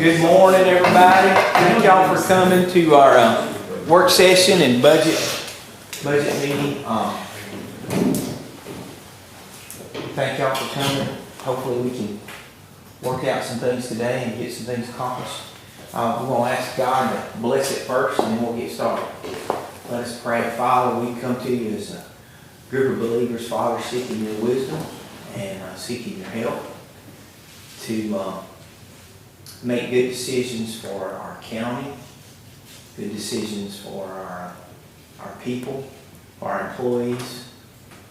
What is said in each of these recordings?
Good morning, everybody. Thank y'all for coming to our work session and budget meeting. Thank y'all for coming. Hopefully we can work out some things today and get some things accomplished. We're going to ask God to bless it first, and then we'll get started. Let us pray. Father, we come to you as a group of believers, Father, seeking your wisdom and seeking your help to make good decisions for our county, good decisions for our people, for our employees.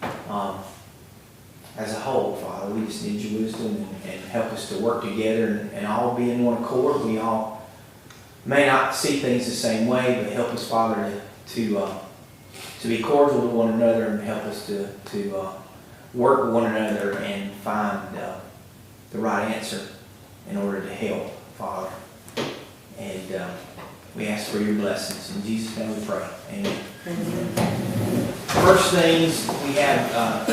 As a whole, Father, we just need your wisdom and help us to work together and all be in one accord. We all may not see things the same way, but help us, Father, to be cordial to one another and help us to work with one another and find the right answer in order to help, Father. And we ask for your blessings. In Jesus' name we pray. Amen. First things, we have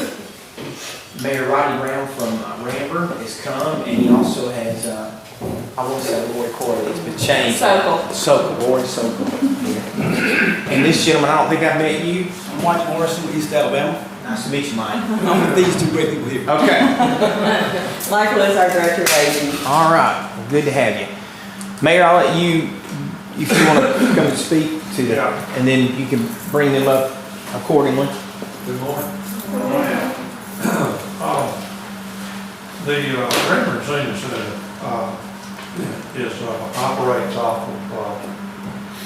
Mayor Roddy Brown from Ranburne has come, and he also has, I won't say Lori Corley, it's been changed. Lori Sokol. And this gentleman, I don't think I met you. I'm Mike Morrison with East Alabama. Nice to meet you, Mike. I'm with these two great people here. Okay. Michael is our Director of Aging. All right. Well, good to have you. Mayor, I'll let you, if you want to come and speak to them, and then you can bring them up accordingly. Good morning. The Ranburne Senior Center operates off of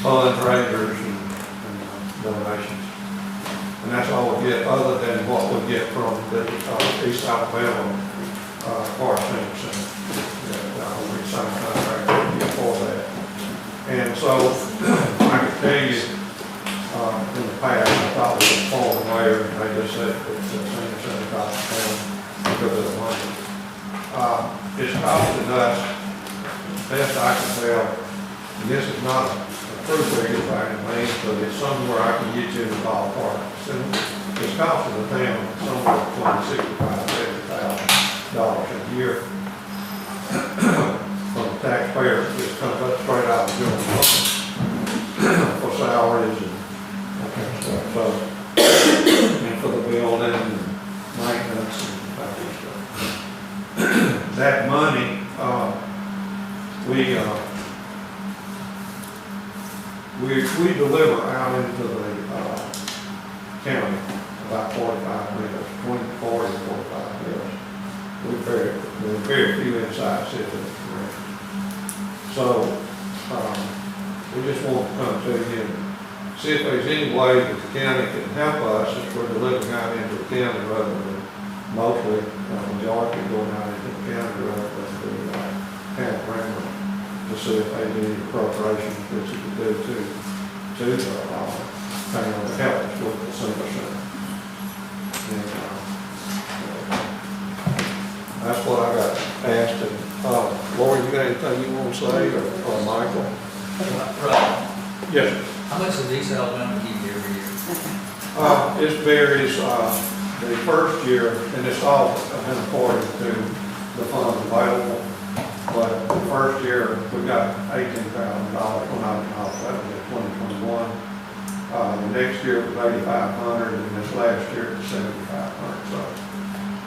funds, raisers, and donations. And that's all we get, other than what we get from the East Alabama Park Senior Center. We signed a contract for that. And so I can tell you, in the past, I thought we were former mayor, and they just said that the senior center got the town because of the money. It's costing us, best I can tell, and this is not a true figure by any means, but it's somewhere I can get you in the ballpark. It's costing the town somewhere between $65,000 and $70,000 a year from the taxpayers. It comes up straight out of the general fund for salaries and that kind of stuff. So, and for the building and maintenance and that kind of stuff. That money, we deliver out into the county about 45 meals, 40 to 45 meals. There's very few inside citizens. So we just want to come to you and see if there's any way that the county can help us if we're delivering out into the county rather than mostly majority going out into the county rather than the town of Ranburne, to see if they do any appropriations which you could do to the town to help us with the senior center. And that's what I got asked. And Lori, you got anything you want to say, or Michael? Yes. How much does East Alabama give you every year? It varies. The first year, and it's all according to the funds available, but the first year we got $18,000. Well, not that was in 2021. The next year was $8,500, and this last year it was $7,500. So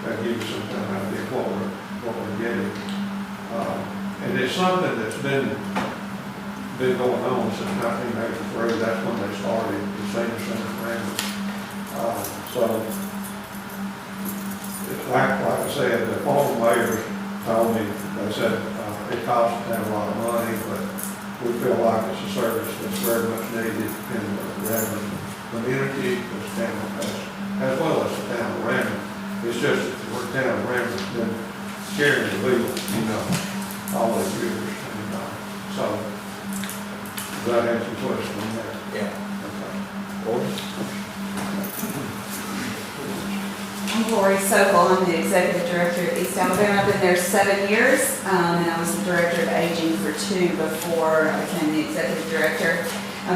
that gives you some kind of idea what we're getting. And it's something that's been going on since 1983. That's when they started the senior center family. So, like I said, the former mayors told me, they said it costs them a lot of money, but we feel like it's a service that's very much needed in the Ranburne community, this town, as well as the town of Ranburne. It's just that the town of Ranburne's been sharing the wheel, all those years. And, so, does that answer your question on that? Yeah. Okay. I'm Lori Sokol. I'm the Executive Director at East Alabama. I've been there 7 years, and I was the Director of Aging for 2 before I became the Executive Director.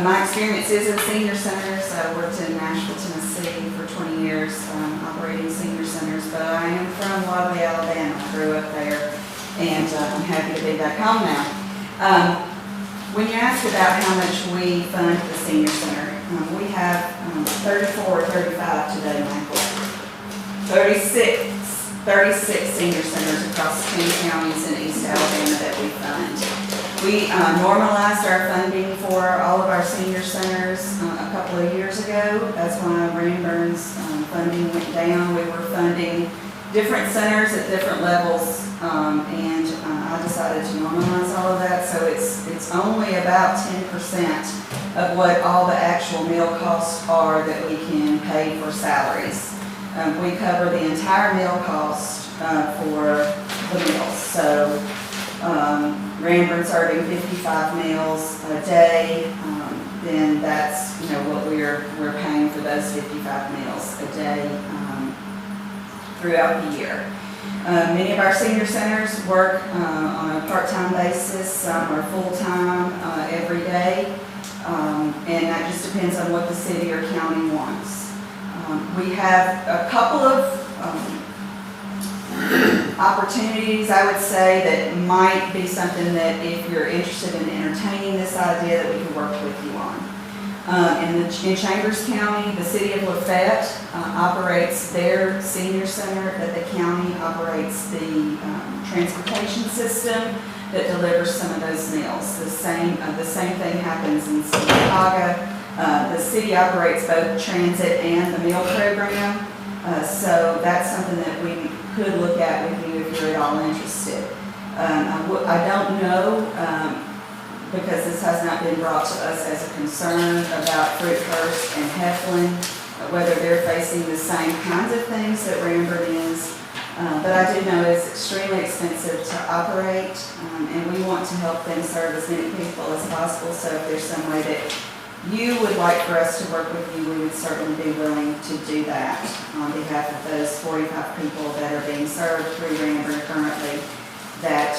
My experience is in senior centers. I worked in Nashville, Tennessee for 20 years operating senior centers, but I am from Wadley, Alabama. I grew up there, and I'm happy to be back home now. When you ask about how much we fund the senior center, we have 34 or 35 today, Michael. 36 senior centers across 10 counties in East Alabama that we fund. We normalized our funding for all of our senior centers a couple of years ago. That's why Ranburne's funding went down. We were funding different centers at different levels, and I decided to normalize all of that. So it's only about 10% of what all the actual meal costs are that we can pay for salaries. We cover the entire meal cost for the meals. So Ranburne serving 55 meals a day, then that's what we're paying for those 55 meals a day throughout the year. Many of our senior centers work on a part-time basis. Some are full-time every day, and that just depends on what the city or county wants. We have a couple of opportunities, I would say, that might be something that if you're interested in entertaining this idea that we can work with you on. In Chambers County, the city of Lafayette operates their senior center, but the county operates the transportation system that delivers some of those meals. The same thing happens in Chicago. The city operates both transit and the meal program, so that's something that we could look at with you if you're at all interested. I don't know, because this has not been brought to us as a concern about Fruithurst and Heflin, whether they're facing the same kinds of things that Ranburne is. But I do know it's extremely expensive to operate, and we want to help them serve as many people as possible. So if there's some way that you would like for us to work with you, we would certainly be willing to do that on behalf of those 45 people that are being served through Ranburne currently, that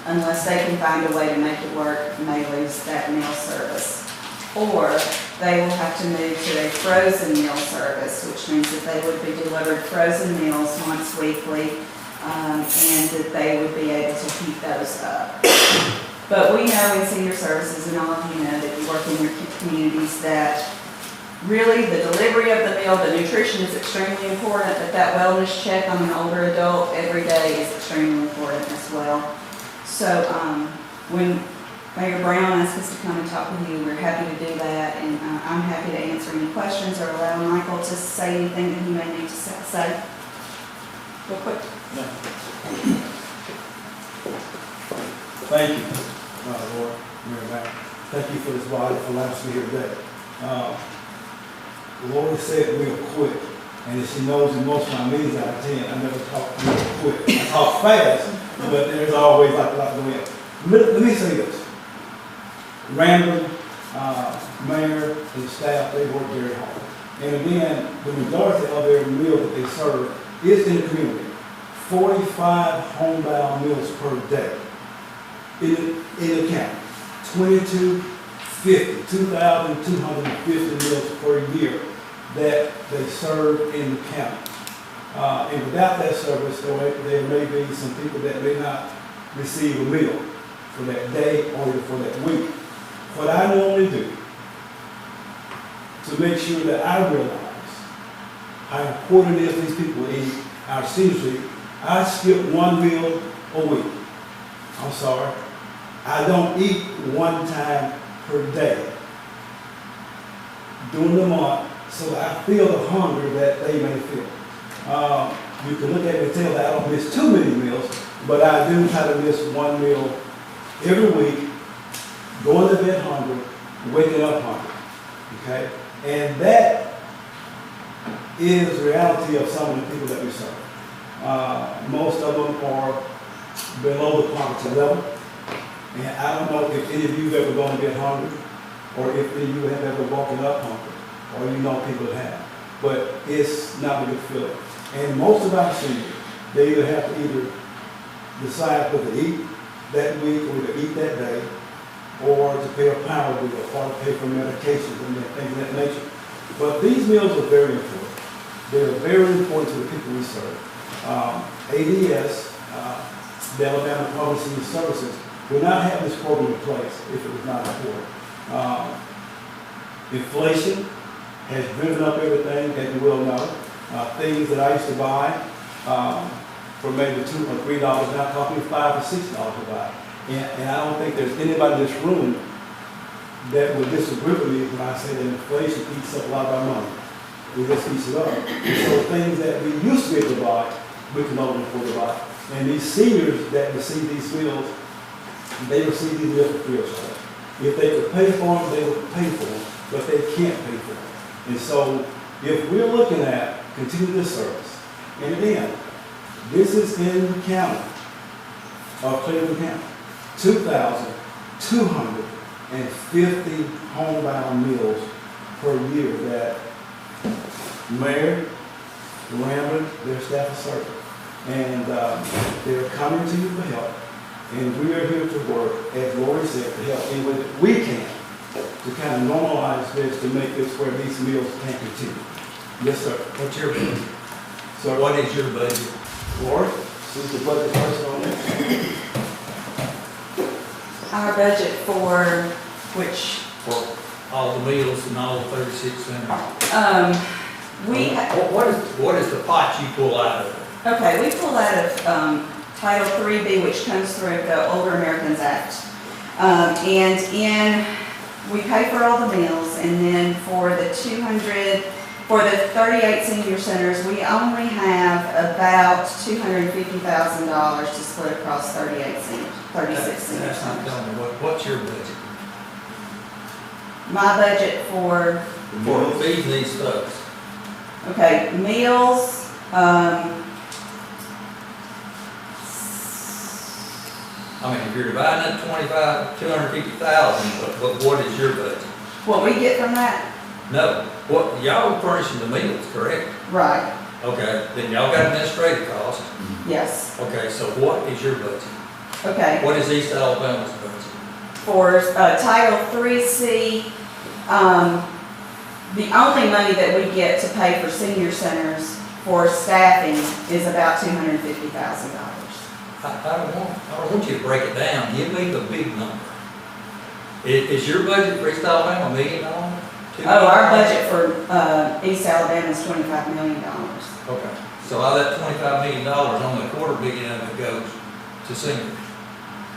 unless they can find a way to make it work, may lose that meal service. Or they will have to move to a frozen meal service, which means that they would be delivered frozen meals once weekly, and that they would be able to keep those up. But we know in senior services, and all of you know that you work in your communities, that really the delivery of the meal, the nutrition is extremely important, but that wellness check on an older adult every day is extremely important as well. So when Mayor Brown asked us to come and talk with you, we're happy to do that, and I'm happy to answer any questions or allow Michael to say anything that he may need to say. Real quick. No. Thank you, Lord, Mayor Brown. Thank you for this body, for allowing us to be here today. The Lord has said real quick, and as she knows in most of my meetings I attend, I never talk real quick. I talk fast, but there's always like a lot going on. Let me say this. Ranburne Mayor and staff, they work very hard. And again, the majority of their meal that they serve is in the community. 45 homebound meals per day in the county. 2,250 meals per year that they serve in the county. And without that service, there may be some people that may not receive a meal for that day or even for that week. What I normally do to make sure that I realize how important it is these people eat our senior, I skip one meal a week. I'm sorry. I don't eat one time per day during the month, so I feel the hunger that they may feel. You can look at me and tell that I don't miss too many meals, but I do try to miss one meal every week, going to bed hungry, waking up hungry. Okay? And that is the reality of some of the people that we serve. Most of them are below the poverty level. And I don't know if any of you have ever gone to bed hungry, or if any of you have ever woken up hungry, or you know people that have. But it's not a good feeling. And most of our seniors, they either have to decide whether to eat that week or to eat that day, or to pay a power bill, or to pay for medications and things of that nature. But these meals are very important. They're very important to the people we serve. ADS, the Alabama Public Senior Services, would not have this program in place if it was not important. Inflation has driven up everything, as you well know. Things that I used to buy for maybe $2 or $3 now cost me $5 or $6 to buy. And I don't think there's anybody in this room that would disagree with me when I say that inflation eats up a lot of our money. It just eats it up. And so things that we used to be able to buy, we can no longer afford to buy. And these seniors that receive these meals, they receive these meals for free of charge. If they could pay for them, they would pay for them, but they can't pay for them. And so if we're looking at continuous service, and again, this is in the county of Cleburne County, 2,250 homebound meals per year that Mayor, Ranburne, their staff is serving. And they're coming to you for help. And we are here to work, as Lori said, to help in way that we can to kind of normalize this, to make this where these meals can continue. Yes, sir. What's your budget? So What is your budget? Lori, who's the budget person on this? Our budget for which, For all the meals and all the 36 centers? What is the pot you pull out of it? okay, we pull out of Title 3B, which comes through the Older Americans Act. We pay for all the meals, and then for the 38 senior centers, we only have about $250,000 to split across 36 senior That's not centers. telling me, what's your budget? My budget for, For feeding these folks? okay, meals, I mean, if you're dividing it 250,000, but what is your budget? what we get from that, No, y'all are furnishing the meals, correct? right, Okay, then y'all got administrative costs. yes, Okay, so what is your budget? okay. What is East Alabama's budget? For Title 3C, the only money that we get to pay for senior centers for staffing is about $250,000. I don't want you to break it down. Give me the big number. Is your budget for East Alabama $1 million? Oh, our budget for East Alabama is $25 million. Okay, so out of that $25 million, only $250 million of it goes to seniors.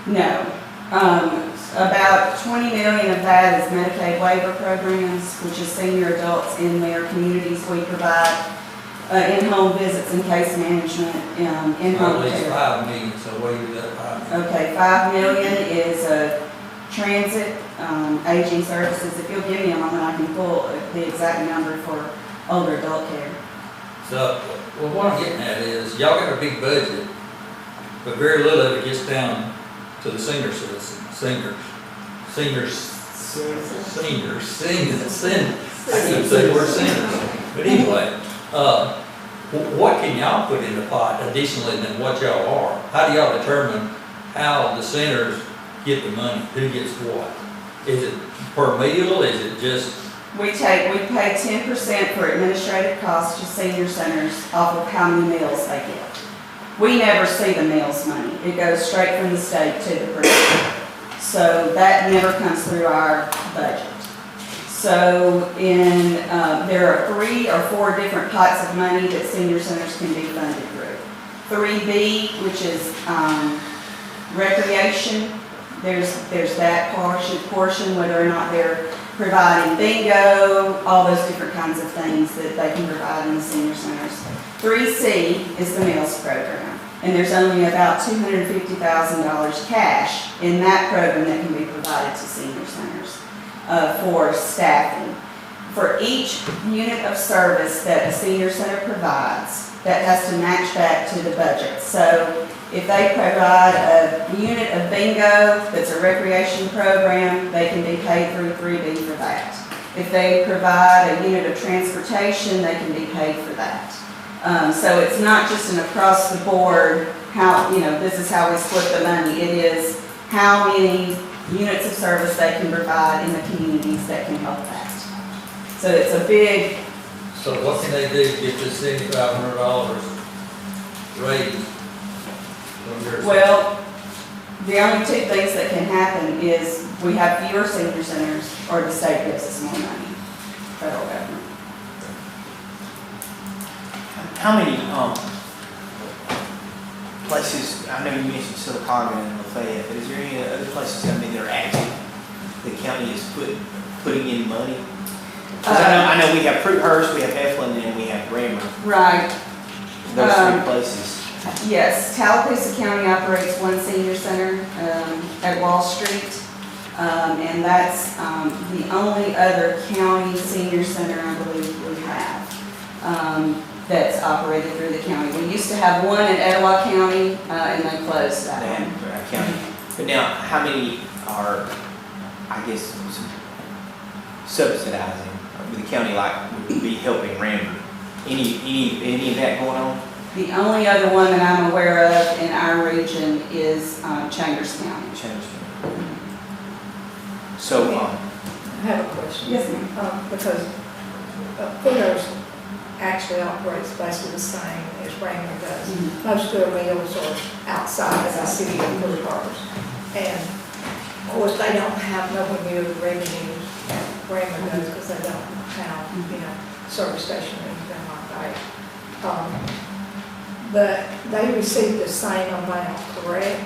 No, about $20 million of that is Medicaid waiver programs, which is senior adults in their communities. We provide in-home visits and case management, in-home At least care. $5 million, so what do you do that $5 million? Okay, $5 million is transit, aging services. If you'll give me a moment, I can pull the exact number for older adult care. So, well, what I'm getting at is, y'all got a big budget, but very little of it gets down to the senior citizens, seniors. I keep saying we're seniors. But anyway, what can y'all put in the pot additionally than what y'all are? How do y'all determine how the centers get the money? Who gets what? Is it per meal? Is it just, We pay 10% for administrative costs to senior centers off of how many meals they get. We never see the meals money. It goes straight from the state to the person. So that never comes through our budget. So there are 3 or 4 different pots of money that senior centers can be funded through. 3B, which is recreation. There's that portion, whether or not they're providing bingo, all those different kinds of things that they can provide in the senior centers. 3C is the meals program, and there's only about $250,000 cash in that program that can be provided to senior centers for staffing. For each unit of service that a senior center provides, that has to match back to the budget. So if they provide a unit of bingo that's a recreation program, they can be paid through 3B for that. If they provide a unit of transportation, they can be paid for that. So it's not just an across the board, this is how we split the money. It is how many units of service they can provide in the communities that can help that. So it's a big, so what can they do to get this $7,500 raised? well, The only two things that can happen is we have fewer senior centers or the state gives us more money, federal government. How many, places, I know you mentioned Silicaga and Lafayette, but is there any other places, I mean, that are active, the county is putting in money? 'Cause I know we have Fruithurst, we have Heflin, and we have Ranburne, Right, those three places. yes, Tallapoosa County operates one senior center, at Wall Street. And that's, the only other county senior center I believe we have, that's operated through the county. We used to have one in Etowah County, and they closed that That, one. county. But now, how many are, I guess, subsidizing, or the county like would be helping Ranburne? Any of that going on? The only other one that I'm aware of in our region is, Chambers County. Change. So, I have a question. Yes, ma'am. Because Fruithurst actually operates basically the same as Ranburne does. Mhm. Most of their meals are outside of the city of Fruithurst. And of course, they don't have nowhere near the revenues that Ranburne does because they don't have, service station or anything like that. But they receive the same amount, correct?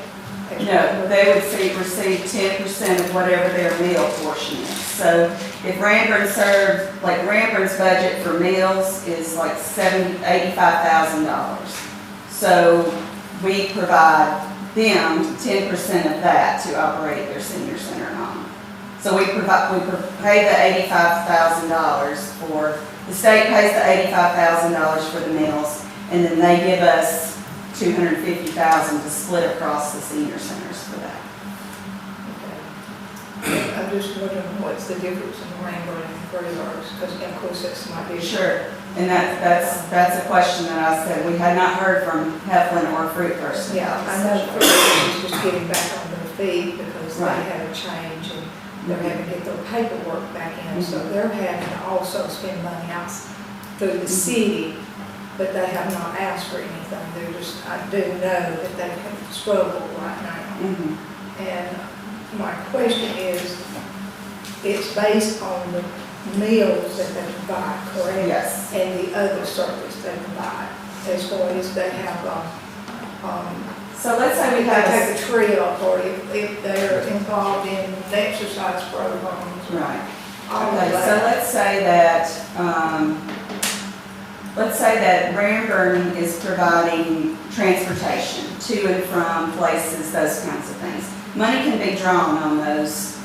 No, they would receive 10% of whatever their meal portion is. So if Ranburne served, like Ranburne's budget for meals is like $85,000. So we provide them 10% of that to operate their senior center home. So we pay the $85,000 for, the state pays the $85,000 for the meals, and then they give us $250,000 to split across the senior centers for that. Okay. I'm just wondering what's the difference in Ranburne and Fruithurst, because of course that's my issue. Sure, and that's a question that I said, we had not heard from Heflin or Fruithurst. Yeah, I know Fruithurst is just getting back on their feet because they Right. had a change and they're having to get their paperwork back in. So they're having to also spend money out through the city, but they have not asked for anything. They're just, I do know that they have struggled right now. Mhm. And my question is, it's based on the meals that they provide, correct? Yes. And the other service they provide, as far as they have, So let's say we if have they take a trip, or if they're involved in exercise programs, right. all of Okay, so that. let's say that Ranburne is providing transportation to and from places, those kinds of things. Money can be drawn on those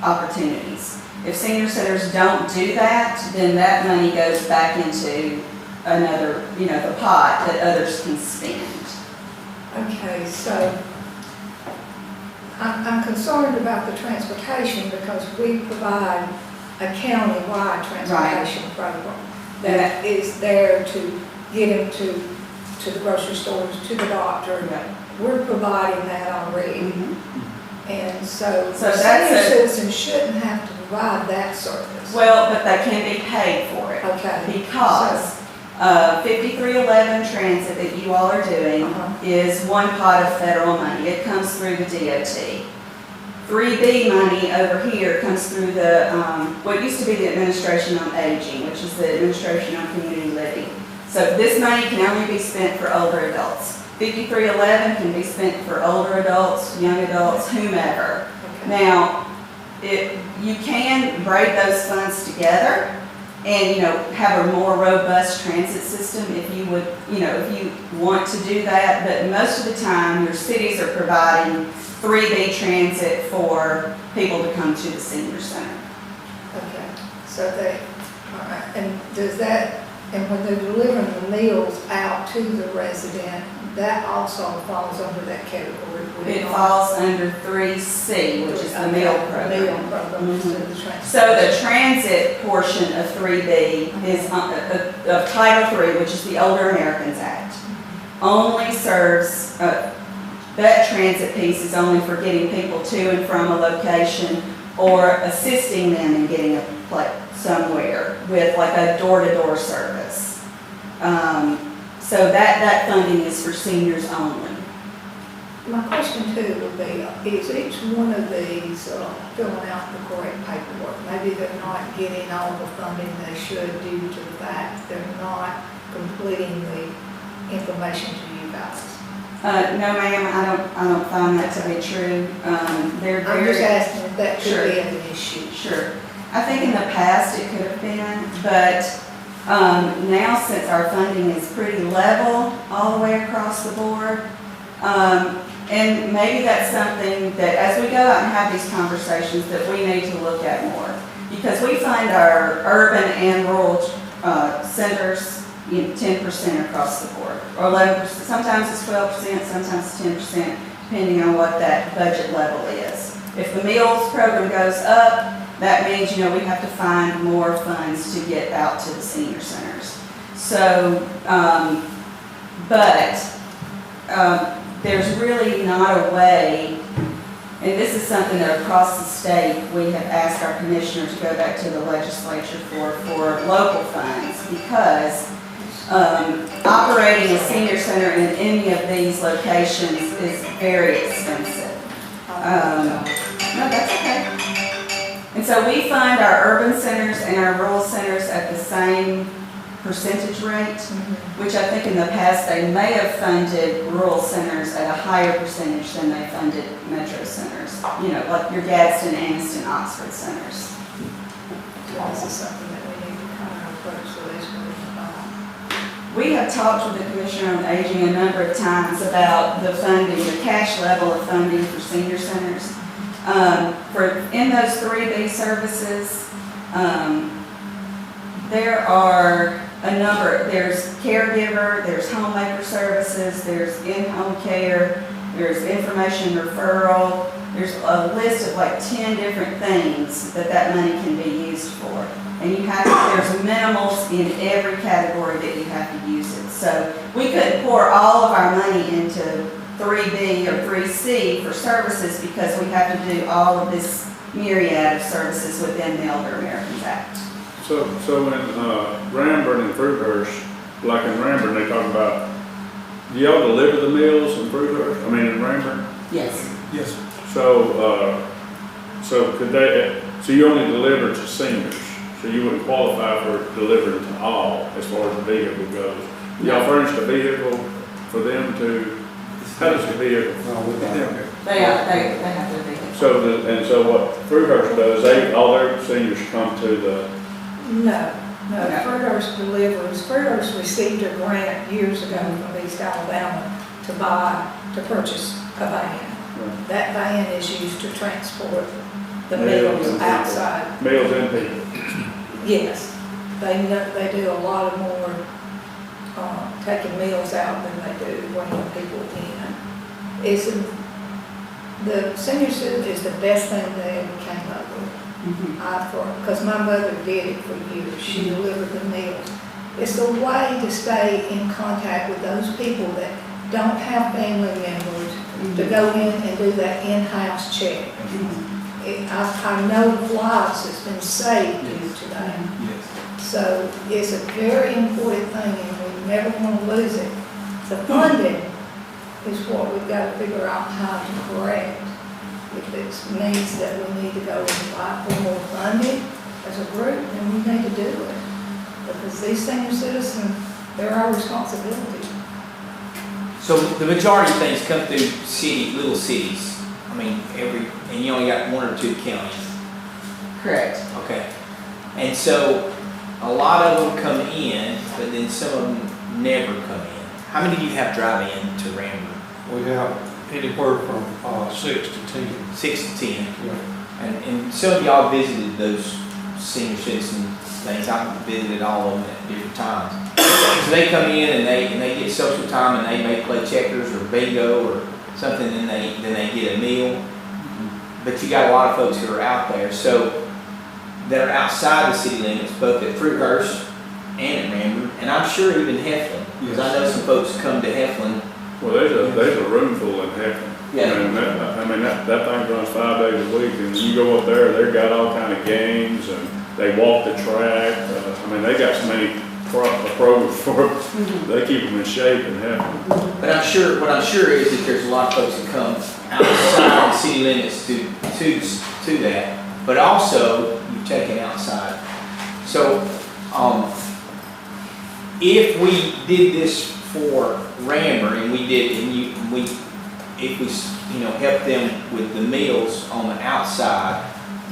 opportunities. If senior centers don't do that, then that money goes back into another, the pot that others can spend. Okay, so I'm concerned about the transportation because we provide a county-wide transportation program that is there to get them to the grocery stores, to the doctor. We're providing that already. Mhm. And so So that's senior a- citizens shouldn't have to provide that service. Well, but they can be paid for it. Okay. Because 5311 transit that you all are doing Uh-huh. is one pot of federal money. It comes through the DOT. 3B money over here comes through the, what used to be the Administration on Aging, which is the Administration on Community Living. So this money can only be spent for older adults. 5311 can be spent for older adults, young adults, whomever. Okay. Now, you can break those funds together and, have a more robust transit system if you would, if you want to do that. But most of the time, your cities are providing 3B transit for people to come to the senior center. Okay, so all right, and does that, and when they're delivering the meals out to the resident, that also falls under that category? would It not? falls under 3C, which is the meal program. Meal program instead of the transit. So the transit portion of 3B is, of Title III, which is the Older Americans Act, only serves, that transit piece is only for getting people to and from a location or assisting them in getting a place somewhere with like a door-to-door service. So that funding is for seniors only. My question too would be, is each one of these filling out the correct paperwork? Maybe they're not getting all the funding they should due to the fact they're not completing the information to you guys. No, ma'am, I don't find that to be true. They're I'm just very, asking if that Sure. could be an issue. sure. I think in the past it could have been, but now since our funding is pretty level all the way across the board, and maybe that's something that as we go out and have these conversations that we need to look at more. Because we find our urban and rural centers, 10% across the board, or 11%, sometimes it's 12%, sometimes it's 10%, depending on what that budget level is. If the meals program goes up, that means, we have to find more funds to get out to the senior centers. So, there's really not a way, and this is something that across the state, we have asked our commissioners to go back to the legislature for local funds, because operating a senior center in any of these locations is very expensive. No, that's okay. And so we fund our urban centers and our rural centers at the same percentage rate, which I think in the past they may have funded rural centers at a higher percentage than they funded metro centers. Like your Gadsden, Anniston, Oxford centers. This is something that we need to kind of approach the legislature. We have talked with the Commissioner on Aging a number of times about the funding, the cash level of funding for senior centers. In those 3B services, there are a number. There's caregiver, there's homemaker services, there's in-home care, there's information referral. There's a list of like 10 different things that money can be used for. And there's minimals in every category that you have to use it. So we couldn't pour all of our money into 3B or 3C for services because we have to do all of this myriad of services within the Elder Americans Act. So in Ranburne and Fruithurst, like in Ranburne, they talk about, do y'all deliver the meals in Fruithurst? I mean, in Ranburne? Yes. Yes, sir. So you only deliver to seniors, so you wouldn't qualify for delivering to all as far as the vehicle goes. Y'all furnish the vehicle for them to, how does the vehicle? No, we don't. They have to be. So what Fruithurst does, all their seniors come to the, No, Fruithurst delivers. Fruithurst received a grant years ago from East Alabama to purchase a van. That van is used to transport the meals outside. meals and people. Yes, they do a lot of more taking meals out than they do bringing people in. The senior center is the best thing they ever came up with. Because my mother did it for years. She delivered the meals. It's a way to stay in contact with those people that don't have family members to go in and do that in-house check. I know lives has been saved due to that. So it's a very important thing and we never want to lose it. The funding is what we've got to figure out how to correct. If it means that we need to go and apply for more funding as a group, then we need to do it. Because these senior citizens, they're our responsibility. So the majority of things come through little cities. I mean, and you only got 1 or 2 counties. Correct. Okay. And so a lot of them come in, but then some of them never come in. How many do you have drive in to Ranburne? We have anywhere from 6 to 10. 6 to 10. Yeah. And some of y'all visited those senior citizen things. I've visited all of them at different times. So they come in and they get social time and they may play checkers or bingo or something, and then they get a meal. But you got a lot of folks who are out there, so that are outside the city limits, both at Fruithurst and at Ranburne, and I'm sure even Heflin, because I know some folks come to Heflin. Well, there's a room full in Heflin. Yeah. And that thing runs 5 days a week, and you go up there, they've got all kind of games, and they walk the track. They got so many they keep them in shape and have them. But what I'm sure is that there's a lot of folks that come outside the city limits to that, but also you've taken outside. So, if we did this for Ranburne and if we helped them with the meals on the outside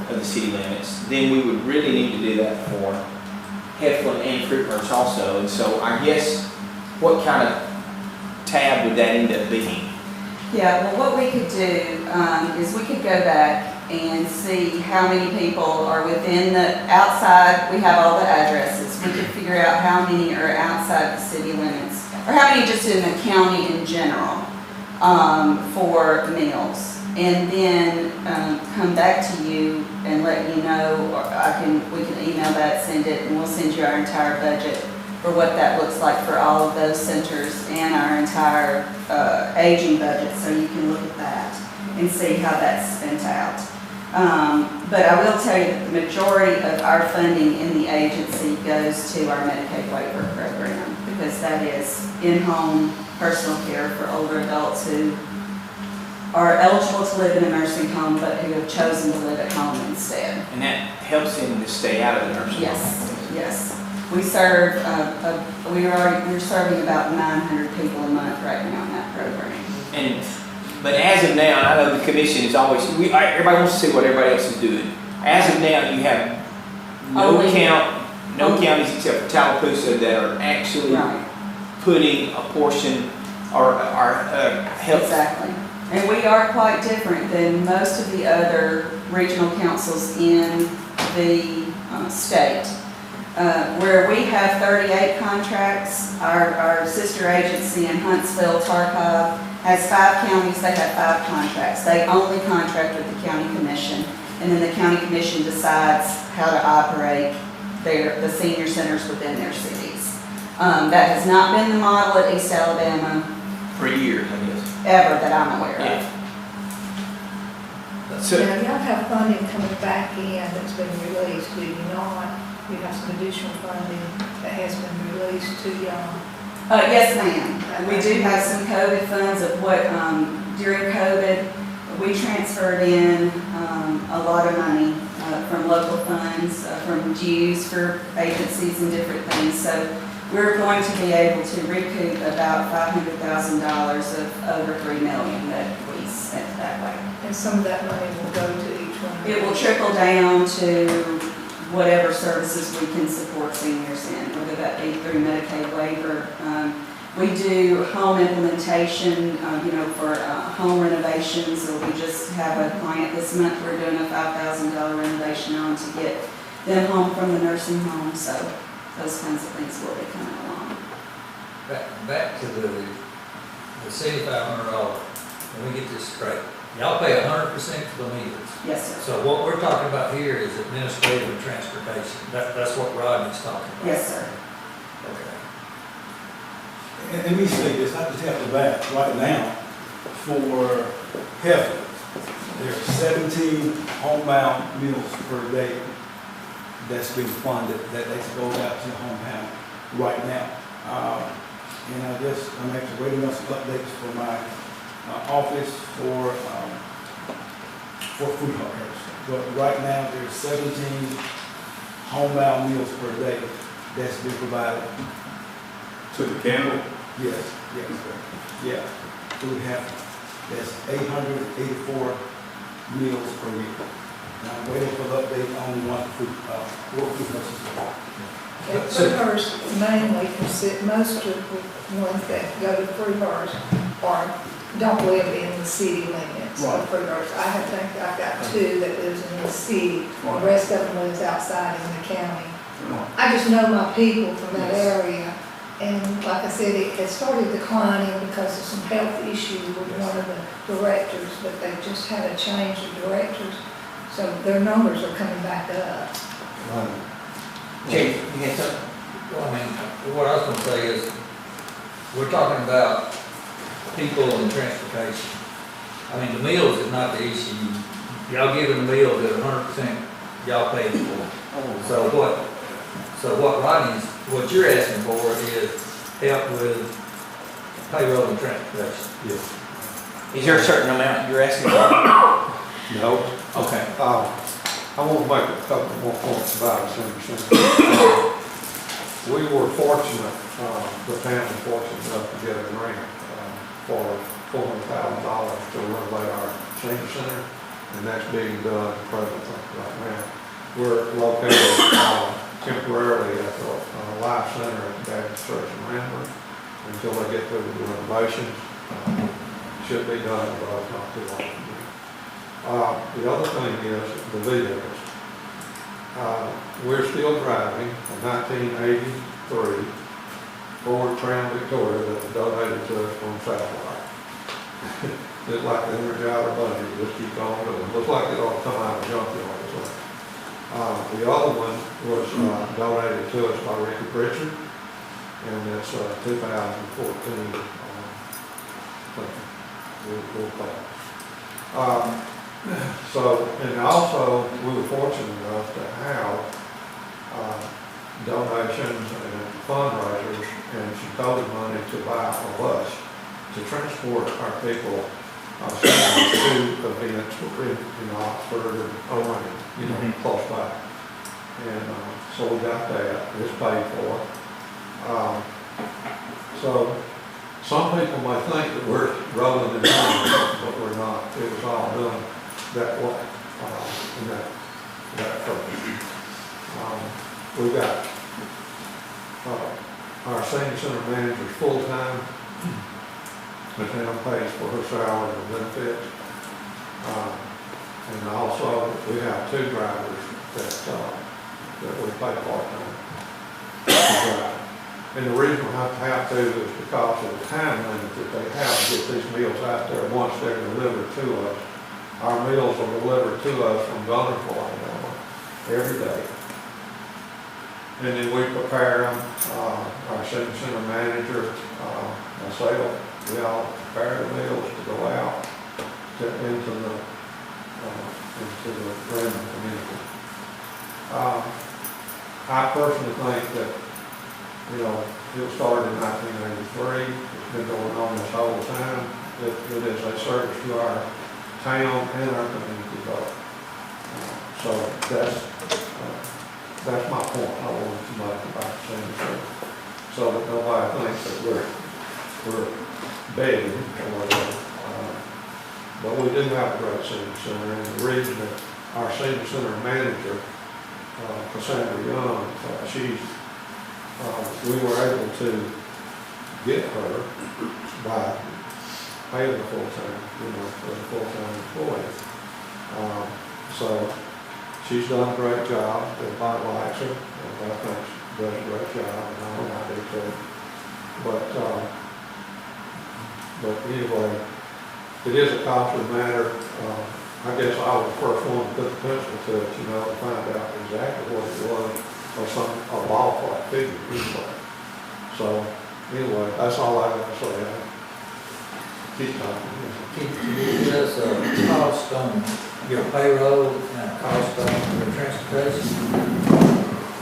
of the city limits, then we would really need to do that for Heflin and Fruitburns also. And so I guess, what kind of tab would that end up being? Yeah, well, what we could do is we could go back and see how many people are within the outside. We have all the addresses. We could figure out how many are outside the city limits, or how many just in the county in general for meals, and then come back to you and let you know. Or we can email that, send it, and we'll send you our entire budget for what that looks like for all of those centers and our entire aging budget, so you can look at that and see how that's spent out. But I will tell you that the majority of our funding in the agency goes to our Medicaid waiver program, because that is in-home personal care for older adults who are eligible to live in a nursing home but who have chosen to live at home instead. And that helps them to stay out of the nursing home. Yes. We serve, we're serving about 900 people a month right now in that program. But as of now, I know the commission is always, everybody wants to see what everybody else is doing. As of now, you have no counties except for Tallapoosa that are actually putting a portion or help. Exactly. And we are quite different than most of the other regional councils in the state. Where we have 38 contracts, our sister agency in Huntsville, Tarkov, has 5 counties. They have 5 contracts. They only contract with the county commission, and then the county commission decides how to operate the senior centers within their cities. That has not been the model at East Alabama For years, I guess. ever that I'm aware of. So, Now, y'all have funding coming back in that's been released, do you not? You have some additional funding that has been released to y'all. Yes, ma'am. We do have some COVID funds of what, during COVID, we transferred in a lot of money from local funds, from dues for agencies and different things. So we're going to be able to recoup about $500,000 of over $3 million that we spent that way. And some of that money will go to each one. It will trickle down to whatever services we can support seniors in, whether that be through Medicaid waiver. We do home implementation, for home renovations. So we just have a client this month we're doing a $5,000 renovation on to get them home from the nursing home. So those kinds of things will be coming along. Back to the $7,500, let me get this straight. Y'all pay 100% for the meals. Yes, sir. So what we're talking about here is administrative and transportation. That's what Rodney's talking about. Yes, sir. Okay. And let me say this, I just have to back right now for Heflin. There are 17 homebound meals per day that's been funded, that goes out to homebound right now. And I'm actually waiting on some updates for my office for food hawkers. But right now, there's 17 homebound meals per day that's been provided. To the Campbell? Yes. Yeah. Food half, that's 884 meals per week. And I'm waiting for the update on one food houses. And Clerk's mainly consist, most of the ones that go to Clerk's don't live in the city limits of Clerk's. I've got 2 that lives in the city, the rest of them lives outside in the county. I just know my people from that area, and like I said, it had started declining because of some health issues with one of the directors, but they just had a change of directors, so their numbers are coming back up. Jay, you had something? Well, I mean, what I was gonna say is, we're talking about people and transportation. I mean, the meals is not the issue. Y'all giving the meals at 100%, y'all paying for it. So what Rodney's what you're asking for is help with payroll and transportation. Yes. Is there a certain amount you're asking for? No. Okay. I want to make a couple more points about the senior center. We were fortunate, the town was fortunate enough to get a grant for $400,000 to renovate our senior center, and that's being done presently right now. We're located temporarily at the Life Center at the Baptist Church in Ranburne until they get through the renovations. Should be done, but it's not too long. The other thing is the vehicles. We're still driving a 1983 Ford Crown Victoria that was donated to us from Sarrell. It's like the Energizer Bunny, just keep on going. Looks like it ought to come out of junkyard or something. The other one was donated to us by Ricky Pritchard, and it's 2014. We'll play. So, and also, we were fortunate enough to have donations and fundraisers and some COVID money to buy a bus to transport our people to events in Oxford and Orange, close by. And so we got that, it's paid for. So some people may think that we're rolling in money, but we're not. It was all done that way, in that purpose. We've got our senior center manager's full-time. The town pays for her salary and benefits. And also, we have 2 drivers that we pay part-time to drive. And the reason we have to is because of the time limit that they have to get these meals out there once they're delivered to us. Our meals are delivered to us from Gunnersville, Alabama, every day. And then we prepare them, our senior center manager, myself, we all prepare the meals to go out into the Ranburne community. I personally think that, it started in 1983. It's been going on this whole time. It is a service to our town and our community both. So that's my point. I wanted to make about the senior center, so that nobody thinks that we're begging or whatever. But we do have a great senior center, and the reason that our senior center manager, Cassandra Young, we were able to get her by paying her full-time, for a full-time employee. So she's done a great job. Everybody likes her. Everybody thinks she does a great job, and I do too. But anyway, it is a costly matter. I guess I was the first one to put the pencil to it, to find out exactly what it was, or a ballpark figure anyway. So anyway, that's all I got to say. Keep talking. Can you give us a cost on your payroll and a cost on your transportation?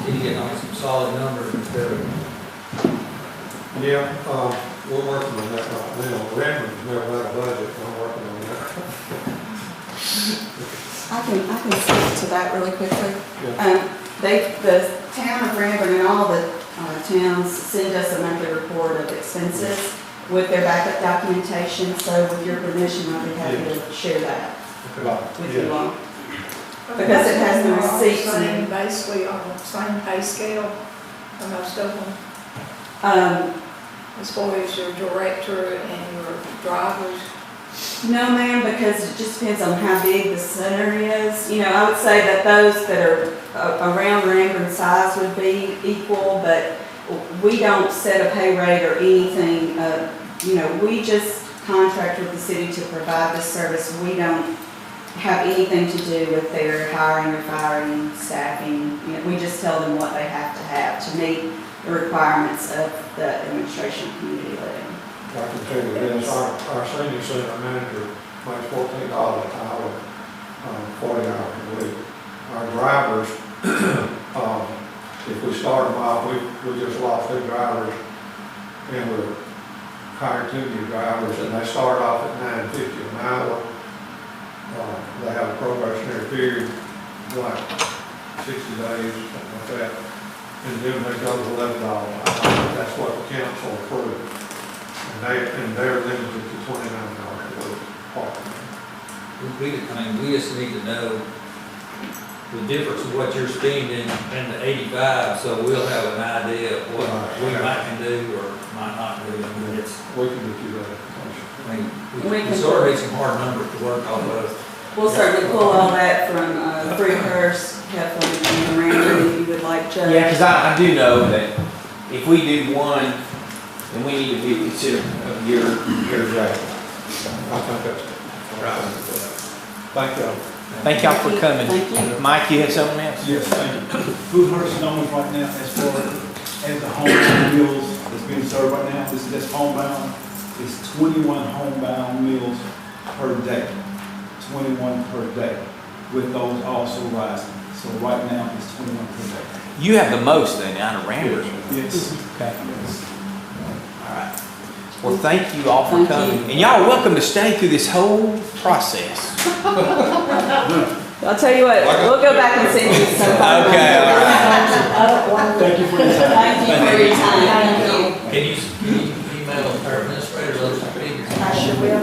Can you get on some solid numbers instead of? Yeah, we're working on that right now. Ranburne's never had a budget, and I'm working on that. I can speak to that really quickly. Yeah. The town of Ranburne and all the towns send us a monthly report of expenses with their backup documentation, so with your permission, I'd be happy to share that with you all. Because it has the They're all receipts same, and, basically on the same pay scale for most of them, as far as your director and your drivers. no ma'am, because it just depends on how big the center is. I would say that those that are around Ranburne size would be equal, but we don't set a pay rate or anything. We just contract with the city to provide this service. We don't have anything to do with their hiring or firing, staffing. We just tell them what they have to meet the requirements of the administration of community living. I can tell you this, our senior center manager makes $14 an hour, 40 hours a week. Our drivers, if we start them off, we just lost 2 drivers, and we hired 2 new drivers, and they start off at $9.50 an hour. They have a probationary period, like 60 days, something like that, and then they go to $11 an hour. That's what the council approved, and they're limited to $29 a week part-time. We just need to know the difference of what you're spending and the 85, so we'll have an idea of what we might do or might not do. I mean, it's, We can get you that information. I mean, we sort of need some hard numbers to work off of. We'll certainly pull all that from Freehurst, Heflin, and Ranburne if you would like, Judge. Yeah, because I do know that if we do one, then we need to be considerate of your rate. I think that's right. Thank you. Thank y'all for coming. Thank you. Mike, you have something else? Yes, thank you. Food Hurst numbers right now, as far as the homebound meals that's being served right now, this is just homebound, it's 21 homebound meals per day. 21 per day, with those also rising. So right now, it's 21 per day. You have the most then out of Ranburne. Yes. Okay. Yes. All right. Well, thank you all for Thank coming. you. And y'all are welcome to stay through this whole process. I'll tell you what, we'll go back and send you some. Okay, all right. Thank you for your time. Thank you for your time. Thank you. Can you email our administrator those figures? I sure will.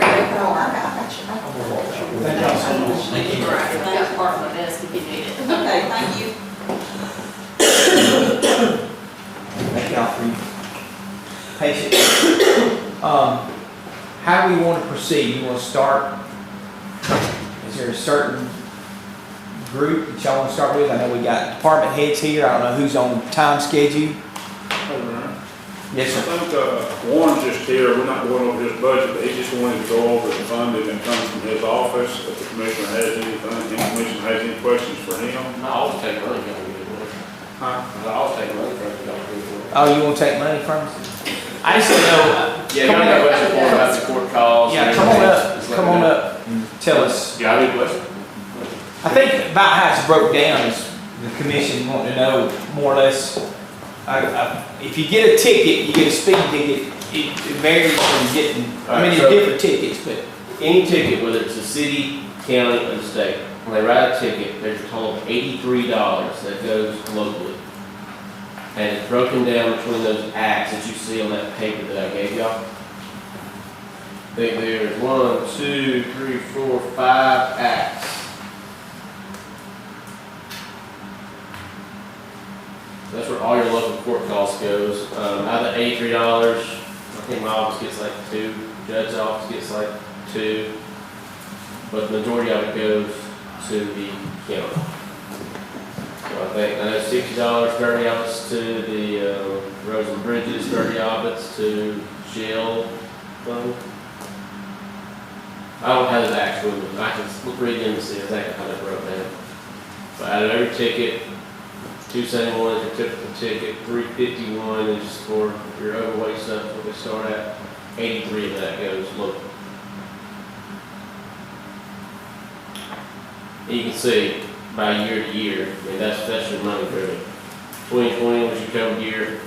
Thank y'all so much. Thank you. I've got part of my desk if you need it. Okay, thank you. Thank y'all for your patience. How do we want to proceed? You want to start? Is there a certain group that y'all want to start with? I know we got department heads here. I don't know who's on time schedule. Yes, I sir. think, Warren's just here, we're not going over his budget, but he just wanted to go over the funding that comes from his office. If the commissioner has anything, the commission has any questions for him. No, I'll just take money, don't give it away. Huh? I'll take money from you, don't give it away. Oh, you want to take money from us? I just don't know. Yeah, you got any questions for about the court calls? Yeah, and come on everything? up. Just let Come me on know. up and tell us. Yeah, I need questions. I think about how it's broke down is the commission wanting to know more or less. If you get a ticket, you get a speed ticket, it varies from getting, I mean, it's different tickets, but Any ticket, whether it's the city, county, or the state, when they write a ticket, there's a total of $83 that goes locally. And it's broken down between those acts that you see on that paper that I gave y'all. There's 1, 2, 3, 4, 5 acts. That's where all your local court costs goes. Out of the $83, I think my office gets like 2, judge's office gets like 2, but the majority of it goes to the county. So I know $60, 30 of it's to the roads and bridges, 30 of it's to jail fund. I don't have the actual, I can read them to see exactly how they broke down. But out of every ticket, 271 is your typical ticket, 351 is for your overweight stuff, what they start at. 83 of that goes local. And you can see by year to year, I mean, that's your money really. 2020 was your COVID year,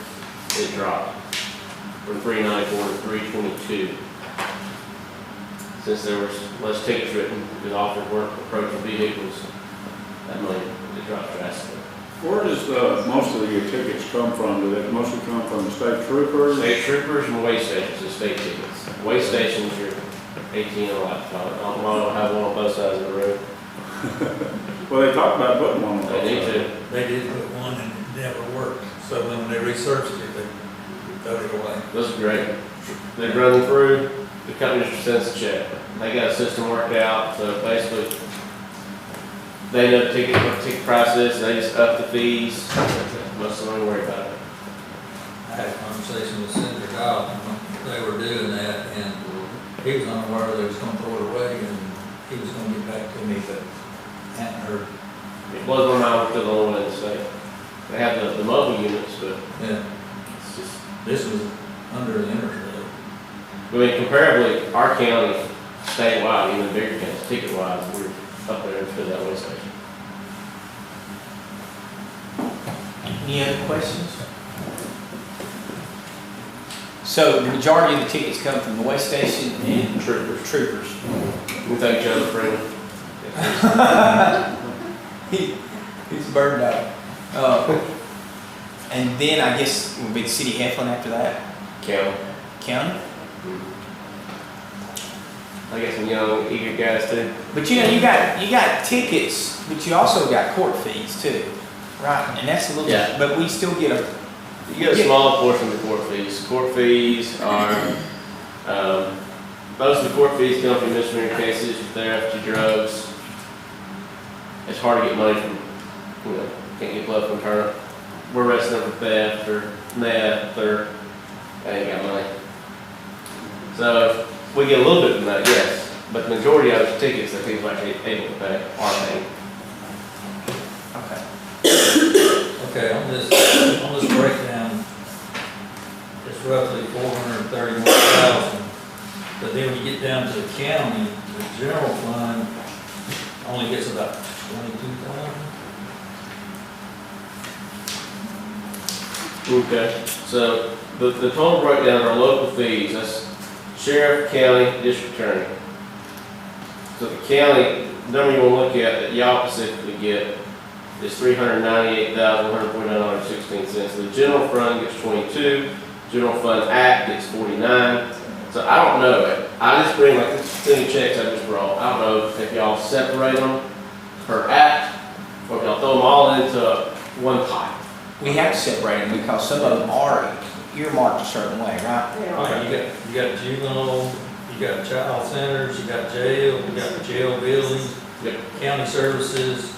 it dropped from 394 to 322. Since there was less tickets written, because officers weren't approaching vehicles, that money, it dropped drastically. Where does, most of your tickets come from? Do they mostly come from the state troopers? State troopers and way stations, the state tickets. Way stations, your ATM, like, I don't have one on both sides of the road. Well, they talked about putting one on. They need to. They did put one and it never worked, so then when they researched it, they threw it away. Those are great. They run them through, the company just sends a check. They got a system worked out, so basically, they know the ticket, what the ticket price is, and they just up the fees. Most of them don't worry about it. I had a conversation with Senator Dodd, when they were doing that, and he was unaware they was gonna throw it away, and he was gonna get back to me, but hadn't heard. It blows my mind, we're still the only one in the state. They have the mobile units, but Yeah, it's just, this was under the interstate. I mean, comparably, our county, statewide, even bigger counties, ticket-wise, we're up there for that way station. Any other questions? So the majority of the tickets come from the West Station and troopers. We thank each other for it. He's burned out. And then I guess it would be the city of Heflin after that. County? I got some young, eager guys too. But you know, you got tickets, but you also got court fees too, right? And that's a little, Yeah. but we still get a, You get a small portion of the court fees. Court fees are, most of the court fees come from misdemeanor cases, your theft, your drugs. It's hard to get money from, can't get blood from turn. We're arresting them for theft or meth or, they ain't got money. So we get a little bit from that, yes, but the majority of the tickets that people actually able to pay are paid. okay. Okay, on this breakdown, it's roughly 431,000. But then when you get down to the county, the general fund only gets about 22,000. Okay, so the total breakdown of our local fees, that's sheriff, county, district attorney. So the county, the number you want to look at that y'all specifically get is $398,149.16. The general fund gets 22, general fund act gets 49. So I don't know, I just bring like this 10 checks I just brought. I don't know if y'all separate them per act or if y'all throw them all into one pot. We have to separate them because some of them are earmarked a certain way, right? Okay, you got juvenile, you got child centers, you got jail, you got the jail buildings, county services,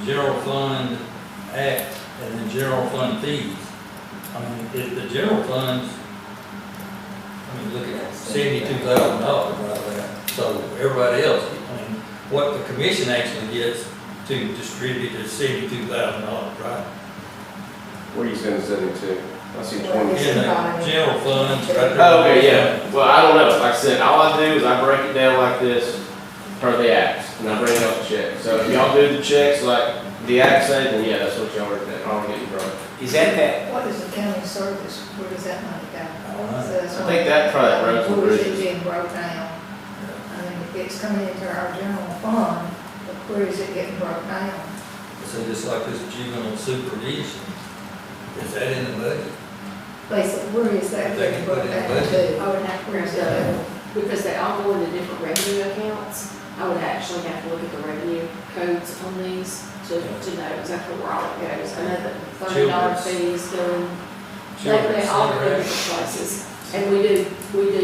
general fund act, and then general fund fees. I mean, if the general funds, look at $72,000 right there. So everybody else, what the commission actually gets to distribute is $72,000, right? Where are you spending 72? I see 20. In the general funds, right there. Oh, okay, yeah. Well, I don't know. Like I said, all I do is I break it down like this per the acts, and I bring up the check. So if y'all do the checks like the act say, then yeah, that's what y'all are getting from. Is that? What is the county service? Where does that money go? So that's I think that probably roads and where is it bridges. being broke down? I mean, if it's coming into our general fund, but where is it getting broke down? So just like this juvenile supervision, is that in the budget? Basically, where is that They getting can put broke it in down budget. to? I would have to Where's go, that? because they all go into different revenue accounts. I would actually have to look at the revenue codes on these to know exactly where all it goes. I know that $30 fees go in, they all go in different places. And we do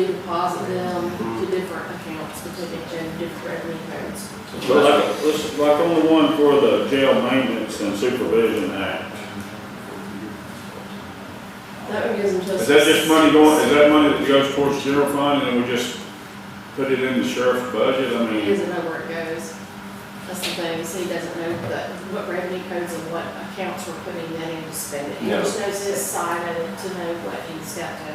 deposit them to different accounts, depending on different revenue codes. But like on the one for the jail maintenance and supervision act, That one goes into. is that just money going, is that money that goes towards general fund and then we just put it in the sheriff's budget? I He mean, doesn't know where it goes. That's the thing, is he doesn't know what revenue codes and what accounts we're putting that in to spend it. He No. just knows his side of it to know what he's got to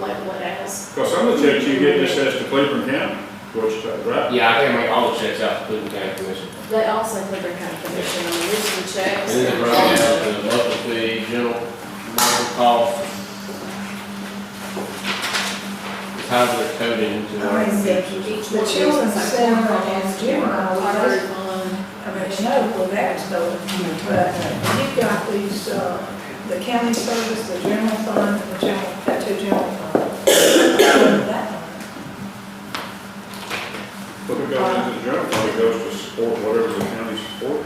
label it as. because some of the checks you get just says to Cleburne County, which, right? Yeah, I can make all the checks out to Cleveland County Commission. They also Cleburne County Commission, I mean, these are the checks. And then they broke down the local fee, general, local cost. How's their coding to I our mean, Each the one children's is like center $100, and juvenile, $100 fund. I mean, you know where that's going, but you've got these, the county service, the general fund, and the general, two general funds. That one. But it goes into the general fund, it goes to support whatever the county supports.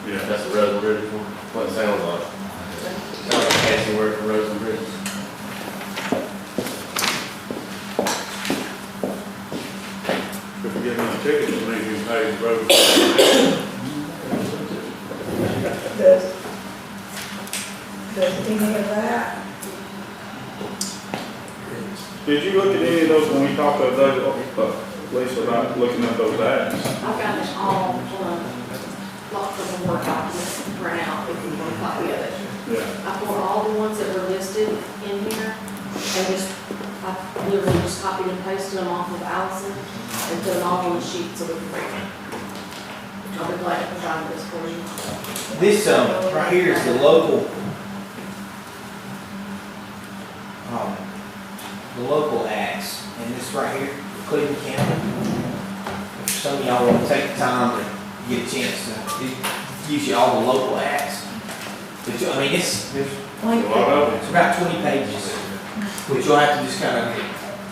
Yeah. That's the road and bridge, what it sounds like. Sounds like a fancy word for roads and bridges. If we get enough tickets, it means you pay the road. Does any of that? Did you look at any of those when we talked the other day, Lisa, about looking at those acts? I've got this all, lots of the work documents to print out if you want a copy of it. Yeah. I put all the ones that were listed in here and I literally just copied and pasted them off of Allison and put them all on the sheet so we can read them. I'll be glad to provide this for you. This, right here is the local acts, and this right here, Cleburne County. If some of y'all want to take the time to get a chance to, it gives you all the local acts. But I mean, there's A lot of it's about 20 pages, which you'll have to just kind of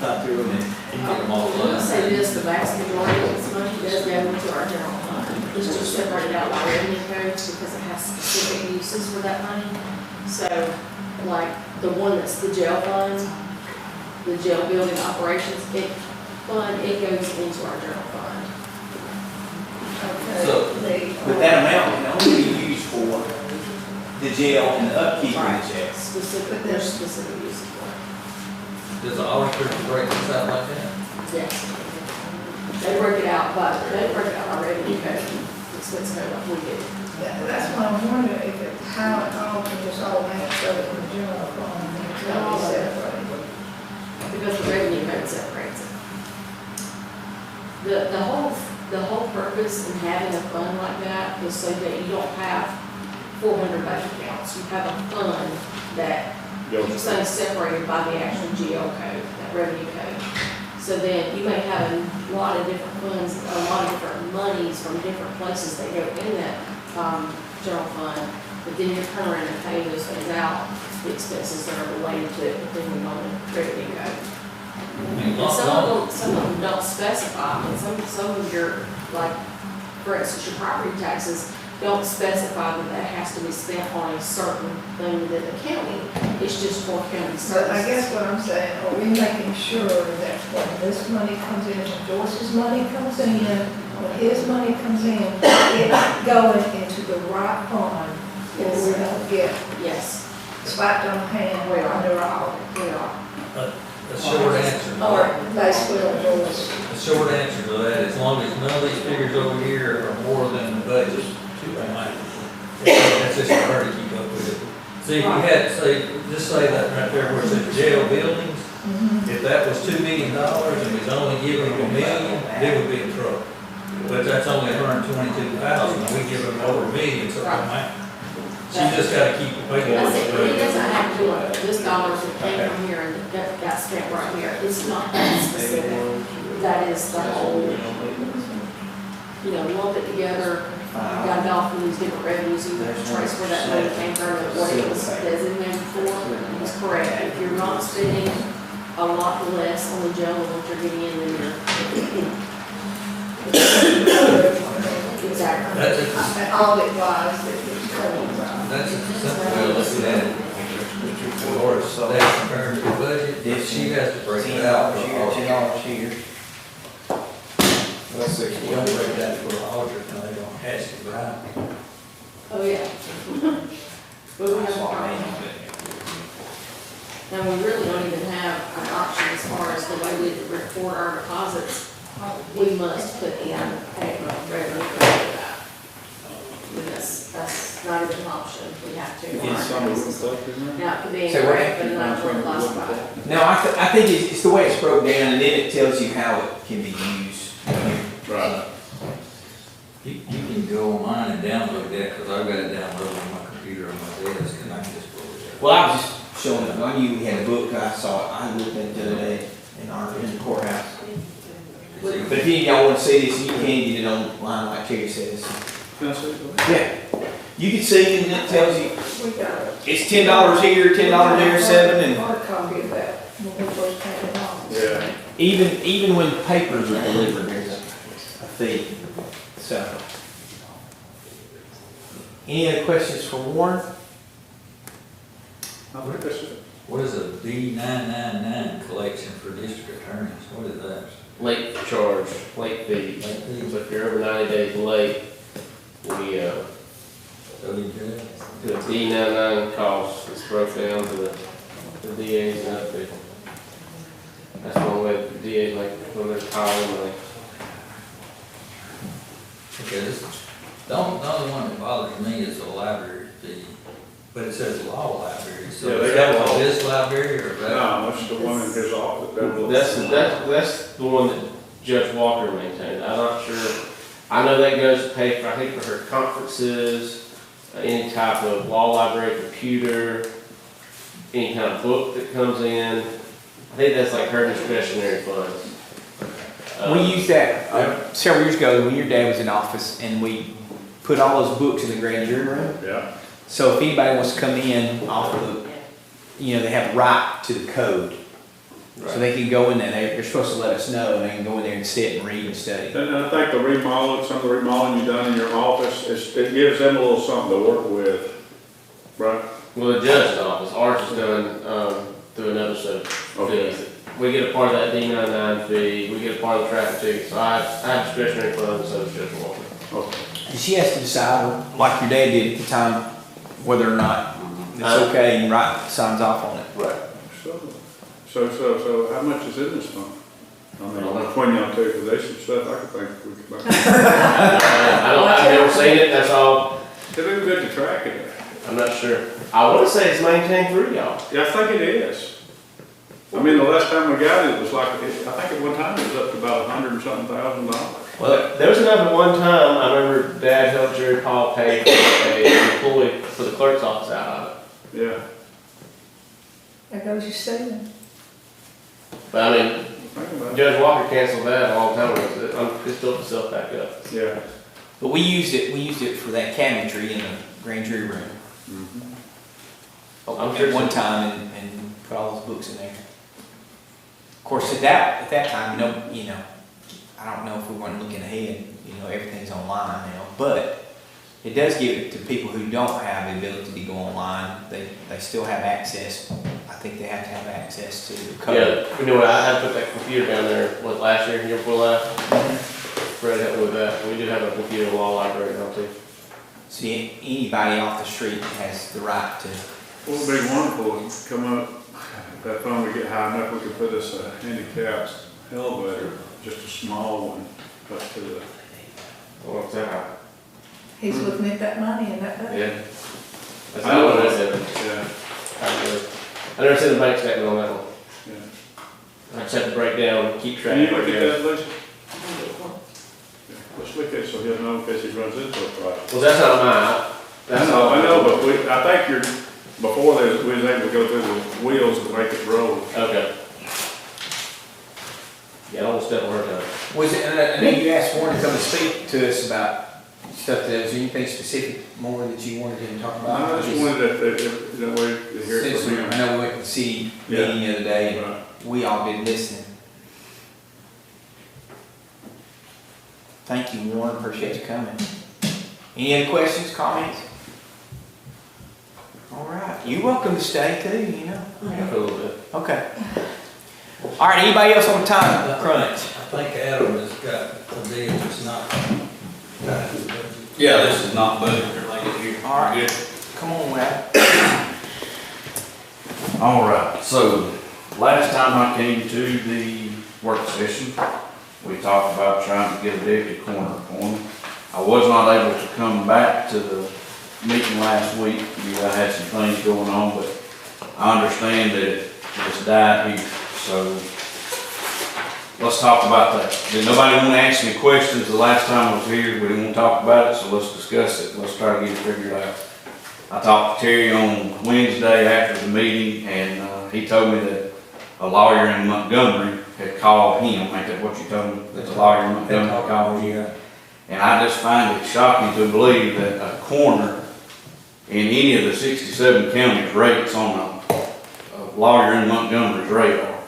thumb through them and Get them all I will done. say this, the vast majority of this money does go into our general fund. It's just separated out by revenue codes because it has specific uses for that money. So, like, the one that's the jail fund, the jail building operations, it goes into our general fund. So- but that amount can only be used for the jail and the upkeep of the jail. Specific, there's specific uses for it. Does the auditor break this out like that? Yes. They break it out by revenue code, expense code like we do. That's why I'm wondering if it, how it all can just all match up in the general fund, and it's got to be separated. Because the revenue code separates it. The whole purpose in having a fund like that is so that you don't have 400 bank accounts. You have a fund that keeps things separated by the actual GL code, that revenue code. So then you may have a lot of different funds, a lot of different monies from different places that go in that general fund, but then you're turning around and paying those things out, the expenses that are related to it, depending on the revenue code. And some of them don't specify, and some of your, like, for instance, your property taxes don't specify that has to be spent on a certain thing within the county. It's just for county services. But I guess what I'm saying, are we making sure that when this money comes in, when Joyce's money comes in, when his money comes in, it's going into the right fund, or we don't get Yes, slapped on the hand, we're under our, we are. A short answer. or basically on Joyce. The short answer to that, as long as none of these figures over here are more than the budget, that's just for her to keep up with it. See, if you had, just say that right there where it says jail buildings, if that was $2 million and was only giving $1 million, they would be in trouble. But that's only $122,000, and we give them over $1 million, so it don't matter. She just gotta keep the paperwork That's it, straight. it doesn't have to, this dollars that came from here and got spent right here, it's not that specific. That is the whole, lump it together, got it off of these different revenues, you can trace where that money came from and what it was designated for, is correct. If you're not spending a lot less on the jail than what you're getting in, then you're. Exactly. That's it. And all it was, that it's coming from. That's a simple way of looking at it. Or that's compared to the budget, she has to break it out for all. $10 here. Let's see. You don't break that for the auditor, no, they don't hash it out. Oh, yeah. But we have a problem. And we really don't even have an option as far as the way we report our deposits. We must put in a revenue for that. And that's not even an option, we have to. Now, it could be Say what? incorrect, but not classified. No, I think it's the way it's broke down, and then it tells you how it can be used. Right. You can go online and download that, because I've got it downloaded on my computer on my desk, and I can just pull it up. Well, I was just showing it, I knew we had a book, I saw it, I looked at it the other day in the courthouse. But if any of y'all want to see this, you can get it online, like Terry says. Can I see it? Yeah, you can see it, and it tells you, We got it. it's $10 here, $10 there, $7, and Hard copy of that when we first came along. Yeah. even when papers are delivered, there's a fee, so. Any other questions for Warren? I think that's it. What is a D999 collection for district attorneys? What is that? Late charge, late fee. Late fee. So if you're over 90 days late, we, So you do? the D99 cost is broken down to the DA's and up there. That's one way the DA's like, when they're calling, like, Okay, the only one that bothers me is the library fee, but it says law library, so Yeah, is they that got for law. this library or that? No, that's the one in his office. that's the one that Judge Walker maintained. I'm not sure I know that goes to pay for, I think for her conferences, any type of law library computer, any kind of book that comes in. I think that's like her discretionary funds. We used that several years ago when your dad was in office, and we put all those books in the grand jury room. Yeah. So if anybody wants to come in off the, they have right to the code. So they can go in there, they're supposed to let us know, and they can go in there and sit and read and study. And I think the remodel, some of the remodeling you've done in your office, it gives them a little something to work with, right? Well, the judge's office, ours is done, through another set of Okay. fees. We get a part of that D99 fee, we get a part of the traffic ticket, so I have discretionary funds, so does Judge Walker. Okay. And she has to decide, like your dad did at the time, whether or not it's okay and write signs off on it. Right. So how much is in this fund? I mean, between y'all two, because there's some stuff I could think we could buy. I've never seen it, that's all, It'd be good to track it. I'm not sure. I wanna say it's maintained through y'all. Yeah, I think it is. I mean, the last time we got it was like, I think at one time it was up to about $100,000. Well, there was enough at one time, I remember Dad helped Jerry Paul pay for a employee for the clerk's office out of it. Yeah. There goes your saving. But I mean, Think about it. Judge Walker canceled that a long time ago, it's built itself back up. Yeah. But we used it for that cabinetry in the grand jury room. I'm sure At one time and put all those books in there. Of course, at that time, I don't know if we weren't looking ahead, everything's online now, but it does give it to people who don't have the ability to go online. They still have access. I think they have to have access to the code. Yeah, you know what, I had to put that computer down there, last year, year before last? Fred helped me with that, we do have a computer law library now too. See, anybody off the street has the right to. What would be wonderful is come up, that time we get high enough, we could put us a handicapped elevator, just a small one, up to the, What's that? He's looking at that money and that, Yeah. That's not what I said. yeah, I never seen the bank statement on that one. yeah. I just have to break down, keep track. Can you of look at it. that, Lisa? Yeah. Let's look at it so he'll know in case he runs into a problem. Well, that's not mine. That's all. I know, but I think before we was able to go through the wheels to make it roll. Okay. Yeah, I don't want to step on her time. Was it, I know you asked Warren to come and speak to us about stuff. Was there anything specific more that you wanted him to talk about? I just wanted to hear it Since from him. I know we went to the city meeting the other day, and Right. we all been listening. Thank you, Warren, appreciate you coming. Any other questions, comments? All right, you're welcome to stay too, Yeah, for a little bit. Okay. All right, anybody else on time crunch? I think Adam has got a deal that's not. Yeah, this is not budget related here. All right. Good. Come on, Wad. All right, so last time I came to the work session, we talked about trying to get a deputy coroner appointed. I was not able to come back to the meeting last week. I had some things going on, but I understand that it's died here, so let's talk about that. Did nobody want to ask me questions the last time I was here? We didn't want to talk about it, so let's discuss it. Let's try to get it figured out. I talked to Terry on Wednesday after the meeting, and he told me that a lawyer in Montgomery had called him. Ain't that what you told me? That the lawyer in Montgomery called you? And I just find it shocking to believe that a coroner in any of the 67 counties rates on a lawyer in Montgomery's radar.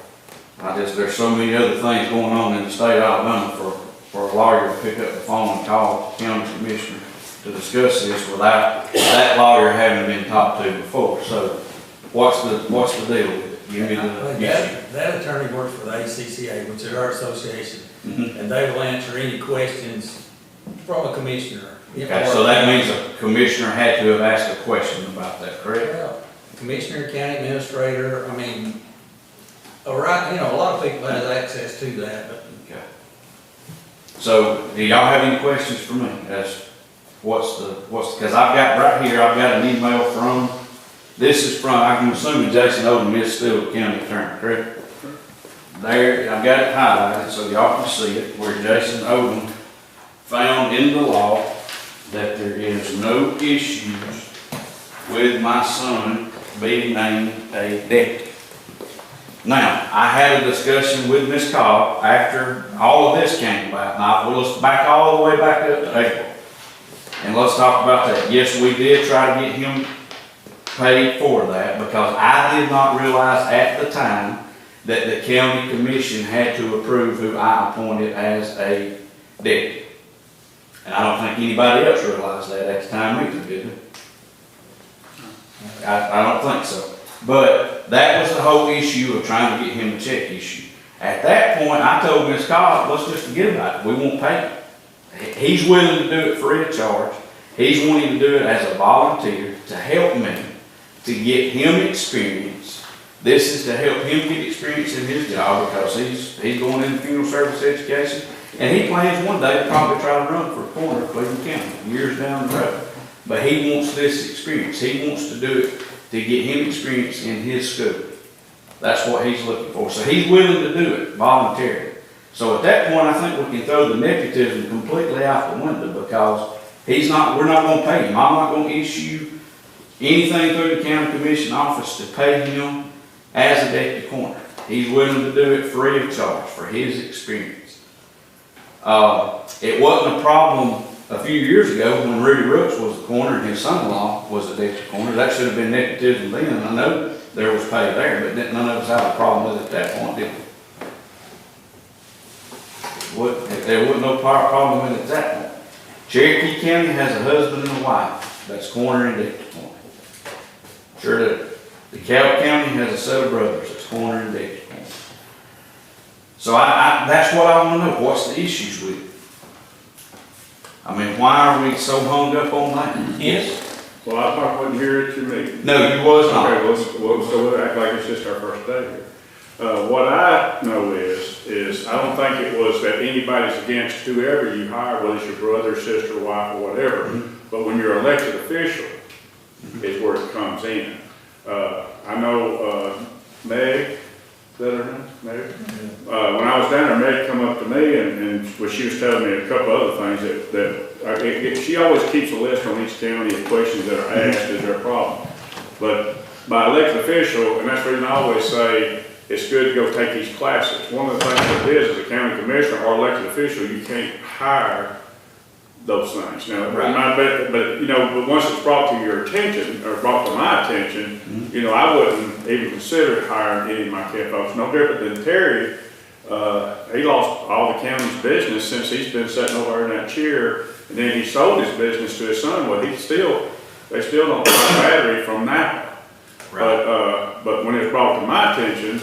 There's so many other things going on in the state of Alabama for a lawyer to pick up the phone and call the county commissioner to discuss this without that lawyer having been talked to before. So what's the deal with it? Give me the issue. That attorney works for the ACCA, which is our association, Mhm. and they will answer any questions from a commissioner. Okay, so that means a commissioner had to have asked a question about that, correct? Well, commissioner, county administrator, a lot of people have access to that, but Okay. So do y'all have any questions for me? Because I've got right here, I've got an email from, this is from, I'm assuming Jason Odom is still the county attorney, correct? There, I've got it highlighted so y'all can see it, where Jason Odom found in the law that there is no issues with my son being named a deputy. Now, I had a discussion with Ms. Cobb after all of this came about. Now, let's back all the way back up to April. And let's talk about that. Yes, we did try to get him paid for that because I did not realize at the time that the county commission had to approve who I appointed as a deputy. And I don't think anybody else realized that at the time either, did they? I don't think so. But that was the whole issue of trying to get him a check issue. At that point, I told Ms. Cobb, let's just forget about it. We won't pay him. He's willing to do it free of charge. He's wanting to do it as a volunteer to help me, to get him experience. This is to help him get experience in his job because he's going into funeral service education. And he plans one day to probably try to run for coroner of Cleburne County, years down the road. But he wants this experience. He wants to do it to get him experience in his school. That's what he's looking for. So he's willing to do it voluntarily. So at that point, I think we can throw the nepotism completely out the window because we're not going to pay him. I'm not going to issue anything through the county commission office to pay him as a deputy coroner. He's willing to do it free of charge for his experience. It wasn't a problem a few years ago when Rudy Rooks was the coroner and his son-in-law was the deputy coroner. That should have been nepotism then, and I know there was pay there, but none of us had a problem with it at that point, did we? There wasn't no problem with it at that point. Cherokee County has a husband and a wife that's coroner and deputy coroner. Sure does. DeKalb County has a set of brothers that's coroner and deputy coroner. So that's what I want to know. What's the issues with it? I mean, why are we so hung up on that? Yes. Well, I probably wasn't here at your meeting. No, you was not. Okay, well, so we'll act like it's just our first day here. What I know is I don't think it was that anybody's against whoever you hire, whether it's your brother, sister, wife, or whatever. But when you're elected official, is where it comes in. I know Meg, is that her name? Meg? When I was down there, Meg come up to me and she was telling me a couple other things that she always keeps a list on each county of questions that are asked, is there a problem? But by elected official, and that's the reason I always say it's good to go take these classes. One of the things that it is, as a county commissioner or elected official, you can't hire those things. Now, right. But once it's brought to your attention, or brought to my attention, I wouldn't even consider hiring any of my camp folks. No different than Terry. He lost all the county's business since he's been sitting over in that chair, and then he sold his business to his son. Well, they still don't buy battery from that. Right. But when it's brought to my attention,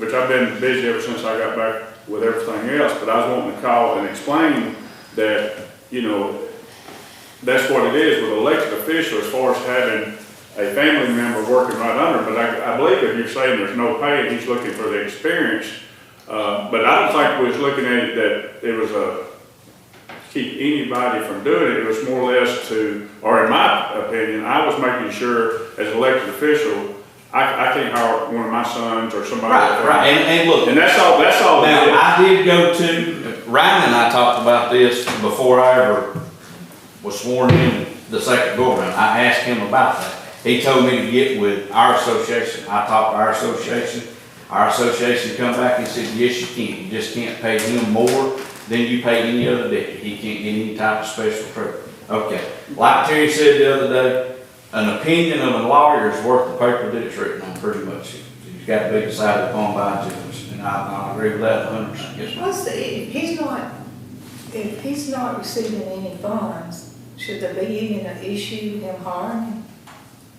which I've been busy ever since I got back with everything else, but I was wanting to call and explain that, that's what it is with elected official as far as having a family member working right under. But I believe if you're saying there's no pay and he's looking for the experience, but I don't think we was looking at it that it was keep anybody from doing it. It was more or less or in my opinion, I was making sure as an elected official, I can't hire one of my sons or somebody. Right. And look, and that's all. Now I did go to Ryan and I talked about this before I ever was sworn in the second go around. I asked him about that. He told me to get with our association. I talked to our association. Our association come back and said, yes, you can. You just can't pay him more than you pay any other deputy. He can't get any type of special treatment. Okay. Like Terry said the other day, an opinion of a lawyer is worth the paper that it's written on, pretty much. You've got to be decided upon by judges, and I agree with that 100%. Yes, ma'am. If he's not receiving any funds, should there be even an issue him hiring him?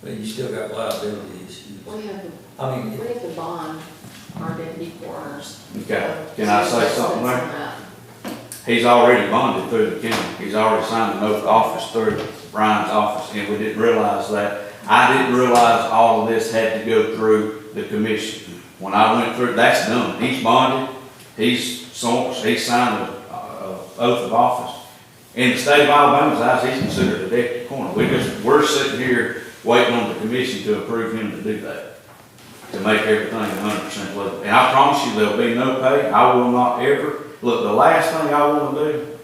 But you still got liability issues. We have I to bond our deputy coroners. Okay. Can I say something there? He's already bonded through the county. He's already signed an oath of office through Brian's office, and we didn't realize that. I didn't realize all of this had to go through the commission. When I went through, that's done. He's bonded. He's signed an oath of office. In the state of Alabama's eyes, he's considered a deputy coroner. We're sitting here waiting on the commission to approve him to do that, to make everything 100% legal. And I promise you there'll be no pay. I will not ever, look, the last thing I want to do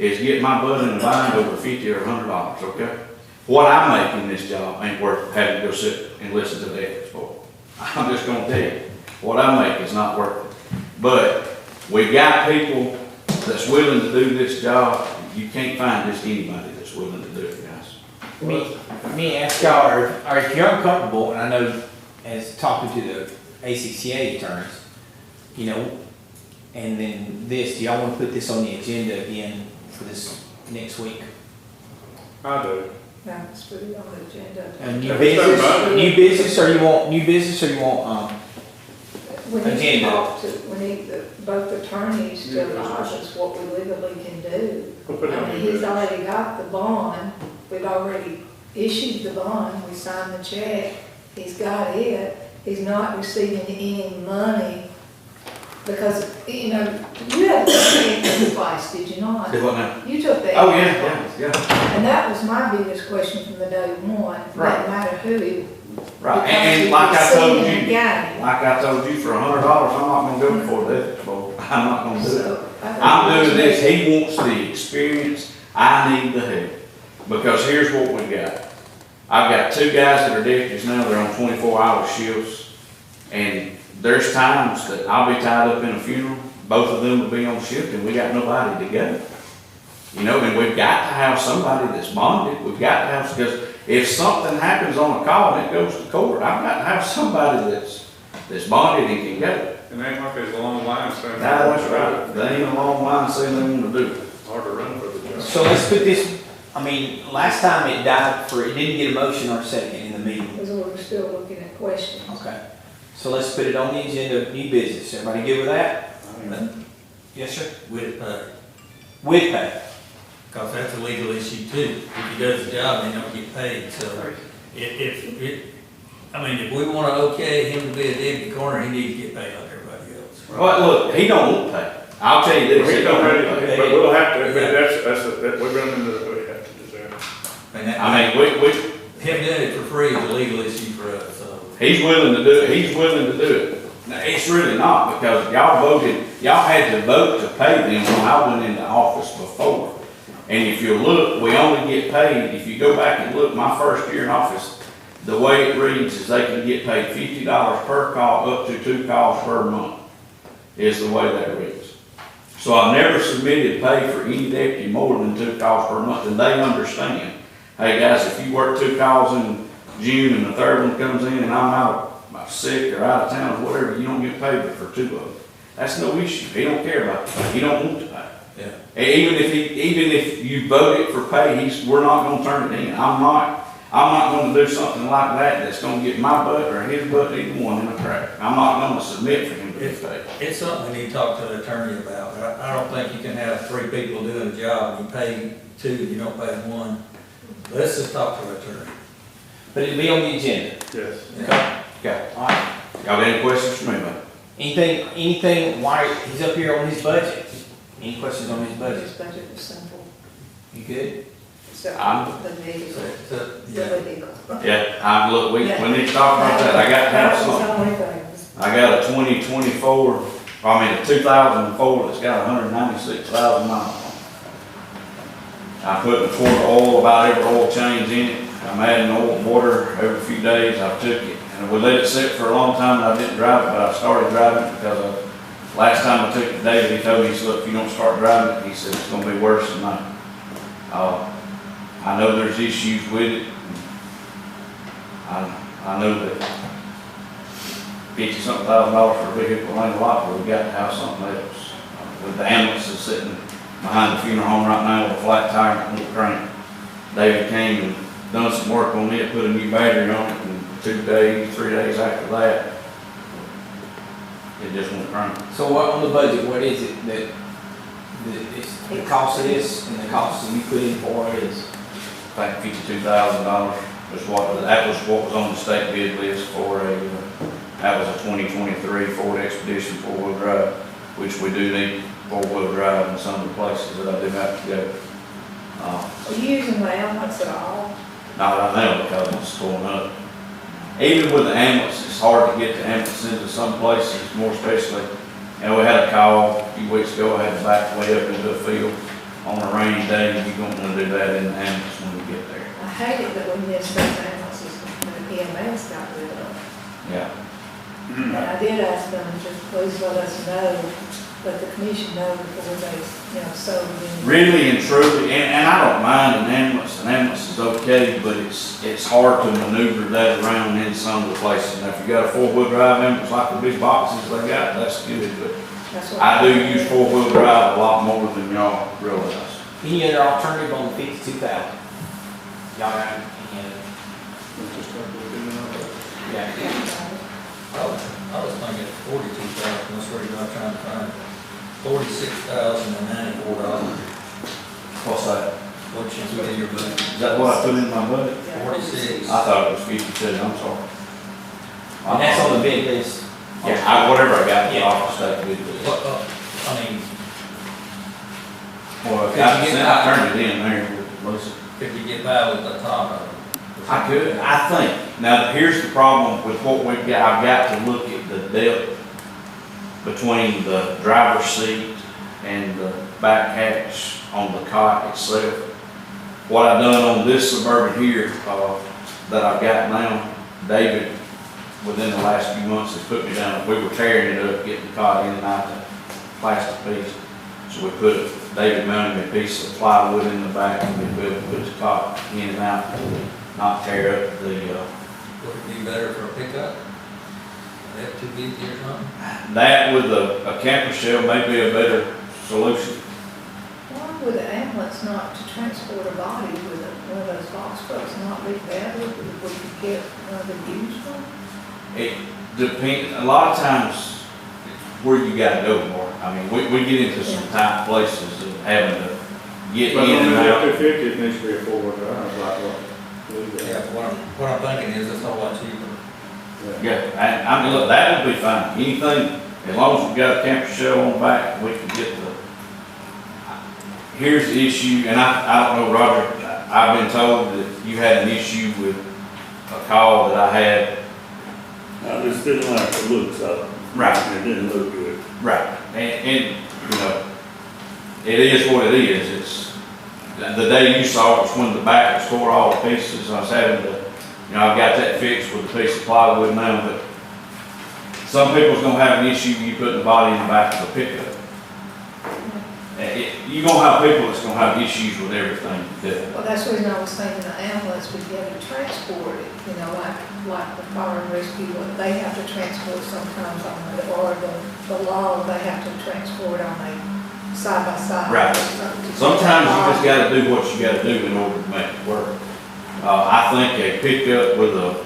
is get my butt in the bind over $50 or $100, okay? What I make in this job ain't worth having to go sit and listen to the ethics board. I'm just gonna tell you, what I make is not worth it. But we got people that's willing to do this job. You can't find just anybody that's willing to do it, guys. Me ask y'all, or if you're uncomfortable, and I know as talking to the ACCA attorneys, you know, and then this, do y'all want to put this on the agenda again for this next week? I do. Now, let's put it on the agenda. New business, or you want, We need to agenda. talk to, we need both attorneys to advise us what we legally can do. We'll put it on I the mean, he's agenda. already got the bond, we've already issued the bond, we signed the check, he's got it, he's not receiving any money. Because, you know, you had to take the twice, did you not? Do what now? You took the. Oh, yeah. And that was my biggest question from the day one, Right. no matter who he. Right, because and he like I received told and you, got it. like I told you, for $100, I'm not gonna go before the ethics board. I'm not gonna do it. So, I think I'm we doing this, should- he wants the experience, I need the help. Because here's what we got. I've got 2 guys that are deputies now, they're on 24-hour shifts. And there's times that I'll be tied up in a funeral, both of them will be on shift, and we got nobody to go. You know, and we've got to have somebody that's bonded, we've got to have, because if something happens on a call and it goes to court, I've got to have somebody that's bonded and can go. And ain't like there's a long line standing. Now, that's right, they ain't a long line saying they want to do it. Hard to run for the job. So let's put this, I mean, last time it died it didn't get a motion or a second in the meeting. Because we're still looking at questions. Okay. So let's put it on the agenda, new business. Everybody good with that? Yes, sir. With pay, With pay. because that's a legal issue too. If he does the job, he don't get paid, so if we wanna okay him to be a deputy coroner, he needs to get paid like everybody else. Well, look, he don't want pay. I'll tell you this, We he don't don't have want to, pay. but we'll have to, Yeah. we run into that, we have to do that. I mean, we, Him doing it for free is a legal issue for us, so. he's willing to do it, Now, it's really not, because y'all had to vote to pay them when I went into office before. And if you look, we only get paid, if you go back and look, my first year in office, the way it reads is they can get paid $50 per call, up to 2 calls per month, is the way that reads. So I've never submitted pay for any deputy more than 2 calls per month, and they understand. Hey guys, if you work 2 calls in June and the third one comes in and I'm out sick or out of town or whatever, you don't get paid for 2 of them. That's no issue. He don't care about the pay. He don't want to pay. Yeah. Even if you vote it for pay, we're not gonna turn it in. I'm not gonna do something like that that's gonna get my butt or his butt, either one, in a crack. I'm not gonna submit for him to be paid. It's something we need to talk to the attorney about. I don't think you can have 3 people doing a job and you pay 2 and you don't pay 1. Let's just talk to the attorney. But it'll be on the agenda. Yes. Okay. All right. Y'all got any questions for me, man? Anything, why, he's up here on his budget. Any questions on his budget? His budget was simple, You good? so I'm- the vehicle, So, the yeah. vehicle. Yeah, look, we need to talk about that. I got to have That was something. the only thing. I got a 2024, a 2004 that's got 196,000 miles. I put a quart of oil, about every oil change in it. I'm adding oil and water every few days. I took it, and we let it sit for a long time, and I didn't drive it, but I started driving it because last time I took it, David, he told me, he said, look, if you don't start driving it, he said, it's gonna be worse than that. I know there's issues with it. I know that $50-something thousand for a vehicle ain't a lot, but we got to have something else. With the ambulances sitting behind the funeral home right now with a flat tire and a little crank. David came and done some work on it, put a new battery on it, and 2 days, 3 days after that, it just went crank. So what, on the budget, what is it that it's the cost of this and the cost that you put in for it is? I think $52,000 that was what was on the state bid list for that was a 2023 Ford Expedition 4-wheel drive, which we do need 4-wheel drive in some of the places that I do have to go. Are you using the ambulance at all? Not right now because it's going up. Even with the ambulance, it's hard to get the ambulance into some places, more especially. And we had a call a few weeks ago, I had to back way up into a field. on a rainy day, you don't wanna do that in the ambulance when you get there. I hate it that we missed those ambulances when the EMS got rid of them. Yeah. And I did ask them to please let us know, let the commission know before they, sold them. Really and truly, and I don't mind an ambulance is okay, but it's hard to maneuver that around in some of the places. Now, if you got a four-wheel drive ambulance like the big boxes they got, that's good, but That's what I do use four-wheel drive a lot more than y'all realize. Any other alternative on the 52,000? Y'all got any other? Yeah. I was thinking 42,000, that's where you're trying to find $46,094. What's that? What you put in your budget? Is that what I put in my budget? 46. I thought it was 52, I'm sorry. And that's on the big list. Yeah, whatever I got in the Yeah. office, that could be the What, I mean, Well, Could you I get I turned it in there with Melissa. could you get by with the top of it? I could, I think. Now, here's the problem with what we've got. I've got to look at the depth between the driver's seat and the back hatch on the cot itself. What I've done on this Suburban here, that I've got now, David, within the last few months, has put me down. We were tearing it up, getting the cot in and out the plastic piece. So we David mounted me a piece of plywood in the back and we put the cot in and out, not tear up the, Would it be better for a pickup? F-250 or something? that with a camper shell may be a better solution. Why would the ambulance not to transport a body with one of those box trucks not be better if we could get one of the used one? It depends, a lot of times, where you gotta go more. I mean, we get into some tight places of having to get But in on and the out. F-250, it needs to be a four-wheel drive, like what? Yeah, what I'm thinking is it's a lot cheaper. Yeah, I mean, look, that would be fine. Anything, as long as we got a camper shell on the back, we can get here's the issue, and I don't know, Roger, I've been told that you had an issue with a call that I had. I just didn't like the looks of it. Right. It didn't look good. Right, and, it is what it is. It's, the day you saw it was when the back was tore all to pieces. I was having to, I've got that fixed with a piece of plywood now, but some people's gonna have an issue when you put the body in the back of a pickup. You're gonna have people that's gonna have issues with everything you do. Well, that's the reason I was thinking the ambulance would be able to transport it, like the fire and rescue, they have to transport sometimes on the, or the law, they have to transport on a side by side. Right. Sometimes you just gotta do what you gotta do in order to make it work. I think a pickup with a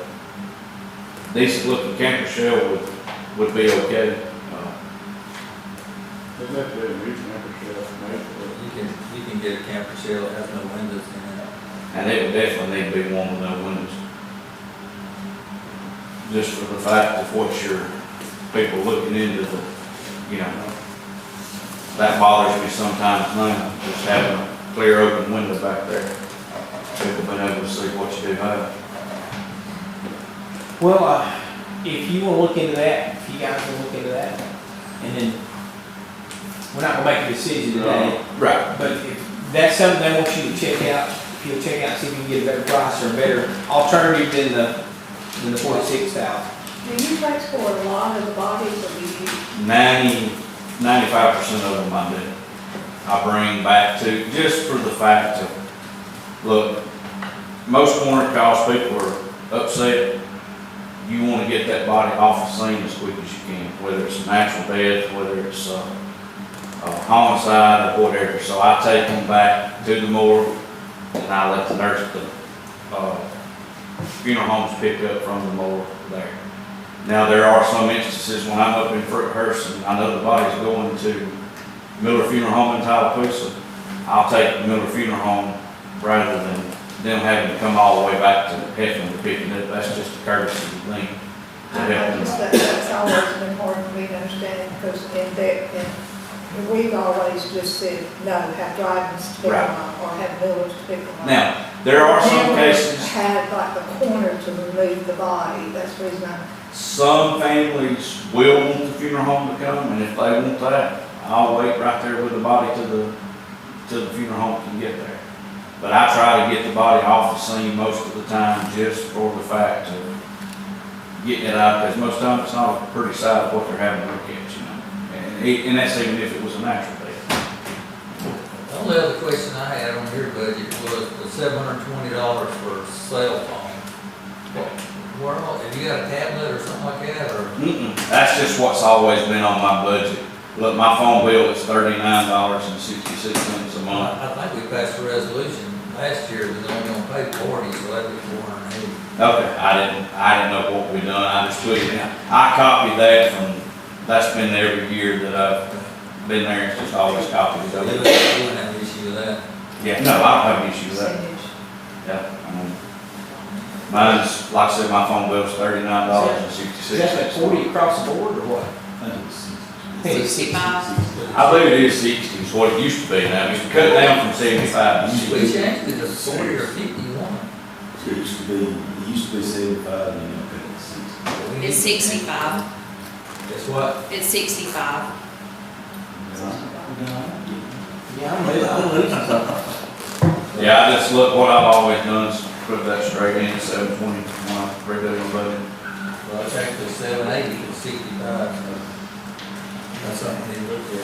decent looking camper shell would be okay. Doesn't have to be a new camper shell, maybe. You can get a camper shell that has no windows in it. And it would definitely need to be one with no windows. Just for the fact of what your people looking into the, that bothers me sometimes now, just having a clear open window back there. People been able to see what you do have. Well, if you wanna look into that, if you guys wanna look into that, and then, we're not gonna make a decision today, Right. but if that's something they want you to check out, if you'll check out, see if you can get a better price or a better alternative than the 46,000. Do you transport a lot of the bodies or do you? 95% of them I do. I bring back to, just for the fact of, look, most corner calls, people are upset. You want to get that body off the scene as quick as you can, whether it's a natural death, whether it's a homicide or whatever. So I take them back to the morgue and I let the nurse at the funeral homes pick up from the morgue there. Now, there are some instances when I'm up in Fruithurst and I know the body's going to Miller Funeral Home in Tallapoosa, I'll take the Miller Funeral Home rather than them having to come all the way back to Heflin to pick it up. That's just a courtesy thing. That's always been hard for me to understand because we've always just said, no, have drivers to pick them up or have millers to pick them up. Now, there are some cases. Had like the corner to remove the body, that's the reason Some families will want the funeral home to come, and if they want that, I'll wait right there with the body to the till the funeral home can get there. But I try to get the body off the scene most of the time just for the fact of getting it out, because most times it's not a pretty sight of what they're having to look at, you know. And that's even if it was a natural death. The only other question I had on your budget was the $720 for cell phone. Where, have you got a tablet or something like that, or? That's just what's always been on my budget. Look, my phone bill is $39.66 a month. I think we passed a resolution last year, we was only gonna pay 40, so that'd be 480. Okay, I didn't know what we done, I just put it in. I copied that from, that's been every year that I've been there, it's just always copied it You over. wouldn't have an issue with that. Yeah, no, I don't have an issue with that. Yeah, mine's, like I said, my phone bill's $39.66. Is that 40 across the board or what? I think it's 65. I believe it is 60 is what it used to be now, it's cut down from 75 to We 60. changed it to 40 or 51. It used to be 75 and then it It's 65. Guess what? It's 65. Yeah, I'm losing something. Yeah, I just look, what I've always done is put that straight in at 720 when I read that on budget. Well, it's actually 780 to 65, so that's something to look at.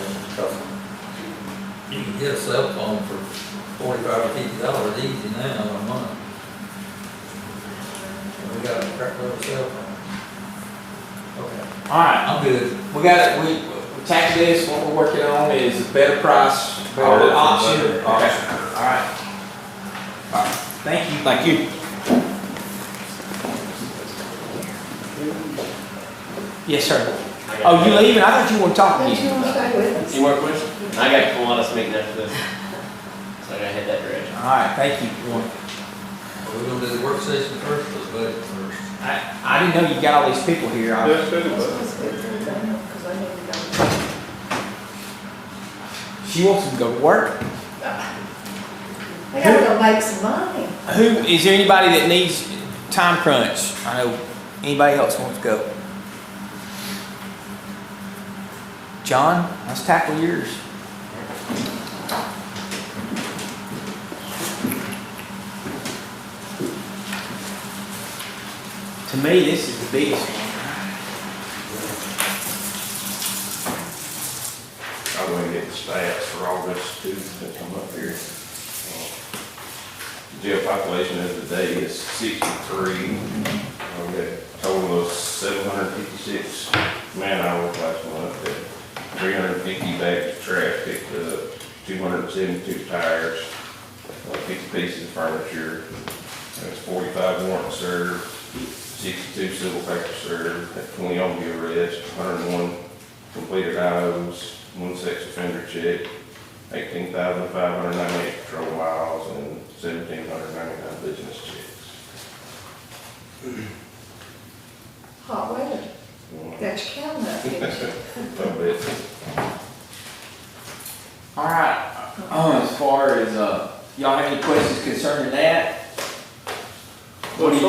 You can get a cell phone for $45 or $50 easy now a month. We got a crap load of cell phone. Okay, All right, I'm good. we got it, we tacked this, what we're working on is a better price, better option. Okay, all right. All right, thank you. Thank you. Yes, sir. Oh, you leaving? I thought you wanted to talk to Don't me. you want to stay with us? You work with? I got Kiwanis meeting after this, so I gotta head that direction. All right, thank you. Are we gonna do the work session first or the budget first? I didn't know you got all these people here. Yes, it is. Let's go through them, 'cause I need to go. She wants them to go to work. They gotta go make some money. Who, is there anybody that needs time crunch? I know anybody else wants to go. John, let's tackle yours. To me, this is the biggest one. I'm gonna get the stats for all this too, that come up here. Jail population of the day is 63. We got a total of 756 man hours last month, 350 bags of trash picked up, 272 tires, 50 pieces of furniture, there's 45 warrants served, 62 civil papers served, 20 on the arrest, 101 completed IOs, 1 sex offender check, 18,598 patrol miles, and 1,799 business checks. Hot weather. Got your calendar up, didn't you? A bit. All right. As far as y'all have any questions concerning that? What do you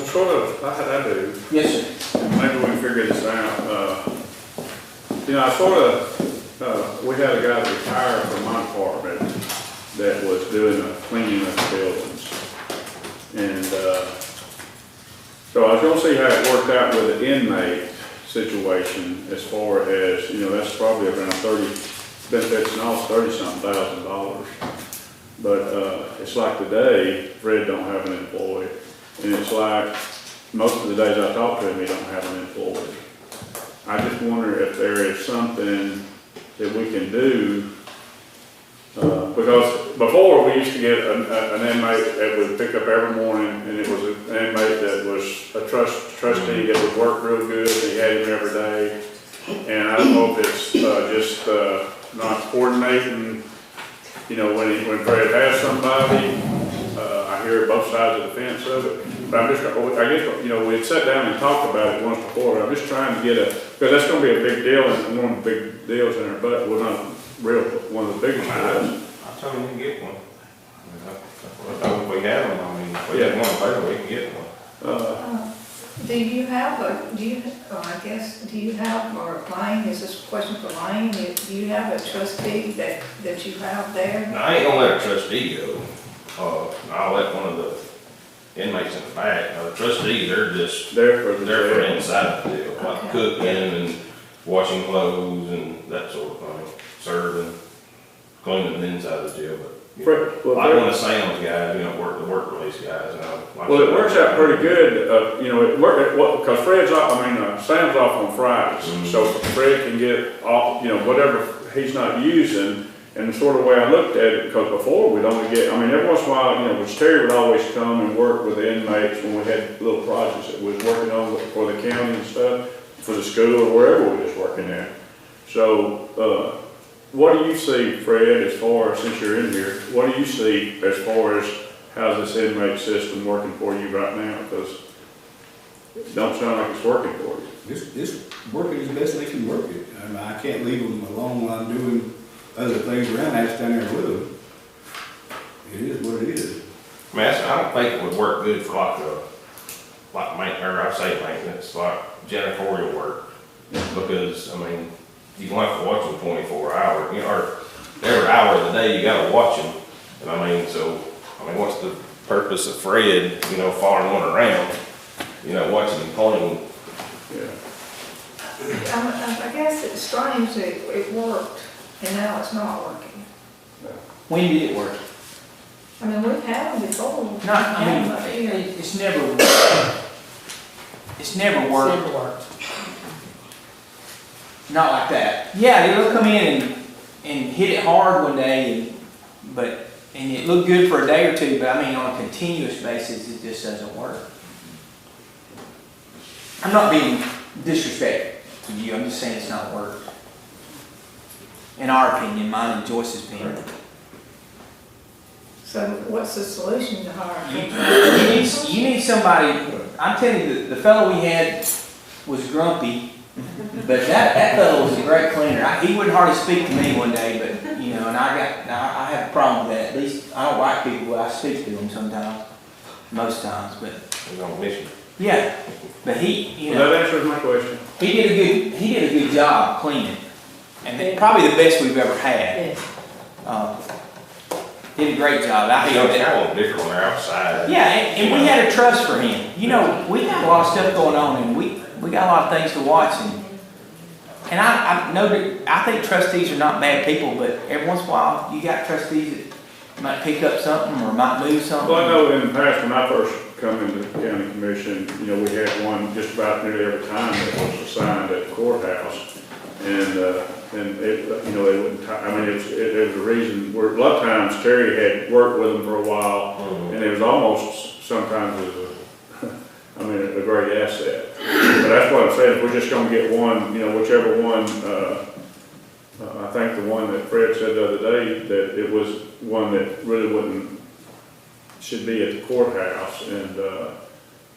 Sort of, I do. Yes, sir. Maybe we can figure this out. You know, we had a guy that retired from my department that was doing the cleaning of the buildings. And, so I was gonna see how it worked out with the inmate situation as far as, you know, that's probably around benefits and all, $30-something thousand. But, it's like today, Fred don't have an employee. And it's like, most of the days I talk to him, he don't have an employee. I just wonder if there is something that we can do, because before we used to get an inmate that would pick up every morning, and it was an inmate that was a trustee that would work real good, and he had him every day. And I don't know if it's just not coordinating, you know, when Fred has somebody, I hear both sides of the fence of it. But I guess, you know, we had sat down and talked about it once before, but I'm just trying to get because that's gonna be a big deal, and one of the big deals in our budget, well, not real, but one of the biggest deals. I told him we can get one. If we have them, I mean, if we had one available, we can get one. Do you have or Lane, is this a question for Lane? Do you have a trustee that you have there? Now, I ain't gonna let a trustee go. I'll let one of the inmates in the back. Now, the trustees, they're just, There for the. they're for inside the deal, like Okay. cooking and washing clothes and that sort of thing, serving, cleaning the inside of the jail, but. You know, Fred, well, like Fred- one of Sam's guys, you know, the work release guys, you know. like- Well, it works out pretty good, you know, because Fred's off, Sam's off on Fridays, so Fred can get off, you know, whatever he's not using, and the sort of way I looked at it, because before we'd only get, every once in a while, you know, which Terry would always come and work with the inmates when we had little projects that we was working on for the county and stuff, for the school or wherever we was working at. So, what do you see, Fred, as far as, since you're in here, what do you see as far as how's this inmate system working for you right now? Because it don't sound like it's working for you. It's working as best they can work it. I can't leave them alone when I'm doing other things around, I have to stand there with them. It is what it is. I don't think it would work good for I say maintenance, like janitorial work. Because, you don't have to watch them 24 hours, you know, or every hour of the day you gotta watch them. And what's the purpose of Fred, you know, following one around, you know, watching him clean? Yeah. I guess it's strange that it worked and now it's not working. When did it work? We've had them before. It's never worked. Not like that. Yeah, they'll come in and hit it hard one day, and it looked good for a day or two, but on a continuous basis, it just doesn't work. I'm not being disrespectful to you, I'm just saying it's not worked. In our opinion, mine and Joyce's opinion. So what's the solution to hire? You need somebody, I'm telling you, the fellow we had was grumpy, but that fellow was a great cleaner. He wouldn't hardly speak to me one day, but, and I have a problem with that. At least, I don't like people, but I speak to them sometimes, most times, but. He's on a mission. Yeah, but he, Well, that answers my question. he did a good job cleaning, and probably the best we've ever had. Did a great job. I You know, it's kind of different when they're outside. Yeah, and we had a trust for him. We got a lot of stuff going on, and we got a lot of things to watch, and I know that I think trustees are not bad people, but every once in a while you got trustees that might pick up something or might move something. Well, I know in the past, when I first come into the county commission, we had one just about nearly every time that was assigned at the courthouse. And it, they wouldn't, it was a reason where a lot of times Terry had worked with them for a while, and it was almost sometimes a great asset. But that's what I'm saying, if we're just gonna get one, whichever one, I think the one that Fred said the other day, that it was one that really should be at the courthouse, and,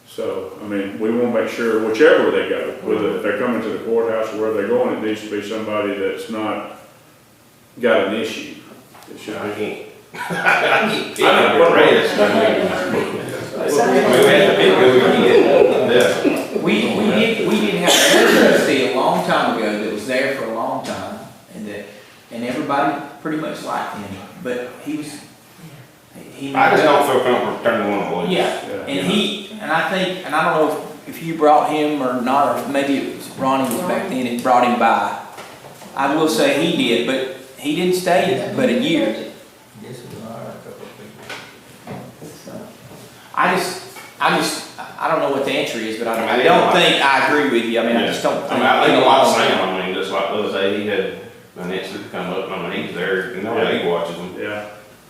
so, we want to make sure whichever they go, whether if they're coming to the courthouse or where they're going, it needs to be somebody that's not got an issue. It should be. I can't rest. We did have another trustee a long time ago that was there for a long time, and everybody pretty much liked him, but he I just don't feel comfortable turning one away. Yeah, and I don't know if you brought him or not, or maybe it was Ronnie was back then and brought him by. I will say he did, but he didn't stay but a year. Yes, we are a couple of people. I don't know what the answer is, but I don't think I agree with you. I just don't think. I think a lot of Sam, just like the other day, he had an incident come up, he's there, he watches them. Yeah.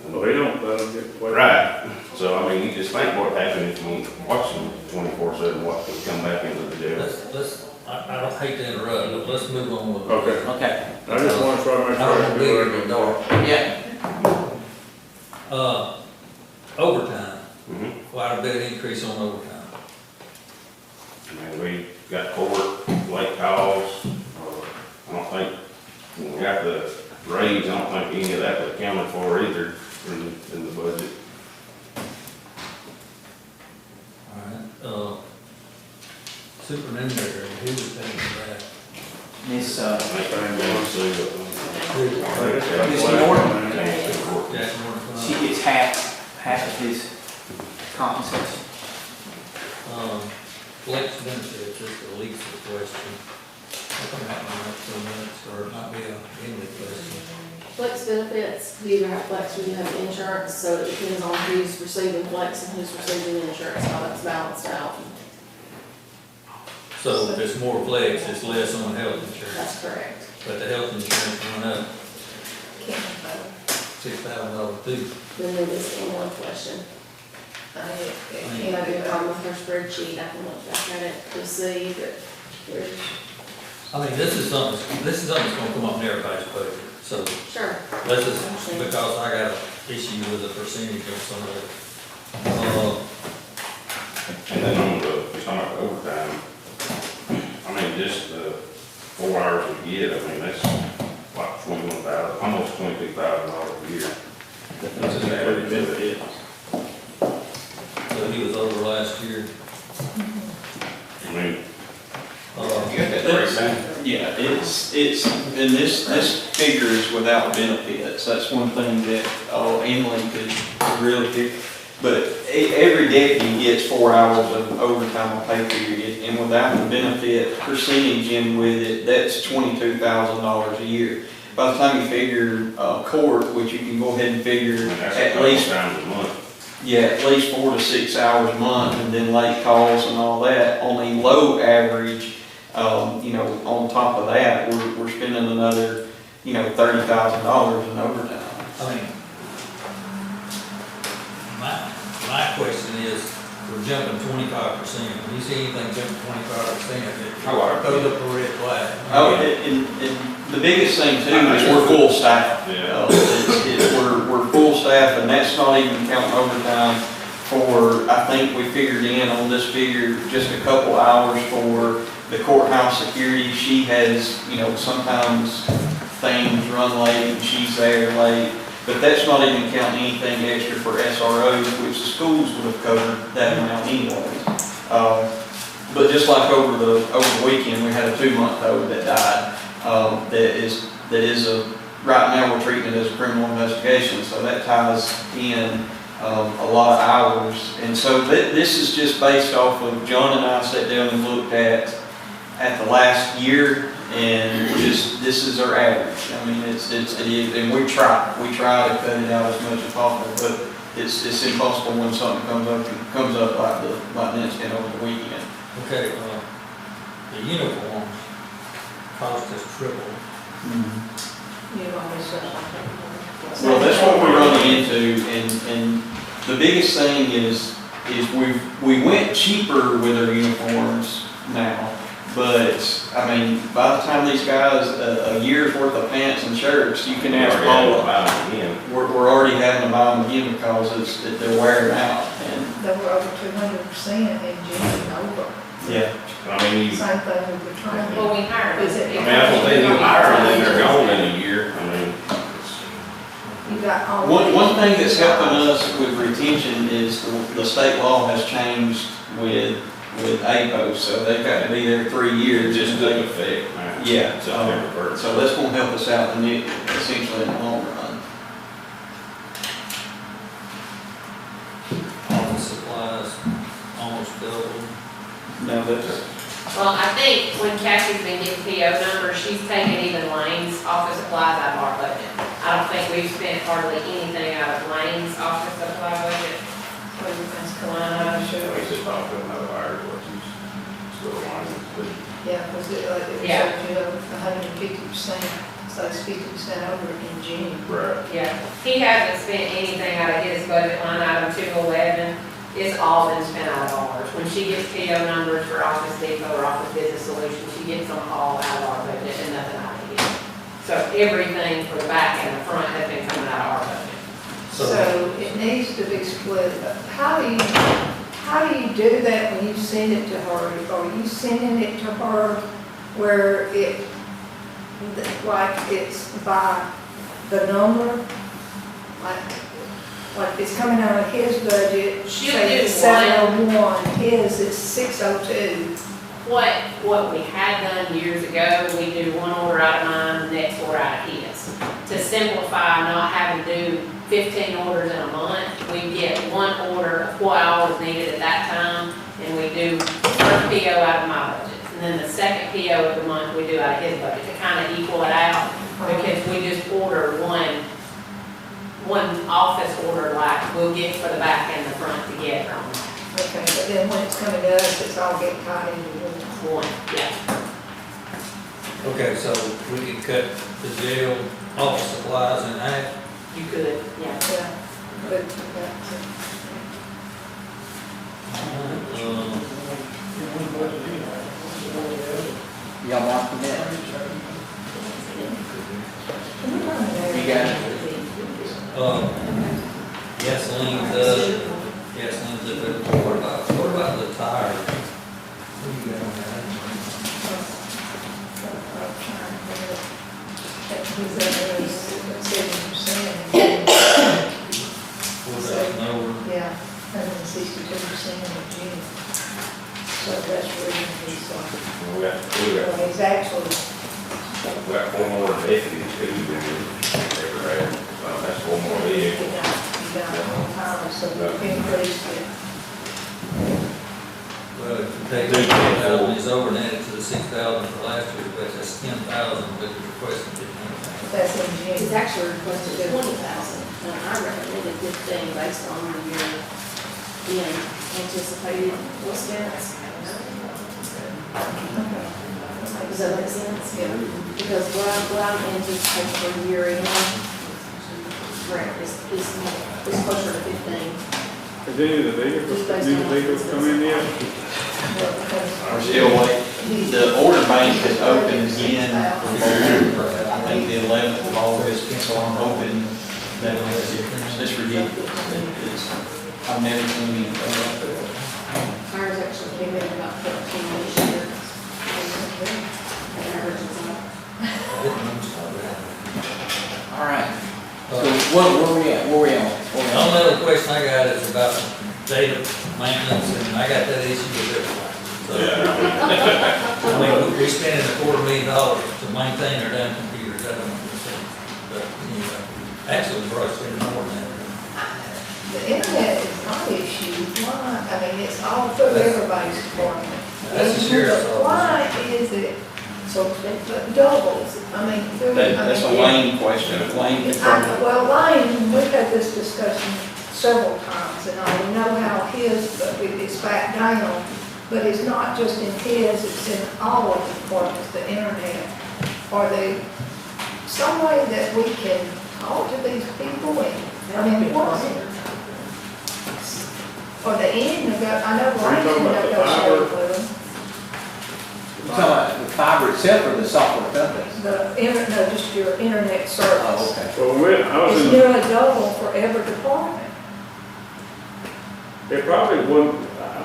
Well, they don't let them get away. Right, so you just think what happened if you watch them 24/7, what could come back into the jail. I don't hate to interrupt, but let's move on with it. Okay. Okay. I just want to try to make I don't sure. want to be in the dark. Yeah. Overtime, quite a bit of increase on overtime. We got court, late calls, I don't think, we got the raise, I don't think any of that was accounted for either in the budget. All right, cemetery, who was paying for that? Miss, I think I'm going to see what. Miss Norton, Jackson Morton Fund. she gets half of his compensation. Flex benefits, just a legal question. I think that might make some minutes, or it might be a Emily question. Flex benefits, you either have flex or you have insurance, so it depends on who's receiving flex and who's receiving insurance, how that's balanced out. So if it's more flex, it's less on health insurance, That's correct. but the health insurance went up Can't vote. $6,000 too. Then there is one question. I And I do it on with her spreadsheet, I can look back at it to see that there's, I mean, this is something that's gonna come up in everybody's budget, so sure. this is, because I got an issue with the percentage of some of it. And then on the, it's not like overtime, I mean, just the 4 hours we get, I mean, that's like 21,000, almost $22,000 a year. That's just average benefit. So he was over last year. I mean, Uh, you got that breakdown? Yeah, it's, and this figure is without benefits. That's one thing that, Emily could really pick. But every deputy gets 4 hours of overtime pay period, and without the benefit percentage in with it, that's $22,000 a year. By the time you figure, court, which you can go ahead and figure That's at least, times a month. yeah, at least 4 to 6 hours a month, and then late calls and all that, on a low average, on top of that, we're spending another, $30,000 in overtime. I mean, my question is, we're jumping 25%. When you see anything jumping 25%, it goes up a red flag. Oh, and the biggest thing too is we're full staff. Yeah. We're full staff, and that's not even counting overtime for, I think we figured in on this figure, just a couple hours for the courthouse security. She has, sometimes things run late and she's there late, but that's not even counting anything extra for SROs, which the schools would have covered that amount anyways. But just like over the weekend, we had a 2-month-old that died, that is right now we're treating it as a criminal investigation, so that ties in a lot of hours. And so this is just based off of, John and I sat down and looked at the last year, and this is our average. I mean, it is, and we try to cut it out as much as possible, but it's impossible when something comes up like the incident over the weekend. Okay, the uniforms cost us triple. Well, that's what we're running into, and the biggest thing is we went cheaper with our uniforms now, but I mean, by the time these guys, a year's worth of pants and shirts, you can ask Paula. We're already having to buy them again because they're wearing out, and They were over 200% in June over. yeah. I mean, Same thing with the training. Well, we hired. Is it- I mean, that's what they do hire, and then they're gone in a year, I mean. You got all. One thing that's helping us with retention is the state law has changed with APO, so they've got to be there 3 years. Just took effect, man. Yeah, September 1st. so that's gonna help us out essentially in the long run. Office supplies almost doubled. No, that's, Well, I think when Cassie's been getting PO numbers, she's taken even Lane's office supplies out of our budget. I don't think we've spent hardly anything out of Lane's office supply budget. Everything's Line coming item. out, sure. We just talked to another fire, what you still want, but Yeah, because it was Yeah. 150%, so it's 50% over in June. right. Yeah, he hasn't spent anything out of his budget line item 211. It's all been spent out of ours. When she gets PO numbers for Office Depot or Office Business Solutions, she gets them all out of our budget and nothing out of his. So everything for the back and the front has been coming out of our budget. So it needs to be split. How do you do that when you send it to her? Are you sending it to her where like it's by the number? Like it's coming out of his budget, She'll say do it's 701, his is 602. what we had done years ago, we do one order out of mine, the next order out of his. To simplify, not having to do 15 orders in a month, we get one order of what all is needed at that time, and we do first PO out of my budget. And then the second PO of the month, we do out of his budget to kind of equal it out, because we just order one office order, like we'll get for the back and the front together on that. Okay, but then when it's coming to us, it's all getting tied into one. One, yeah. Okay, so we could cut the jail office supplies in half. You could, yeah. Yeah. But, Y'all mark them down. You got it? Gasoline's up there. What about the tires? What do you got on that? he's at 7%. Yeah, 162% in June. So that's really, he's actually, We got 4 more deputies too, that's 4 more vehicles. you got a long time, so we've increased it. Well, if you take the 10,000, it's over and added to the 6,000 for last year, but that's 10,000, but it's requesting 15,000. That's in June. It's actually requested 20,000, and I recommended 15 based on your anticipated expense. Does that make sense? Yeah. Because what I'm anticipating for year end, is closer to 15. Has any of the new vehicles come in yet? We're still waiting. The order bank has opened again for, I think, the 11th of August, so I'm hoping that it's ridiculous. I've never seen anything like that. Ours actually came in about 13 this year. And average is up. All right. So where we at? The only other question I got is about data maintenance, and I got that issue with everything. So, I mean, we're spending $250,000 to maintain our damn computers, I don't understand. But anyway, actually, we're probably spending more than that. The internet is not an issue. Why? I mean, it's all through everybody's department. That's the sheriff's office. Why is it so doubles? I mean, That's a Lane question. Lane can Well, Lane, we've had this discussion several times, and I know how his, it's back down, but it's not just in his, it's in all of the departments, the internet. Are there some way that we can talk to these people and, I mean, what? Or the end, I know Lane's talking about the negotiated fiber? with them. You talking about the fiber itself or the software companies? No, just your internet service. Oh, okay. Well, I was It's in, nearly double for every department. it probably wouldn't,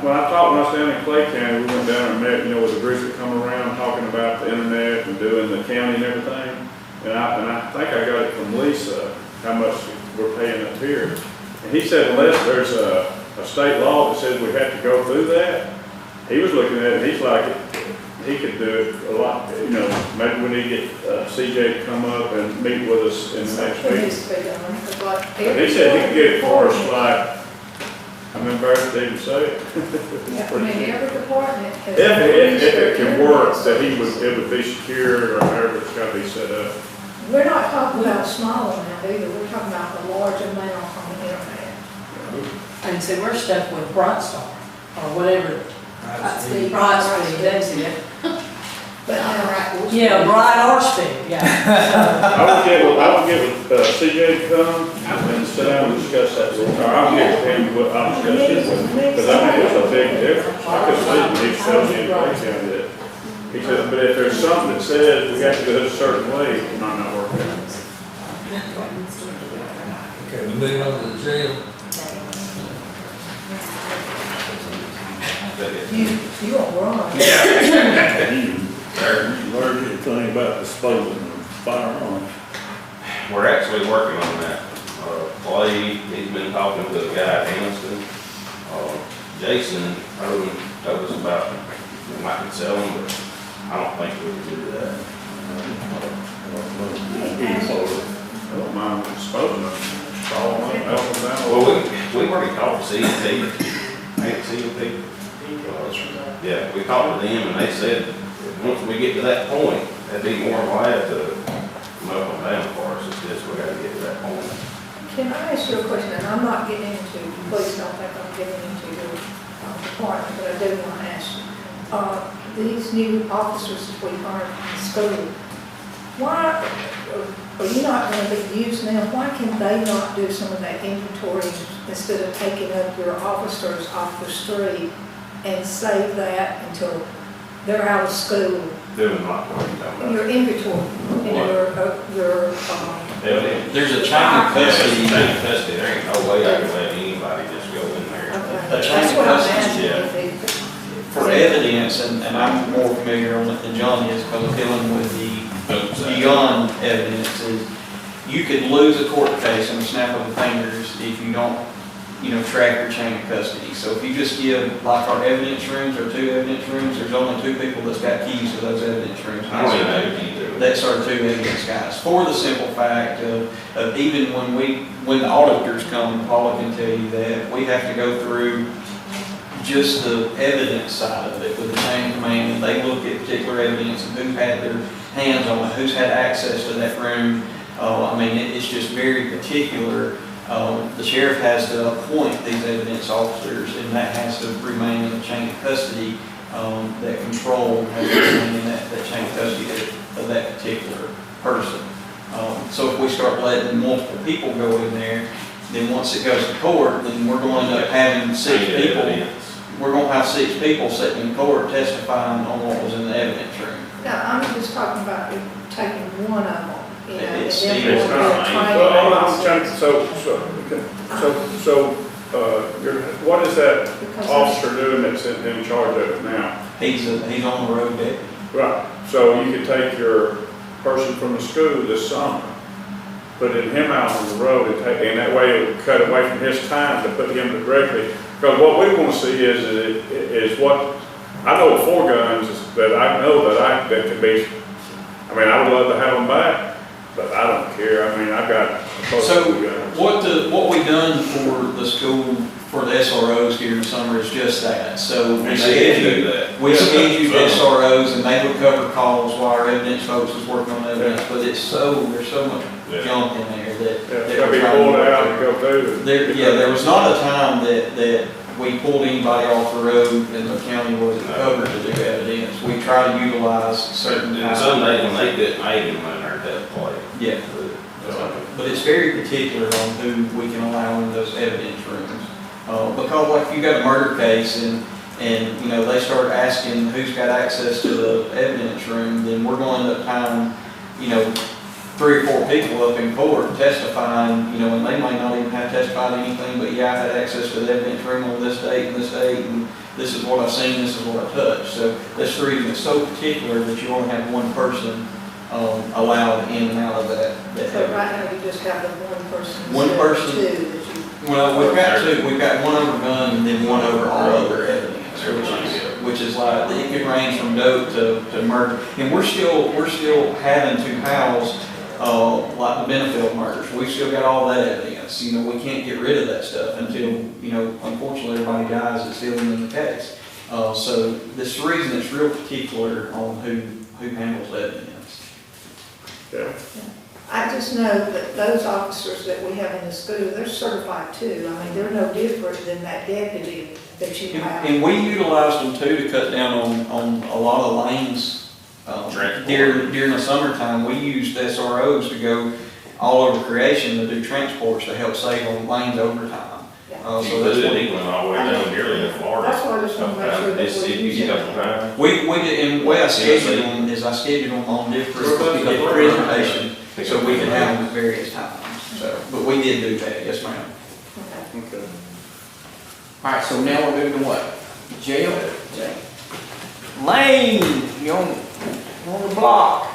when I was down in Clay County, we went down and met, with a group that come around talking about the internet and doing the county and everything. And I think I got it from Lisa, how much we're paying up here. And he said unless there's a state law that says we have to go through that, he was looking at it, and he's like, he could do it a lot, maybe we need to get CJ to come up and meet with us in the next It meeting. needs to be done, because like But every he said he could get it for us department- like, I'm embarrassed to even say it. Yeah, I mean, every department has. If it can work, that it would be secure or however it's gotta be set up. We're not talking about a small amount either, we're talking about a large amount on the internet. And so we're stuck with Brightstar, or whatever, Speed. Brightspeed, that's it. But now, Yeah, Bright or Speed, yeah. I would get with CJ to come and sit down and discuss that. Or I'll get with him, I'll discuss this with him, because I think it's a big difference. I could see he tells me in Clay County that, he said, but if there's something that says we have to do it a certain way, it might not work out. Okay, we move on to the jail. you won't run. You learned anything about disposing of firearms? We're actually working on that. Clay, he's been talking to the guy at Hanston. Jason told us about we might sell them, but I don't think we can do that. I don't mind disposing of them, straw them, melt them down. Well, we already talked to CMP, ain't CMP? Yeah, we talked to them and they said, once we get to that point, that'd be more than glad to melt them down for us, it's just we gotta get to that point. Can I ask you a question, and I'm not getting into, please don't think I'm getting into your department, but I do want to ask you. These new officers that we hired in school, why, are you not going to be used now? Why can they not do some of that inventory instead of taking up your officers off the street and save that until they're out of school? Doing like what you're talking about. Your inventory, and your, There's a chain of custody. Chain of custody, there ain't no way I can let anybody just go in there. A chain that's of what I'm custody, asking. If they- for evidence, and I'm more familiar on it than John is, because I'm dealing with the beyond evidence, is you could lose a court case in a snap of the fingers if you don't, track your chain of custody. So if you just give, like our evidence rooms, or 2 evidence rooms, there's only 2 people that's got keys to those evidence rooms. I don't even know if you do. That's our 2 evidence guys. For the simple fact of even when the auditors come, Paula can tell you that, we have to go through just the evidence side of it with the chain of command, and they look at particular evidence and who had their hands on it, who's had access to that room. It's just very particular. The sheriff has to appoint these evidence officers, and that has to remain in the chain of custody. That control has to remain in that chain of custody of that particular person. So if we start letting multiple people go in there, then once it goes to court, then we're going to end up having 6 people. We're going to have 6 people sitting in court testifying on what was in the evidence room. No, I'm just talking about taking one of them, and then It's we'll do Steve's a Well, I'm trying, what is that officer doing that's in charge of it now? He's on the road deputy. Right, so you could take your person from the school this summer, putting him out on the road and that way it would cut away from his time to put him directly. Because what we want to see is what, I know 4 guns that I know that can be, I would love to have them back, but I don't care. I've got So 2 guns. what we done for the school, for the SROs during the summer is just that. So we scheduled SROs and they would cover calls while our evidence folks was working on evidence, but there's so much junk in there that Gotta be pulled out and go through. There was not a time that we pulled anybody off the road and the county wasn't covered to do evidence. We try to utilize certain. And some days when they couldn't make them in there, they'll play. Yeah. But it's very particular on who we can allow in those evidence rooms. Because like if you got a murder case and they start asking who's got access to the evidence room, then we're going to time, 3 or 4 people up in court testifying, and they may not even have testified anything, but I had access to the evidence room on this date, and this is what I've seen, this is what I touched. So that's the reason it's so particular that you only have one person allowed in and out of that. So right now you just have the one person. One person. 2 that you. Well, we've got 2. We've got one over gun and then one over all other evidence, which is like, it could range from dope to murder. And we're still having to house, like the Benefield murders. We've still got all that evidence. We can't get rid of that stuff until, unfortunately everybody dies that's still in the case. So this reason it's real particular on who handles evidence. Yeah. I just know that those officers that we have in the school, they're certified too. They're no different than that deputy that you have. And we utilized them too to cut down on a lot of lanes. During the summertime, we used SROs to go all over creation to do transports to help save on lanes over time. So that's what he went all the way down nearly to Florida. That's why I just want to make sure that we use it. We did, and the way I scheduled them is I scheduled them on different presentation, so we could have them at various times. So, but we did do that, yes ma'am. Okay. All right, so now we're moving to what? Jail? Lane, you on the block.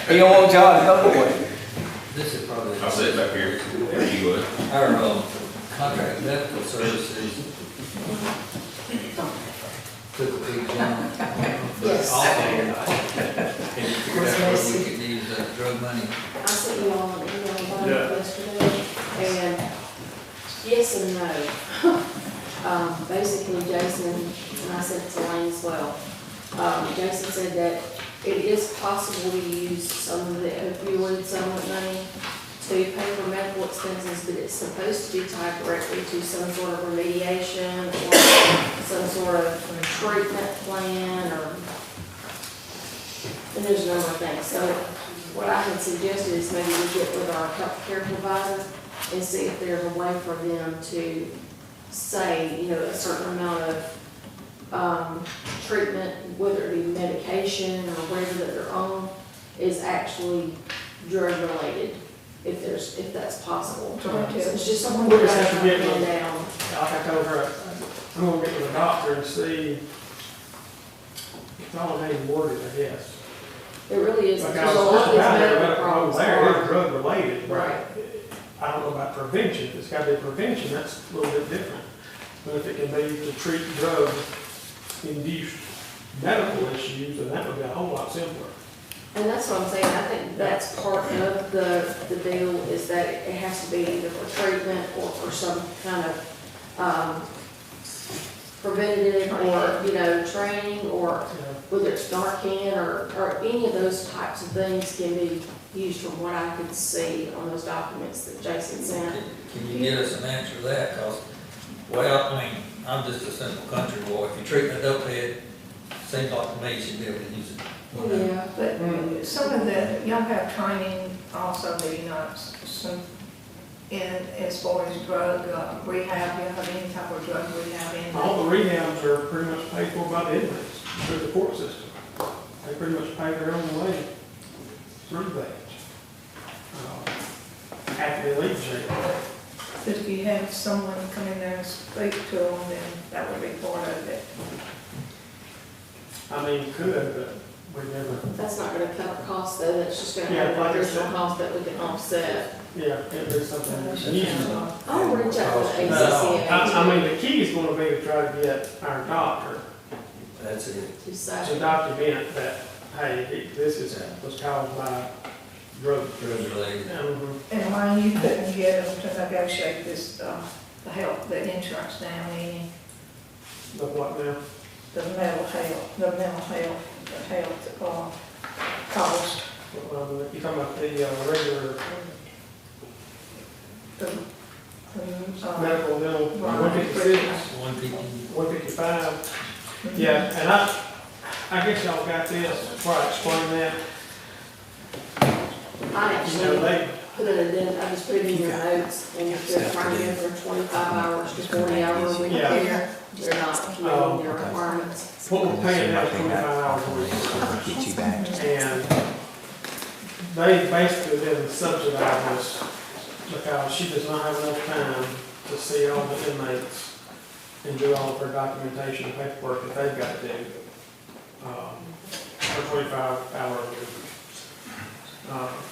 You don't want John to go away. This is probably. I'll sit back here, if you would. Our Contract medical services. Took a big jump. Yes. Also, can you figure out where we could use drug money? I sent you all an email about it Yeah. yesterday, and yes and no. Basically, Jason, and I sent it to Lane as well, Jason said that it is possible to use some of the opioid settlement money to pay for medical expenses, but it's supposed to be tied directly to some sort of remediation or some sort of treatment plan, and there's a number of things. So what I had suggested is maybe we get with our healthcare provider and see if there's a way for them to say, you know, a certain amount of treatment, whether it be medication or whatever that they're on, is actually drug related, if that's possible. So it's just something We'll we're just have to get pin with- down. Like I told her, I'm gonna get with the doctor and see. It's all name worded, I guess. It really is, Like I because a was lot of these supposed to have medical that problems there, it's are. drug related. but Right. I don't know about prevention. If it's gotta be prevention, that's a little bit different. But if it can be to treat drug-induced medical issues, then that would be a whole lot simpler. And that's what I'm saying, I think that's part of the deal, is that it has to be either for treatment or for some kind of, preventative or, you know, training, or whether it's Narcan or any of those types of things can be used from what I could see on those documents that Jason sent. Can you get us an answer to that? Cause, well, I mean, I'm just a simple country boy. If you're treating a dope head, seems like to me you should be able to use it. Yeah, but some of the, y'all have training also, maybe not some, as far as drug rehab, you have any type of drug rehab in? All the rehabs are pretty much paid for by the inmates through the court system. They pretty much pay their own way through that. After they leave jail. But if you have someone come in there and speak to them, then that would be part of it. I mean, could, but we never, That's not gonna cover costs though, that's just gonna Yeah, have like I additional said. cost that we can offset. yeah, it'd be something we should use. I'll reach out to the No, ACCA. I mean, the key is gonna be to try to get our doctor That's it. To to say, document that, hey, this was caused by drug. Drug related. And why you couldn't get them to negotiate this, the health, the insurance down any, The what now? the mental health, the health, cost. You talking about the regular The, medical bill, Right. 156, 150. 155? Yeah, and I guess y'all got this, before I explain that. I You know, actually they, put it in, I just put it in your notes, and if they're trying to for 25 hours to 40 hours a week Yeah. here, they're not meeting their requirements. what we're paying now is 25 hours a week. Get you back. And they basically didn't subsidize this because she does not have enough time to see all the inmates and do all of her documentation and paperwork that they've got to do for 25 hours a week.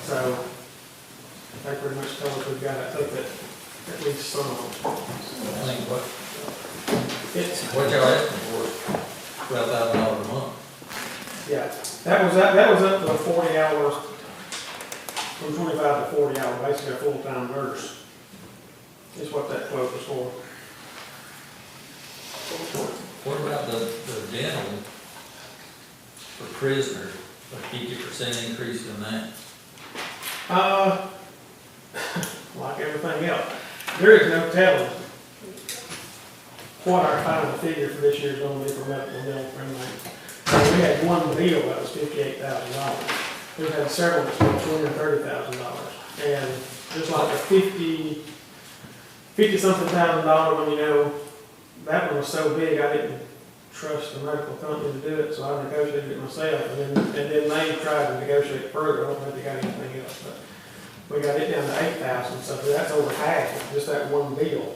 So they pretty much told us we've got to take it at least some. I think what It's, y'all asking for is $12,000 a month. yeah, that was up to 40 hours, from 25 to 40 hours, basically a full-time nurse. Is what that quote was for. What about the dental for prisoners, a 50% increase in that? Like everything else, there is no telling what our final figure for this year is going to be for medical bill for inmates. We had one deal that was $58,000. We've had several that's been $230,000. And just like a 50-something thousand dollar one, you know, that one was so big, I didn't trust the medical company to do it, so I negotiated it myself. And then they tried to negotiate further. I don't think they got anything else, but we got it down to 8,000, so that's over half, just that one deal.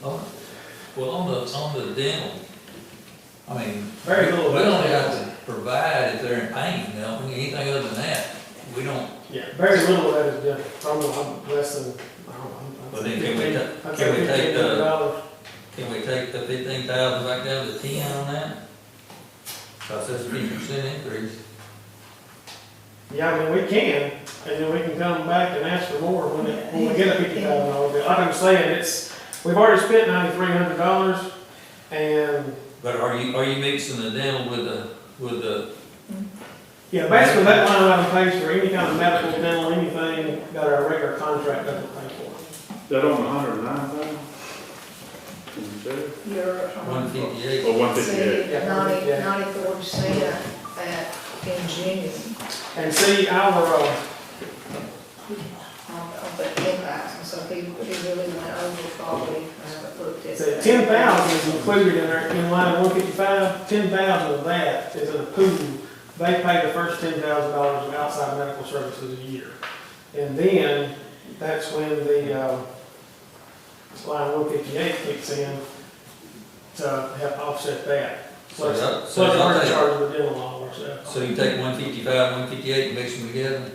Oh, well, on the dental, I mean, Very little. we only have to provide if they're in pain, you know, anything other than that, we don't. Yeah, very little of that is done. Probably less than, I don't know, Well, then can we, I'd can say we take the, $1,500. can we take the 15,000 back down to 10 on that? Cause that's a 50% increase. Yeah, I mean, we can, and then we can come back and ask for more when we get a $50,000 bill. Like I'm saying, we've already spent $9,300, and, But are you mixing the dental with the, yeah, basically that line item pays for any kind of medical, dental, anything that our regular contract doesn't pay for. That on 109,000? You're. 158? Or 158? See, 94% in June, And see, our, on the impacts, so he really went over probably, looked at. say 10,000 is included in line 155, 10,000 of that is in a pool. They pay the first $10,000 of outside medical services a year. And then, that's when the, line 158 kicks in to help offset that. Plus, So y'all our take- charge of the dental law ourselves. So you take 155, 158 and mix them together?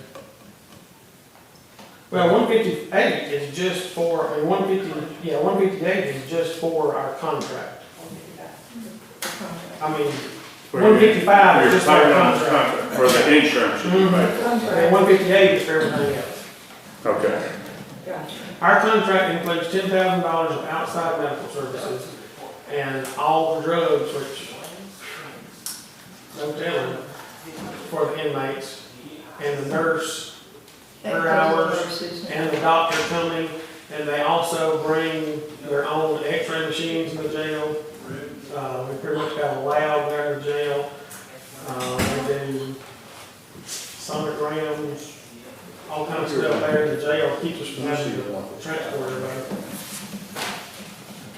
Well, 158 is just for, 158 is just for our contract. I mean, 155 is just for our contract. For the insurance. And 158 is for everything else. Okay. Gotcha. Our contract includes $10,000 of outside medical services and all the drugs, which, no telling, for the inmates, and the nurse, her hours, and the doctor coming, and they also bring their own x-ray machines in the jail. We pretty much got a lab there in the jail. They do sonograms, all kinds of stuff there in the jail, keeps us from having to transport everybody.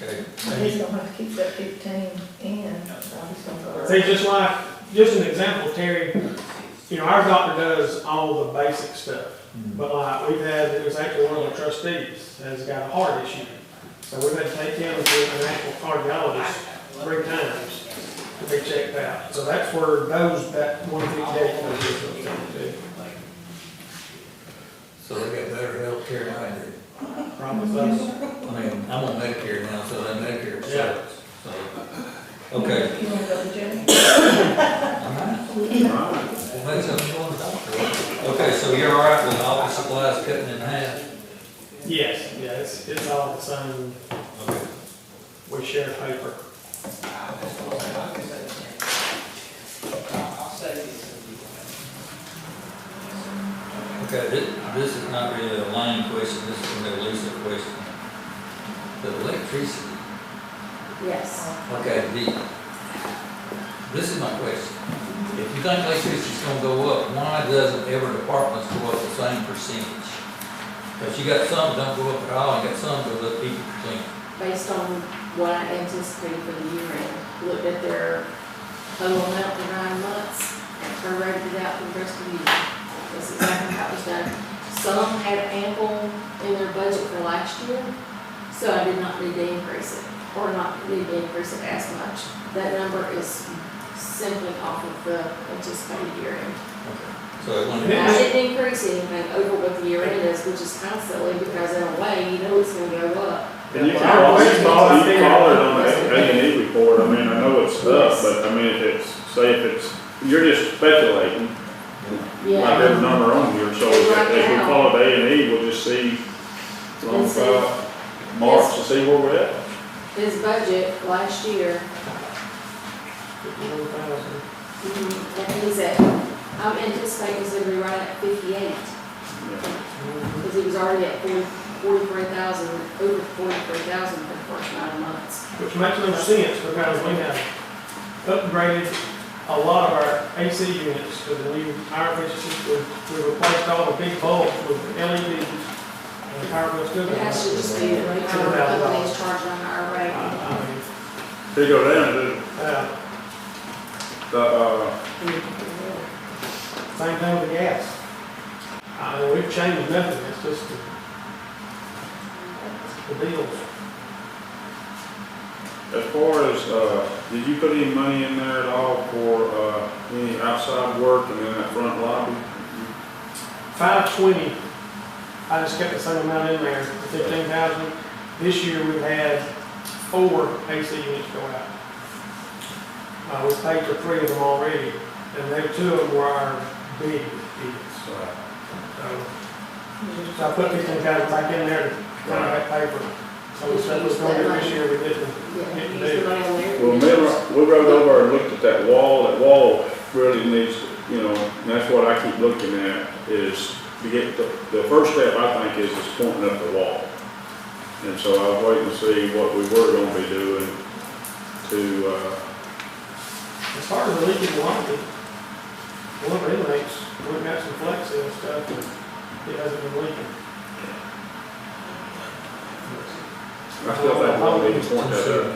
Okay. He's gonna have to keep that 15 in, so he's gonna go. See, just an example, Terry, our doctor does all the basic stuff. But like, it was actually one of the trustees has got a heart issue. So we've had to take him to an actual cardiologist 3 times to be checked out. So that's where that 158 comes into. So they got better health care than I do. Promise us. I mean, I'm on Medicare now, so that Medicare sucks. So, okay. You wanna go to jail? All right. We'll make something on the doctor. Okay, so you're all right with office supplies cutting in half? Yes, yeah, it's all the same. Okay. We share paper. Okay, this is not really a line question, this is a Lisa question. The electricity, Yes. okay, this is my question. If you think electricity's gonna go up, why doesn't every department go up the same percentage? Because you got some that don't go up at all, and you got some that go up 50%. Based on what I anticipated for the year end, looked at their total amount for 9 months, and prorated it out for the rest of the year. That's exactly how it was done. Some had ample in their budget for last year, so I did not need to increase it, or not need to increase it as much. That number is simply off of the anticipated year end. So it went, I didn't increase anything over what the year end is, which is kind of silly, because in a way, you know it's gonna go up. And you call it on the A&E report, I mean, I know it's up, but I mean, you're just speculating. Like there's a number on here, so if we call it A&E, we'll just see, March to see where we're at. His budget last year, 51,000. and he's at, I'm anticipating he's gonna be right at 58, because he was already at 43,000, over 43,000 for the first 9 months. Which makes no sense because we have upgraded a lot of our AC units to the new power efficiency. We replaced all the big bulbs with LEDs and the power bill still It goes has to up. just be the rate our company's charging on our rate. I mean, They go down to Same thing with the gas. We've changed nothing, it's just the deals. as far as, did you put any money in there at all for, any outside work and then that front lobby? 520, I just kept the same amount in there, the 15,000. This year we've had 4 AC units go out. We paid for 3 of them already, and they 2 of them were our big units. So I put 15,000 back in there to kind of pay for it. So we said we're going to do this year, we didn't Yeah, get to use the do. money on there. Well, we rode over and looked at that wall really needs, you know, and that's what I keep looking at, is to get, the first step, I think, is pointing up the wall. And so I was waiting to see what we were gonna be doing to, As far as the leaking water, one of our inmates, we've got some flex seal stuff, and it hasn't been leaking. I still think we need to point that up.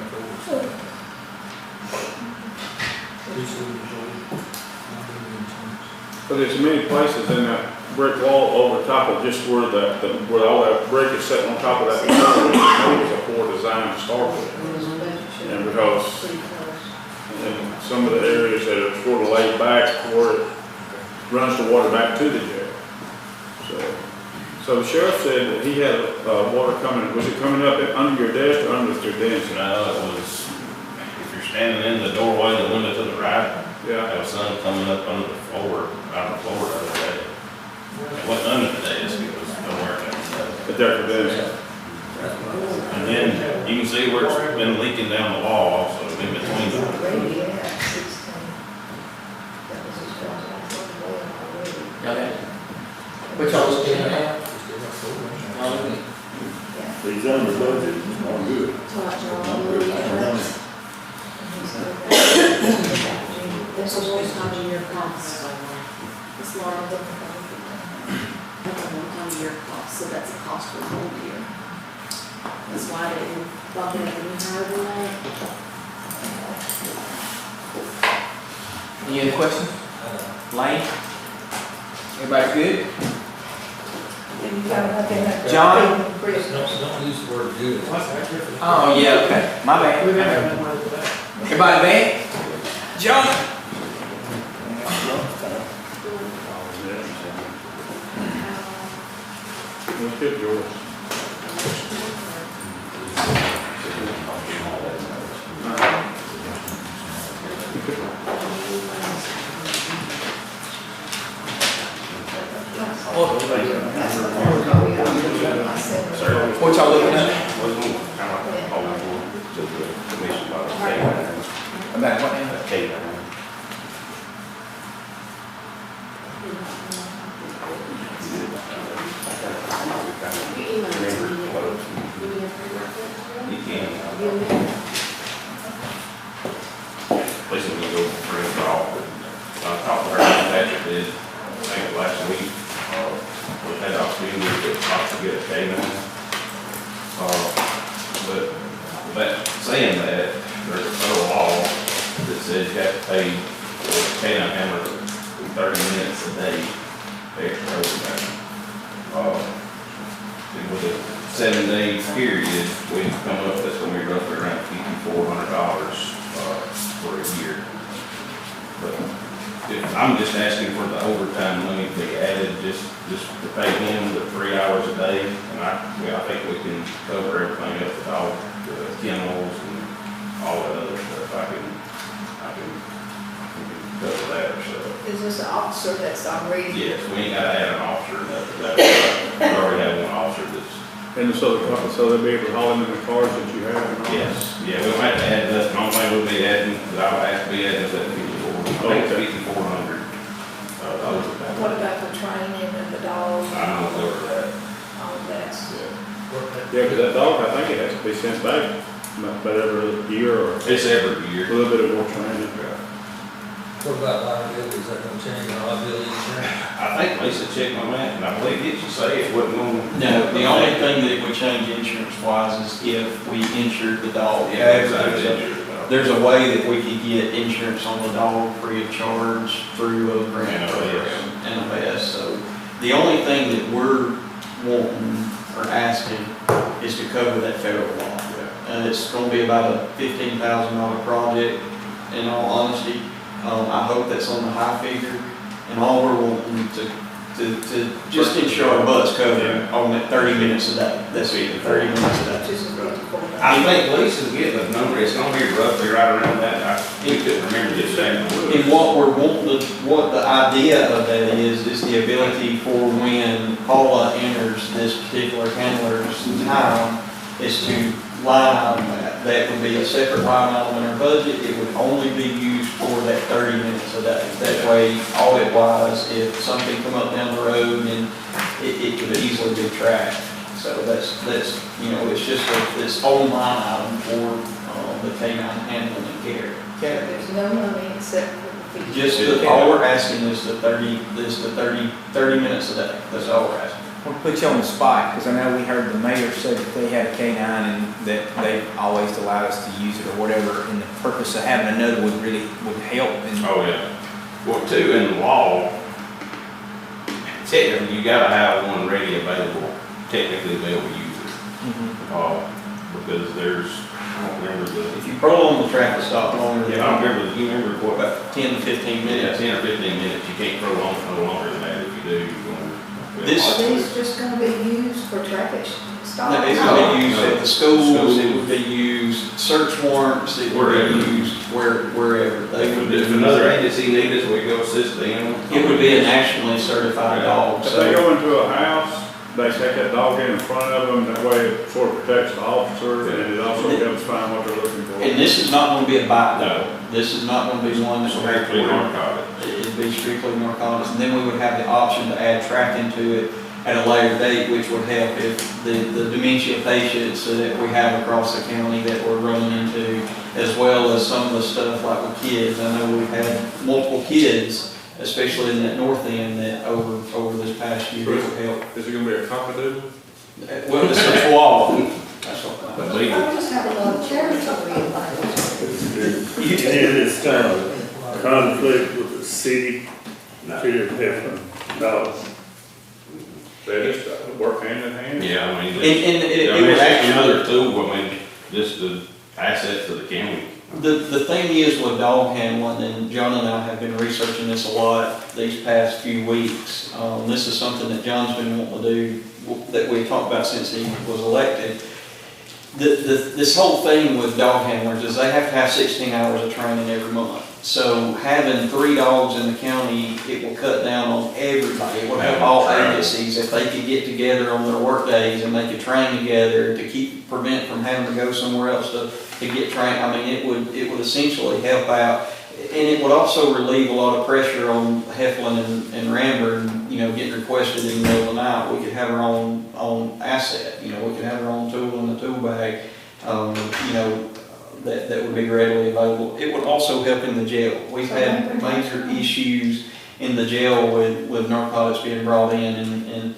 But there's many places in that brick wall over top of just where where all that brick is sitting on top of that wall, it was a poor design to start with. And because, in some of the areas that are sort of laid back where it runs the water back to the jail. So the sheriff said that he had water coming, was it coming up under your desk or under your desk? No, it was, if you're standing in the doorway, the window to the right, Yeah. there was some coming up under the floor, out of the floor the other day. It wasn't under the desk, it was nowhere near the desk. At their desk. And then you can see where it's been leaking down the wall also, in between them. Which y'all looking at? These under budget, are good. This is one time a year cost. It's large. That's a one time a year cost, so that's a cost for the whole year. That's why they didn't bump it up any higher than that. Any other questions? Lane? Everybody good? John? Don't use the word good. Oh, yeah, okay, my bad. We've had that money for that. Everybody bad? John? Let's get yours. What y'all looking at? About what now? You emailed it to me. Do we have to remark it? You can. You and me? Listen, we go for a draw, but I talked to her, Patrick did, I think last week, we had the opportunity to get a K-9. But that, saying that, there's a federal law that says you have to pay the K-9 hammer 30 minutes a day extra overtime. And with a 7-day period, we've come up, that's gonna be roughly around $5,400 for a year. But I'm just asking for the overtime money to be added, just to pay him the 3 hours a day, and I think we can cover everything else, all the kennels and all that other stuff. I can cover that, so. Is this an officer that's already? Yes, we ain't gotta add an officer, nothing, we already have one officer that's. And so they'll be able to haul them in the cars that you have and all? Yes, yeah, we don't have to add nothing, the only thing we'll be adding, that I would have to be adding is that 5,400. What about the training and the dogs? I don't know that. All of that. Yeah, because that dog, I think it has to be sent back about every year or It's every a year. little bit of more training. What about liability, is that gonna change our liability insurance? I think Lisa checked on that, and I believe did she say it wasn't going? No, the only thing that would change insurance-wise is if we insured the dog. Yeah, There's a way that we could get insurance on the dog free of charge through a grant program, NFS. So the only thing that we're wanting or asking is to cover that federal law. It's gonna be about a $15,000 project, in all honesty. I hope that's on the high figure, and all we're wanting to to just ensure our butts covered on that 30 minutes a day. That's it, 30 minutes a day. I think Lisa's getting the number, it's gonna be roughly right around that, we couldn't remember this thing. And what we're wanting, what the idea of that is the ability for when Paula enters this particular handler's time, is to line item that. That would be a separate line item in our budget. It would only be used for that 30 minutes a day. That way, audit wise, if something come up down the road, and it could easily be tracked. So that's, you know, it's just this own line item for the canine handling and care. There's no money except for the fee. Just, all we're asking is the 30 minutes a day. That's all we're asking. We'll put you on the spot, because I know we heard the mayor say that they had a K-9 and that they've always allowed us to use it or whatever, and the purpose of having another would help. And Oh, yeah. Well, too, in the law, technically, you gotta have one ready available, technically, to be able to use it. Because there's, I don't remember the. If you prolong the traffic stop longer than. Yeah, I don't remember, you remember what? About 10 to 15 minutes. Yeah, 10 or 15 minutes, you can't prolong it no longer than that. If you do, you're going to. Are these just gonna be used for traffic stops? No, it's going to be used at the schools, it would be used, search warrants, it would be used wherever. They would If another agency needs us, we go assist them. It would be a nationally certified dog, If they so. go into a house, they take that dog in front of them, that way it sort of protects the officer, and it also helps find what they're looking for. And this is not gonna be a bite No. dog. This is not gonna be one that's. Strictly narcotics. It'd be strictly narcotics, and then we would have the option to add tracking to it at a later date, which would help if the dementia patients that we have across the county that we're running into, as well as some of the stuff like with kids. I know we've had multiple kids, especially in that north end, that over this past year, it would help. Is it gonna be a cockadoodle? Well, it's a chihuahua. That's what. But I legal. just have a lot of territory in my. And it's kind of conflict with the city, No. to have dogs. They just work hand in hand? Yeah, I mean, And it's it would actually. another tool, I mean, just the assets of the county. The thing is with dog handling, and John and I have been researching this a lot these past few weeks. This is something that John's been wanting to do, that we've talked about since he was elected. This whole thing with dog handlers is they have to have 16 hours of training every month. So having 3 dogs in the county, it will cut down on everybody. It will help all agencies if they could get together on their work days and they could train together to prevent from having to go somewhere else to get trained. I mean, it would essentially help out. And it would also relieve a lot of pressure on Heflin and Ranburne, you know, getting requested in the middle of the night. We could have our own asset, you know, we could have our own tool in the tool bag, you know, that would be readily available. It would also help in the jail. We've had major issues in the jail with narcotics being brought in, and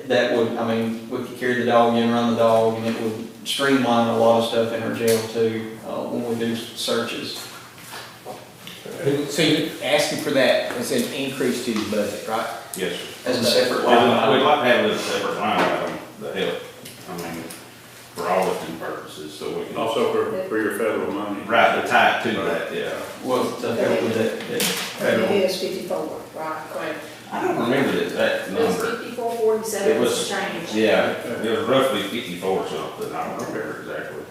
that would, I mean, we could carry the dog in, run the dog, and it would streamline a lot of stuff in our jail too, when we do searches. so you're asking for that as an increase to the budget, right? Yes, sir. As a separate line We'd item. like to have it as a separate line item to help, I mean, for all intents and purposes, so we can. Also for your federal money. Right, to tie it to that, yeah. Well, to help with that. And it is 54, right? I don't remember the exact It was number. 54.47 It was was- change. Yeah, it was roughly 54 or something, I don't remember exactly.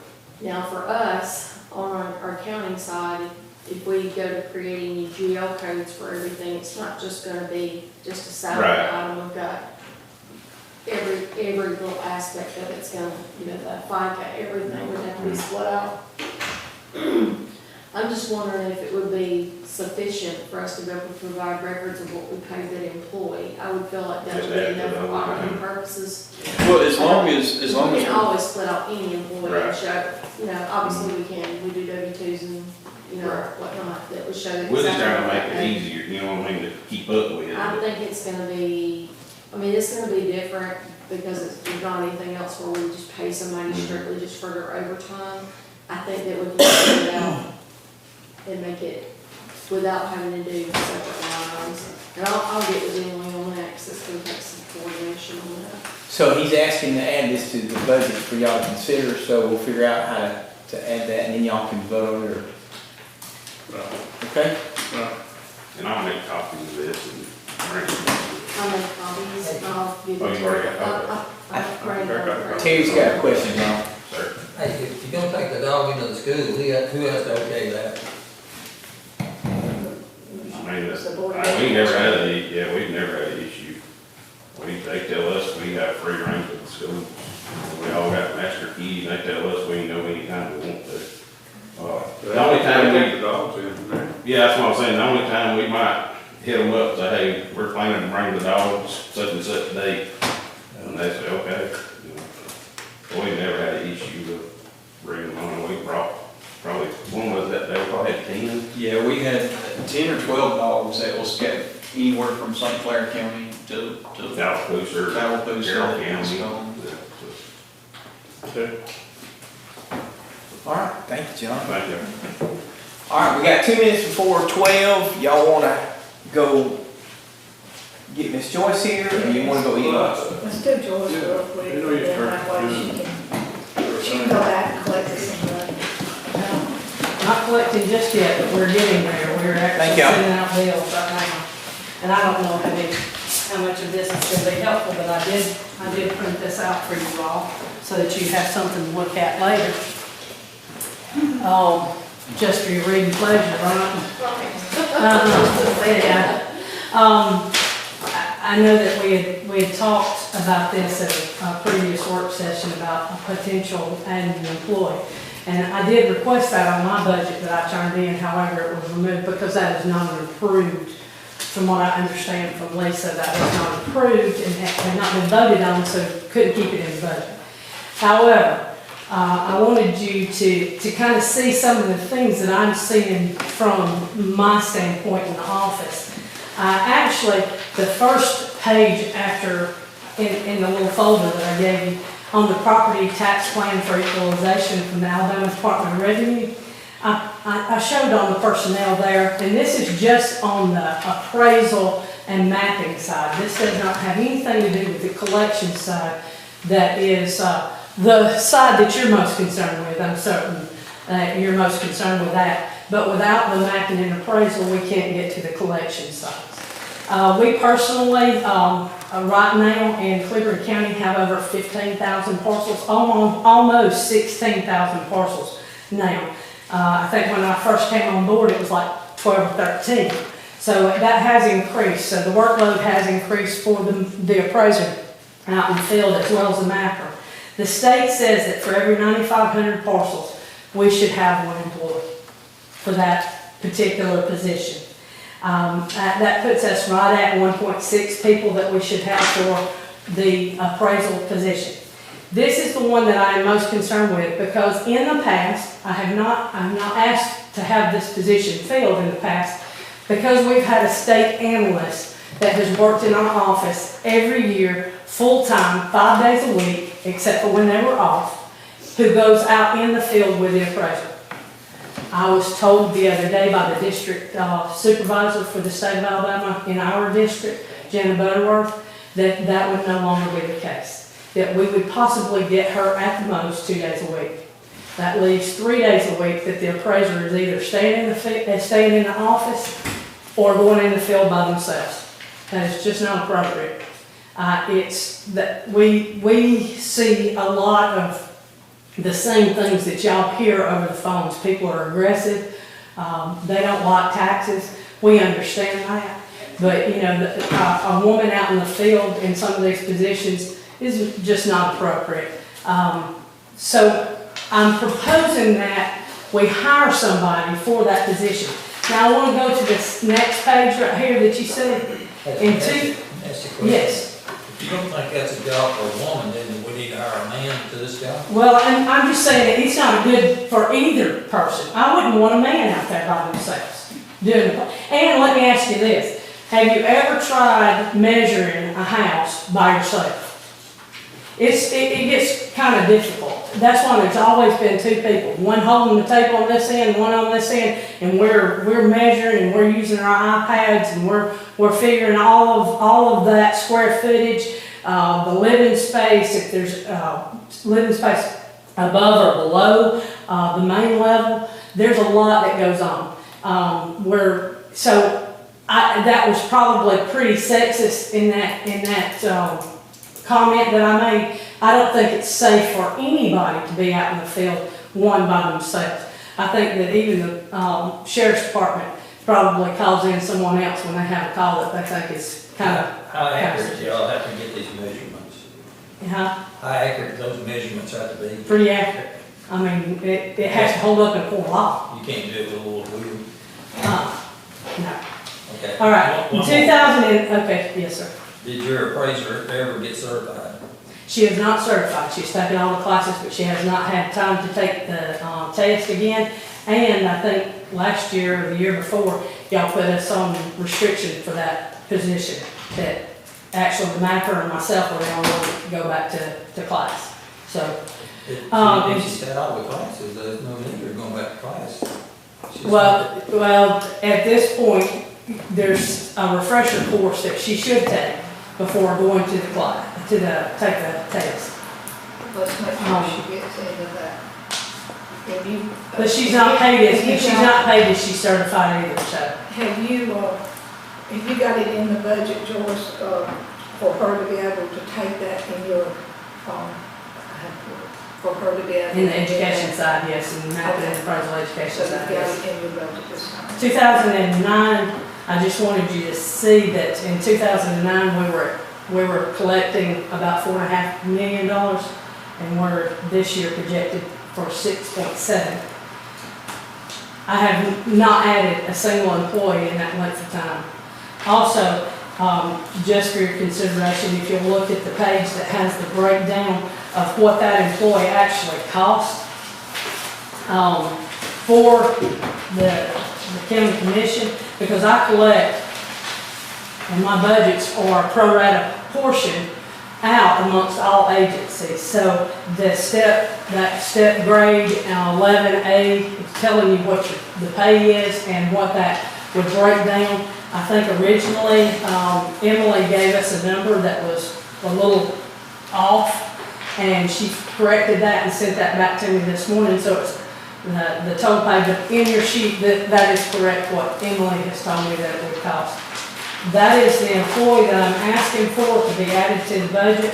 Now, for us, on our accounting side, if we go to creating new GL codes for everything, it's not just gonna be just a salary Right. item. We've got every little aspect of it's gonna, you know, the FICA, everything would have to be split out. I'm just wondering if it would be sufficient for us to be able to provide records of what we pay that employee. I would feel like that would be enough for auditing purposes. Well, as long as We can always split out any employee and Right. show, you know, obviously we do W-2s and, you know, whatnot, that would show that. We're just trying to make exactly it easier, you know what I mean, to keep up with. I think it's gonna be, I mean, it's gonna be different because there's not anything else where we just pay somebody strictly just for their overtime. I think that we can split it out and make it without having to do separate lines. And I'll get with Emily on that, because it's gonna take some coordination on that. So he's asking to add this to the budget for y'all to consider, so we'll figure out how to add that, and then y'all can vote on it. Right. Okay? Right. And I'll make copies of this and bring it. I'll make copies, and I'll give Oh, it to you already got you. Terry's got a question, John. Sir. Hey, if you're gonna take the dog into the school, who has to okay that? I mean, we never had we've never had an issue. They tell us we have free range with the school. We all got master keys, and they tell us we can go anytime we want to. The only time Take the dogs in there. yeah, that's what I'm saying, the only time we might hit them up and say, hey, we're planning to bring the dogs such and such date, and they say, okay. We never had an issue with bringing them on. We brought, probably, one was that, they probably had 10. Yeah, we had 10 or 12 dogs that was scattered anywhere from St. Clair County to Tallapoosa, Tallapoosa. Carroll County. Okay. All right, thank you, John. Thank you. All right, we got 2 minutes before 12. Y'all wanna go get Miss Joyce here, or you wanna go eat lunch? Let's do Joyce real quick, You know and you then turn- that way she can go back and collect some money. Not collecting just yet, but we're getting there. We're Thank actually you. sending out bills right now. And I don't know how much of this is gonna be helpful, but I did print this out for you all so that you have something to look at later. Just for your reading pleasure, right? Yeah. I know that we had talked about this at a previous work session about a potential adding an employee. And I did request that on my budget that I turned in, however, it was removed because that is not approved. From what I understand from Lisa, that was not approved and had not been voted on, so couldn't keep it in the budget. However, I wanted you to kind of see some of the things that I'm seeing from my standpoint in the office. Actually, the first page after, in the little folder that I gave you, on the property tax plan for equalization from the Alabama Department of Revenue, I showed on the personnel there, and this is just on the appraisal and mapping side. This does not have anything to do with the collection side. That is the side that you're most concerned with. I'm certain that you're most concerned with that. But without the mapping and appraisal, we can't get to the collection side. We personally, right now in Cleburne County, have over 15,000 parcels, almost 16,000 parcels now. I think when I first came on board, it was like 12 or 13. So that has increased. So the workload has increased for the appraiser out in the field as well as the mapper. The state says that for every 9,500 parcels, we should have one employee for that particular position. That puts us right at 1.6 people that we should have for the appraisal position. This is the one that I am most concerned with because in the past, I have not asked to have this position filled in the past because we've had a state analyst that has worked in our office every year, full-time, 5 days a week, except for when they were off, who goes out in the field with the appraiser. I was told the other day by the district supervisor for the state of Alabama in our district, Jenna Butterworth, that that would no longer be the case. That we would possibly get her at the most 2 days a week. That leaves 3 days a week that the appraiser is either staying in the office or going in the field by themselves. That is just not appropriate. It's that we see a lot of the same things that y'all hear over the phones. People are aggressive. They don't like taxes. We understand that. But, you know, a woman out in the field in some of these positions is just not appropriate. So I'm proposing that we hire somebody for that position. Now I want to go to this next page right here that you see. Yes. If you don't think that's a job for a woman, then we need to hire a man to this job? Well, I'm just saying that it's not good for either person. I wouldn't want a man out there by themselves doing it. And let me ask you this. Have you ever tried measuring a house by yourself? It gets kind of difficult. That's why there's always been two people, one holding the tape on this end, one on this end, and we're measuring and we're using our iPads and we're figuring all of that square footage, the living space, if there's living space above or below the main level. There's a lot that goes on. So that was probably pretty sexist in that comment that I made. I don't think it's safe for anybody to be out in the field, one by themselves. I think that even the sheriff's department probably calls in someone else when they have a call that they think is kind of. How accurate do y'all have to get these measurements? Yeah, How accurate those measurements have to be? pretty accurate. I mean, it has to hold up in court law. You can't do it with a little wheel. No. Okay. All right, One more. 2000 okay, yes, sir. Did your appraiser ever get certified? She is not certified. She's taken all the classes, but she has not had time to take the test again. And I think last year or the year before, y'all put us on restriction for that position, that actually the mapper and myself were the only one that could go back to class. So, If she sat out with classes, there's no need for going back to class. She's well, at this point, there's a refresher course that she should take before going to the class, take the test. Let's make sure she gets into that. Have you? But she's not paid as she's certified either, so. Have you got it in the budget, Joyce, for her to be able to take that in your, for her to be able? In the education side, yes, and math and appraisal education So you've side, got yes. it in your budget this time? 2009, I just wanted you to see that in 2009, we were collecting about $4.5 million, and we're this year projected for 6.7. I have not added a single employee in that length of time. Also, just for your consideration, if you look at the page that has the breakdown of what that employee actually costs for the county commission, because I collect, and my budgets are pro rata portion out amongst all agencies. So that step grade 11A is telling you what the pay is and what that would break down. I think originally Emily gave us a number that was a little off, and she corrected that and sent that back to me this morning. So it's the total pay, but in your sheet, that is correct what Emily has told me that it would cost. That is the employee that I'm asking for to be added to the budget.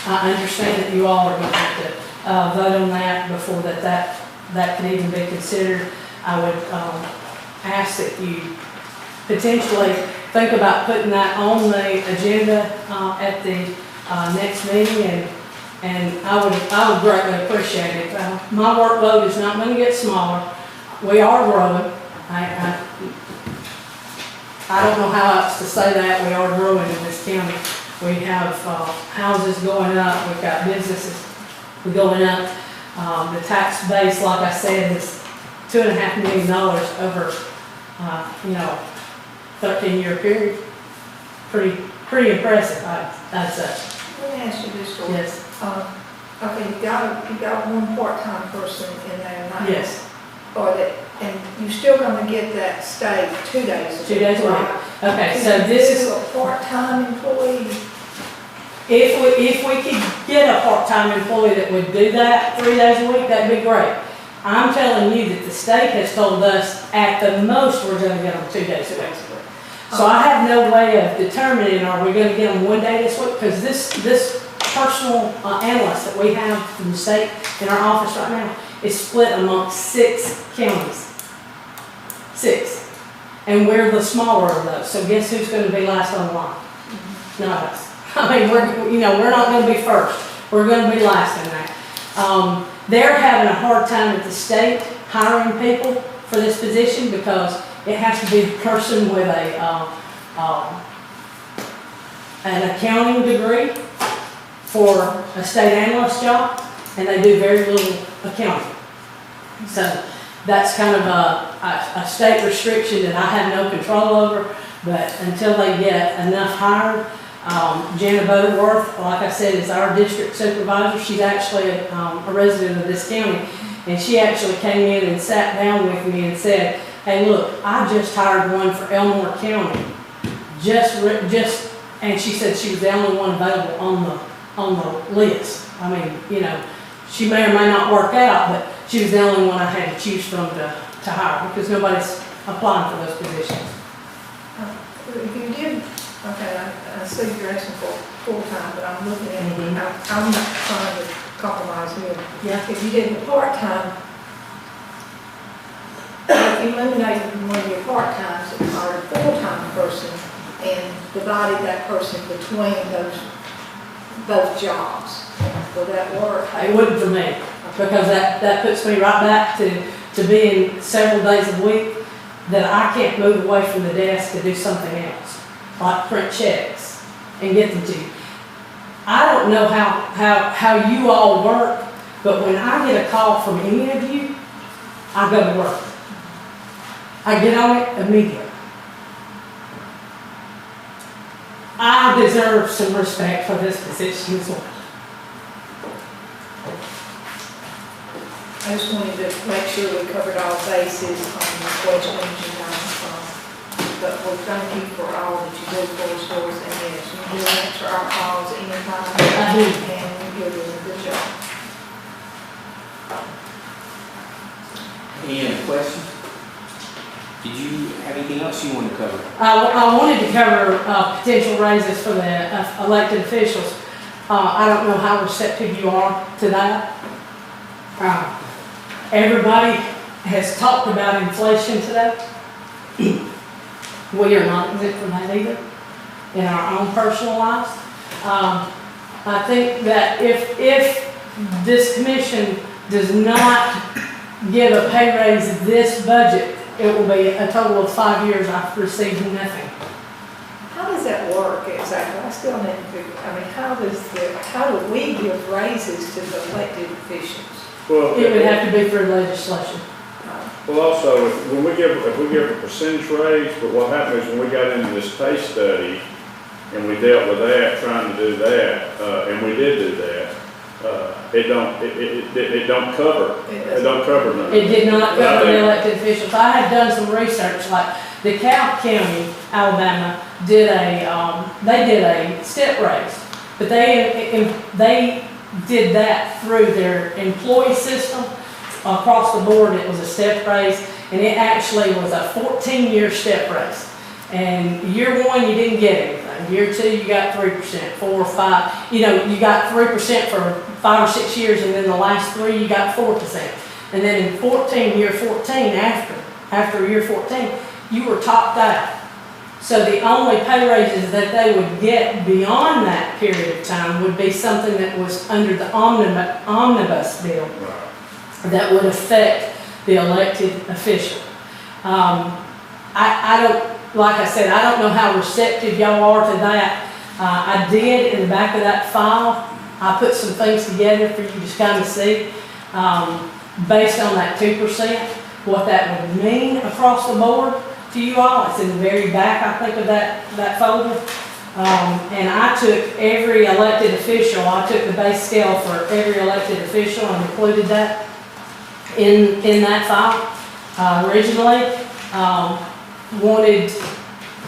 I understand that you all are going to have to vote on that before that can even be considered. I would ask that you potentially think about putting that on the agenda at the next meeting, and I would greatly appreciate it. My workload is not going to get smaller. We are growing. I don't know how else to say that. We are growing in this county. We have houses going up. We've got businesses going up. The tax base, like I said, is $2.5 million over 13-year period. Pretty impressive, I'd say. Let me ask you this, Joyce. Yes. Okay, you got one part-time person in there now. Yes. And you're still gonna get that stay 2 days a week. 2 days a week. right? Okay, Can so you this do is, a part-time employee? if we could get a part-time employee that would do that 3 days a week, that'd be great. I'm telling you that the state has told us at the most we're gonna get them 2 days a week. So I have no way of determining, are we gonna get them 1 day this week? Because this personal analyst that we have from the state in our office right now is split amongst 6 counties. 6. And we're the smaller of those. So guess who's gonna be last on the line? Not us. I mean, we're not gonna be first. We're gonna be last in that. They're having a hard time at the state hiring people for this position because it has to be a person with an accounting degree for a state analyst job, and they do very little accounting. So that's kind of a state restriction that I have no control over, but until they get enough hired, Jana Butterworth, like I said, is our district supervisor. She's actually a resident of this county, and she actually came in and sat down with me and said, hey, look, I just hired one for Elmore County. And she said she was the only one available on the list. I mean, she may or may not work out, but she was the only one I had to choose from to hire because nobody's applying for those positions. If you did, okay, I see you're asking for full-time, but I'm looking at, Mhm. I'm not trying to compromise here. Yeah. If you did the part-time, eliminated one of your part-times and hired a full-time person and divided that person between both jobs, will that work? It wouldn't for me, because that puts me right back to being several days a week that I can't move away from the desk to do something else, like print checks and get them to you. I don't know how you all work, but when I get a call from any of you, I go to work. I get on it immediately. I deserve some respect for this position as well. I just wanted to make sure we covered all bases on the questions you have. But we thank you for all that you do for us, Joyce, and yes, you do answer our calls anytime. I do. And you're doing a good job. Any other questions? Did you have anything else you wanted to cover? I wanted to cover potential raises for the elected officials. I don't know how receptive you are to that. Everybody has talked about inflation today. We are not exempt from that either in our own personal lives. I think that if this commission does not give a pay raise this budget, it will be a total of 5 years I've received nothing. How does that work exactly? I still need to figure, I mean, how do we give raises to the elected officials? Well, It would have to be through legislation. well, also, if we give a percentage raise, but what happened is when we got into this pay study and we dealt with that, trying to do that, and we did do that, it don't cover nothing. It did not cover the elected officials. I have done some research, like the DeKalb County, Alabama, did a step raise, but they did that through their employee system. Across the board, it was a step raise, and it actually was a 14-year step raise. And year one, you didn't get anything. Year two, you got 3%, 4 or 5. You know, you got 3% for 5 or 6 years, and then the last 3, you got 4%. And then in year 14, after year 14, you were topped out. So the only pay raises that they would get beyond that period of time would be something that was under the omnibus bill that would affect the elected official. I don't, like I said, I don't know how receptive y'all are to that. I did, in the back of that file, I put some things together for you to kind of see, based on that 2%, what that would mean across the board to you all. It's in the very back, I think, of that folder. And I took every elected official, I took the base scale for every elected official and included that in that file. Originally, wanted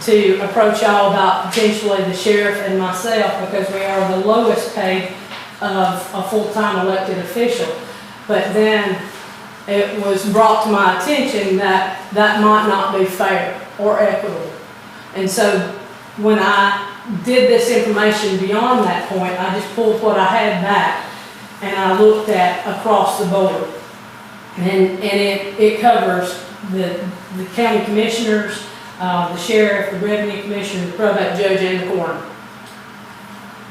to approach y'all about potentially the sheriff and myself, because we are the lowest paid of a full-time elected official. But then it was brought to my attention that that might not be fair or equitable. And so when I did this information beyond that point, I just pulled what I had back and I looked at across the board. And it covers the county commissioners, the sheriff, the revenue commissioner, the probate judge, and the coroner.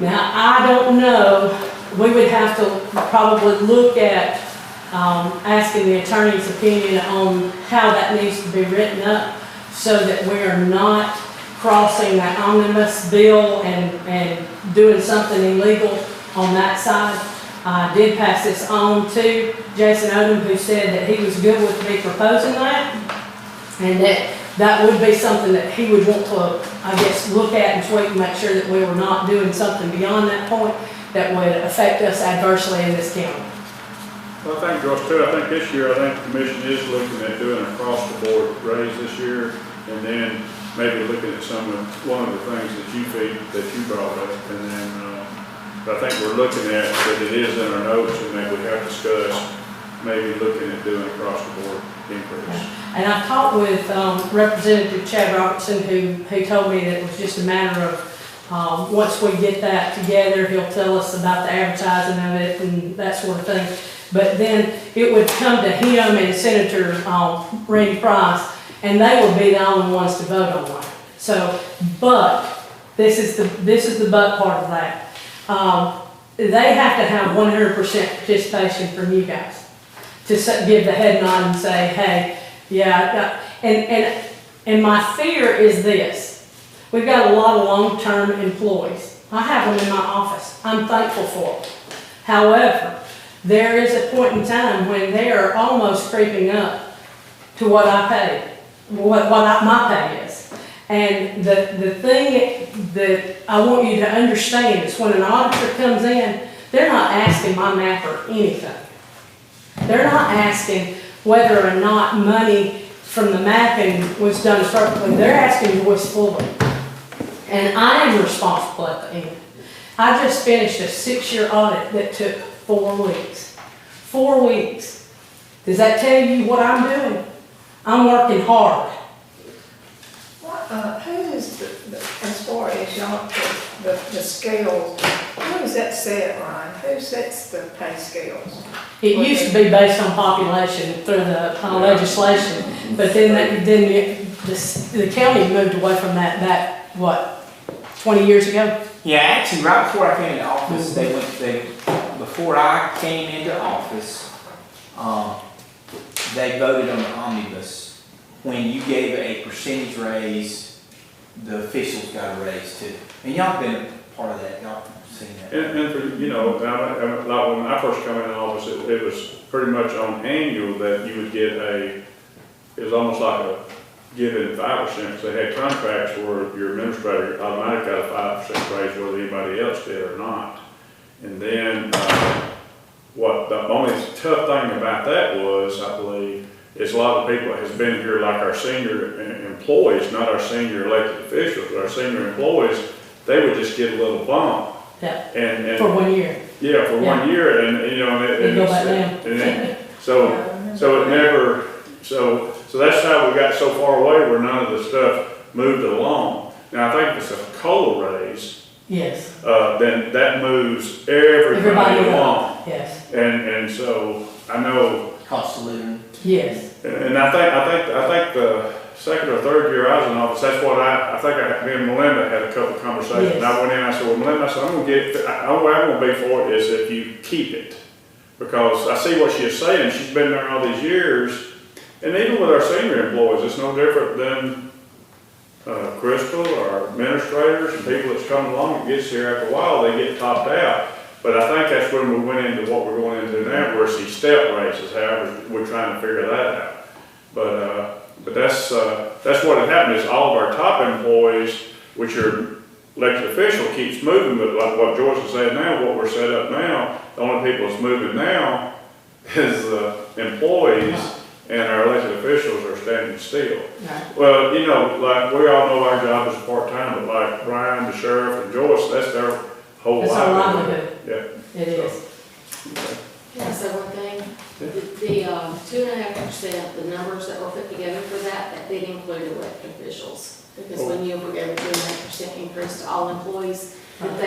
Now, I don't know, we would have to probably look at asking the attorney's opinion on how that needs to be written up so that we are not crossing that omnibus bill and doing something illegal on that side. I did pass this on to Jason Odom, who said that he was good with me proposing that, and that would be something that he would want to, I guess, look at and tweak and make sure that we were not doing something beyond that point that would affect us adversely in this county. Well, I think, Joyce, too, I think this year, I think the commission is looking at doing a across-the-board raise this year, and then maybe looking at one of the things that you brought up, and then, but I think we're looking at that it is in our notes and that we have discussed, maybe looking at doing across the board increase. And I talked with Representative Chad Robertson, who told me that it was just a matter of, once we get that together, he'll tell us about the advertising of it and that sort of thing. But then it would come to him and Senator Randy Price, and they would be the only ones to vote on that. So, but this is the but part of that. They have to have 100% participation from you guys to give the head nod and say, hey, yeah, and my fear is this. We've got a lot of long-term employees. I have them in my office. I'm thankful for them. However, there is a point in time when they are almost creeping up to what I pay, my pay is. And the thing that I want you to understand is when an auditor comes in, they're not asking my mapper anything. They're not asking whether or not money from the mapping was done appropriately. They're asking Joyce fully. And I am responsible at the end. I just finished a 6-year audit that took 4 weeks. 4 weeks. Does that tell you what I'm doing? I'm working hard. Who is as far as y'all, the scales, who is that set, Ryan? Who sets the pay scales? It used to be based on population through the legislation, but then the county moved away from that, what, 20 years ago? Yeah, actually, right before I came into office, before I came into office, they voted on the omnibus. When you gave a percentage raise, the officials got a raise too. And y'all been a part of that, y'all seen that. And for, you know, like when I first came into office, it was pretty much on annual that you would get it was almost like a given 5%. So they had contracts where your administrator automatically got a 5% raise whether anybody else did or not. And then what the only tough thing about that was, I believe, is a lot of people has been here, like our senior employees, not our senior elected officials, but our senior employees, they would just get a little bump. Yeah. And for 1 year. Yeah, for 1 year, and you know, and go back down. so it never, so that's how we got so far away where none of the stuff moved along. Now I think if it's a COLA raise, yes, then that moves everybody along. Yes. And so I know. Cost of living. Yes. And I think the second or third year I was in office, that's what me and Melinda had a couple of conversations. Yes. And I went in, I said, well, Melinda, I said, the only way I'm gonna be for it is if you keep it. Because I see what she's saying, she's been there all these years, and even with our senior employees, it's no different than Crystal or administrators and people that's come along, it gets here after a while, they get topped out. But I think that's when we went into what we're going into now, where it's these step raises, however, we're trying to figure that out. But that's what had happened is all of our top employees, which are elected official, keeps moving, but like what Joyce is saying now, what we're set up now, the only people that's moving now is the employees, and our elected officials are standing still. Right. Well, you know, like we all know our job is part-time, but like Brian, the sheriff, and Joyce, that's their whole That's our livelihood. livelihood. Yeah. It is. Okay. Can I say one thing? The 2.5%, the numbers that were put together for that did include elected officials. Because when you were given 2.5% increase to all employees, that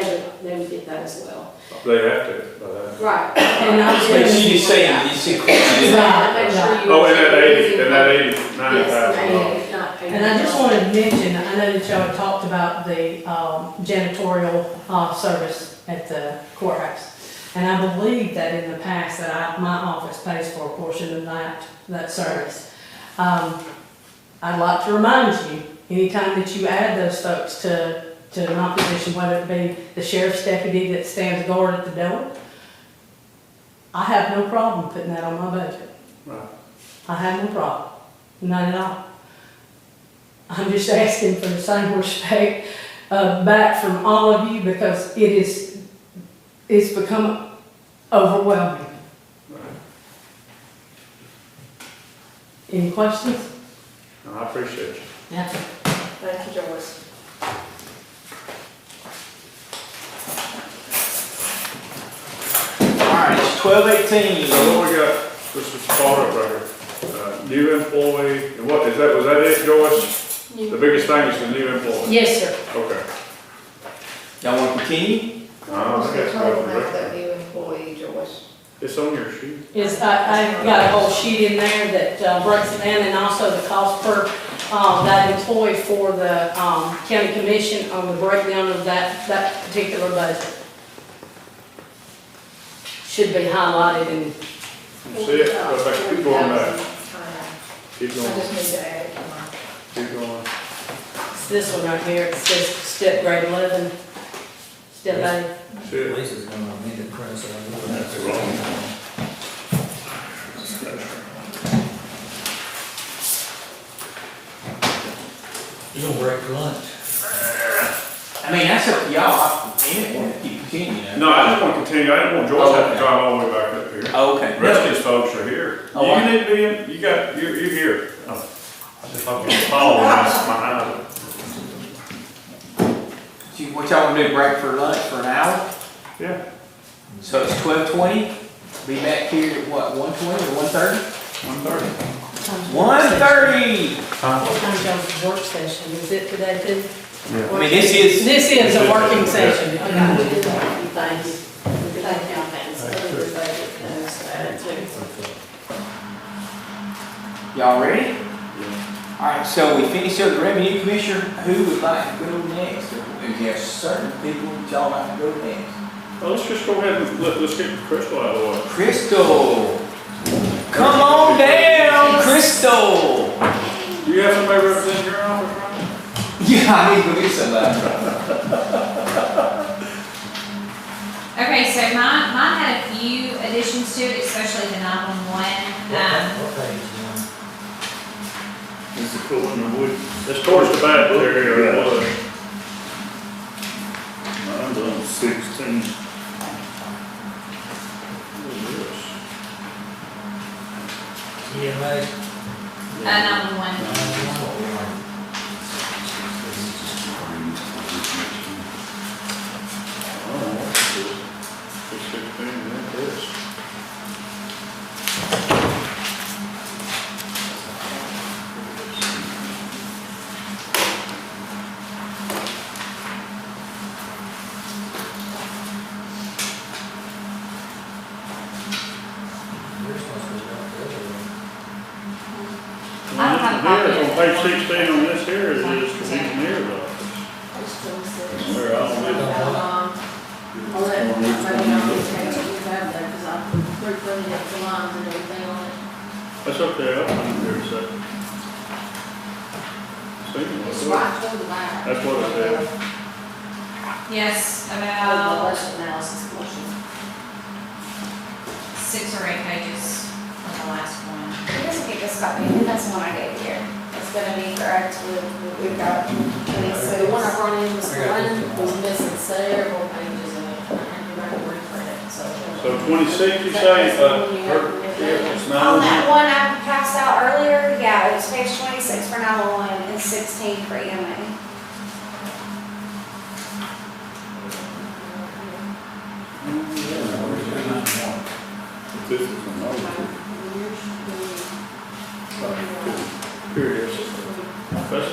they would get that as well. They have to. Right. And I'm But she just saying, you see, Make sure you- Oh, in that 80, $90,000. Yes, And I just wanted to mention, I know that y'all talked about the janitorial service at the courthouse. And I believe that in the past that my office pays for a portion of that service. I'd like to remind you, anytime that you add those folks to my position, whether it be the sheriff's deputy that stands guard at the door, I have no problem putting that on my budget. Right. I have no problem, none at all. I'm just asking for the same respect back from all of you because it's become overwhelming. Right. Any questions? No, I appreciate you. Yeah. Thank you, Joyce. All right, it's 12:18. So what we got, This is part of our, new employee, and what, was that it, Joyce? The biggest thing is the new employee? Yes, sir. Okay. Y'all wanna continue? What's the total amount of that new employee, Joyce? It's on your sheet. I got a whole sheet in there that breaks it down, and also the cost per, that employee for the, county commission on the breakdown of that particular budget. Should be highlighted and See it, go back, keep going back, keep I going, just need to add it to my. keep going. it's this one right here. It says step grade 11, step A. See it? Lisa's gonna amend it, press it. That's wrong. You gonna break for lunch? I mean, that's up to y'all, I didn't want to keep continuing. No, I just want to continue, I didn't want Joyce to have to drive all the way back up here. Oh, okay. The rest of these folks are here. Oh, I- You need to be in, you're here. Oh, I just thought you were following us behind. What y'all wanna do, break for lunch for an hour? Yeah. So it's 12:20, be back here at what, 1:20 or 1:30? 1:30. 1:30! What time's y'all's work session? Is it today too? I mean, this is, This is a working session. We Okay. did that a few things. We did count things, other than budget, those added too. y'all ready? Alright, so we finished up the revenue commissioner, who would like to go next? Is there certain people that y'all like to go next? Well, let's just go ahead and let's get Crystal out of the way. Crystal! Come on down, Crystal! Do you have somebody representing your office, right? Yeah, I need to go get somebody. Okay, so mine had a few additions to it, especially the 911. What page is It's a cool one, wood. It's towards the back area, it was. Mine's on 16. EMA? 911. Oh, it's 16, and it is. I don't have a copy of Here, it. on page 16 on this here, it is the engineer's office. Where all of it. I'll let, maybe I'll just take what you have there, because I pre-printed up the lines and everything on it. That's okay, I'll find it here in a second. See, It's that's what- right toward the back. that's what it said. Yes, The about budget analysis portion. 6 or 8 pages on the last one. He doesn't get this copy, that's the one I gave here. It's gonna be correct with what we've got. The one I brought in was was missing several pages in it, and I had to go back and reprint it, so. So 26, you say, it's On that one I passed out earlier, yeah, it's page 26 for 911 and 16 for EMA. This is an old. Here it is. That's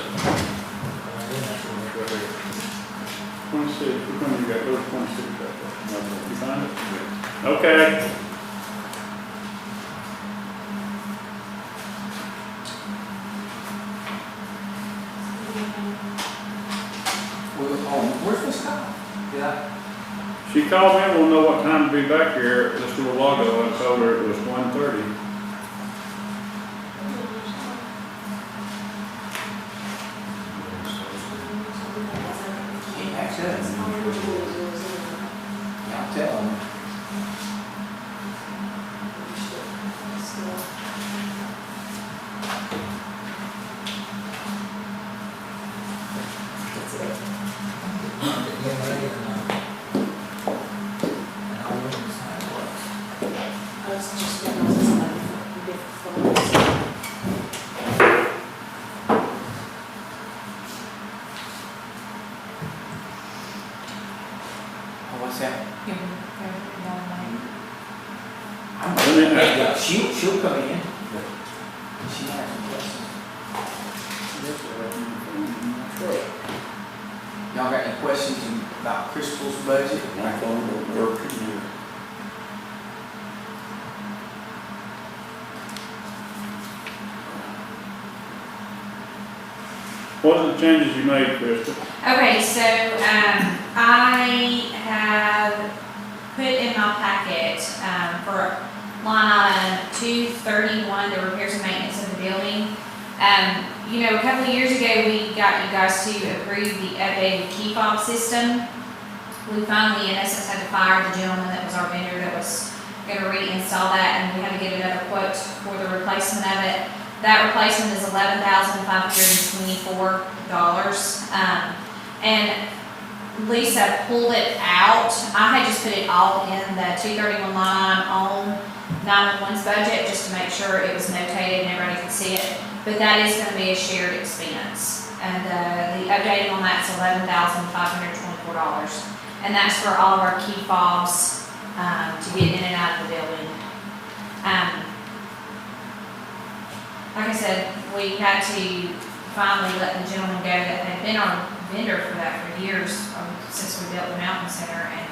26, you come, you got those 26 back there. You find it? Okay. Where's Miss Scott? Did I? She called me, we'll know what time to be back here, this little while ago, I told her it was 1:30. Can't ask that. I'll tell him. What's that? Yeah, she'll come in, but she might have some questions. Y'all got any questions about Crystal's budget? Like on the working here. What are the changes you made, Crystal? Okay, so, I have put in my packet, for line item 231, the repairs and maintenance of the building. You know, a couple of years ago, we got you guys to approve the updated key fob system. We finally, in essence, had to fire the gentleman that was our vendor that was gonna reinstall that, and we had to get another quote for the replacement of it. That replacement is $11,524. And Lisa pulled it out. I had just put it all in the 231 line on 911's budget, just to make sure it was notated and everybody could see it. But that is gonna be a shared expense. And the updated on that's $11,524. And that's for all of our key fobs, to get in and out of the building. Like I said, we had to finally let the gentleman go that had been our vendor for that for years, since we built the Mountain Center, and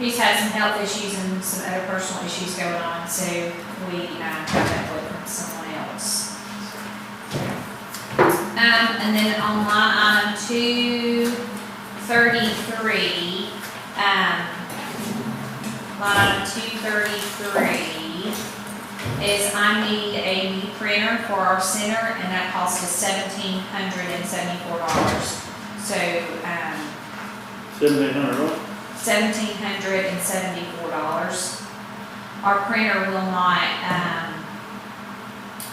he's had some health issues and some other personal issues going on, so we got that quote from someone else. And then on line item 233, line item 233 is I need a new printer for our center, and that cost us $1,774. So, $1,700 what? $1,774. Our printer will not,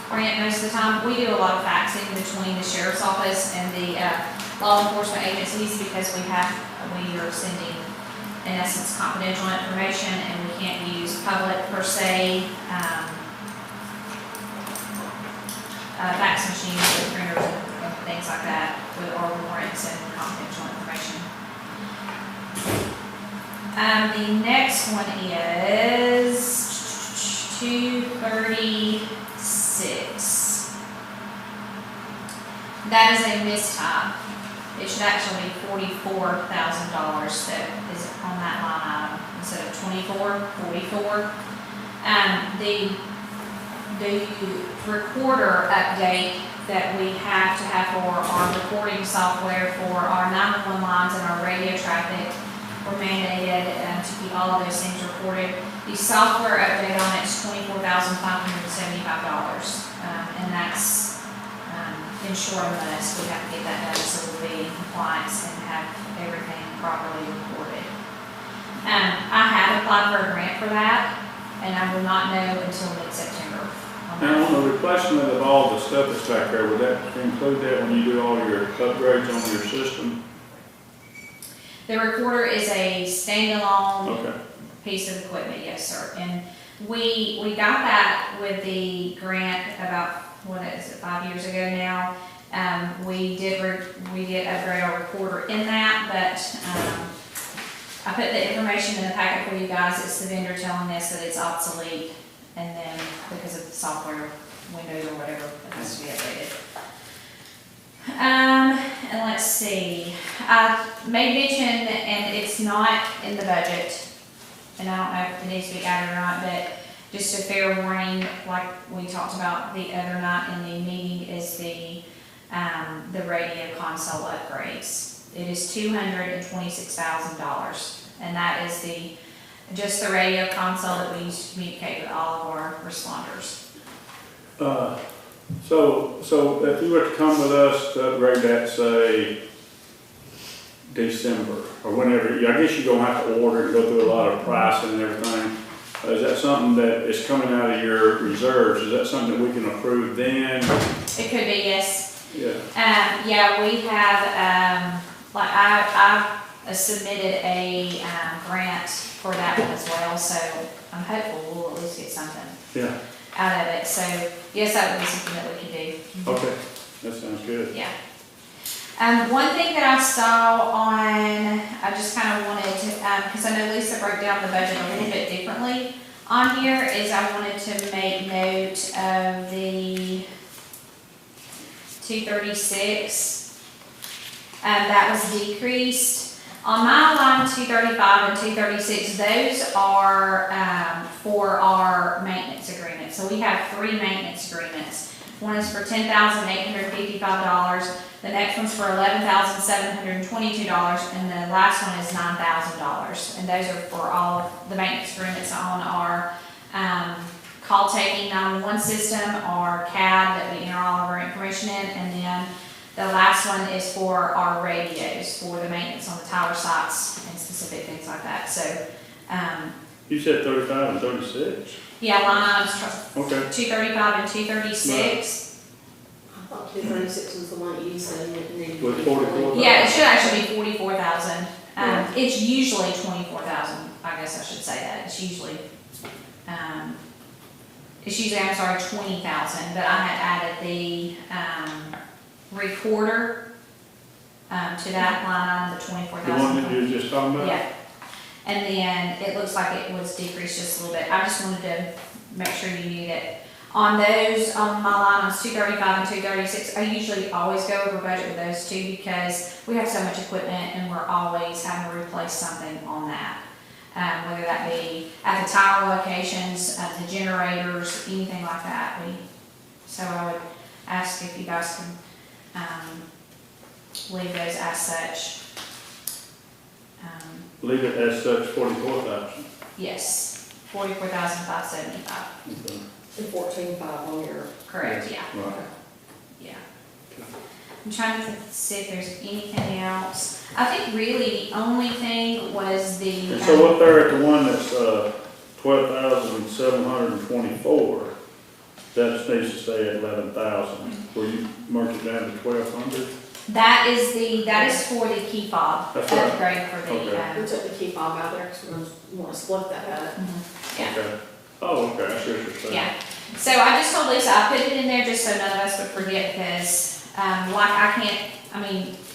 print most of the time. We do a lot of faxing between the sheriff's office and the, law enforcement agencies, because we are sending, in essence, confidential information, and we can't use public per se, fax machines with printers and things like that, with our warrants and confidential information. The next one is 236. That is a mistype. It should actually be $44,000 that is on that line item instead of 44. The recorder update that we have to have for our recording software for our 911 lines and our radio traffic were mandated to keep all of those things recorded. The software update on it is $24,575, and that's insuring us. We have to get that done so we'll be in compliance and have everything properly recorded. I have applied for a grant for that, and I will not know until mid-September. Now, on the replacement of all the stuff that's back there, would that include that when you do all your upgrades on your system? The recorder is a standalone Okay. piece of equipment, yes, sir. And we got that with the grant about, 5 years ago now. We did upgrade our recorder in that, but I put the information in the packet for you guys. It's the vendor telling us that it's obsolete, and then because of the software windows or whatever, it has to be updated. And let's see, I made mention, and it's not in the budget, and I don't know if it needs to be added or not, but just a fair warning, like we talked about the other night in the meeting, is the radio console upgrades. It is $226,000, and that is just the radio console that we use to communicate with all of our responders. So if you were to come with us to upgrade that, say, December, or whenever, I guess you're gonna have to order and go through a lot of pricing and everything. Is that something that is coming out of your reserves? Is that something that we can approve then? It could be, yes. Yeah. Yeah, we have, I submitted a grant for that one as well, so I'm hopeful we'll at least get something out of it. So, yes, that would be something that we could do. Okay, that sounds good. Yeah. One thing that I saw I just kind of wanted to, because I know Lisa broke down the budget a little bit differently on here is I wanted to make note of the 236. That was decreased. On my line 235 and 236, those are for our maintenance agreement. So we have 3 maintenance agreements. One is for $10,855. The next one's for $11,722, and the last one is $9,000. And those are for all of the maintenance agreements on our call taking 911 system, our CAD that we enter all of our information in, and then the last one is for our radios for the maintenance on the tower sites and specific things like that. So, You said 35 and 36? yeah, line items, Okay. 235 and 236. I thought 236 was the one you said it needed. With 44? Yeah, it should actually be 44,000. It's usually 24,000. I guess I should say that. It's usually, I'm sorry, 20,000. But I had added the recorder to that line item, the 24,000. The one that you were just talking about? Yeah. And then it looks like it was decreased just a little bit. I just wanted to make sure you knew that. On those, on my line, on 235 and 236, I usually always go over budget with those two because we have so much equipment and we're always having to replace something on that. Whether that be at the tower locations, the generators, anything like that. So I would ask if you guys can leave those as such. Leave it as such, 44,000. Yes, 44,575. Okay. And 14.5 on your. Correct, yeah. Right. Yeah. I'm trying to see if there's anything else. I think really the only thing was the. And so what they're at the one that's 12,724, that just needs to stay at 11,000. Will you mark it down to 1,200? That is for the key fob That's right. upgrade for the, Okay. We took the key fob out there because we want to split that out. yeah. Okay. Oh, okay, I see what you're saying. Yeah. So I just told Lisa, I put it in there just so none of us would forget because, like I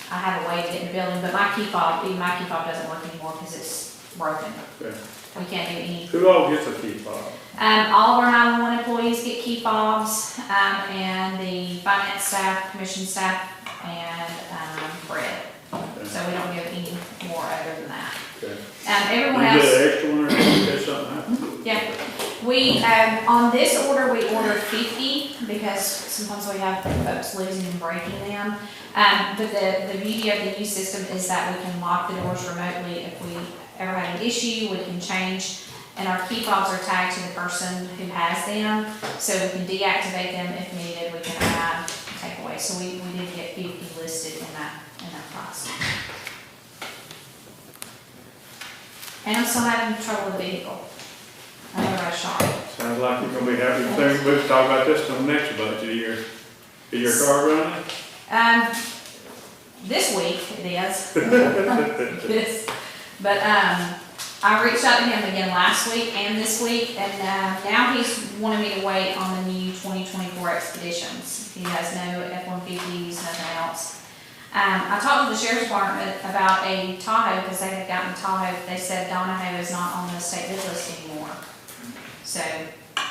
have a way to get in the building, but my key fob doesn't work anymore because it's broken. Okay. We can't do any. Who all gets a key fob? All of our 911 employees get key fobs, and the finance staff, commission staff, and Fred. Okay. So we don't give any more other than that. Okay. Everyone You else. get an extra one or in case something happens? Yeah, we, on this order, we ordered 50 because sometimes we have folks losing and breaking them. But the beauty of the new system is that we can lock the doors remotely. If we ever had an issue, we can change. And our key fobs are tagged to the person who has them, so we can deactivate them if needed. We can add, take away. So we did get 50 listed in that price. And I'm still having trouble with the vehicle. I know I shot it. Sounds like you're gonna be happy with things. We'll talk about this till next budget year. Is your car running? This week it is. But I reached out to him again last week and this week, and now he's wanting me to wait on the new 2024 Expeditions. He has no F-150s, nothing else. I talked to the sheriff's department about a Tahoe because they had gotten a Tahoe. They said Donahoe is not on the state bid list anymore. So. I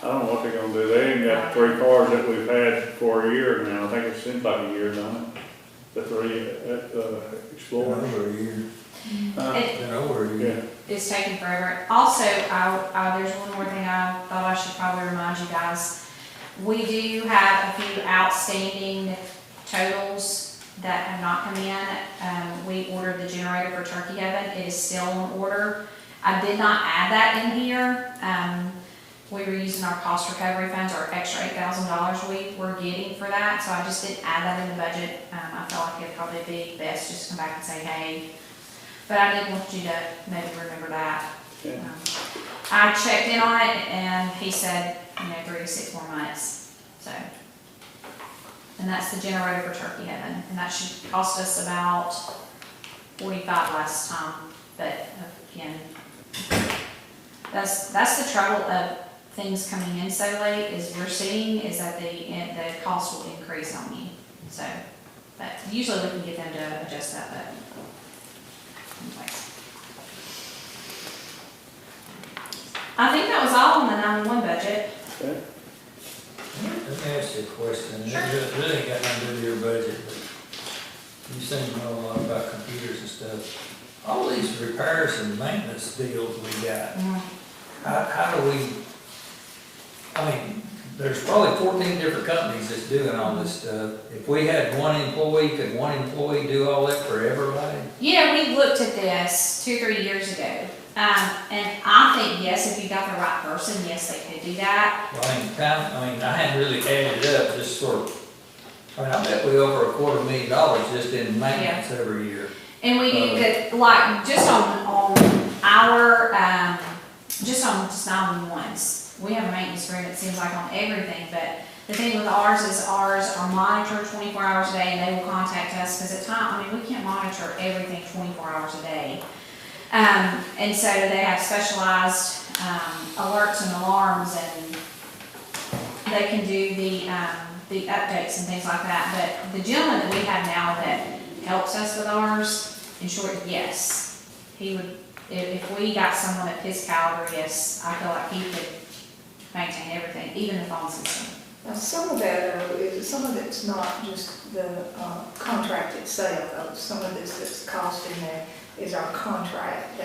don't know what they're gonna do. They ain't got 3 cars that we've had for a year now. I think it seems like a year, doesn't it? The 3 Explorer. Over a year. Been over a year. Yeah. It's taking forever. Also, there's one more thing I thought I should probably remind you guys. We do have a few outstanding totals that have not come in. We ordered the generator for Turkey Oven. It is still on order. I did not add that in here. We were using our cost recovery funds, our extra $8,000 we were getting for that, so I just didn't add that in the budget. I felt like it'd probably be best just to come back and say, hey, but I did want you to maybe remember that. Yeah. I checked in on it and he said, 3 to 6 more months, so. And that's the generator for Turkey Heaven, and that should cost us about 45 last time, but again, that's the trouble of things coming in so late is we're seeing is that the cost will increase on you. So, but usually we can get them to adjust that, but anyways. I think that was all on the 911 budget. Okay. Let me ask you a question, Sure. it really ain't got nothing to do with your budget, but you seem to know a lot about computers and stuff. All these repairs and maintenance deals we got, how do we, I mean, there's probably 14 different companies that's doing all this stuff. If we had one employee, could one employee do all that for everybody? Yeah, we looked at this 2 or 3 years ago. And I think, yes, if you got the right person, yes, they could do that. Well, I hadn't really added it up, just sort of, I bet we over $250,000 just in maintenance every year. And we do that, like, just on our, just on 911s. We have a maintenance agreement, it seems like on everything, but the thing with ours is ours are monitored 24 hours a day, and they will contact us, because at times, we can't monitor everything 24 hours a day. And so they have specialized, alerts and alarms, and they can do the updates and things like that. But the gentleman that we have now that helps us with ours, in short, yes. He would, if we got someone of his caliber, yes, I feel like he could maintain everything, even the phone system. Now, some of that, some of it's not just the contract itself, though. Some of this that's cost in there is our contract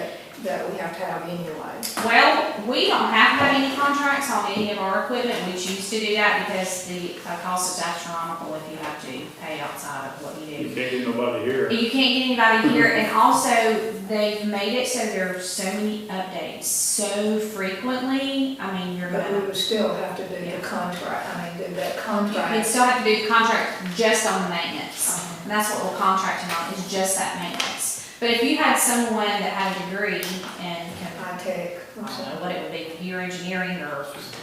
that we have to have anyway. Well, we don't have to have any contracts on any of our equipment. We choose to do that because the cost is astronomical if you have to pay outside of what you do. You can't get nobody here. You can't get anybody here, and also they've made it so there are so many updates so frequently. I mean, you're But we gonna. would still have to do the contract, do that You'd contract. still have to do the contract just on the maintenance. And that's what we're contracting on, is just that maintenance. But if you had someone that had a degree and can, High-tech. I don't know what it would be, computer engineering or IT,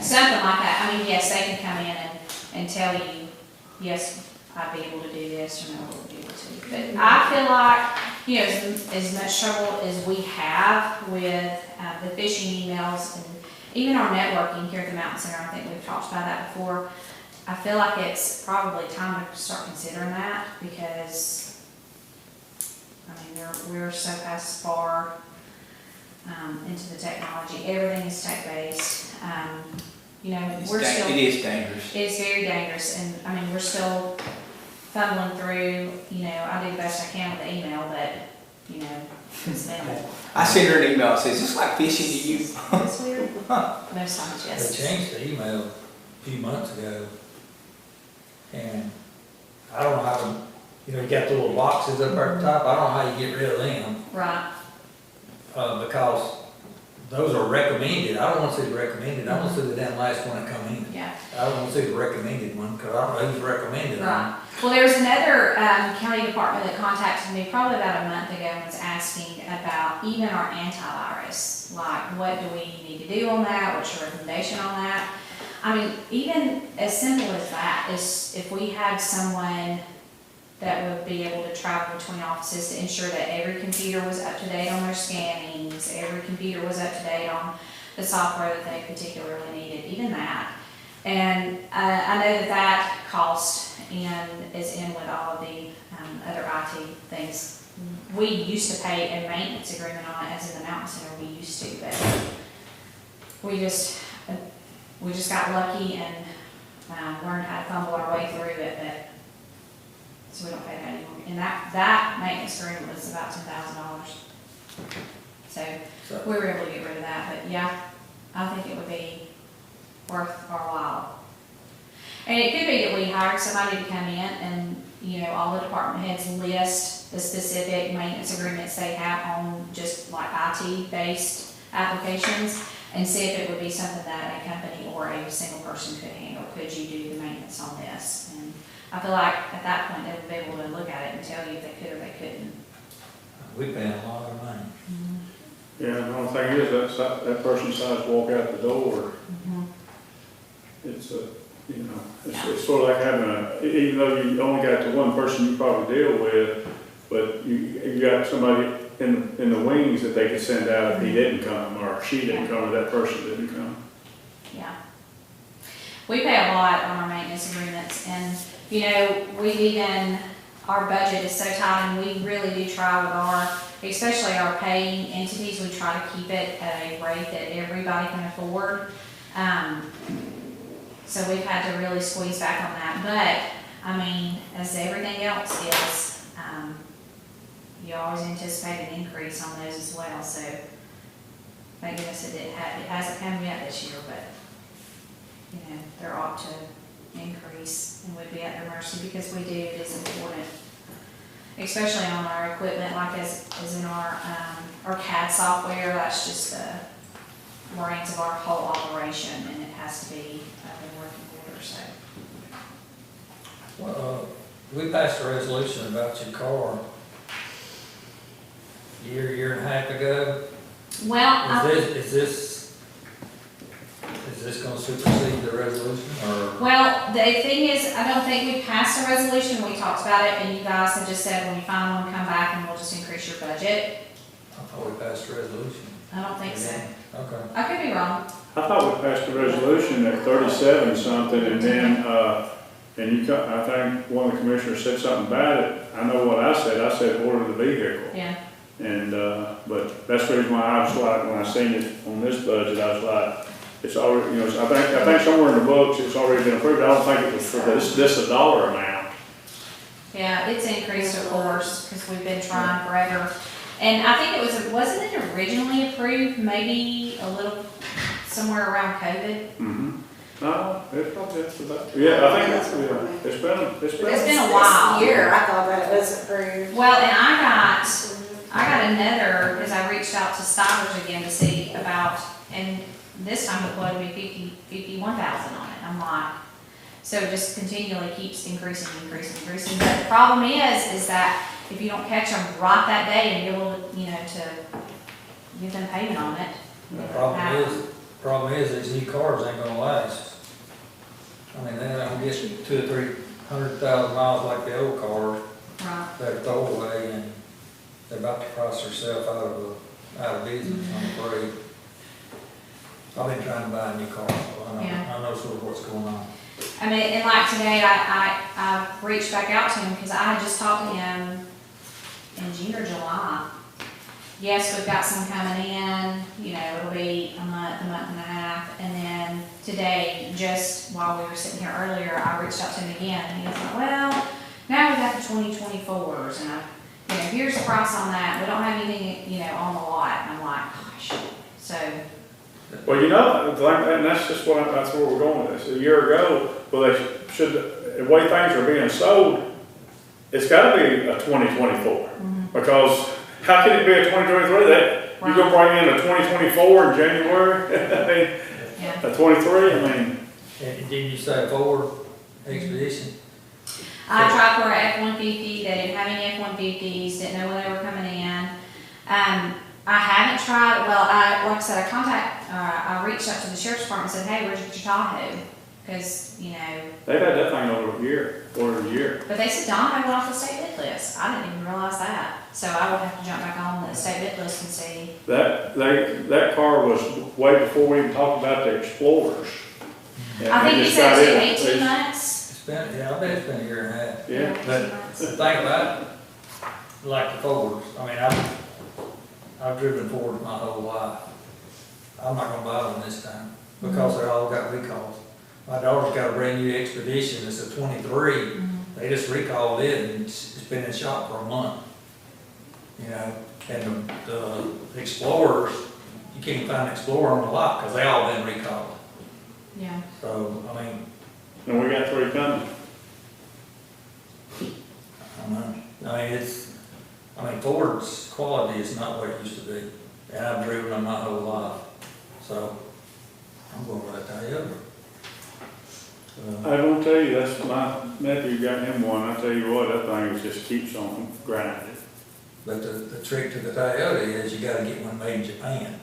something like that. I mean, yes, they can come in and tell you, yes, I'd be able to do this, or no, I wouldn't be able to. But I feel like, as much trouble as we have with the phishing emails and even our networking here at the Mountain Center, I think we've talked about that before. I feel like it's probably time to start considering that, because we're so past far into the technology. Everything is tech-based. We're still. It is dangerous. It's very dangerous, and we're still fumbling through. I do the best I can with the email, but it's minimal. I sent her an email that says, it's like phishing to you. It's weird. Most times, yes. They changed the email a few months ago, and I don't know how to, you got the little boxes up at the top, I don't know how you get rid of them. Right. Because those are recommended, I don't want to see the recommended, I want to see the damn last one that come in. Yeah. I don't want to see the recommended one, because I don't know who's recommended them. Right. Well, there was another county department that contacted me probably about a month ago and was asking about even our antivirus. Like, what do we need to do on that? What's your recommendation on that? Even as simple as that is if we had someone that would be able to travel between offices to ensure that every computer was up to date on their scannings, every computer was up to date on the software that they particularly needed, even that. And I know that cost is in with all of the other IT things. We used to pay a maintenance agreement on it, as in the Mountain Center, we used to, but we just got lucky and learned how to fumble our way through it, so we don't pay that anymore. And that maintenance agreement was about $10,000. So we were able to get rid of that, but yeah, I think it would be worth our while. And it could be that we hired somebody to come in and, all the department heads list the specific maintenance agreements they have on just like IT-based applications, and see if it would be something that a company or a single person could handle. Could you do the maintenance on this? And I feel like at that point they would be able to look at it and tell you if they could or they couldn't. We paying a lot of money. Yeah, the only thing is, that person decides to walk out the door. It's it's sort of like having even though you only got the one person you probably deal with, but you got somebody in the wings that they could send out if he didn't come, or she didn't come, or that person didn't come. Yeah. We pay a lot on our maintenance agreements, and we've even our budget is so tight, and we really do try with our, especially our paying entities, we try to keep it at a rate that everybody can afford. So we've had to really squeeze back on that, but, I mean, as everything else is, you always anticipate an increase on those as well, so thank goodness it hasn't come yet this year, but, you know, they're ought to increase, and we'd be at their mercy, because we do, it is important, especially on our equipment, like as in our CAD software, that's just the brains of our whole operation, and it has to be up in working order, so. Well, we passed a resolution about your car year and a half ago. Well, Is this gonna supersede the resolution, or? well, the thing is, I don't think we passed a resolution, we talked about it, and you guys had just said, when you find one, come back and we'll just increase your budget. I thought we passed a resolution. I don't think so. Okay. I could be wrong. I thought we passed a resolution at 37 something, and then, I think one of the commissioners said something about it. I know what I said order the vehicle. Yeah. And, but that's the reason why I was like, when I seen it on this budget, I was like, it's already, you know, I think somewhere in the books, it's already been approved. I don't think it was for this a dollar amount. Yeah, it's increased, of course, because we've been trying forever. And I think wasn't it originally approved, maybe a little, somewhere around COVID? Mm-hmm. No, it's probably after that. Yeah, I think it's been. It's been a while. This year, I thought that it was approved. Well, and I got another, because I reached out to Stivers again to see about, and this time it would be 51,000 on it. I'm like, so it just continually keeps increasing. But the problem is that if you don't catch them right that day and be able to, you know, to give them payment on it. The problem is these new cars ain't gonna last. I mean, they're not gonna get 200,000 or 300,000 miles like the old cars. Right. They're throwaway, and they're about to price themselves out of business, I'm afraid. I've been trying to buy a new car, so I know sort of what's going on. I mean, and like today, I reached back out to him because I had just talked to him in June or July. Yes, we've got some coming in, you know, it'll be a month and a half, and then today, just while we were sitting here earlier, I reached out to him again, and he was like, well, now we got the 2024s, and you know, here's the price on that, we don't have anything, you know, on the lot, and I'm like, gosh, so. Well, you know, and that's just that's where we're going with this. A year ago, well, the way things are being sold, it's gotta be a 2024. Because how can it be a 2023 that you're gonna bring in a 2024 in January? I mean, a 23, I mean. And did you say Ford Expedition? I tried for an F-150, they didn't have any F-150s, didn't know when they were coming in. I haven't tried, well, like I said, I reached out to the sheriff's department and said, hey, where'd you get your Tahoe? Because, you know. They've had that thing over a year. But they said Don had went off the state bid list. I didn't even realize that. So I would have to jump back on the state bid list and see. That car was way before we even talked about the Explorers. I think you said it took 18 months. I bet it's been a year and a half. Yeah. But the thing about it, like the Fords, I mean, I've driven Ford my whole life. I'm not gonna buy one this time because they're all got recalls. My daughter's got a brand new Expedition, it's a 23. They just recalled it and it's been in shop for a month. You know, and the Explorers, you can't find an Explorer on the lot because they all been recalled. Yeah. So, I mean. And we got 3 coming. I don't know. I mean, Ford's quality is not what it used to be. And I've driven them my whole life. So, I'm going with that Toyota. I don't tell you, that's my nephew got him one. I tell you what, that thing just keeps on grinding. But the trick to the Toyota is you gotta get one made in Japan.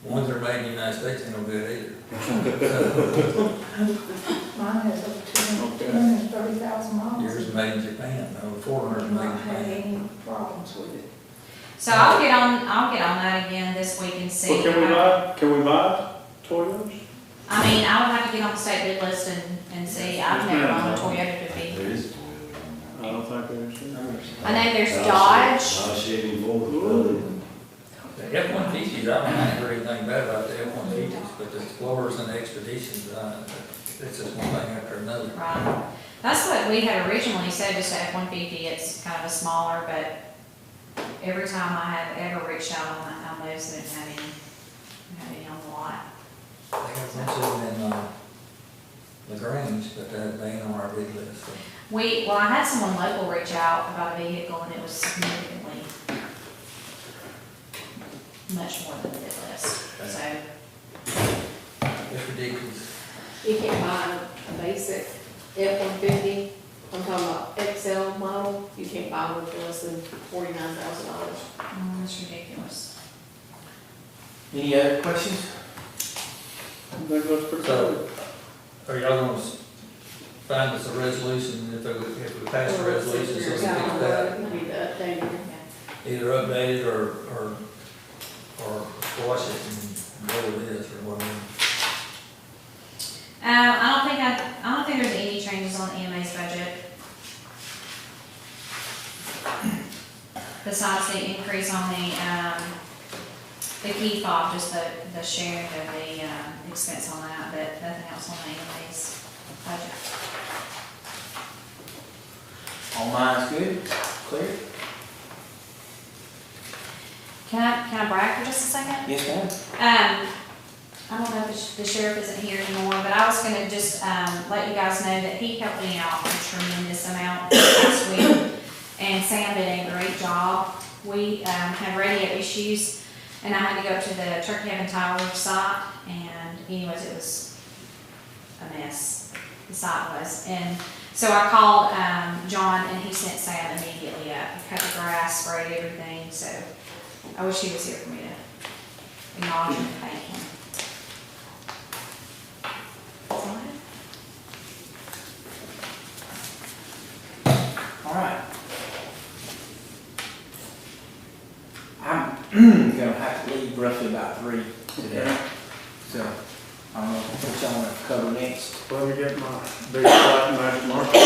Ones that are made in the United States ain't no good either. Mine has over 230,000 miles. Yours is made in Japan, no, 400 is made in Not had Japan. any problems with it. So I'll get on that again this week and see. Well, can we buy Toyotas? I mean, I would have to get on the state bid list and see. I've never owned a Toyota 50. I don't think out there? I know there's Dodge. The F-150s, I haven't heard anything bad about the F-150s, but the Explorers and the Expeditions, it's just one thing after another. Right. That's what we had originally said, just a F-150, it's kind of a smaller, but every time I have ever reached out on those, they didn't have any on the lot. They got a bunch of them in LaGrange, but they ain't on our bid list. So. Well, I had someone local reach out about a vehicle, and it was significantly much more than the bid list, so. It's ridiculous. You can't buy a basic F-150, I'm talking about XL model, you can't buy one for less than $49,000. That's ridiculous. Any other questions? So, are y'all gonna find us a resolution, if we pass a resolution, so we fix that? Need to update it. Either update it or squash it and go with this or whatever. I don't think there's any changes on EMA's budget. Besides the increase on the key fob, just the sharing of the, expense on that, but nothing else on the EMA's budget. All mine's good, clear? Can I brag for just a second? Yes, ma'am. I don't know if the sheriff isn't here anymore, but I was gonna just, let you guys know that he helped me out a tremendous amount this week. And Sam did a great job. We, had radio issues, and I had to go to the Turkey Heaven Tower site, and anyways, it was a mess, the site was. And so I called, Jon, and he sent Sam immediately up. He cut the grass, sprayed everything, so I wish he was here for me to acknowledge and thank him. All right. I'm gonna have to leave roughly about 3 today. So, I don't know what y'all wanna cover next. Let me get my big flat match marker. All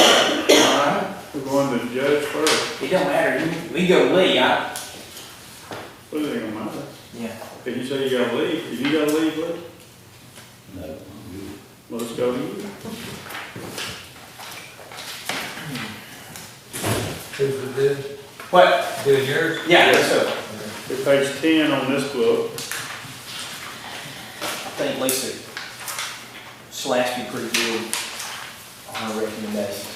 right, we're going to the judge first. It don't matter, we go to Lee, Well, it ain't gonna matter. yeah. Did you say you gotta leave? Did you gotta leave, Lee? No. Well, let's go to you. Who's the bid? What? Doing yours? Yeah, yes, sir. It's page 10 on this book. I think Lisa slashed me pretty good on her recommendation.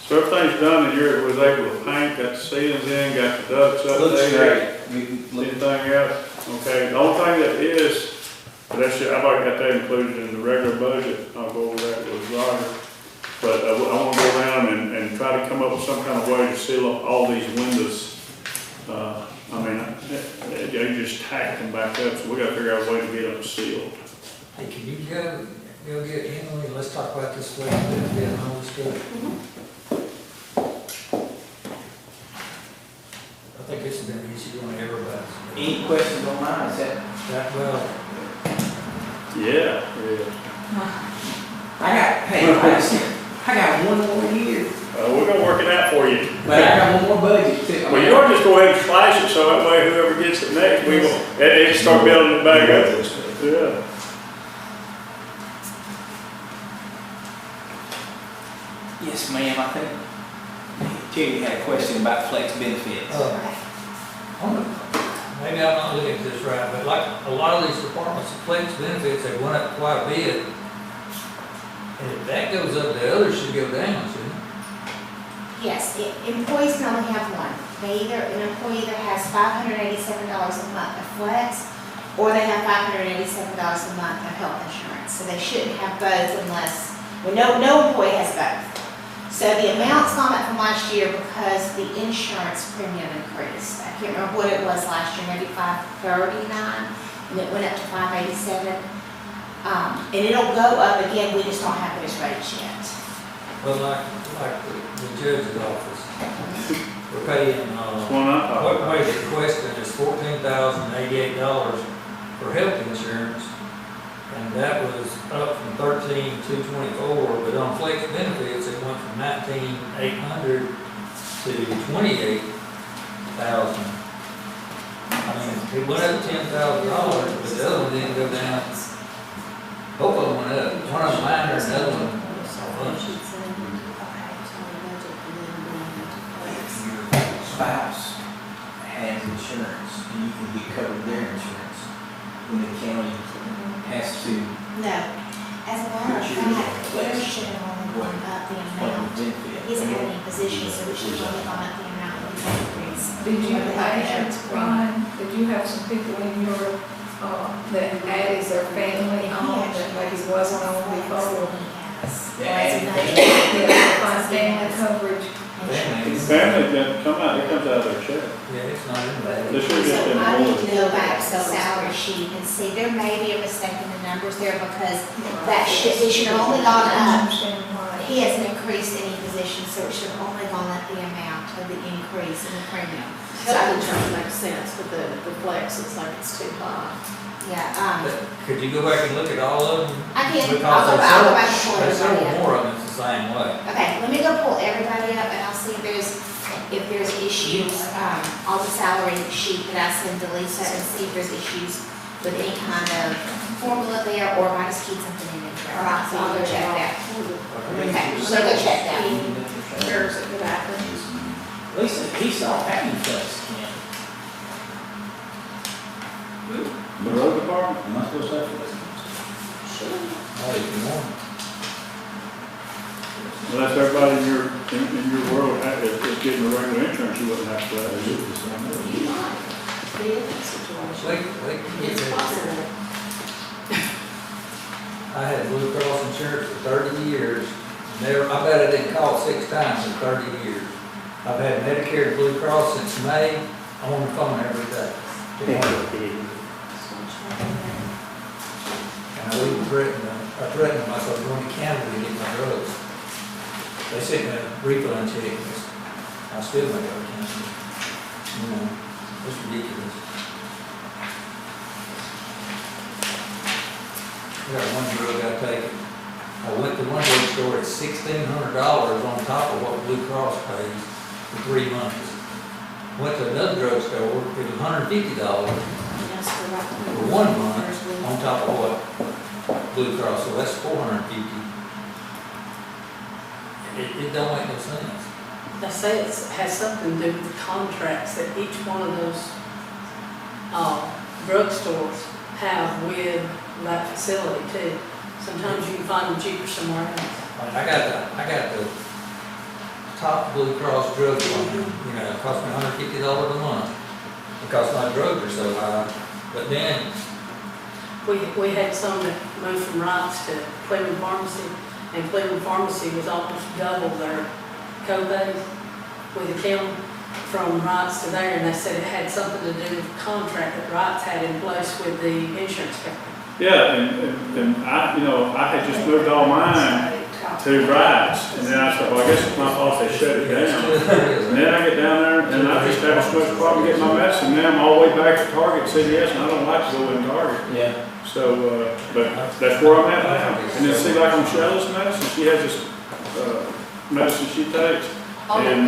So everything's done in here, was able to paint, got the ceilings in, got the ducts up Looks there. great. Anything else? Okay, the only thing that is, but that's, I've already got that included in the regular budget, I'll go over that with Roger. But I want to go around and try to come up with some kind of way to seal up all these windows. I mean, they just tacked them back up, so we gotta figure out a way to get them sealed. Hey, can you go get Emily, let's talk about this way, and all this stuff. I think it's been an issue on everybody's. Any questions on mine? Is that Well, Yeah. I got one more year, We're gonna work it out for you. but I got one more budget too. Well, you ought to just go ahead and slash it, so that way whoever gets it next, we will, it start building it back up. Yeah. Yes, ma'am, I think Terry had a question about flex benefits. maybe I'm not looking at this right, but like a lot of these departments, flex benefits, they went up quite a bit. And if that goes up, the others should go down, shouldn't it? Yes, employees can only have one. An employee either has $587 a month of flex, or they have $587 a month of health insurance. So they shouldn't have both unless, well, no employee has both. So the amount's gone up from last year because the insurance premium increased. I can't remember what it was last year, maybe $539, and it went up to $587. And it'll go up again, we just don't have those rates yet. Well, like the judge's office, we're paying, what is the question is $14,088 for health insurance. And that was up from $13,224, but on flex benefits, it went from $19,800 to 28,000. I mean, it went up $10,000, but the other one didn't go down. Both of them went up. One of them minor, and the other one a bunch. Your spouse has insurance, and you can get covered their insurance when the county has to. No, as a matter of fact, there should have only gone up the amount. He isn't having any position, so it should have only gone up the amount of the increase. Did you have, Ron, did you have some people in your, that added their family on that maybe wasn't on before? Family coverage. Family can come out, it comes out of their check. Yeah, it's not in there. They should just So been I need more. to go back to the salary sheet and see, there may be a mistake in the numbers there because that should, it should have only gone up. He hasn't increased any position, so it should have only gone up the amount of the increase in the premium. Health insurance makes sense, but the flex looks like it's too high. Yeah, Could you go back and look at all of them? I can, Because I'll go back and pull there's everybody several up. more of them that's the same way. Okay, let me go pull everybody up and I'll see if there's issues, on the salary sheet that I send to Lisa and see if there's issues with any kind of formula there, or if I just keep something in there. All right, so I'll go check that. Okay, so go check that. There's it, exactly. Lisa, he's all happy with us, yeah. The road department? Am I supposed to have to? Oh, if you want. Unless everybody in your world is getting a regular insurance, you wouldn't have to. You might be in that situation. They can get It's that. possible. I had Blue Cross insurance for 30 years. Never, I bet I didn't call 6 times in 30 years. I've had Medicare and Blue Cross since May. I'm on the phone every day. And I even threatened them, I said, I'm going to Canada to get my drugs. They sent me a refund check, I still make it cancel. You know, it's ridiculous. I got one drug I take. I went to one drugstore, it's $1,600 on top of what Blue Cross pays for 3 months. Went to another drugstore, it was $150 for 1 month on top of what Blue Cross, so that's $450. It don't make no sense. I say it has something to do with the contracts that each one of those drugstores have with that facility too. Sometimes you can find them cheaper somewhere else. I got the top Blue Cross drug plan, you know, it cost me $150 a month because my drugs are so high. But then, We had some that moved from Wrights to Cleburne Pharmacy, and Cleburne Pharmacy was almost double their co-pays with the county from Wrights to there, and they said it had something to do with the contract that Wrights had in place with the insurance company. Yeah, and I had just moved all mine to rides, and then I said, well, I guess it's my fault they shut it down. And then I get down there, and I just have so much problem getting my medicine, now I'm all the way back to Target, CVS, and I don't like to go in Target. Yeah. So, but that's where I'm at now. And then see, like on Shelley's medicine, she has this, medicine she takes. And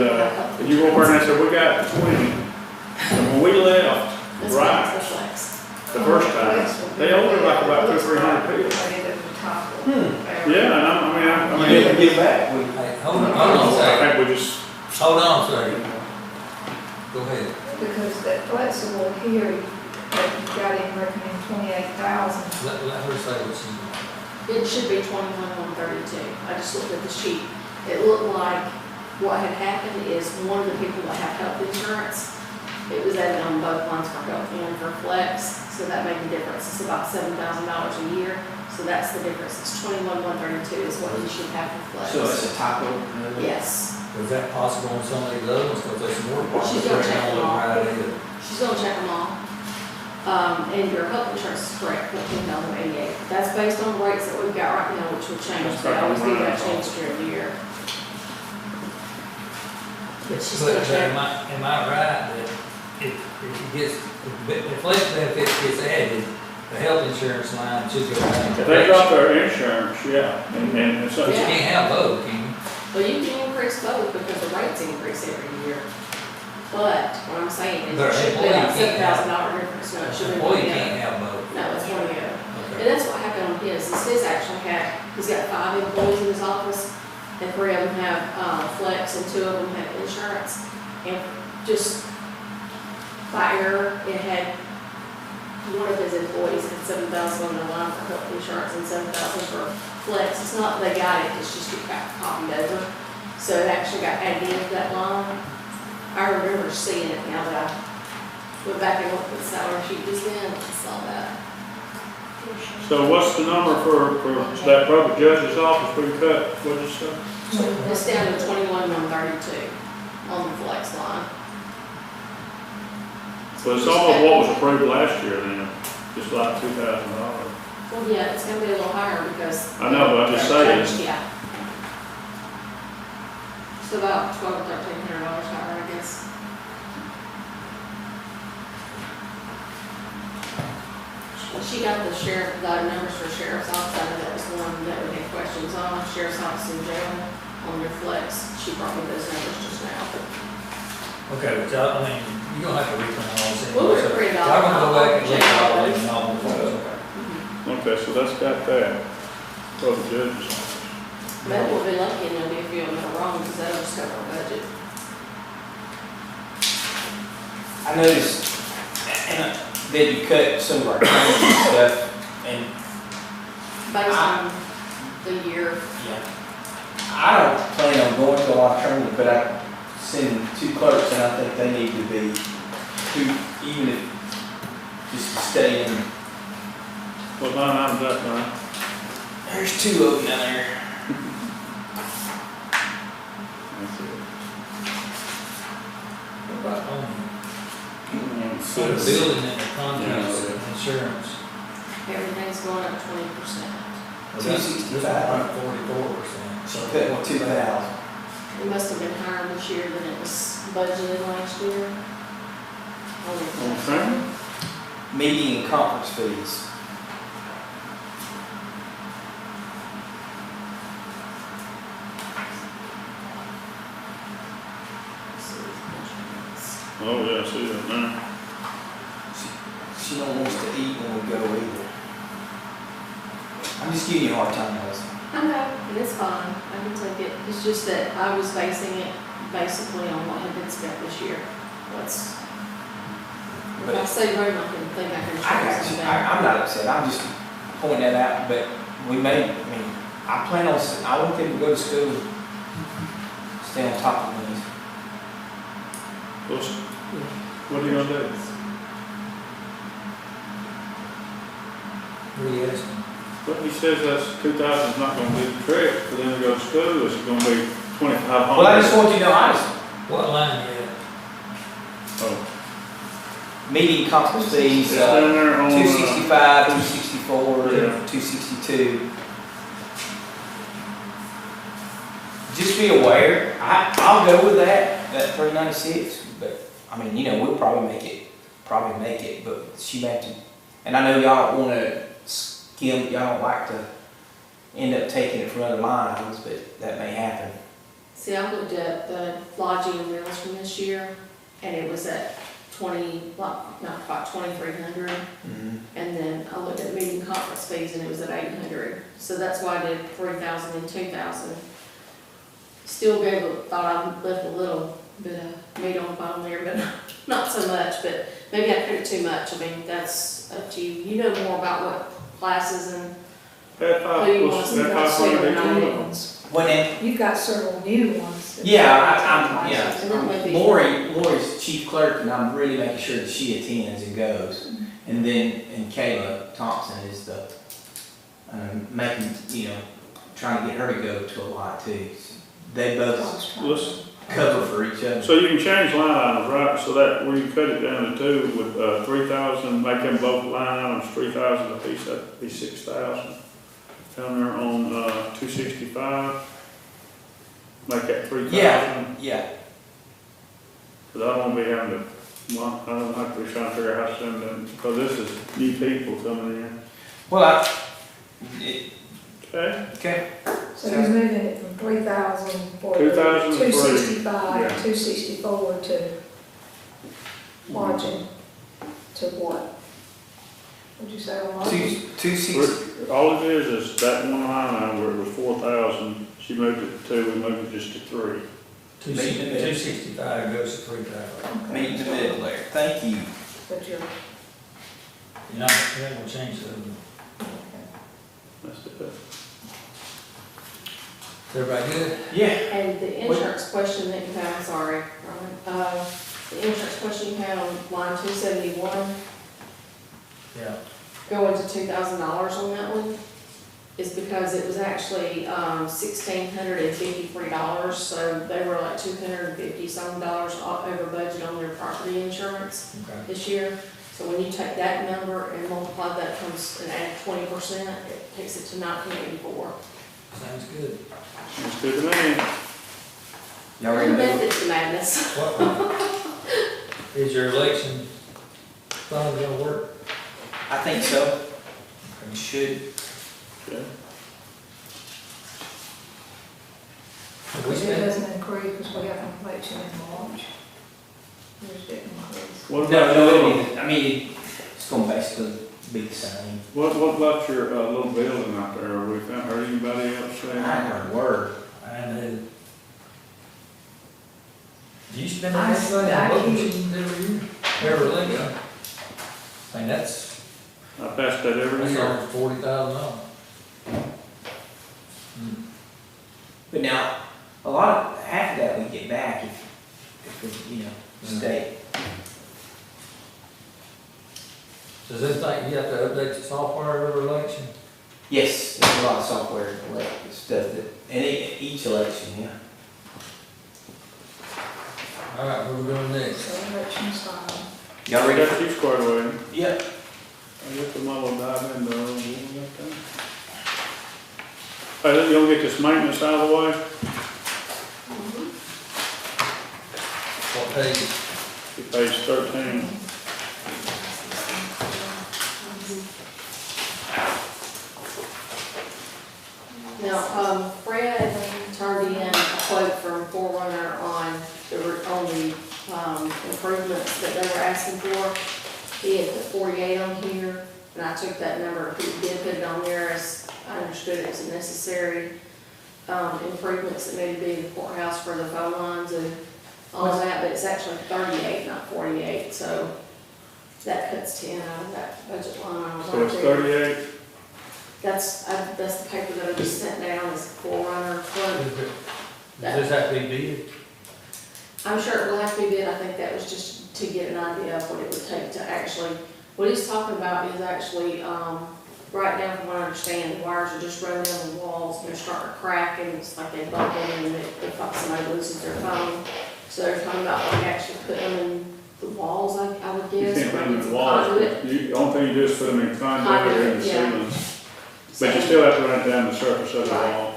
you go over and I said, we got 20. And when we left, right, the first time, they only like about 200 or 300 people. Yeah, and I mean, Get back. hey, hold on a I second. think we just, Hold on a second. Go ahead. Because that flexible here, that you got in recommending 28,000. Let her say what she wants. It should be 21,132. I just looked at the sheet. It looked like what had happened is one of the people that have health insurance, it was added on both lines for health and for flex, so that made the difference. It's about $7,000 a year, so that's the difference. It's 21,132 is what you should have for flex. So it's a typo? Yes. Is that possible on some of these other ones, because there's more parts She's that gonna check don't them look all. right either. She's gonna check them all. And your health insurance is correct, $14.88. That's based on rates that we've got right now, which will change. They always do that change during the year. But she's gonna But check. am I right that if it gets, if flex benefits gets added, the health insurance line should go down? if they drop their insurance, yeah, and so. But you can't have both, can you? Well, you can increase both because the rates increase every year. But what I'm saying is, But it should be employee like can't have- $7,000 difference, no, it should be Well, one you the can't other. have both. No, it's one or the other. And Okay. that's what happened on his, is his actually he's got 5 employees in his office, and 3 of them have, flex, and 2 of them have insurance. And just by error, it had, one of his employees had 7,000 on the line for health insurance and 7,000 for flex. It's not that they got it, it's just it got copied over. So it actually got added into that line. I remember seeing it now that I went back and looked at the salary sheet just then, I saw that. So what's the number for that probate judge's office we cut, what'd you say? It's down to 21,132 on the flex line. So it's almost what was approved last year then, just like $2,000. Well, yeah, it's gonna be a little higher because. I know, but I'm just saying. Yeah. It's about $1,200 or $1,300 higher, I guess. She got the numbers for sheriff's office, I know that was one that we had questions on, sheriff's office in jail, on their flex, she brought me those numbers just now. Okay, but I mean, you're gonna have to reprint all this. We'll reprint all. I'm gonna go back and look Check at all all those. these novels. Okay, so that's got that, probate judge's office. Maybe we'll be lucky and there'll be a few of them that are wrong, because that'll just cover our budget. I noticed that you cut some of our claims and stuff, and Based on the year. yeah, I don't plan on going to a lot of training, but I send 2 clerks, and I think they need to be 2, even if just to stay in. What line item's that, Brian? There's 2 of them down there. That's it. What about on So the it's- building and the contents Yeah. and insurance? Everything's going up 20%. Well, that's 265. 44%. So Cut 2,000. It must have been higher this year than it was budgeted last year. Okay. Meeting and conference fees. Oh, yeah, I see that now. She don't want us to eat when we go either. I'm just giving you a hard time, Leslie. I know, and it's fine, I can take it, it's just that I was basing it basically on what had been spent this year. What's, if I say room, I can think I can I show got you. something. I'm not upset. I'm just pointing that out, but we may, I mean, I plan on, I want them to go to school, stay on top of things. What are you gonna do? What are you asking? But he says that's 2,000 is not gonna be the trick for them to go to school, it's gonna be 2,500. Well, I just want you to know, honestly, What line you at? Oh, meeting conference fees, it's down there on, 265, 264, Yeah. 262. Just be aware, I'll go with that 396, but, I mean, you know, we'll probably make it, but she may have to, and I know y'all wanna skim, y'all don't like to end up taking it from other line items, but that may happen. See, I looked at the lodging and meals from this year, and it was at not quite 2,300. And then I looked at meeting conference fees, and it was at 800. So that's why I did 3,000 and 2,000. Still thought I left a little bit of meat on the bottom there, but not so much. But maybe I put it too much. I mean, that's up to you. You know more about what classes and that who you want to see that see or 500 not. When it, You've got several new ones. that- yeah, And that may be- Lori's chief clerk, and I'm really making sure that she attends and goes. And Kayla Thompson is the, making, trying to get her to go to a lot too. They both Let's- cover for each other. So you can change line items, right, so that where you cut it down to 2 with 3,000, make them both line items 3,000 apiece, that'd be 6,000. Down there on 265, make that 3,000. Yeah. Cause I don't wanna be having to, well, I don't have to be trying to figure out how to send them, because this is new people coming in. Well, Okay? okay. So he's moving it from 3,000 for 2,003, 265, yeah. 264 to lodging, to what? What'd you say on lodging? 260. All it is that one line item where it was 4,000, she moved it to 2, we moved it just to 3. 265 goes to 3,000. Meet in the middle there. Thank you. But you're, You're not going to change that. That's it. Is everybody good? Yeah. And the insurance question that you had, I'm sorry, Ron, the insurance question you had on line 271, Yeah. going to $2,000 on that one, is because it was actually $1,653, so they were like $250 some over budget on their property insurance Okay. this year. So when you take that number and multiply that times and add 20%, it takes it to 1984. Sounds good. That's good to me. Y'all ready to move? Methods to madness. Is your election fund gonna work? I think so. You should. Okay. Have but we it spent- doesn't increase because we have an election in March. Yours didn't increase. What No, about, no, I mean, it's gonna basically be the same. what about your little building out there? Have we heard anybody else say? I ain't heard a word. I know. Do you spend I that money on keep- machines every year? Every year? I mean, that's I pass that every year. almost $40,000. But now, a lot of, half of that we get back if we, stay. Does this think you have to update the software every election? Yes, there's a lot of software stuff that, and each election, yeah. All right, where we going next? So election's fine. Y'all We ready? got you squared away. Yep. I guess we might as well dive into it. Hey, you gonna get this maintenance out of the way? What page? Page 13. Now, Fred turned in a quote from Coroner on the improvements that they were asking for. He had put 48 on here, and I took that number, he did put it on there as I understood it was a necessary improvements that needed to be in the courthouse for the phone lines and all that, but it's actually 38, not 48, so that cuts 10 out of that budget line. So it's 38? That's the paper that I just sent down as Coroner quote. Does this have to be bid? I'm sure it will have to be bid. I think that was just to get an idea of what it would take to actually, what he's talking about is actually, right now from what I understand, the wires are just running down the walls, and they're starting to crack, and it's like they bump in, and they thought somebody loses their phone. So they're talking about like actually putting them in the walls, I would You guess. can't put them in the Conduit. walls. The only thing you do is put them in conduit or in the Yeah. ceilings. But you still have to run it down the surface of the Right. wall.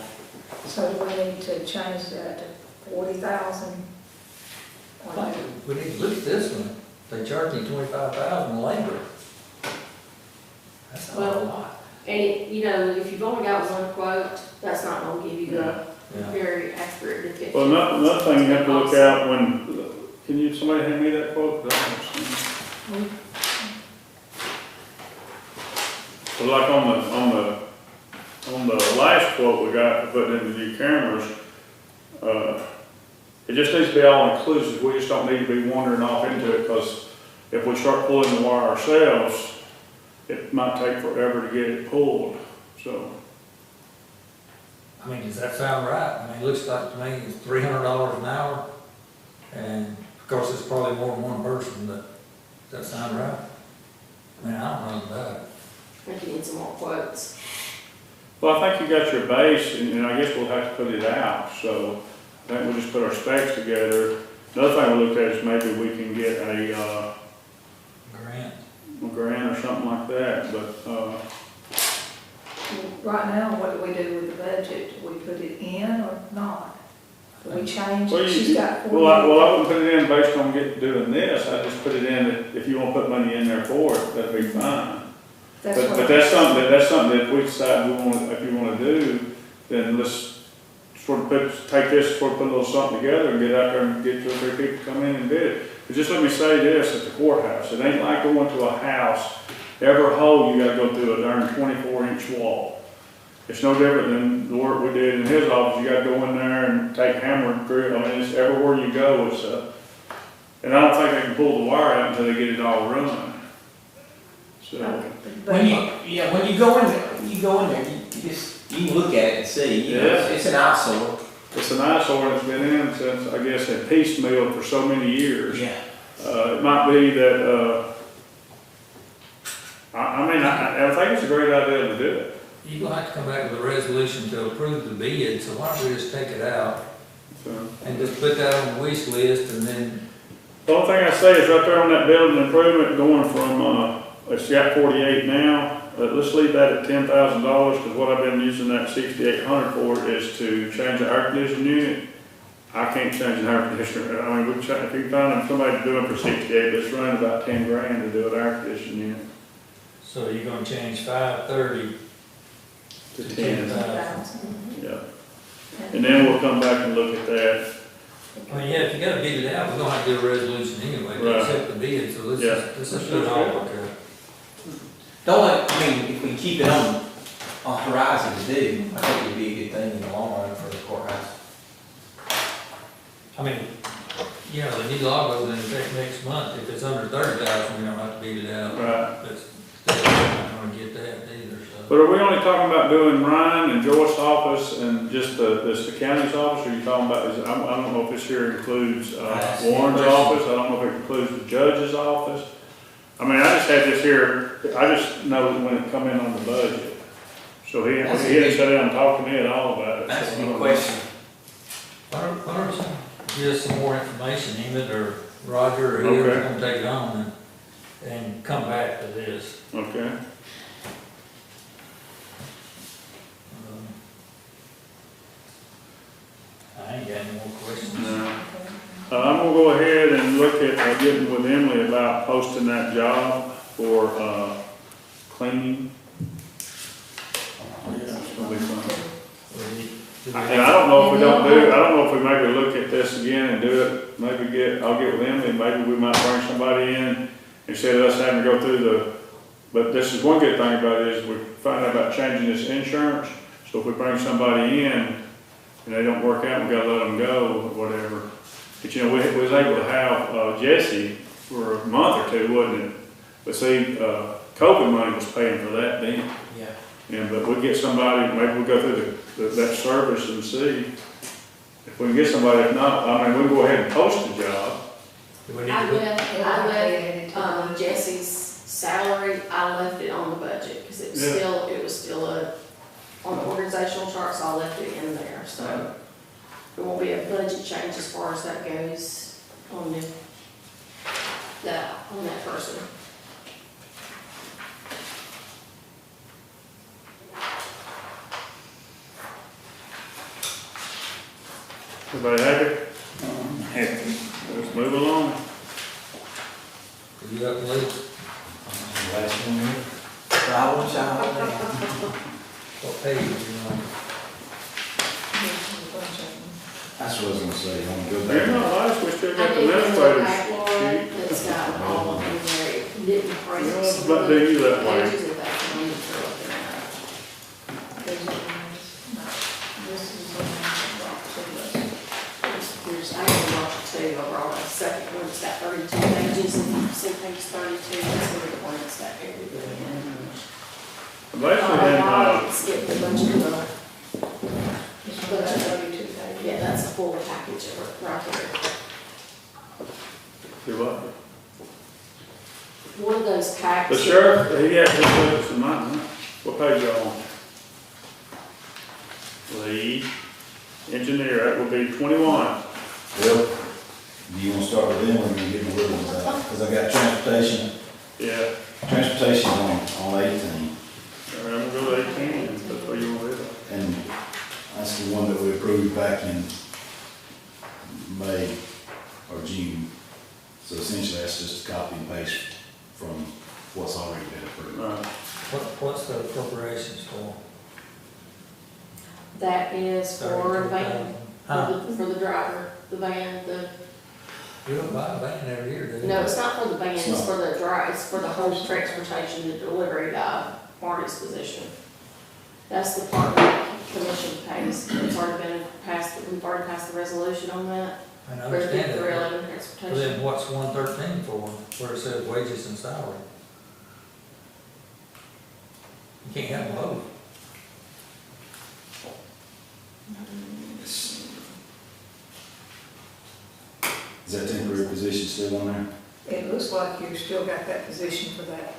So we need to change that to 40,000. We need to look at this one. They charge me 25,000 labor. That's not a lot. And if you've only got one quote, that's not gonna give you the Yeah. very accurate depiction. Well, another thing you have to look out when, somebody hand me that quote? 'Cause I don't understand. So like on the last quote we got to put in the new cameras, it just needs to be all inclusive. We just don't need to be wandering off into it, because if we start pulling the wire ourselves, it might take forever to get it pulled, so. I mean, does that sound right? I mean, it looks like to me it's $300 an hour, and of course, it's probably more than one person, but does that sound right? I mean, I don't know about it. I think you need some more quotes. Well, I think you got your base, and I guess we'll have to put it out, so I think we'll just put our specs together. Another thing we looked at is maybe we can get a grant or something like that, but, Right now, what do we do with the budget? Do we put it in or not? Do we change well, it? She's got 48. I wouldn't put it in based on doing this. I just put it in that if you want to put money in there for it, that'd be fine. But that's something that if we decide if you want to do, then let's sort of take this, sort of put a little something together and get out there and get 2 or 3 people to come in and bid it. But just let me say this at the courthouse, it ain't like going to a house, every hole you gotta go through a darn 24-inch wall. It's no different than the work we did in his office, you gotta go in there and take hammer and drill, I mean, it's everywhere you go, it's and I don't think they can pull the wire out until they get it all running. So, When you go in there, you can look at it and see, you know, it's an eyesore. it's an eyesore that's been in since, I guess, at piecemeal for so many years. Yeah. It might be that, I think it's a great idea to do it. You're gonna have to come back with a resolution to approve the bid, so why don't we just take it out So, and just put that on the wish list and then, the only thing I say is right there on that building improvement going from, it's got 48 now, let's leave that at $10,000, because what I've been using that 6,800 for is to change the air conditioning unit. I can't change an air conditioner, I mean, if you find somebody to do it for 68, it's running about 10 grand to do an air conditioning unit. so you're gonna change 530 To to 10. 10,000. Yeah. And then we'll come back and look at that. I mean, yeah, if you gotta bid it out, we're gonna have to do a resolution anyway to Right. accept the bid, so Yeah. let's just do it all okay. If we keep it on horizon to do, I think it'd be a good thing in the long run for the courthouse. I mean, you know, the new law goes in effect next month, if it's under 30,000, we don't have to bid it out. Right. But still, we're not gonna get that either, so. But are we only talking about doing Ryan and Joyce's office and just the county's office, or are you talking about, I don't know if this here includes, Warren's office, I don't know if it includes the judge's office. I mean, I just had this here, I just know when it come in on the budget. So he didn't sit down and talk to me at all about it. That's a So, good question. Why don't you give us some more information, Emmett or Roger or whoever's Okay. gonna take it on and come back to this. Okay. I ain't got any more questions. No. I'm gonna go ahead and look at, getting with Emily about posting that job for, cleaning. Yeah, it's gonna be fun. And I don't know if we maybe look at this again and do it, I'll get with Emily, maybe we might bring somebody in instead of us having to go through but this is one good thing about it is we find out about changing this insurance, so if we bring somebody in and they don't work out, we gotta let them go or whatever. But you know, we was able to have, Jesse for a month or two, wasn't it? But see, COVID money was paying for that then. Yeah. And, but we get somebody, maybe we'll go through that service and see if we can get somebody. If not, I mean, we'll go ahead and post the job. Do we need I to put- left Jesse's salary, I left it on the budget, because it was still on the organizational chart, so I left it in there, so. There won't be a budget change as far as that goes on that person. Everybody happy? Happy. Let's move along. You up and leave? Last one here. I want y'all to What page you on? That's what I was gonna say, I'm gonna go You're back. not last, we still got I the did a administrator's backlog sheet. that's got all of them there, it didn't print. You know, but do you that way? Pages of that one that you're looking at. There's, I can watch it too, overall, the second one, it's got 32 pages, and you see page 32, that's the one that's got everything in it. Basically, then, I skipped a bunch of the, yeah, that's a full package of it right there. do what? One of those packs. The sheriff, he had his books in mine, huh? What page y'all on? Lead, engineer, that would be 21. Well, do you wanna start with them or you give me little ones out? Cause I got transportation, Yeah, transportation's on 18. all right, I'm gonna go to 18, that's where you want it. And that's the one that we approved back in May or June. So essentially, that's just a copy and paste from what's already been approved. Right. What's the appropriations for? That is for the van, Huh? for the driver, the van, You don't buy a van every year, do you? no, it's not for the van, It's it's not. for the it's for the whole transportation, the delivery guy, Marty's position. That's the part that commission pays, it's already been passed, we've already passed the resolution on that. I For the understand that. 311 But transportation. then what's 113 for, where it says wages and salary? You can't have them both. Is that temporary position still on there? It looks like you still got that position for that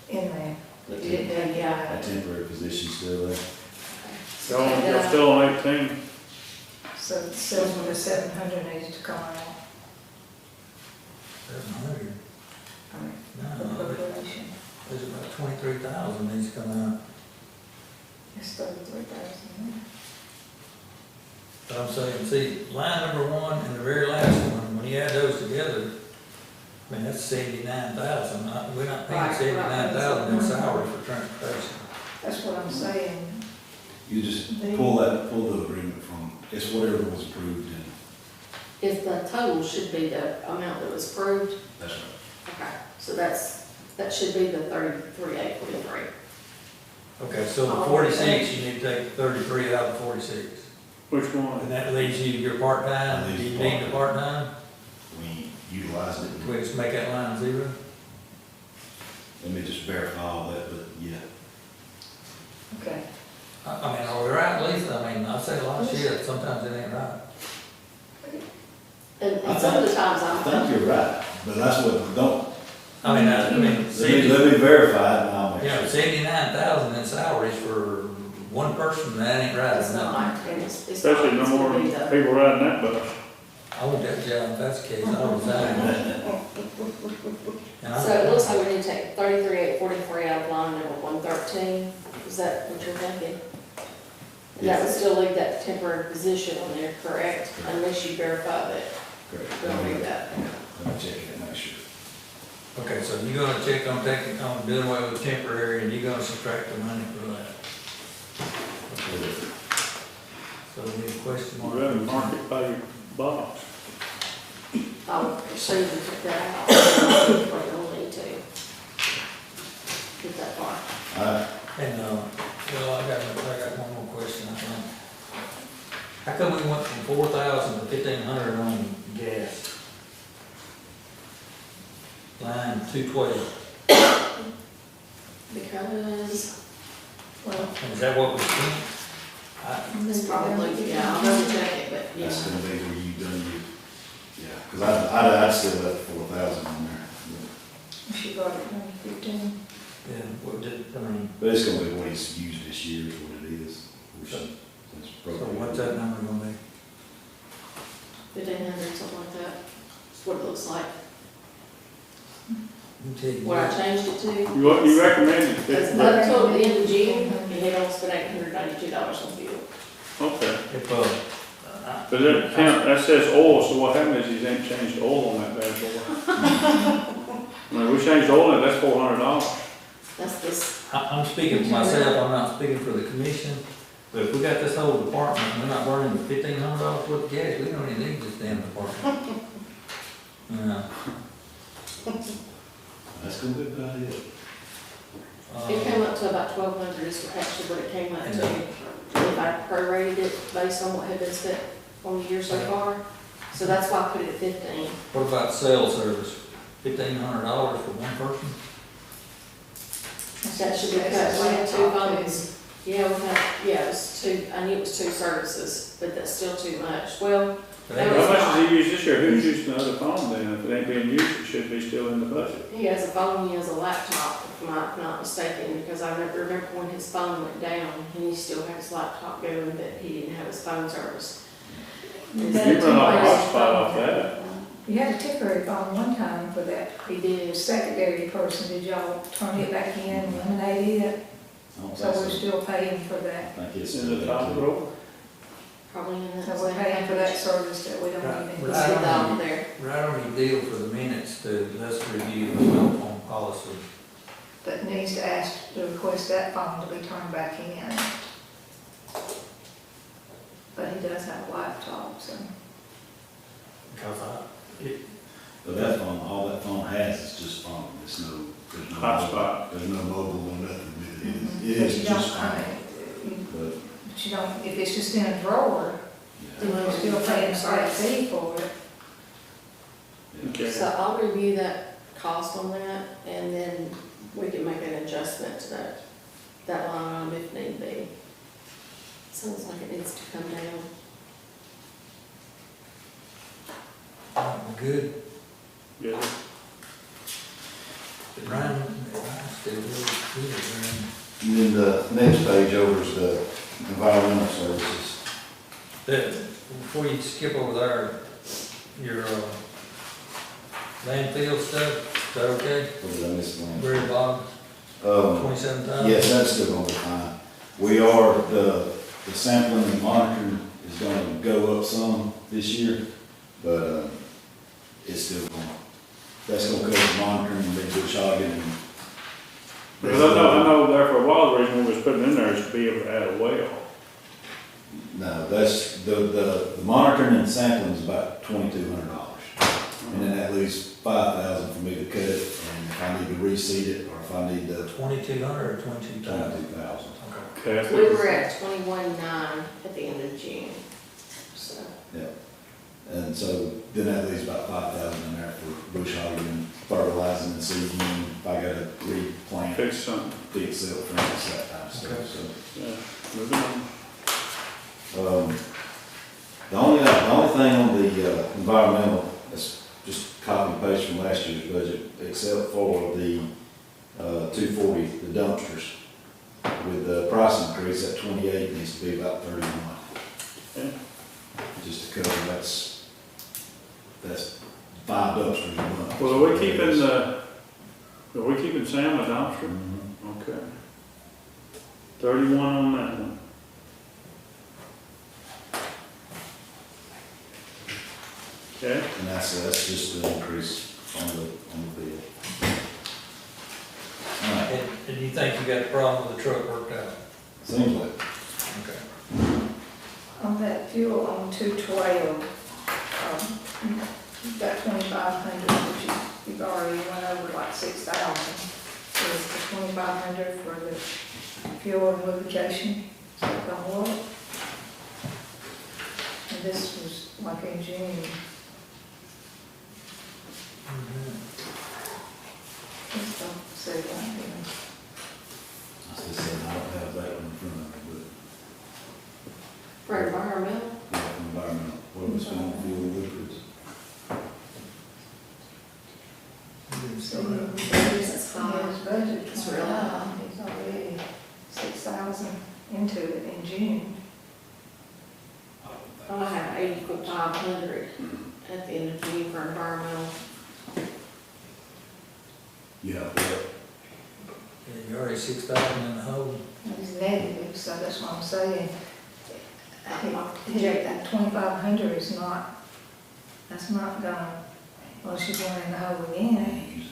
in there. We did that, yeah. That temporary position still there? Y'all still on 18? So it says when the 700 needs to come out. 700. I mean, No, appropriation. there's about 23,000 needs to come out. It's 33,000. But I'm saying, see, line number 1 and the very last one, when you add those together, I mean, that's 79,000. We're not paying Right, 79,000 in salary for transportation. That's what I'm saying. You just pull the agreement from, it's whatever was approved and If the total should be the amount that was approved, that's right. okay, so that should be the 33,843. Okay, so the 46, you need to take 33 out of 46. Which one? And that leaves you your part-time, That do leaves you need the part-time? We utilized it. We just make that line 0? Let me just verify all that, but yeah. Okay. I mean, are we right, Lisa? I mean, I say a lot of shit, sometimes it ain't right. And some of the times I think you're right, but that's what, don't, I mean, let me verify it and I'll make you know, sure. 79,000 in salaries for one person, that ain't right. it's not, and it's not. Especially no more it's gonna be the- people riding that bus. I want that job, if that's the case, I'll resign. And So it looks like we need to take 33,843 out of line number 113, is that what you're thinking? And that would still leave that temporary position on there, correct? Unless you verify that. Correct. Don't read that. Let me check it and make sure. Okay, so you're gonna check on taking, on doing away with temporary, and you're gonna subtract the money for that. So we need a question You mark. rather market by your box. I would proceed to take that out, but you'll need to get that far. And, well, I got one more question, I think. How come we went from 4,000 to 1,500 on gas? Line 212, Because, well, is that what we spent? it's probably, yeah, I'll double check it, but yeah. That's gonna be where you done you, yeah, cause I'd still left 4,000 on there. She got it in 15. Yeah, what did, I mean, But it's gonna be what he's used this year is what it is. so what's that number gonna be? 1,500, something like that. That's what it looks like. Let me tell you What I what. changed it to. You recommended Because it? up until the end of June, he had only spent $892 on fuel. Okay. If, But that count, that says oil, so what happened is he ain't changed oil on that bad boy. I mean, we changed oil and that's $400. That's this, I'm speaking for myself, I'm not speaking for the commission, but if we got this whole department, and we're not burning $1,500 worth of gas, we don't even need this damn department. That's gonna be about it. it came up to about 1,200 is actually what it came up to. If I prorated it based on what had been spent on the year so far. So that's why I put it at 15. What about cell service? $1,500 for one person? That should be cut, we had 2 phones. Yeah, we had, yeah, it was 2, I knew it was 2 services, but that's still too much. Well, But that they- was How much fine. does he use this year? Who's using the other phone then? If it ain't being used, it should be still in the budget. He has a phone, he has a laptop, if I'm not mistaken, because I remember when his phone went down, and he still had his laptop going, but he didn't have his phone service. You run off a hotspot off that. You had a temporary phone one time for that He did. secondary person. Did y'all turn it back in, eliminate it? I don't So think we're still paying for that. I think it's In the still top there too. drawer. Probably in that. So we're paying for that service that we don't Right. even. Let's get that on there. Right on your deal for the minutes to, let's review the cell phone policy. That needs to ask, to request that phone to be turned back in. does have a laptop, so. Because But that phone, all that phone has is just phone, there's no Hotspot. There's no mobile or nothing with it, it But is you don't, just I phone. mean, But, but you don't, if it's just in a drawer, yeah. then you're still paying a flat fee for it. Okay. So I'll review that cost on that, and then we can make an adjustment to that line item if need be. Sounds like it needs to come down. Good. Yeah. Ryan, still really good, Ryan. And then the next page over is the environmental services. Before you skip over there, your landfill stuff, is that okay? What did I miss one? Very bottom, 27,000? Yes, that's still gonna be fine. We are, the sampling and monitoring is gonna go up some this year, but, it's still going, that's gonna cover monitoring and big bush hogging and. Because I know there for a while, the reason we was putting in there is to be able to add a well. No, that's, the monitoring and sampling is about $2,200. And then that leaves $5,000 for me to cut it, and if I need to reseed it, or if I need to. 2,200 or 22,000? 22,000. Okay. We were at 21.9 at the end of June, so. Yeah. And so then that leaves about $5,000 in there for bush hogging and fertilizing and seeding, and if I gotta replant. Fix something. Fix it, for instance, that kind of stuff, so. Yeah, moving on. The only thing on the environmental, that's just copy and paste from last year's budget, except for the 240, the dumpsters. With the price increase at 28, needs to be about 31. Yeah. Just to cover, that's 5 dumpsters a month. Well, are we keeping Sam a dumpster? Mhm. Okay. 31 on that one. Okay. And that's just the increase on the bill. All right, And you think you got the problem with the truck worked out? seems like. Okay. On that fuel on 212, you've got 2,500, which you've already went over like 6,000. So it's the 2,500 for the fuel and lubrication, so it's gonna work. And this was like in June. It's the second one. I was just saying, I don't have that one in front of me, For environmental, but yeah, environmental, what was spending on fuel and liquids. So his budget, It's really high. he's already 6,000 into it in June. I have 8,500 at the end of June for environmental. Yeah, And you're already 6,000 in the hole. It's negative, so that's what I'm saying. That 2,500 is not, that's not gonna, unless you're going in the hole again.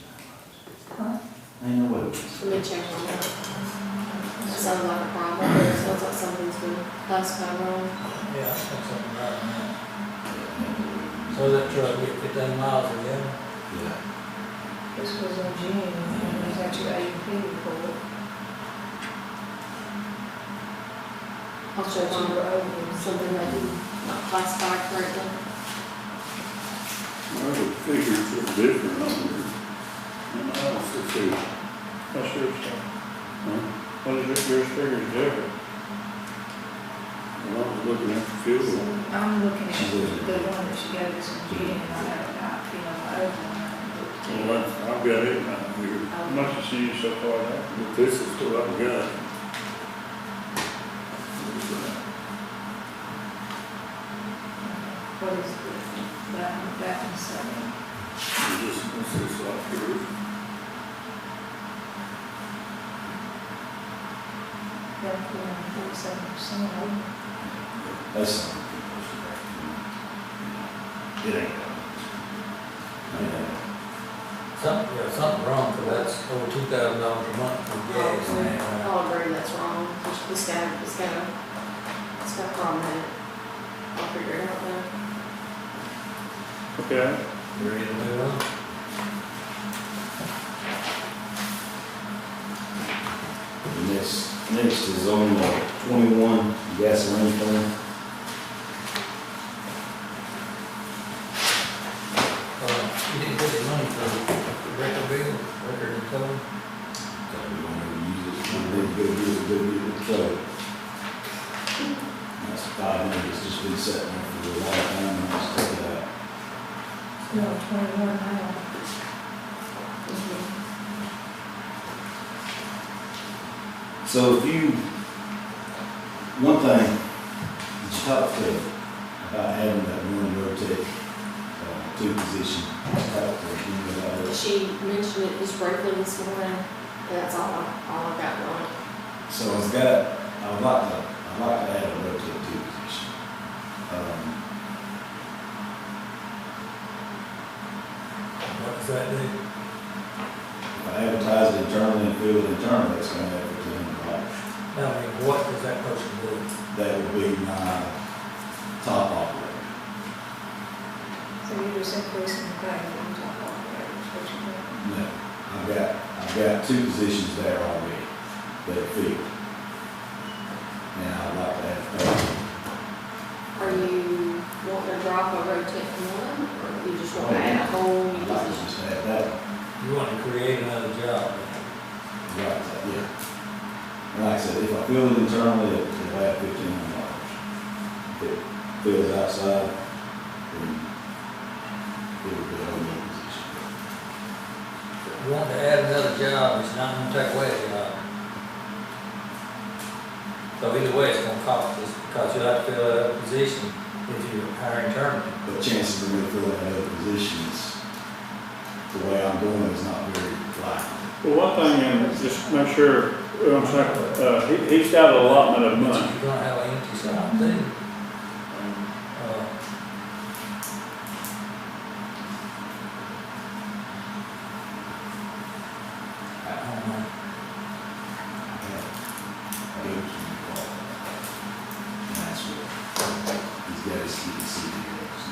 Huh? I know what it is. Let me check on that. That sounds like a problem, but it sounds like something's been classified wrong. Yeah, I think something right now. So that truck get 15 miles a gallon? Yeah. This was in June, and we got your AUP report. I'll check But you on were over. something that did not classify correctly. Well, the figures are different on here. And I also see, what's yours say? Huh? What is it, yours figures different? Well, I was looking at the fuel. I'm looking at the one that she gave us in June, and I haven't got, over. Well, I've got it now here. How much has she used so far now? But this is what I've got. What is that one saying? What's this like here? That 47% over. That's something. It ain't. Something wrong, because that's over $2,000 a month for gas now. I'll agree that's wrong. It's got a problem in it. Okay, You ready to move on? The next is on 21 gasoline fund. You didn't get the money for record bill, record and code? We don't ever use it, we need to go get the trade. That's 500, it's just been sitting there for a long time, and I just took it out. No, 21 now. So if you, one thing, that you talked to about having that one rotate, two position, talked to you about it. She mentioned it just briefly this morning, that's all I got going. So I'd like to add a rotate two position. What does that do? If I advertise it internally and fill it internally, it's gonna add $1,500. Now, I mean, what does that person do? That would be my top operator. So you're just increasing the pay from top operators, what you're doing? No, I've got two positions there already that are filled. And I'd like to add a third. Are you wanting to drop a rotate one, or you just want to add a whole new I'd like to position? just add that one. You want to create another job? Right, yeah. And like I said, if I fill it internally, it'll add $1,500. If it fills outside, then it would be a whole new position. You want to add another job, it's not going to take away a job. So either way, it's going to cost us, because you'll have to fill out a position if you hire internally. But chances of me filling other positions, the way I'm doing it is not very likely. well, one thing, and just make sure, I'm saying, he's got an allotment of But money. you're going to have an empty slot too. I don't know. And that's what he's got his CDC deals.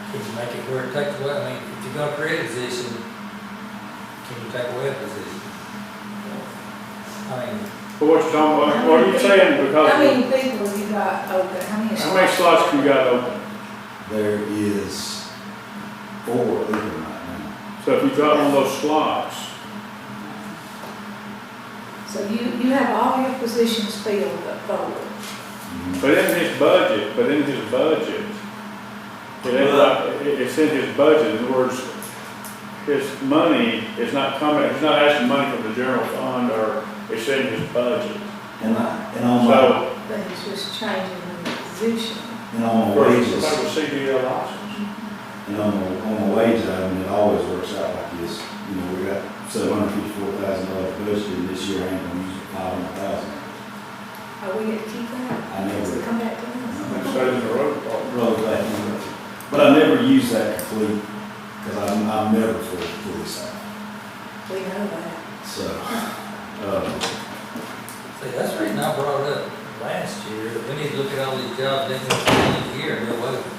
Can you make it where it takes away, I mean, if you're gonna create a position, can you take away a position? I mean, But what you talking about, what are you saying, because, How many people have you got open, how many? how many slots you got open? There is 4 open right now. So if you drop one of those slots, So you have all your positions filled but 4. but in his budget, it's in his budget, in other words, his money is not coming, he's not asking money from the general fund, or it's in his budget. And on my, So, But it's just changing the position. and on my for wages, somebody with CDL license. and on my wage item, it always works out like this. You know, we got $754,000 budgeted, this year I ain't gonna use it $500,000. Are we going to keep that? I never- Does it come back to us? It stays in the road department. Roll back in. But I never use that complete, because I'm never fully staffed. We know that. So, see, that's the reason I brought it up last year, that we need to look at all these jobs that we're doing here and do away with them.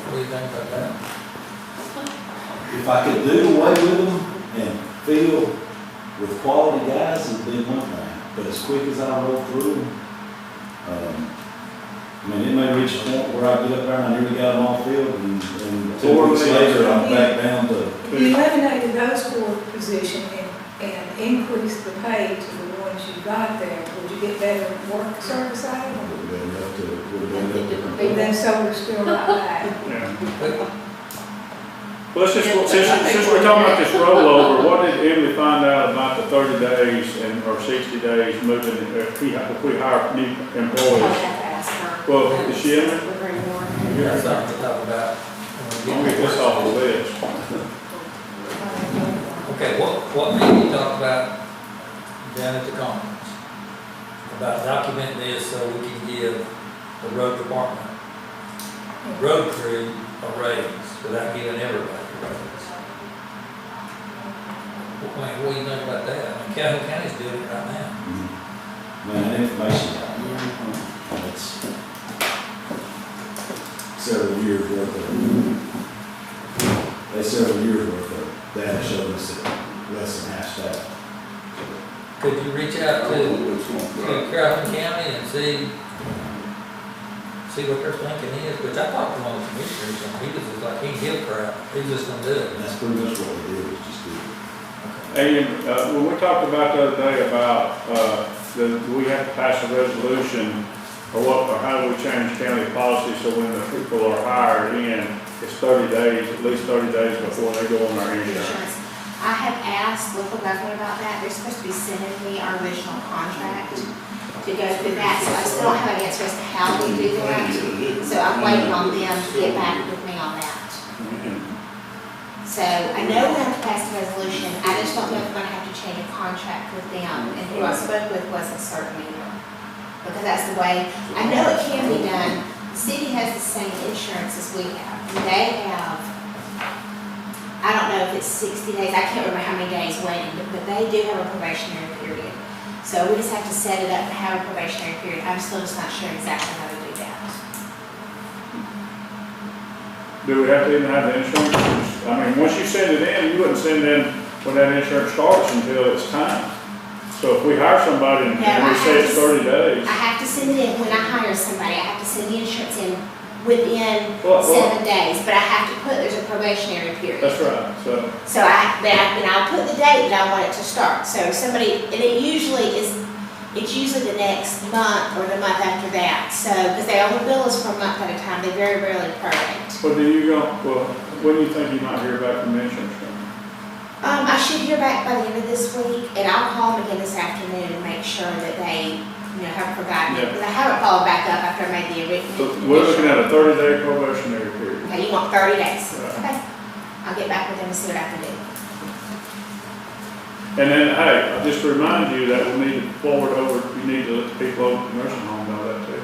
What do you think about that? if I could do away with them and fill with quality guys, it'd be one thing. But as quick as I roll through them, I mean, it may reach a point where I get up there and I nearly got them all filled, and 2 weeks later, I'm back down to. If you eliminated those 4 positions and increased the pay to the ones you got there, would you get better work service out of them? Would be enough to. And then so we're still not back. Yeah. Well, let's just, since we're talking about this rollover, what did Emily find out about the 30 days or 60 days moving, if we hire new I'll employees? have to ask her. Well, is she in there? We'll bring more. That's something to talk about. Let me get this off the list. Okay, what maybe you talk about down at the conference? About documenting this so we can give the road department, road crew a raise without giving everybody a raise. What do you think about that? I mean, Calhoun County's doing it right now. Man, that information, that's, several years worth of, several years worth of data showing us that less than half staff. Could you reach out to Crawford County and see what their thinking is? Which I talked to one of the commissioners, and he was just like, he didn't give a crap, he's just gonna do it. And that's pretty much what we did, was just do it. And, when we talked about the other day about, we have to pass a resolution, or how do we change county policy so when the people are hired in, it's 30 days, at least 30 days before they go on our insurance. I have asked local government about that. They're supposed to be sending me our original contract to go through that, so I still don't have an answer as to how we do that. So I'm waiting on them to get back with me on that. So I know we have to pass the resolution. I just don't know if we're gonna have to change a contract with them, and who I spoke with wasn't certain either. Because that's the way, I know it can be done. The city has the same insurance as we have. They have, I don't know if it's 60 days, I can't remember how many days waiting, but they do have a probationary period. So we just have to set it up and have a probationary period. I'm still just not sure exactly how to do that. Do we have to even have the insurance? I mean, once you send it in, you wouldn't send in when that insurance starts until it's time. So if we hire somebody and we say it's 30 days. I have to send it in when I hire somebody. I have to send the insurance in within 7 days, but I have to put, there's a probationary period. That's right, so. So I'll put the date that I want it to start. So somebody, and it's usually the next month or the month after that. So, because they only bill us for a month at a time, they very rarely prorate. When do you think you might hear back from the insurance company? I should hear back by the end of this week, and I'll call them again this afternoon and make sure that they, have provided me, because I haven't followed back up after I made the original. So we're looking at a 30-day probationary period. Okay, you want 30 days? Right. Okay. I'll get back with them and see what I can do. And then, hey, just to remind you that we need to you need to let the people over the nursing home know that too.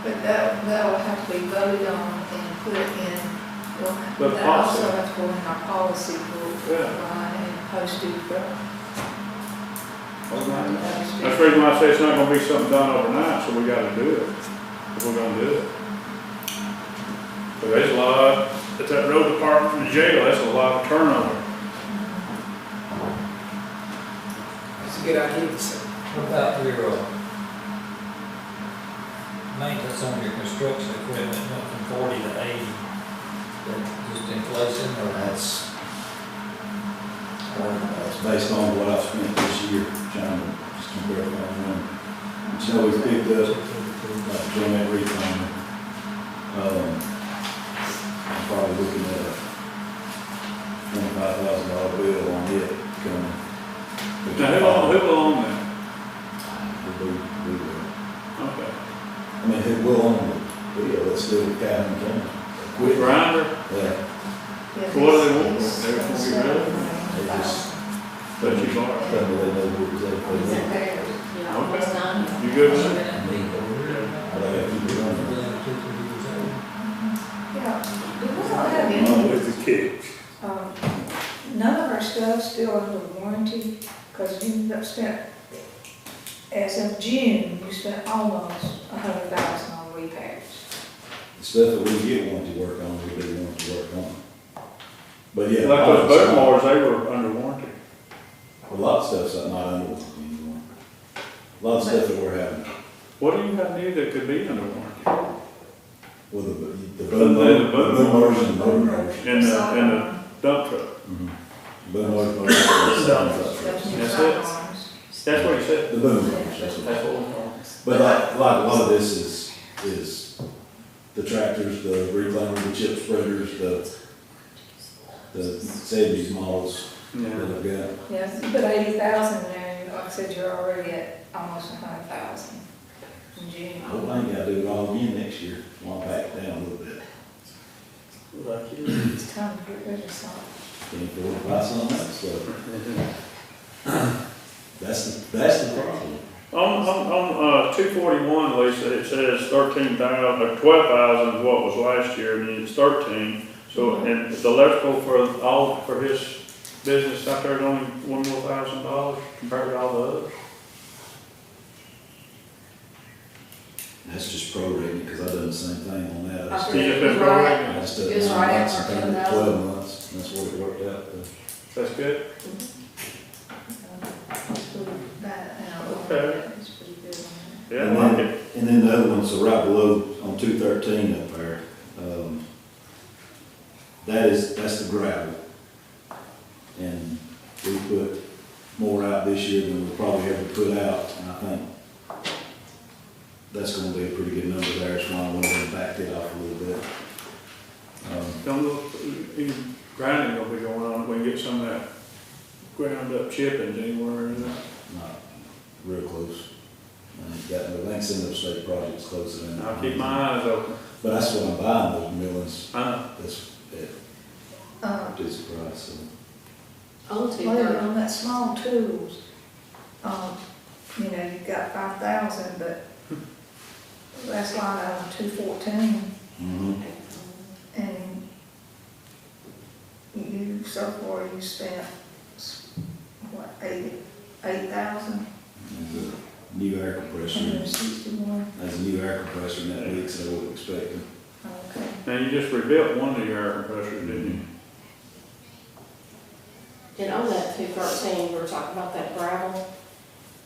But that'll have to be voted on and put in, The that policy. also has to go in our policy book, Yeah. and posted, That's the reason why I say it's not gonna be something done overnight, so we gotta do it, if we're gonna do it. But there's a lot, at that road department from the jail, that's a lot of turnover. That's a good idea, sir. What about your, maintenance on your construction equipment went from 40 to 80? Just inflation or? That's based on what I've spent this year, trying to just compare it on. So we picked up, like John that refund. I'm probably looking at a $25,000 bill on it coming. Now, who will own that? We will. Okay. I mean, who will own the bill, that's still Cavender County. With Grinder? Yeah. So what do they want? They want to get rid of it? They just, But you borrow. tell me they know who it's at. Almost done. You good with it? But I got to keep it running. With the kids. none of our stuff's still under warranty, because you spent, as of June, you spent almost $100,000 on repairs. The stuff that we get warranty work on, we do warranty work on. But yeah. Like those boat mowers, they were under warranty. A lot of stuff's not under warranty anymore. A lot of stuff that we're having. What do you have new that could be under warranty? Well, the boom mowers and the motor mowers. And the dump truck. Mm-hmm. Boom mowers, motor mowers, dump trucks. That's it? That's what you said? The boom mowers, that's what. That's what But like a lot of this is the tractors, the reclaimers, the chip spreaders, the 70s models that I've got. Yes, you put 80,000 there, and like I said, you're already at almost 100,000 in June. I hope I ain't gotta do it all again next year, I'll back it down a little bit. It's time to get rid of something. Can't afford to buy some of that stuff. That's the problem. On 241, Lisa, it says 13,000, or 12,000 is what was last year, and it's 13. So, and the electrical for his business out there is only $1 more thousand compared to all the others. That's just prorating, because I've done the same thing on that. I just- You just been prorating? I just took Just 9 right months after and turned it 10,000. 12 months, and that's what it worked out to. That's good? Okay. It's pretty good on Yeah, I And like then- it. And then the other one, so right below on 213 up there, that's the gravel. And we put more out this year than we probably ever put out, and I think that's gonna be a pretty good number there, that's why I went ahead and backed it off a little bit. Don't look, grinding gonna be going on, we can get some of that ground up chippings anywhere, is it? Not real close. I ain't got no, I ain't seen those state projects closer than. I'll keep my eyes open. But that's what I'm buying, those millings, Uh, that's that. at this price, so. On Well, on that small tools, you've got 5,000, but that's line item 214, Mm-hmm. and you, so far, you spent, what, 8,000? New air compressor, 161, there's a new air compressor in that leak, so I wasn't expecting. okay. now you just rebuilt one of your air compressors, didn't you? And on that 213, we were talking about that gravel.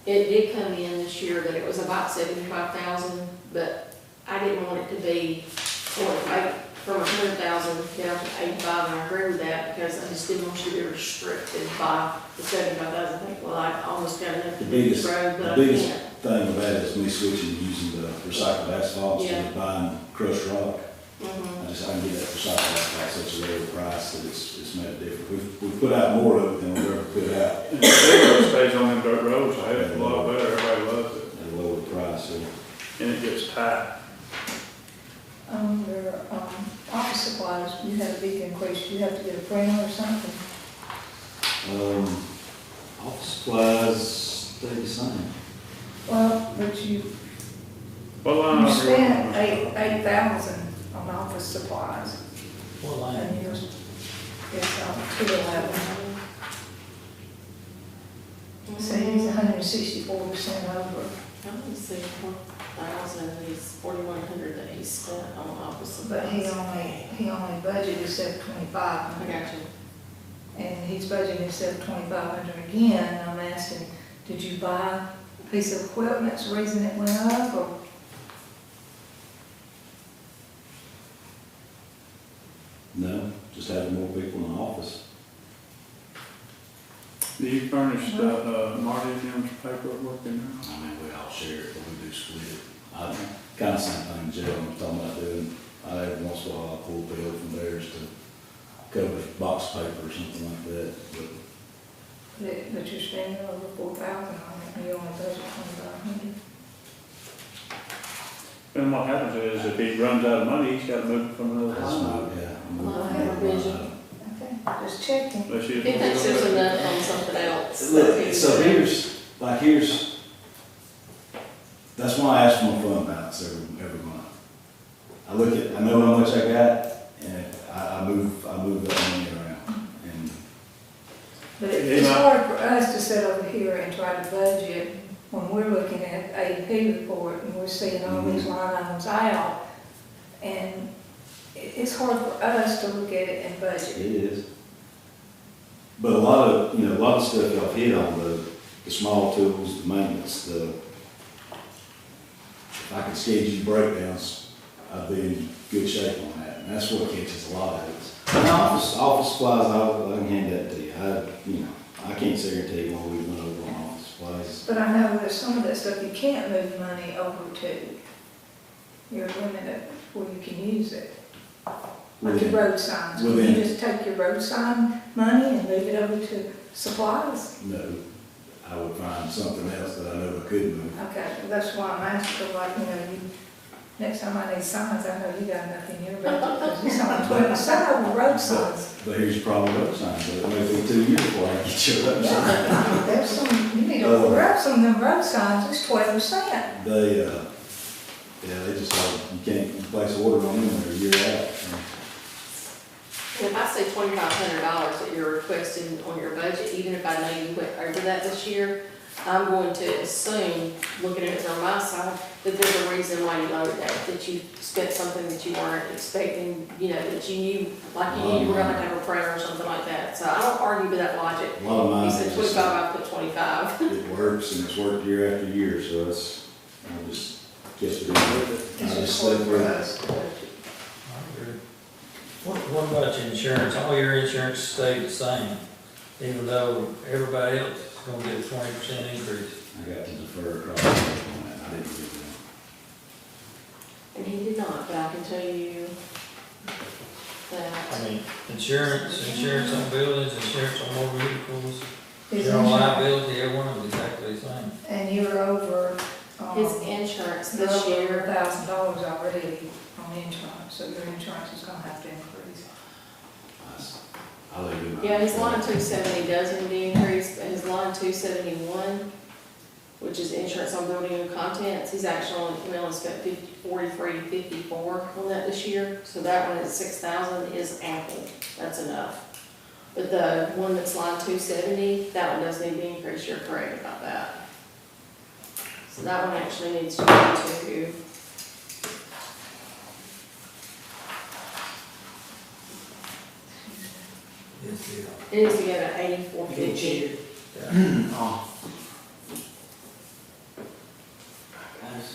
It did come in this year that it was about 75,000, but I didn't want it to be, from 100,000 down to 85, and I agree with that, because I just didn't want you to be restricted by the 75,000. I think, well, I almost got enough The to do biggest, this road, but the I biggest can't. thing of that is me switching to using the recycled asphalt instead of buying crushed rock. Mhm. I can get that recycled asphalt such a lower price that it's made a difference. We've put out more of it than we've ever put out And it stays on them dirt roads, so it's a lot better, everybody loves it, at a lower price, so. and it gets tight. Your office supplies, you had a big increase, you have to get a printer or something? Office supplies stay the same. Well, but you spent 8,000 on office supplies. What line? And yours is 211. So he's 164% over. Let me see, 4,000 is 4,100 that he spent on office supplies. But he only budgeted 725. I got you. And he's budgeting 7,250 again, and I'm asking, did you buy a piece of equipment, that's the reason it went up, or? No, just having more people in the office. Do you furnish Marty and him's paperwork in there? I mean, we all share it, but we do split it. I kind of same thing Joe was talking about doing. Every once in a while I'll pull the bill from theirs to cover box paper or something like that, But you're spending over 4,000 on it, and you only budget 2,500. And what happens is if he runs out of money, he's gotta move it from another that's line. my, yeah. Well, I have a vision. Okay, just checking. Unless you- He thinks there's enough on something else. Look, so here's, that's why I ask for my fund balance every month. I know how much I got, and I move that money around, and But it's hard for us to sit over here and try to budget when we're looking at AEP report and we're seeing all these line items out. And it's hard for us to look at it and budget. it is. But a lot of stuff y'all hit on, the small tools, the maintenance, if I could schedule breakdowns, I'd be in good shape on that, and that's what catches a lot of it. And office supplies, I can hand that to you, I can't sit here and tell you what we went over on office supplies. But I know there's some of that stuff you can't move money over to. You're limited where you can use it. Like your road signs. Can you just take your road sign money and move it over to supplies? No, I would find something else that I know I could move. Okay, well, that's why I'm asking, like, next time I need signs, I know you got enough in your budget, because it's on 12 signs with road signs. But here's your problem with road signs, but it may be 2 years before I get your road sign. Yeah, there's some, you need to order up some of them road signs, it's 12%. They just, you can't place an order on them, they're a year out. If I say $2,500 that you're requesting on your budget, even if I know you went over that this year, I'm going to assume, looking at it from my side, that there's a reason why you lowered that you spent something that you weren't expecting, that you knew, like you knew you were gonna have a prayer or something like that. So I don't argue with that logic. A lot of mine He said is just- 25, I put 25. It works and it's worked year after year, so I just get to do it. I just stay with it. What about your insurance? All your insurance stayed the same, even though everybody else is gonna get a 20% increase. I got to defer across the board on that. I didn't get And he did not, but I can tell you that. I mean, insurance on buildings, insurance on motor vehicles, His general insurance- liability, every one of them exactly the same. And you're over, His insurance this year, $1,000 already on insurance, so your insurance is gonna have to increase. I'll leave him. yeah, his line 270 does need to increase, but his line 271, which is insurance on building and contents, he's actually only spent 43.54 on that this year. So that one at 6,000 is ample, that's enough. But the one that's line 270, that one does need to increase, you're correct about that. So that one actually needs to go to, Yes, yeah. it needs to go to 84.50. Oh. There's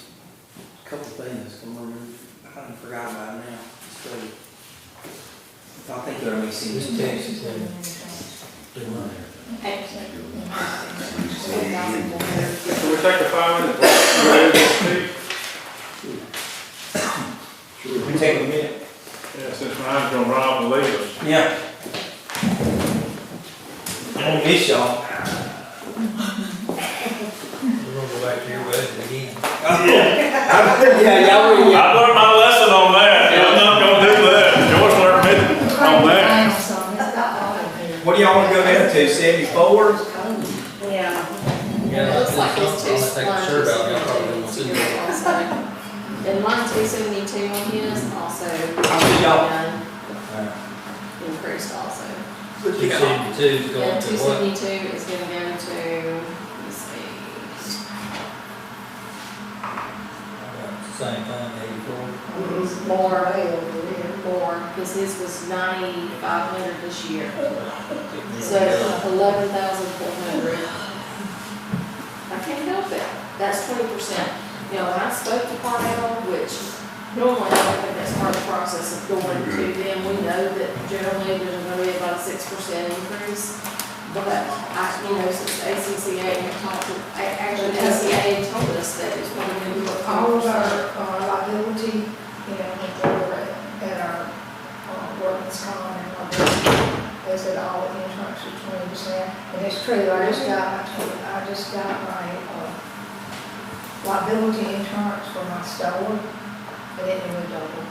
a couple things come removed. I kind of forgot about it now. So, I think there may be some mistakes. Can we take a 5-minute break? We take a minute. Yeah, since mine's gonna run off and leave us. Yeah. I don't miss y'all. We're gonna go back to your wedding again. Yeah, y'all really. I learned my lesson on that. I'm not gonna do that. Joyce learned me on that. What do y'all want to go down to, 74? Yeah. Yeah, It looks like I'll it's two, take the line shirt out, y'all probably won't see 272 it. also. And line 272 on his also. I'll see y'all. Increased also. 272 is going And to what? 272 is gonna go to, let's see. Same thing, 84. More, because his was 9,500 this year. So 11,400. I can't help it. That's 20%. When I spoke to Parnell, which normally I don't think that's part of the process of going to them, we know that generally there's going to be about a 6% increase. But since the ACCA had talked to, actually the ACCA told us that it's probably going to be what All of our liability, when they were at our workman's comp and liability, they said all of the insurance was 20%. And it's true, I just got my liability insurance for my store, and it nearly doubled.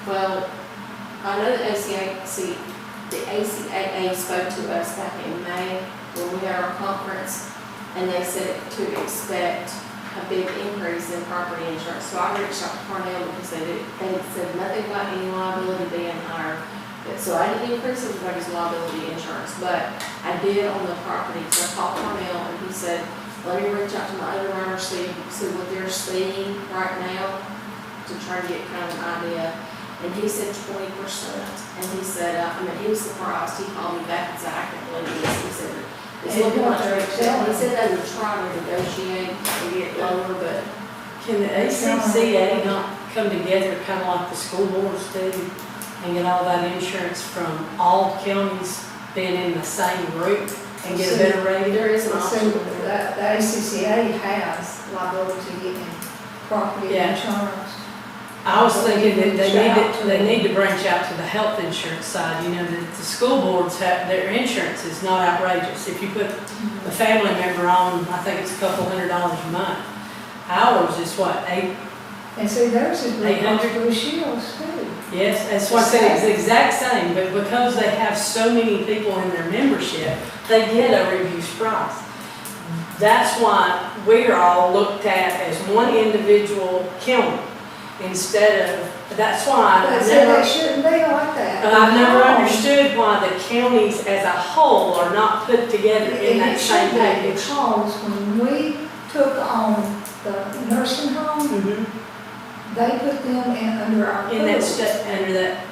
Well, I know the ACAA spoke to us back in May when we had our conference, and they said to expect a big increase in property insurance. So I reached out to Parnell because they said nothing about any liability being higher. So I didn't increase everybody's liability insurance, but I did on the property. So I called Parnell and he said, let me reach out to my other runners, see what they're seeing right now to try to get kind of an idea. And he said 20%. And he said, he was surprised. He called me back and said, I can't believe this. He said, it's looking like they're accepting. He said they were trying to negotiate and get lower, but. Can the ACCA not come together kind of like the school boards do and get all that insurance from all counties being in the same group and get a better rating? There is an option. The ACCA has liability and property insurance. I was thinking that they need to branch out to the health insurance side. The school boards their insurance is not outrageous. If you put a family member on, I think it's a couple $100 a month. Ours is what, $800? And see, theirs is Blue Shields too. Yes, that's what I said, it's the exact same, but because they have so many people in their membership, they get a reduced price. That's why we're all looked at as one individual county. instead of, that's why But I've see, they never, shouldn't be like that. I've never understood why the counties as a whole are not put together in And that it same should be, package. because when we took on the nursing home, Mhm. they put them under our In that pools.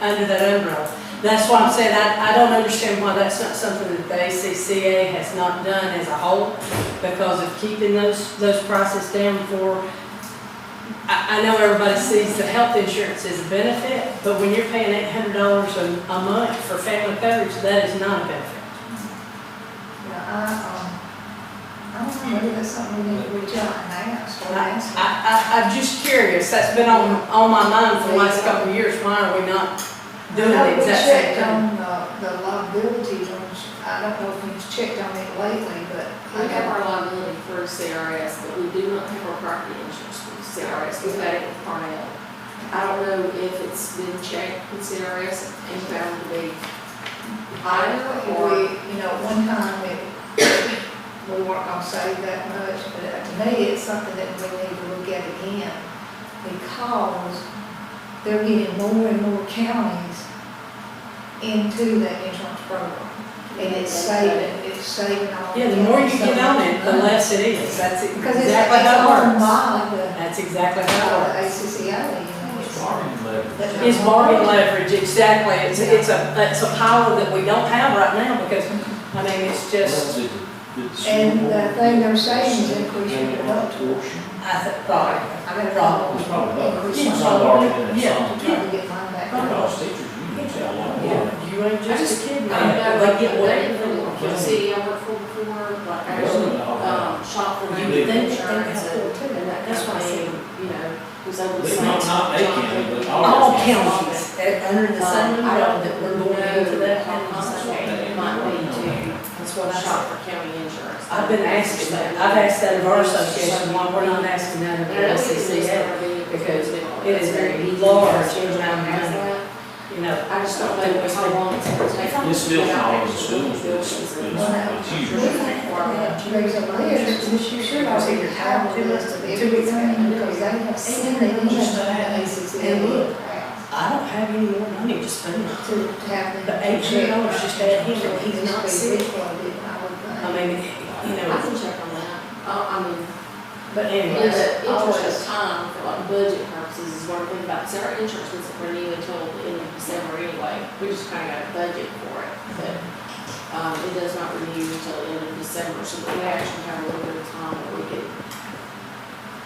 under that umbrella. That's why I'm saying, I don't understand why that's not something that the ACCA has not done as a whole, because of keeping those prices down for, I know everybody sees the health insurance as a benefit, but when you're paying $800 a month for family coverage, that is not a benefit. Yeah, I don't know, maybe that's something we need to reach out and ask, or ask. I'm just curious, that's been on my mind for the last couple of years, why are we not doing the We exact same checked thing? on the liability ones, I don't know if you've checked on it lately, but We I have got our liability through CRS, but we do not have our property insurance through CRS. We've had it with Parnell. I don't know if it's been checked with CRS and found to be higher or. one time we weren't gonna save that much, but to me, it's something that we need to look at again, because they're getting more and more counties into that insurance program. And it's saving all. Yeah, the more you get on it, the less it is, that's Because it's exactly how it owned works. by the That's exactly how it works. ACCA, It's bargain leverage, exactly, it's a power that we don't have right now, because, I mean, it's just, And the thing they're saying is increase your deductible. I think, probably, I got a Probably. problem. Increase Yeah, my probably. deductible. Yeah, I'm trying to get mine back. yeah, you ain't just a kid, I man, know, they get like, whatever. the city I worked for before, like, I actually, shop for You new would think insurance that they have and that That's why I company, said- you know, was able to But save. not a county, but All counties, under the same umbrella that we're going into that. How complicated it might be to shop for county insurance. I've been asking that, I've asked that of our association, why we're not asking that of the SCCA, because it is very large amount of money, you know. I just don't know how long it's gonna take. It's still following the schools, it's huge. There's a list, you should already have a list of everything, because they have sent it in to the ACCA. And look, I don't have any more money to spend. To have them. But $800 just add him, and he's not sick. I mean, you I know, can check on that. I mean, but in anyways, the interest of time, for like budget purposes, is what I'm thinking about. So our insurance doesn't renew until the end of December anyway. We just kind of got a budget for it, but, it does not renew until the end of December, so we actually have a little bit of time that we could.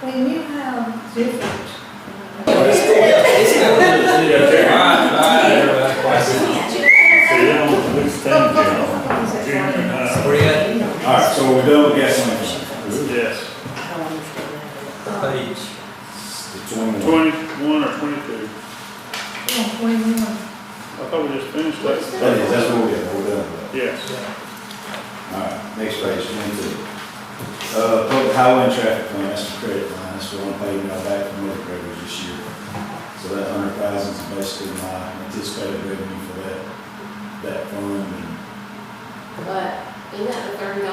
When you have different. All right, so we're done with gasoline. Yes. I don't understand that. Page. The 21. 21 or 22? I thought we just finished that. That's what we're done with Yes. that. All right, next page, 22. Public highway and traffic fund, that's the credit line, that's what I'm paying now back from other creditors this year. So that 100,000 is basically my anticipated revenue for that fund. And But isn't that the $30?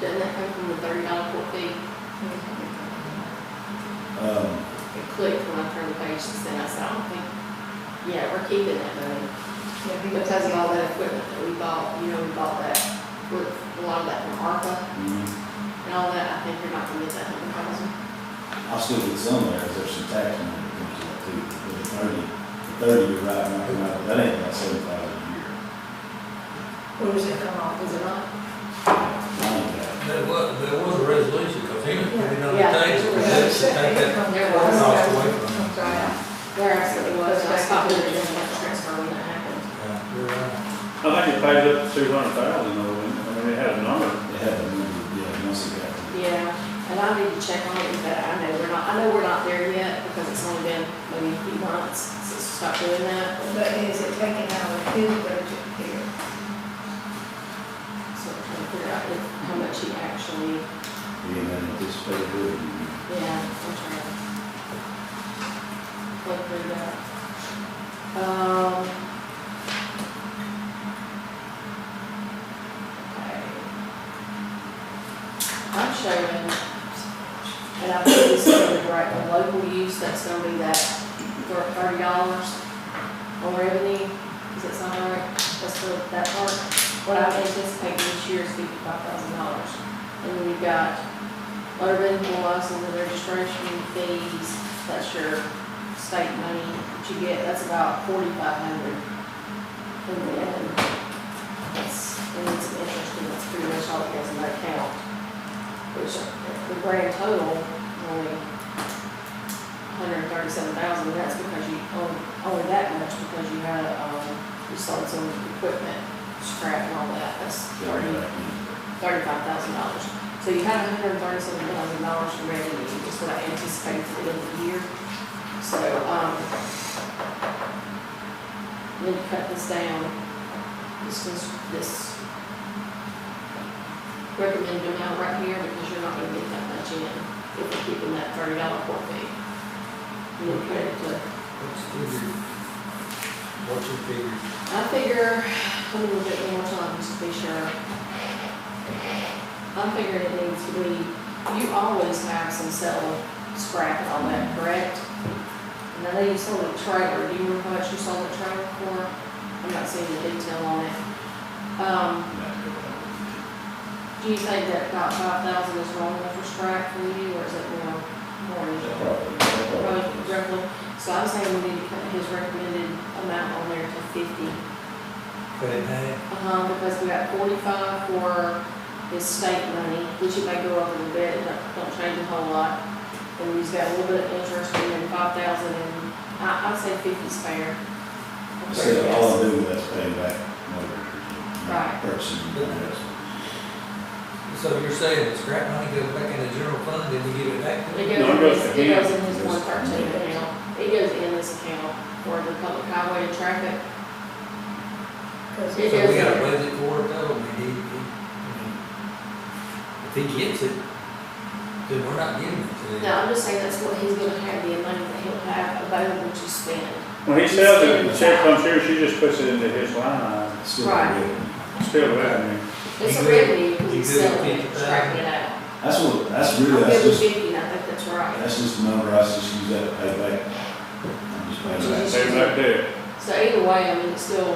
Doesn't that come from the $30 court fee? It clicked when I turned the page since then. I said, I don't think, yeah, we're keeping that money. Because of all that equipment that we bought, we bought that with a lot of that from ARPA and all that. I think you're not gonna get that 100,000. I'll still get some there, because there's some tax money that comes to that too. But the 30, you're right, not coming out, that ain't about 7,000 a year. Where does it come off? Is it not? There was a resolution, because he was putting on the Yeah. tax, for that, to take that cost away from him. There absolutely was. I stopped doing it when I transfer when that happened. Yeah, you're right. I think it paid up to 200,000 though, I mean, it had a number. They had the number, yeah, once it got to. Yeah, and I need to check on it, but I know we're not there yet, because it's only been maybe a few months since we stopped doing that. But is it taken out of his budget here? So I'm trying to figure out how much he actually, Being that anticipated revenue. yeah, I'm trying to look through that. Okay. I'm showing, and I put this in the graph. right, the local use, that's gonna be that $30 on revenue, does that sound right? That's for that part. What I'm anticipating this year is $55,000. And then you've got motor vehicle license and registration fees, that's your state money that you get, that's about $4,500. And then it's some interest, and that's pretty much all it has in that account. Which, the grand total, only $137,000, and that's because you, only that much because you had, you sold some equipment, scrap and all that, that's $35,000. So you have $137,000 in revenue, is what I anticipate for the end of the year. So, let me cut this down, this recommended amount right here, because you're not gonna get that much in if we're keeping that $30 court fee. And then put it to, What's your figure? I figure, let me look at it one more time just to be sure. I'm figuring it needs to be, you always have some sell scrap and all that, correct? And I know you sold a trailer, do you remember how much you sold a trailer for? I'm not seeing the detail on it. Do you think that about 5,000 is wrong enough for scrap for you, or is it more roughly? So I'm saying we need to cut his recommended amount on there to 50. Cut it in half? Because we got 45 for his state money, which it may go up a little bit, don't change a whole lot. And he's got a little bit of interest, and then 5,000, and I'd say 50's fair. So all I do is pay back motors. Right. Purchasing. So you're saying the scrap money goes back in the general fund, then we give it back to It them? goes in his 113 account. It goes in this account for the public highway and traffic. So we got a budget for it though, I mean, if he gets it, then we're not giving it to him. No, I'm just saying that's what he's gonna have, the money that he'll have available to spend. When he sells it, the check comes here, she just puts it into his line. Right. Still revenue. It's a revenue because he's selling it, scrapping it out. That's I'll just, give him 50, and I think that's right. that's just the number, I just use that to pay back. I'm just paying back. Save that there. So either way, I mean, it's still,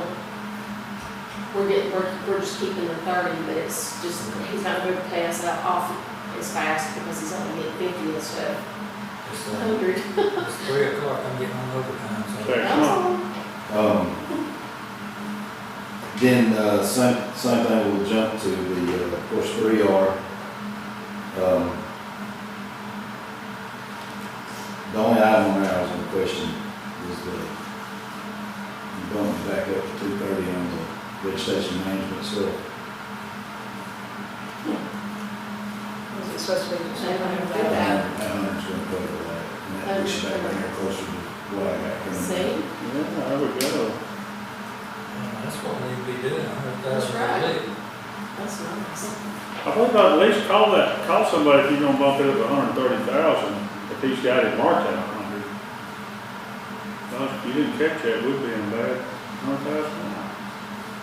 we're just keeping the 30, but it's just, he's not going to pay us out off as fast because he's only getting 50 instead of It's 100. it's 3 o'clock, I'm getting on overtime, so. Okay, come on. Then, same thing, we'll jump to the, of course, 3R. The only item on there I was gonna question is the, you bumped it back up to 230 on the vegetation management stuff. Was it supposed to be the same That thing? that. That hundred's gonna cover that, and that pushes back down here closer to what I got coming. See? Yeah, there we go. That's what we need to be doing, That's right. $100,000. That's nice. I think I'd at least call somebody if you're gonna bump it up to 130,000, if he's got it marked at 100. Well, if you didn't catch that, we'd be in bad, 100,000.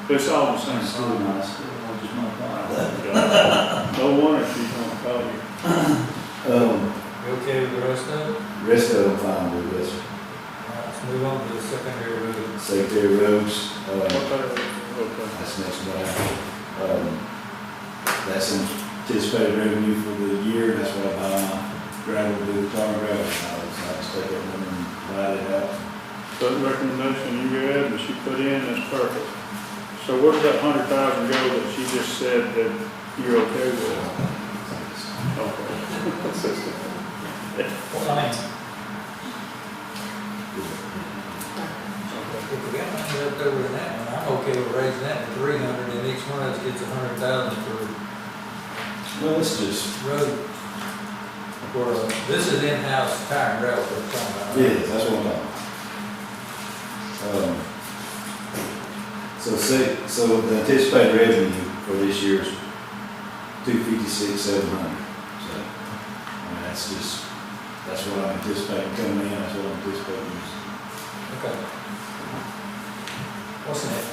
But it's all the same. Still nice, I'll just multiply. No wonder she's gonna call you. You okay with the rest of it? Rest of them fine with this. All right, let's move on to the secondary road. Secondary roads, Okay. that's next one. That's anticipated revenue for the year, that's what I buy my gravel, do the tar and gravel, so I just take that number and divide it out. So the recommendation you read and she put in is perfect. So where did that 100,000 go that she just said that you're okay with? Okay. If we got money left over in that one, I'm okay with raising that to 300, and each one of us gets 100,000 for Well, it's just, road. This is in-house tire and gravel we're talking about. yeah, that's what I'm talking. So the anticipated revenue for this year is 256,700. So, I mean, that's what I'm anticipating coming in, that's what I'm anticipating using. Okay. What's next?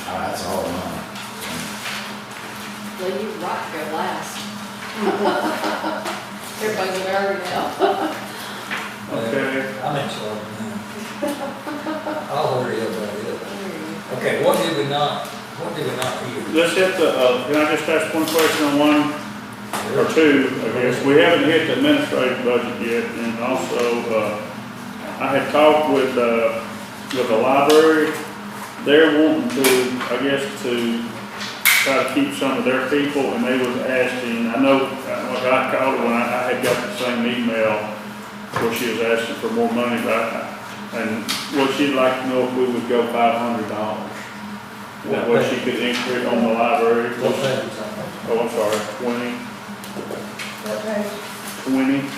That's all mine. Well, you're right to go last. everybody's in a hurry now. Okay. I'm in trouble now. I'll hurry up about it. Okay, what did we not hear? Let's hit the, can I just ask one question on one or two, I guess? We haven't hit the administrative budget yet, and also, I had talked with the library. They're wanting to, I guess, to try to keep some of their people, and they was asking, I know, like I called her when I had got the same email where she was asking for more money, and what she'd like to know if we would go $500. What she could increase on the library. What page is that? Oh, I'm sorry, 20. What page? 20.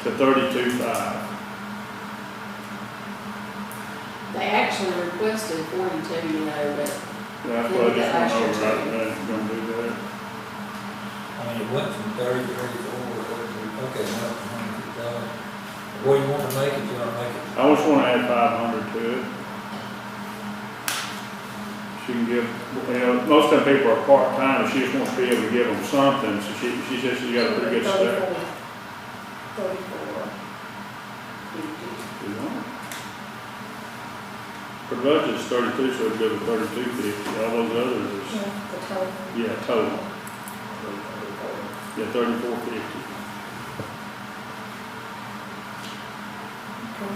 To 32.5. They actually requested 42, you know, but That's what I just went over right now, if you're gonna do that. I mean, it went from 30 to 34, okay, well, $150. What do you want to make it? You want to make it? I just wanna add 500 to it. She can give, you know, most of the people are part-time, she just wants to be able to give them something, so she says she's got a pretty good staff. 34. Her budget's 32, so it'd go to 32.50, all those others is, Yeah, the total. yeah, total. Yeah, 34.50. Okay.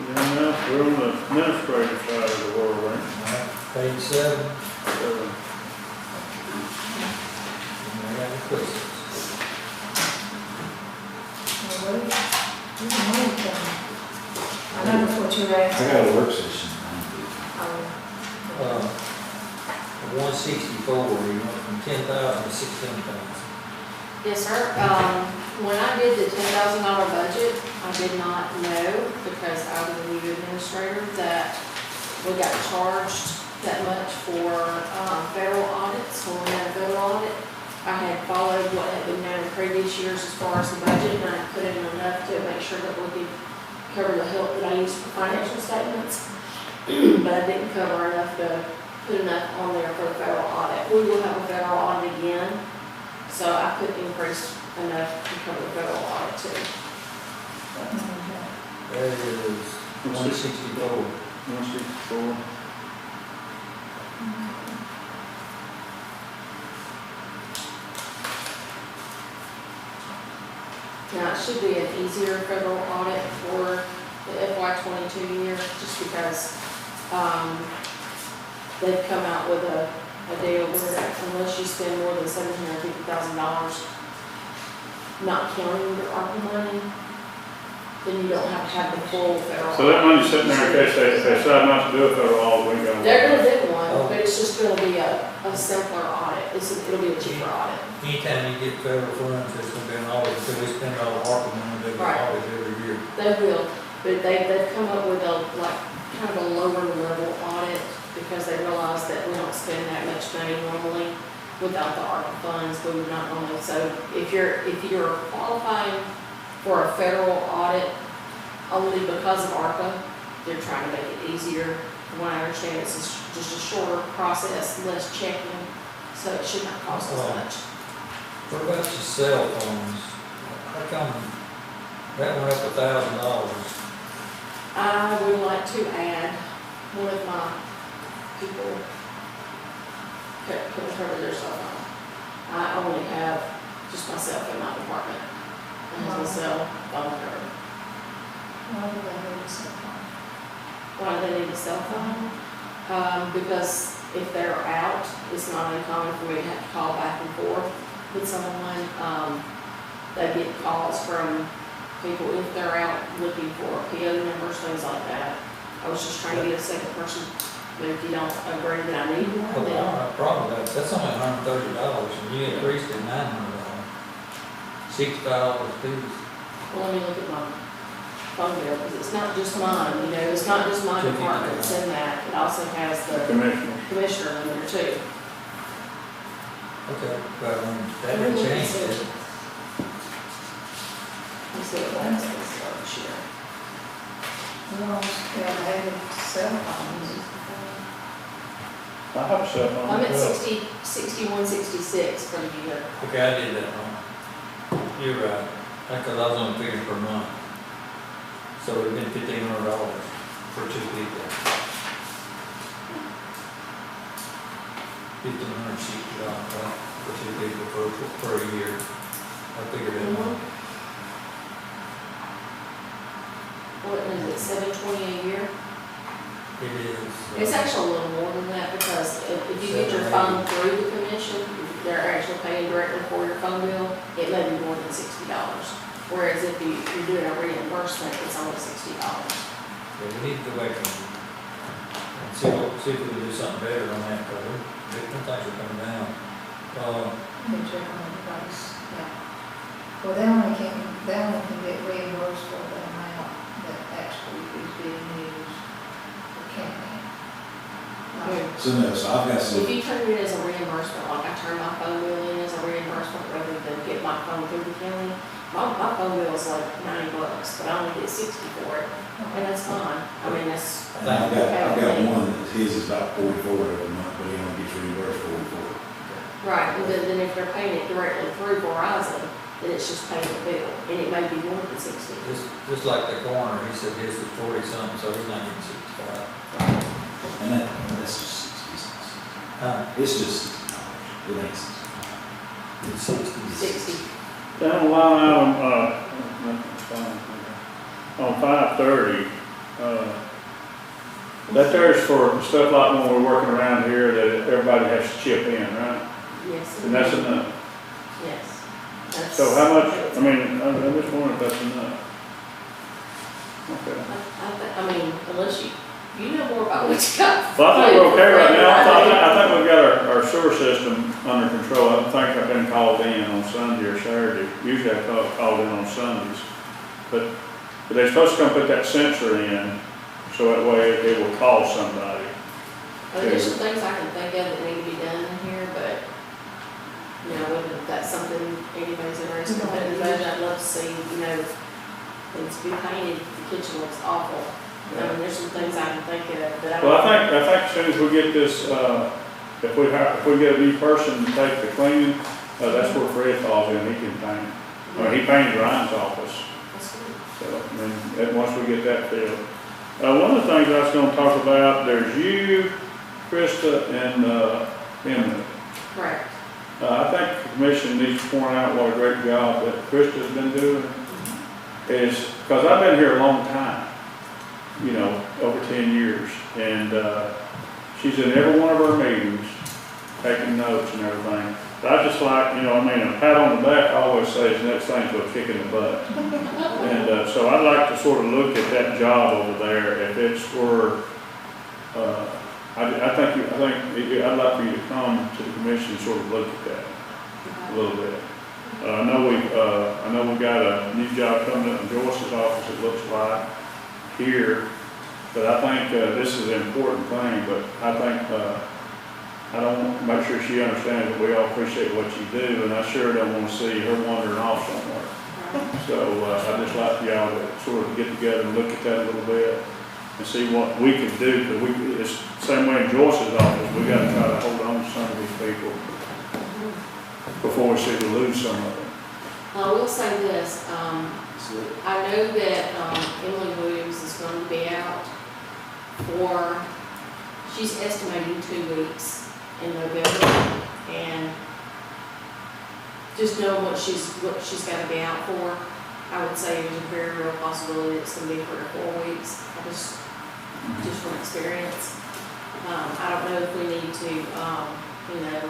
Yeah, now, we're on the administrative side of the world, right? Page 7. So, I got the questions. I know that's what you're I asking. got a work session. 164, you went from 10,000 to 16,000. yes, sir. When I did the $10,000 budget, I did not know, because I was a new administrator, that we got charged that much for federal audits, when we had a federal audit. I had followed what had been done in previous years as far as the budget, and I put in enough to make sure that we could cover the help that I used for financial statements. But I didn't cover enough to put enough on there for the federal audit. We will have a federal audit again, so I could increase enough to cover the federal audit too. That is 164. 164. Now, it should be an easier federal audit for the FY22 year, just because they've come out with a deal where unless you spend more than $750,000, not counting your ARPA money, then you don't have to have the full federal. So that money's sitting there in case they decide not to do a federal audit, we can. They're gonna do one, but it's just gonna be a simpler audit. It'll be a cheaper audit. Anytime you get federal funds, there's going to be an audit, so we spend all the ARPA money, they get Right. audit every year. They will, but they've come up with kind of a lower level audit, because they realize that we don't spend that much money normally without the ARPA funds, we would not normally. So if you're qualifying for a federal audit only because of ARPA, they're trying to make it easier. From what I understand, it's just a shorter process, less checking, so it should not cost as much. What about your cell phones? How come that went up $1,000? I would like to add one of my people couldn't cover their cell phone. I only have just myself in my department. And has a cell phone covered. Why do they need a cell phone? Why do they need a cell phone? Because if they're out, it's not uncommon for me to have to call back and forth with someone. They get calls from people if they're out looking for PO numbers, things like that. I was just trying to get a second person, but if you don't agree that I need one, Well, I then. don't have a problem with that, that's only $130, and you increased it $900. $65 fees. Well, let me look at my phone bill, because it's not just mine, you know, it's not just my department that's in that, it also has the commissioner in there too. Okay, but that would change it. still wants this first year. Well, yeah, they have cell phones. I have a cell phone. I'm at 61, 66 for the year. Okay, I did that wrong. You're right, because I was on figure per month. So it would have been $1,500 for 2 people. $1,560 for 2 people for a year. I figured it out. What is it, $720 a year? It is. It's actually a little more than that, because if you get your phone through the commission, they're actually paying directly for your phone bill, it may be more than $60. Whereas if you're doing a reimbursement, it's only $60. Yeah, we need to go back and see if we can do something better on that, because different things are coming down. They check on the price, yeah. Well, they only can get reimbursed for the amount that actually is being used for county. So no, so I've got If some, you turn it as a reimbursement, like I turn my phone bill in as a reimbursement rather than get my phone through the county, my phone bill is like $90, but I only get 60 for it, and that's fine. I mean, that's. and I've got one that his is about 44 every month, but he only gets reimbursed 44. Right, and then if they're paying it directly through Verizon, then it's just paying the bill, and it may be more than 60. Just like the coroner, he said his is 40-something, so he's not getting 65. And that's just 66. It's just $60. It ain't 60. It's 60. 60. Down the line item, on 530, that there's for stuff like when we're working around here that everybody has to chip in, right? Yes. And that's enough. Yes. That's- So how much, I mean, I'm just wondering if that's enough. Okay. I mean, unless you know more about what you got. Well, I think we're okay right now. I think we've got our sewer system under control. I don't think I've been called in on Sunday or Saturday. Usually I called in on Sundays. But they're supposed to come put that sensor in, so that way it will call somebody. There's some things I can think of that need to be done in here, but, you know, whether that's something anybody's interested in, I'd love to see, you know, things be painted, the kitchen looks awful. I mean, there's some things I can think of, but I don't. Well, I think as soon as we get this, if we get a new person to take the cleaning, that's where Fred falls in, he can paint. I mean, he painted Ryan's office. That's good. So, I mean, once we get that filled. One of the things I was gonna talk about, there's you, Krista, and Emmett. Correct. I think the commission needs to point out what a great job that Krista's been doing. Is, because I've been here a long time, you know, over 10 years, and she's in every one of our meetings, taking notes and everything. But I just like, you know, I mean, a pat on the back, I always say, is the next thing to a kick in the butt. And so I'd like to sort of look at that job over there, if it's for, I'd like for you to come to the commission and sort of look at that a little bit. I know we got a new job coming up in Joyce's office, it looks like, here. But I think this is an important thing, but I think, I don't want to make sure she understands that we all appreciate what you do, and I sure don't want to see her wandering off somewhere. So I'd just like y'all to sort of get together and look at that a little bit and see what we can do, because it's the same way in Joyce's office, we got to try to hold on to some of these people before we see we lose some of them. I will say this, I know that Emily Williams is going to be out for, she's estimating 2 weeks in November, and just knowing what she's got to be out for, I would say there's a very real possibility it's going to be 3 or 4 weeks. Just from experience. I don't know if we need to, you know,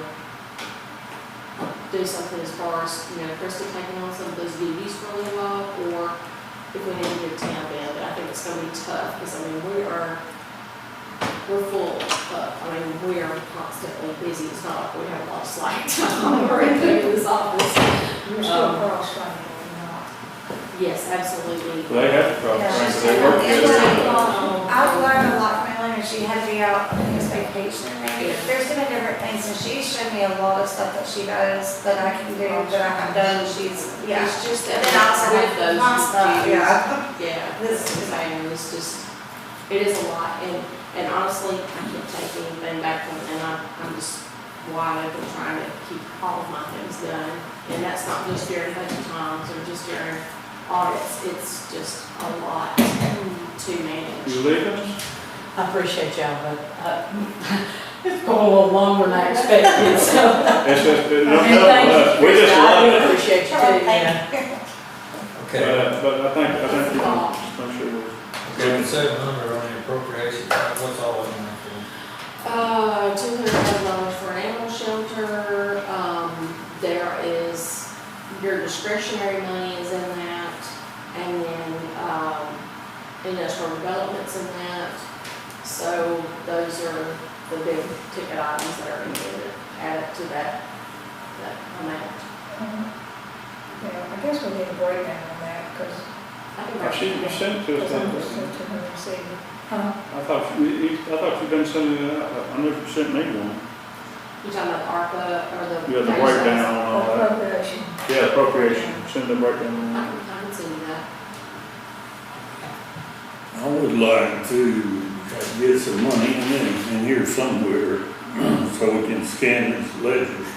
do something as far as, you know, Krista taking on some of those duties for a little while, or if we need to get a temp in. But I think it's going to be tough, because I mean, we're full up. I mean, we are constantly busy. It's not like we have a lot of slack time or anything in this office. You're still cross-training, not. Yes, absolutely. They have to cross-train, but they work together. I've learned a lot from Emily when she had to be out on his vacation, maybe, there's been different things, and she's shown me a lot of stuff that she does, that I can do, that I have done, she's, yeah. It's just And that then I also with have those my stuff, duties, yeah. yeah, This this is- is saying, it's just, it is a lot, and honestly, I can't take anything back from it, and I'm just wide open trying to keep all of my things done. And that's not just during budget times or just during audits, it's just a lot to manage. You leaving? I appreciate y'all, but, it's going a little longer than I expected, so. It's just, And thank you, we just Krista, I love do it. appreciate you too, yeah. Okay, But I think you can, I'm sure we'll. okay, 700 on the appropriation, what's all of them? $200,000 for an animal shelter, there is, your discretionary money is in that, and then, industrial development's in that. So those are the big ticket items that are needed, added to that amount. Yeah, I guess we need a breakdown on that, because. You sent it to us, Huh? I thought you'd been sending it out, I know you sent me one. You talking about the ARPA or the? You have the breakdown on all that. Appropriation. Yeah, appropriation, send the breakdown on that. I can send you that. I would like to get some money in here somewhere, so we can scan these ledgers.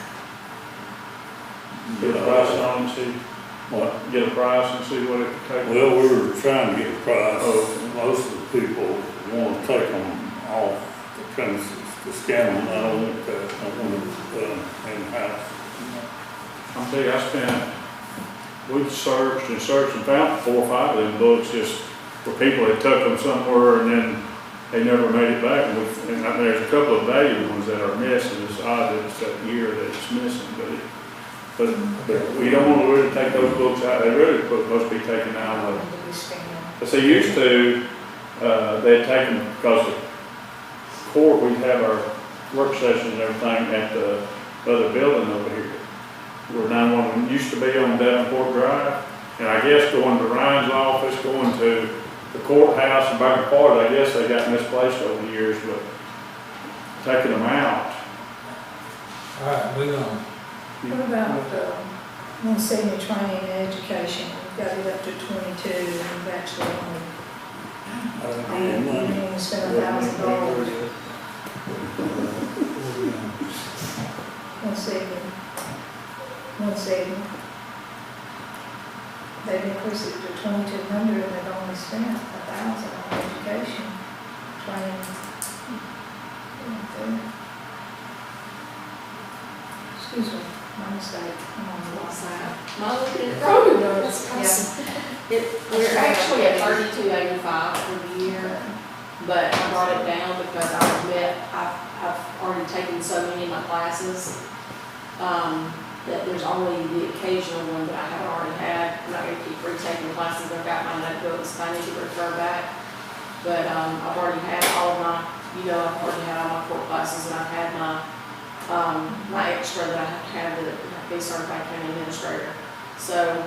Get a price on it, see, What? get a price and see what it could take. Well, we were trying to get a price. Oh. Most of the people want to take them off the premises to scan them. I don't want that. I want it in-house. I'm telling you, we searched and found 4 or 5 of them books just where people had took them somewhere and then they never made it back. And there's a couple of valuable ones that are missing. It's odd that it's that year that it's missing, but we don't want to really take those books out. They really supposed to be taken out of But they used to, they'd take them because the court, we have our work sessions and everything at the other building over here. Where 911 used to be on Davenport Drive. And I guess going to Ryan's office, going to the courthouse and back and forth, I guess they got misplaced over the years, but taking them out. All right, moving on. What about, 170 training and education, we've got it up to 22, and we've actually only spent $1,000. 170. They've increased it to 2,200, and they've only spent 1,000 on education, training. Excuse me, my mistake, I'm on the wrong side. My looking at Probably the does, we're actually at $32.85 for the year, but I brought it down because I admit I've already taken so many of my classes, that there's only the occasional one that I haven't already had. I'm not gonna keep retaking classes, I've got my notebooks, I need to refer back. But, I've already had all of my, I've already had all my court classes, and I've had my extra that I have to have to be certified county administrator. So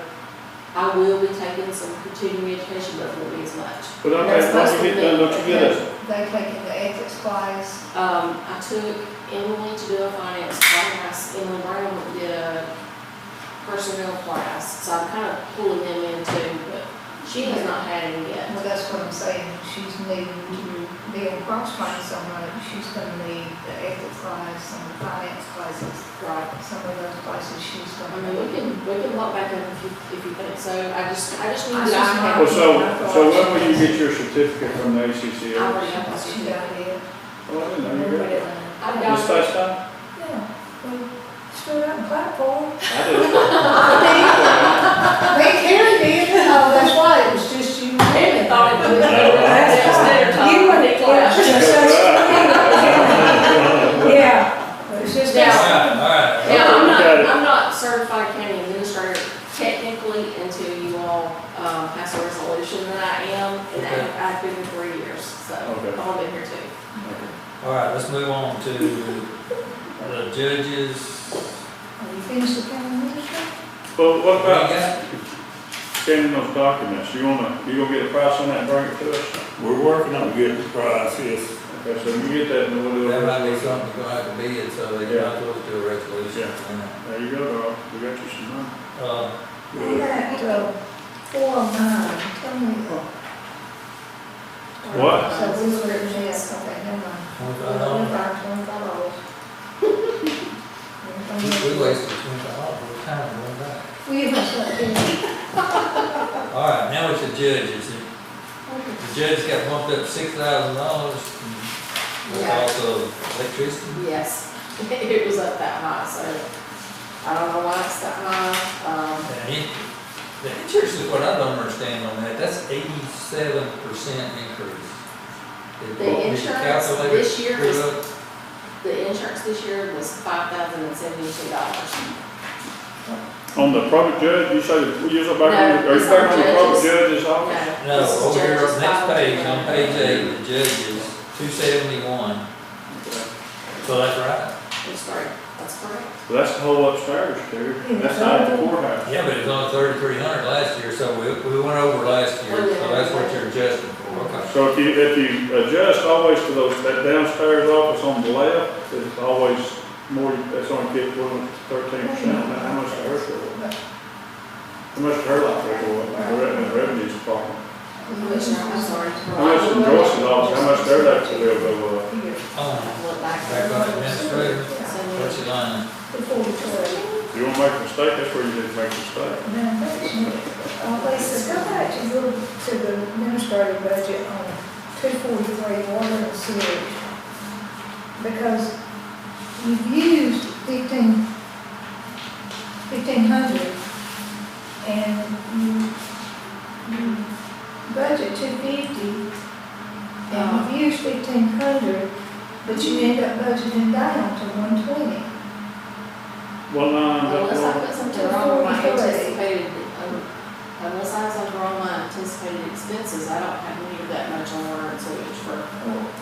I will be taking some continuing education, but it won't be as much. But okay, once you get done, don't you get it? They taking the ethics class. I took Emily to do a finance class, Emily Brown did a personnel class, so I'm kind of pulling them in too, but she has not had any yet. Well, that's what I'm saying, she's needing to be on cross-training so much, she's gonna need the ethics class and the finance classes. Right. Some of those classes she's I gonna mean, we can lock back in if you think so. I just need I to. just Well, so when will you get your certificate from the ACCA? I already have my She certificate. got it. Oh, I didn't know you got it. I've This got first time? Yeah, well, stood up and clapped for her. I did. They carried it, oh, that's why, it was just you. David thought it was. You were the class. Yeah, it's just. Now, All right. now, I'm not certified county administrator technically until you all, pass a resolution that I am, and I've been here 3 years, so Okay. I've only been here 2. All right, let's move on to the judges. Have you finished the county administrator? Well, what We about got- scanning those documents? You gonna get a price on that and bring it to us? We're working on getting the price, yes. Okay, so you get that, and we'll do That it. might be something you're gonna have to bid, so they Yeah. might as well do a resolution. There you go, dog. We got you some money. That, 409, tell me. What? So we were in this, okay, never mind. $25. We wasted $20 of time going back. We must not do it. All right, now it's the judges. The judge got bumped up $6,000 because of electricity. Yes, it was up that high, so I don't know why it's that high. The insurance is what I don't understand on that. That's 87% increase. The insurance this year is, the insurance this year was $5,072. On the probate judge, you say, that we use it back No, on, are you it's back on on the probate judges. judge's office? No, This is over here, judges, next page, on 5,072. page 8, the judges, 271. So that's right. That's correct, that's correct. So that's the whole upstairs, too. That's not the courthouse. Yeah, but it was only 3,300 last year, so we went over last year, so that's what you're adjusting for, okay. So if you adjust always to those, that downstairs office on the left, it's always more, that's only 13%. How much to her show? How much to her like that go up, the revenue department? Commissioner, I'm sorry. How much in Joyce's office, how much their electric bill go up? Look back. Back on administrator, what's your line? If you wanna make a mistake, that's where you need to make a mistake. Lisa, go back to the administrative budget on 243, water and sewage. Because you've used 1,500 and you budget 250 and you've used 1,500, but you end up budgeting down to 120. What line? Unless I put something wrong with my anticipated, unless I was under all my anticipated expenses, I don't have any of that much on water and sewage for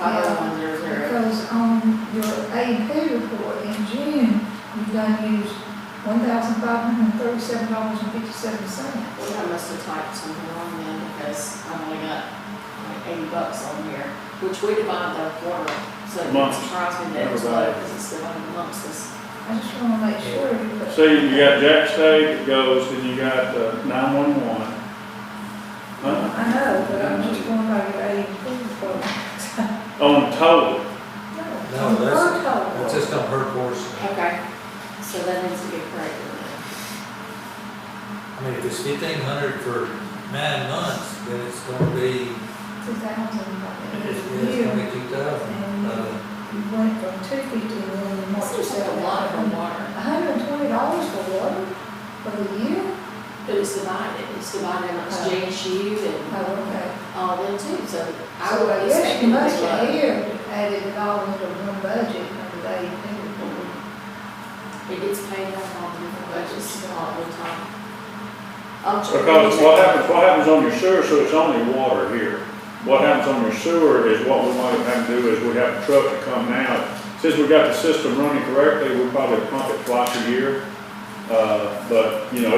50100. Because on your A&P report in June, you've done use $1,537.57. Well, I must have typed something wrong then, because I've only got like $80 on here, which we divide the water, so it Months. surprised me that it's low, because it's divided amongst us. I just want to make sure you put. See, you got Jack State that goes, then you got 911. I know, but I'm just going by your A&P report. On total. No, that's just on her portion. Okay, so that needs to be corrected then. I mean, if it's 1,500 for 9 months, then it's gonna be, 2,000. it's gonna be 2,000. You went from 250 to March It's just a lot for water. $120 for water for the year? But it's divided amongst JSU and Oh, okay. all them too, so I So would I guess expect you it to must be have low. here added it all into one budget under the A&P report. It gets paid out on different budgets all the time. Because what happens on your sewer, so it's only water here. What happens on your sewer is what we might have to do is we have a truck to come now. Since we got the system running correctly, we probably pump it twice a year. But, you know,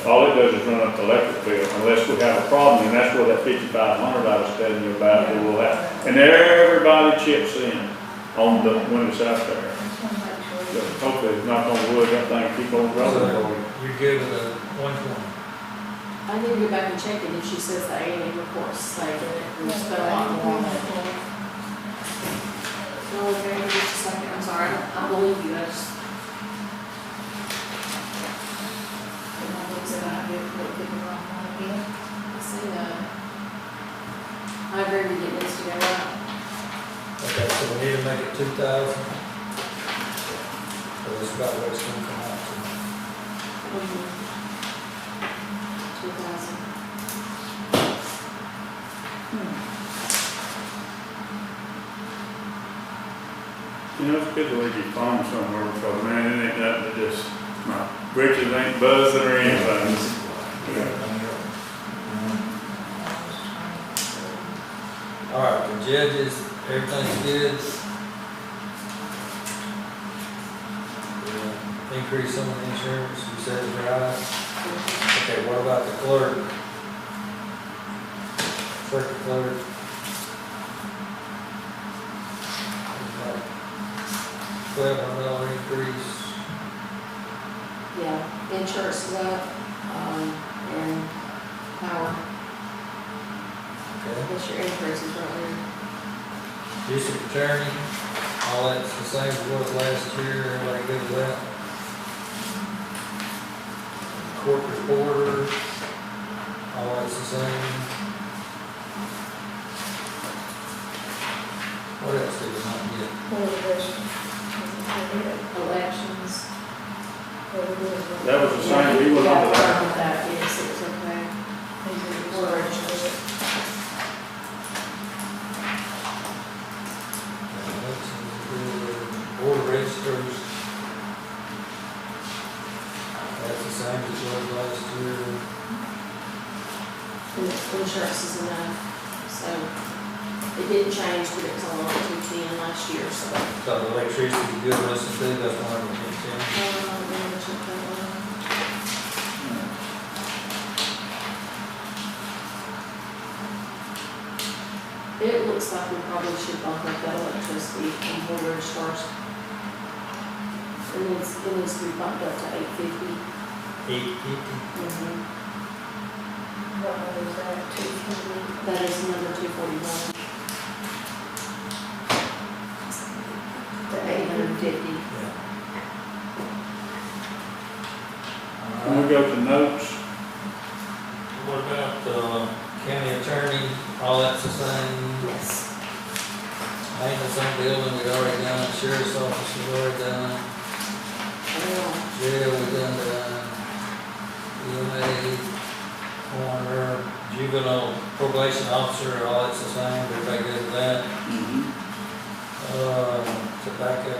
all it does is run up the electric bill unless we have a problem, and that's where that 5,500 I was telling you about, that we'll have. And everybody chips in on when it's out there. So hopefully, knock on wood, that thing keep on rolling for you. You're good with a 120. I need to go back and check it if she says the A&E reports say that we spent a lot more on that. No, okay, just a second, I'm sorry, I believe you, I just. I see that. I agree with you, it needs to go up. Okay, so we need to make it 2,000. So that's about what it's gonna come out to. 2,000. You know, it's good to leave your phone somewhere, because man, it ain't nothing to just, my britches ain't buzzing or anything. All right, the judges, everything's good. Increase on the insurance, you said is right. Okay, what about the clerk? Circuit clerk? $1,200 increase. Yeah, insurance is up, and power, Okay. that's your increases right there. District attorney, all that's the same as it was last year, everybody good with that? Court reporter, all that's the same. What else did we not get? Elections. That was the same, he was under that. That, yes, it was okay. We're registered. Board of registers. That's the same as it was last year. Insurance is enough, so it didn't change, but it was only like 210 last year, so. So the electricity is good, listen to, that's one of them. Let me check that one. It looks like we probably should bump up that electricity on board registrars. It needs to be bumped up to 850. 850. What number is that, 240? That is number 241. To 850. Can we go to notes? What about, county attorney, all that's the same? Yes. Maintenance on building, we already done, sheriff's office, we already done, jail, we done, EMA, coroner, juvenile probation officer, all that's the same, everybody good with that? Tobacco,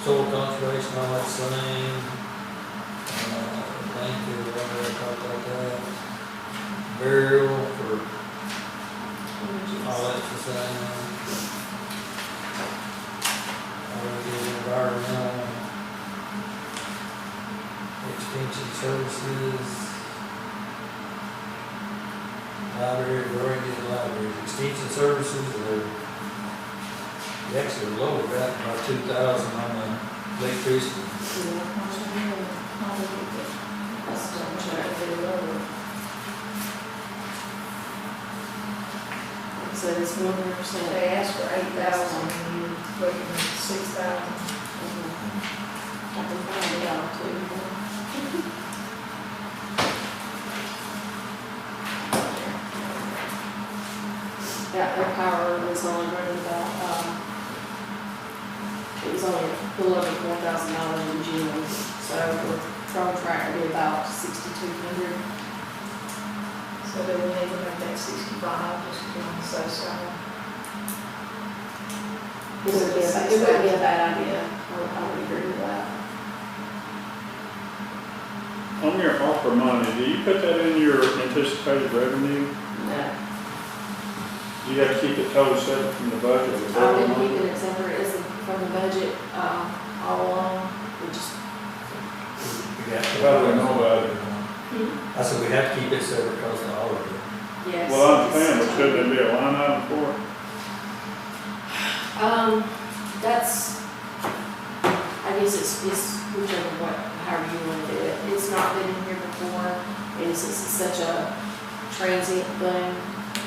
soil conservation, all that's the same. Thank you, whatever they talk about that. Burial for, all that's the same. Environmental, extension services, library, we already did the library, extension services, we actually lowered that by 2,000 on the electricity. So it's 100%. They asked for 8,000 and you put in 6,000. I can find it out too. Yeah, their power was only running about, it was only a little over $4,000 in June. So we're on track to be about 6,200. So they will need to make that 65, just to be on the safe side. It wouldn't be a bad idea. I would agree with that. On your ARPA money, do you put that in your anticipated revenue? No. Do you have to keep it totally separate from the budget? With I've been ARPA money? keeping it separate from the budget, all along. We just, How do we know about it? I said we have to keep it separate because of all of it. yes. Well, I understand, but should there be a line item for it? That's, I guess it's whichever however you want to do it. It's not been in here before, and since it's such a transient thing,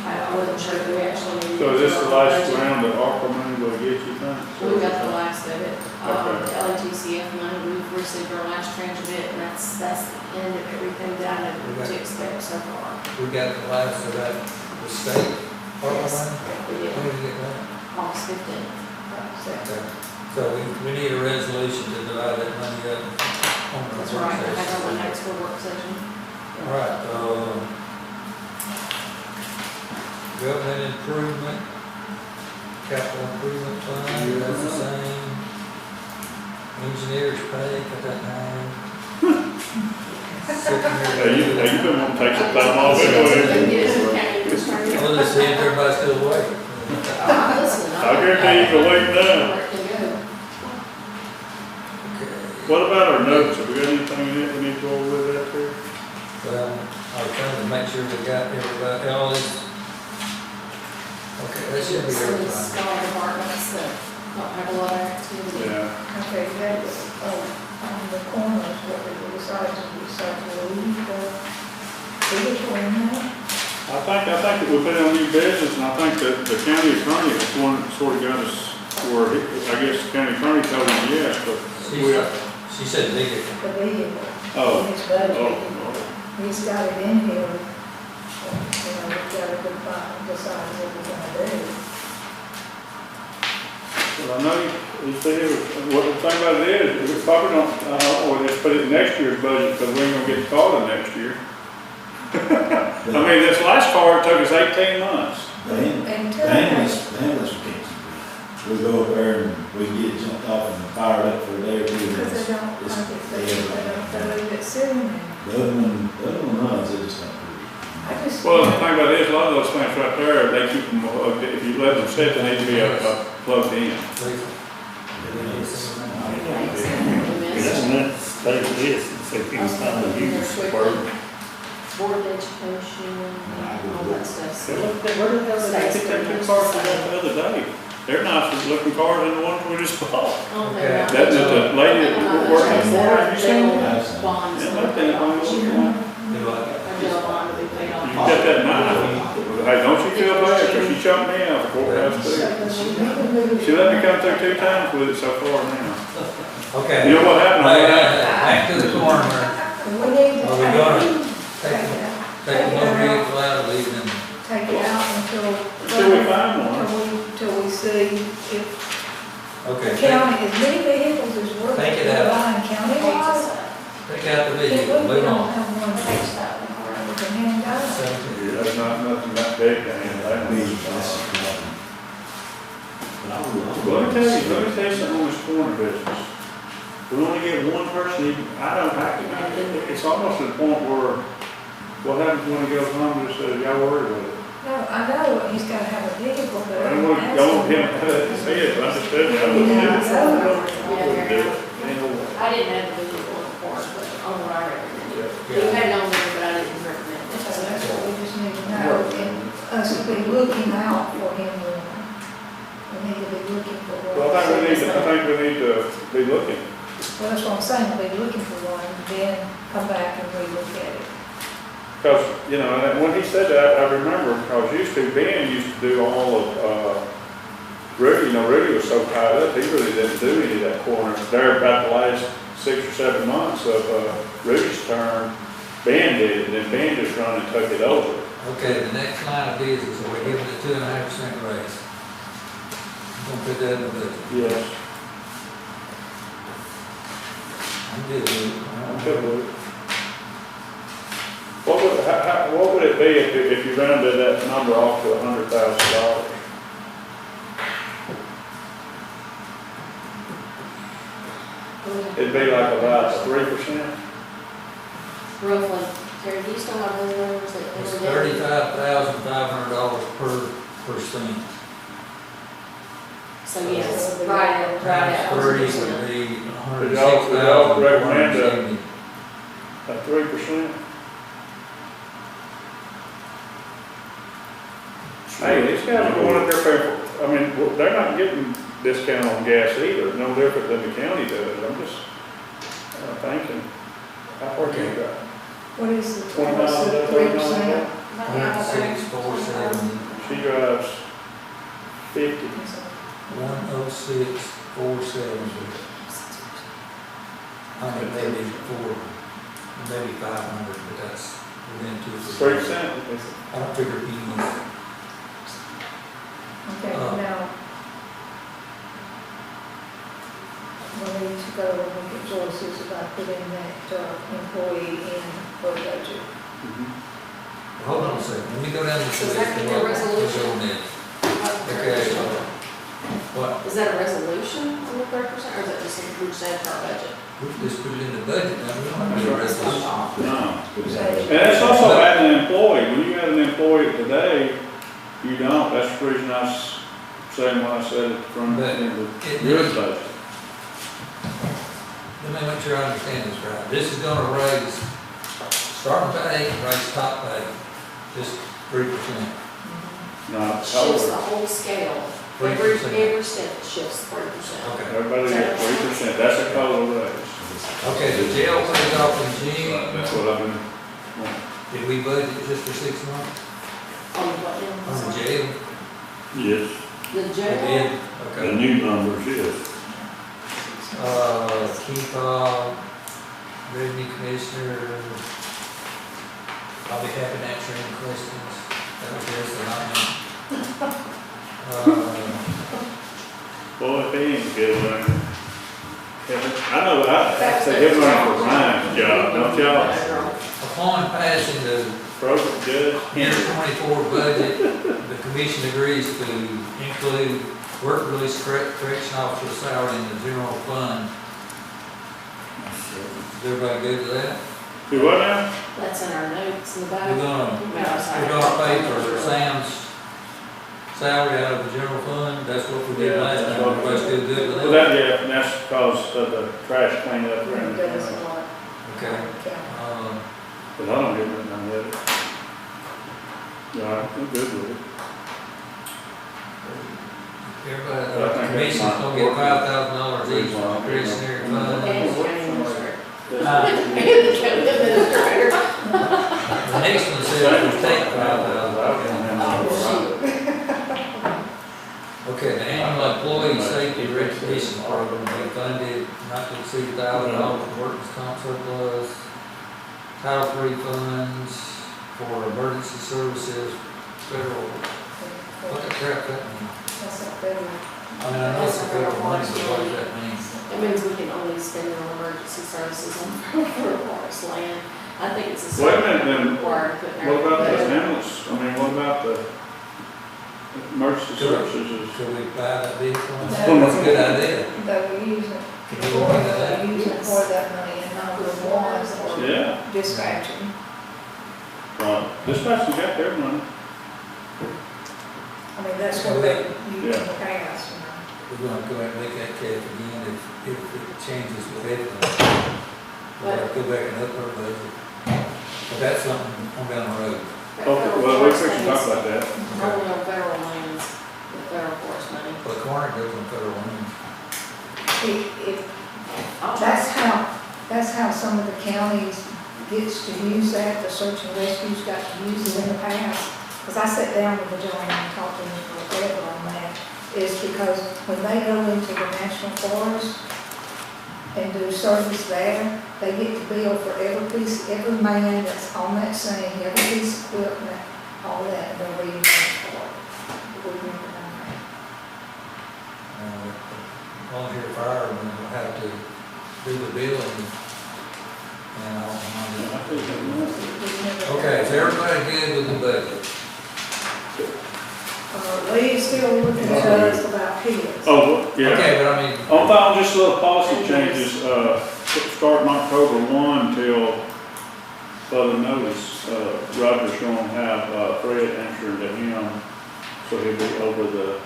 I wasn't sure if we actually needed. So is this the last round of ARPA money will get you done? We got the last of it. Okay. The LATCF money, we've received our last tranche of it, and that's the end of everything that I know to expect so far. We got the last of that, the state, ARPA Yes, money? we did. When did we get that? August 15th. Okay. So we need a resolution to divide that money up on the That's work right, I session. have on my next work session. All right, government improvement, capital improvement fund, that's the same. Engineers pay, cut that down. Hey, you been wanting to take some time off? Yes, Well, let's see if everybody's still awake. Listen, I guarantee you can wait now. Where it can go. What about our notes? Have we got anything in it we need to go over with out there? Well, I was trying to make sure we got everybody, all this. Okay, that should be Some of the everything. smaller departments that Don't have a lot of activity. Yeah. Okay, that was, on the corners, what we decided to leave the vehicle in there. I think that we put it on new business, and I think that the county attorney was one that sort of got us where, I guess the county attorney told him yes, but we. She said vehicle. The vehicle. Oh. His budget. Oh. He's got it in here. You know, we've got to decide what we're gonna do. Well, I know you said, what the thing about it is, we probably don't, I don't know, we just put it in next year's budget, because we ain't gonna get the car till next year. I mean, this last car took us 18 months. The ambulance we can't keep. We go up there and we get jumped off and fired up for a day or two. Because they don't, they leave it sitting there. The other one runs, they just don't do I just. Well, the thing about it is, a lot of those plants right there, they keep them, if you let them sit, they need to be plugged in. Isn't that state this, and see if you can find a use for Board of Education, all that stuff. Hey, look, where the hell did they get them two cars from the other day? They're nicer looking cars than the ones we just bought. Oh, Okay. That, the lady that worked in Florida, have you seen that? Bonds. Yeah, that thing, A bill bond to be paid off. you got that knife. Hey, don't you feel bad, because she chopped me out of the courthouse too. She let me come through 2 times with it so far now. Okay. You know what happened? Back to the coroner. We need to Are we gonna take one vehicle out of these and? take it out until. Until we find one. Till we see if Okay. the county, as many vehicles as we're Take it out. buying county-wide. Take out the vehicle, We move don't on. have one that we can hand out. Yeah, that's not nothing that big to handle that. Let me tell you something on this corner business. We only get one person, it's almost to the point where, what happens when he goes home and says, y'all worried about it? No, I know, he's gotta have a vehicle, but. I don't want him to have his head, but I just said, I wouldn't do it. I wouldn't do it. Ain't no way. I didn't have the vehicle on the board, but on what I recommended. Yeah. You had it on there, but I didn't recommend it. So that's what we just need to know, and us to be looking out for him more. We need to be looking for one. Well, I think we need to be looking. Well, that's what I'm saying, we'll be looking for one, then come back and relook at it. Because, you know, and when he said that, I remember, because Ben used to do all of, Rudy, you know, Rudy was so tied up, he really didn't do any of that corner. There about the last 6 or 7 months of Rudy's term, Ben did it, and then Ben just run and took it over. Okay, the next line of business, are we giving it 2.5% raise? I'm gonna put that in the budget. Yes. I'm good with it. I'm good with it. What would it be if you rounded that number off to $100,000? It'd be like about 3%. Roughly. Terry, do you still have those numbers that? It's $35,500 per scene. So yes, right at Times 3 would 100%. be Would y'all recommend $106,470. a 3%? Hey, these guys are going up there paying, I mean, they're not getting discount on gas either, no different than the county does. I'm just thinking, how far can you go? What is the 20 miles a day, 30 miles a day? 106,470. She drives 50. 106,470. I mean, maybe 500, but that's within 2%. 3%? I don't figure pennies. Okay, now, we need to go and look at Joyce's about putting that employee in her budget. Hold on a second, let me go down to the. So is that the resolution? Okay. What? Is that a resolution on the 3%, or is that just something we just add to our budget? We just put it in the budget, now we don't have to do a resolution. No. And that's also adding an employee. When you add an employee today, you don't. That's the reason I was saying when I said it from the good budget. Let me make sure I understand this right. This is gonna raise, starting pay, raise top pay, just 3%. No, Shifts the whole scale. Every 3%. step shifts 3%. Okay. Everybody gets 3%, that's a COLA raise. Okay, the jail pays off in June. That's what I've been, Did we budget just for 6 months? On what then? On the jail? Yes, The We jail? did? the Okay. new numbers, yes. Keep, revenue commissioner. I'll be happy to answer any questions. That was yours tonight. boy, if he ain't good, man. I know, I say he's running for Ryan's job, don't y'all? Upon passing the Probate judge. year 24 budget, the commission agrees to include work release correction officer salary in the general fund. Is everybody good with that? Do what now? That's in our notes in the back. We're gonna pay for Sam's salary out of the general fund, that's what we did Yeah, last that's time, what everybody's still good with Well, that? that, yeah, and that's because of the trash cleanup around the Does a county. lot. Okay, But I don't get nothing with it. Yeah, I'm good with it. everybody, I the think that's commission's not gonna get $5,000 each Well, from discretionary And fund. the county administrator. The And the county administrator. next one says we'll take $5,000. Okay, the annual employee safety recognition program, we funded not to exceed $1,000 for workers' comp surplus. Title III funds for emergency services, federal, what the crap that mean? That's not federal. I mean, I know it's a federal money, but what does that mean? It means we can only spend it on emergency services on federal parks land. I think it's a. Wait a minute, then, Required to put in what about the there. ambulance? I mean, what about the emergency services? Should we buy that vehicle? No. That's a good idea. That we use it Can for, you look into that? we use it for that money and not the ones or Yeah, dispatching. right. Dispatchers got their money. I mean, that's what they use in Yeah. the past, you know. We're gonna go ahead and make that cap again if it changes with everything. We're gonna go back and up our budget. But that's something on down the road. Okay, well, we can talk about that. Only on federal lands, the federal forest money. But Coroner goes on federal lands. That's how some of the counties gets to use that, the search and rescue's got to use it in the past. Because I sat down with the gentleman and talked to him forever on that, is because when they go into the national forest and do service there, they get to bill for every piece, every man that's on that scene, every piece of equipment, all that, and they'll be used for it. We've never done that. Volunteer firemen will have to do the billing. And I don't mind that. Okay, is everybody good with the budget? Lee's still looking at us about his. Oh, yeah. Okay, but I mean, On just little policy changes, starting October 1 till further notice, Roger's gonna have, Fred answering to him, so he'll be over the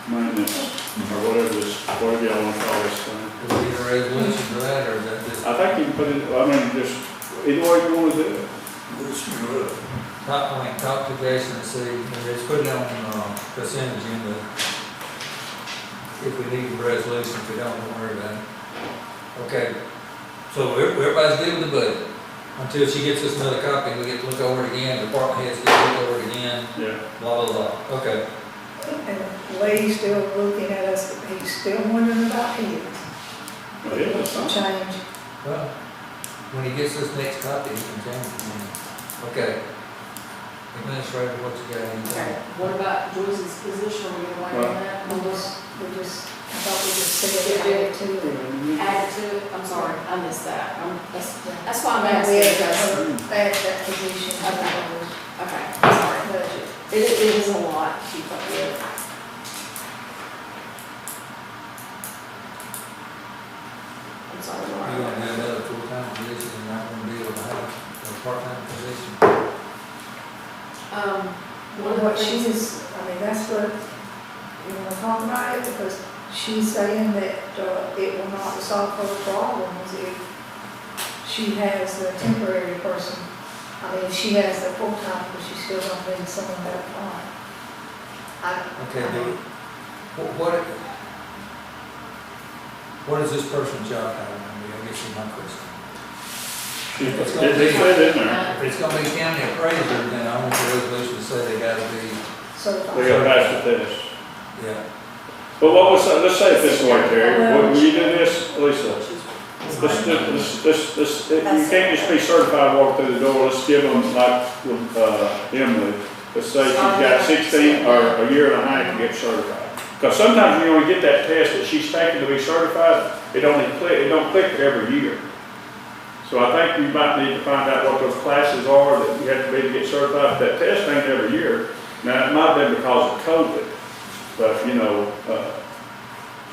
maintenance, or whatever y'all wanna call this thing. do we need a resolution for that, or is that just? I think you can put it, I mean, just, either way you wanna do it. Talk to Jason and see, and just put it on, consent agenda. If we need a resolution, if we don't worry about it. Okay, so everybody's good with the budget, until she gets us another copy, we get to look over it again, the department heads get to look over it again, Yeah. blah, blah, blah, okay. And Lee's still looking at us, he's still wondering about his. Well, yeah, that's fine. Change. Well, when he gets this next copy, he can change it. Okay. Administrator, what you got? Okay, what about Joyce's position, are we gonna wait on that? I thought we just said it added to it. Add to it, I'm sorry, I missed that, that's why I'm And we asking. had to add that position to Okay. the Okay, sorry, budget. it is a lot to keep up with. I'm sorry, You Laura. want to have another full-time position, and not going to be able to have a part-time position? What she's, I mean, that's what, you wanna talk about it, because she's saying that, it will not solve her problems if she has the temporary person. I mean, if she has the full-time, but she's still gonna need someone that time. Okay, What is this person's job title? I guess is my question. Did they say that in there? If it's gonna be county appraiser, then I want the resolution to say they gotta be, They got past the test. yeah. But what was, let's say it this way, Terry, will you do this, Lisa? You can't just be certified, walk through the door, let's give them like, Emily, let's say she's got 16 or a year and a half to get certified. Because sometimes you only get that test that she's taking to be certified, it don't click every year. So I think you might need to find out what those classes are that you have to be to get certified. That test ain't every year. Now, it might have been because of COVID, but you know,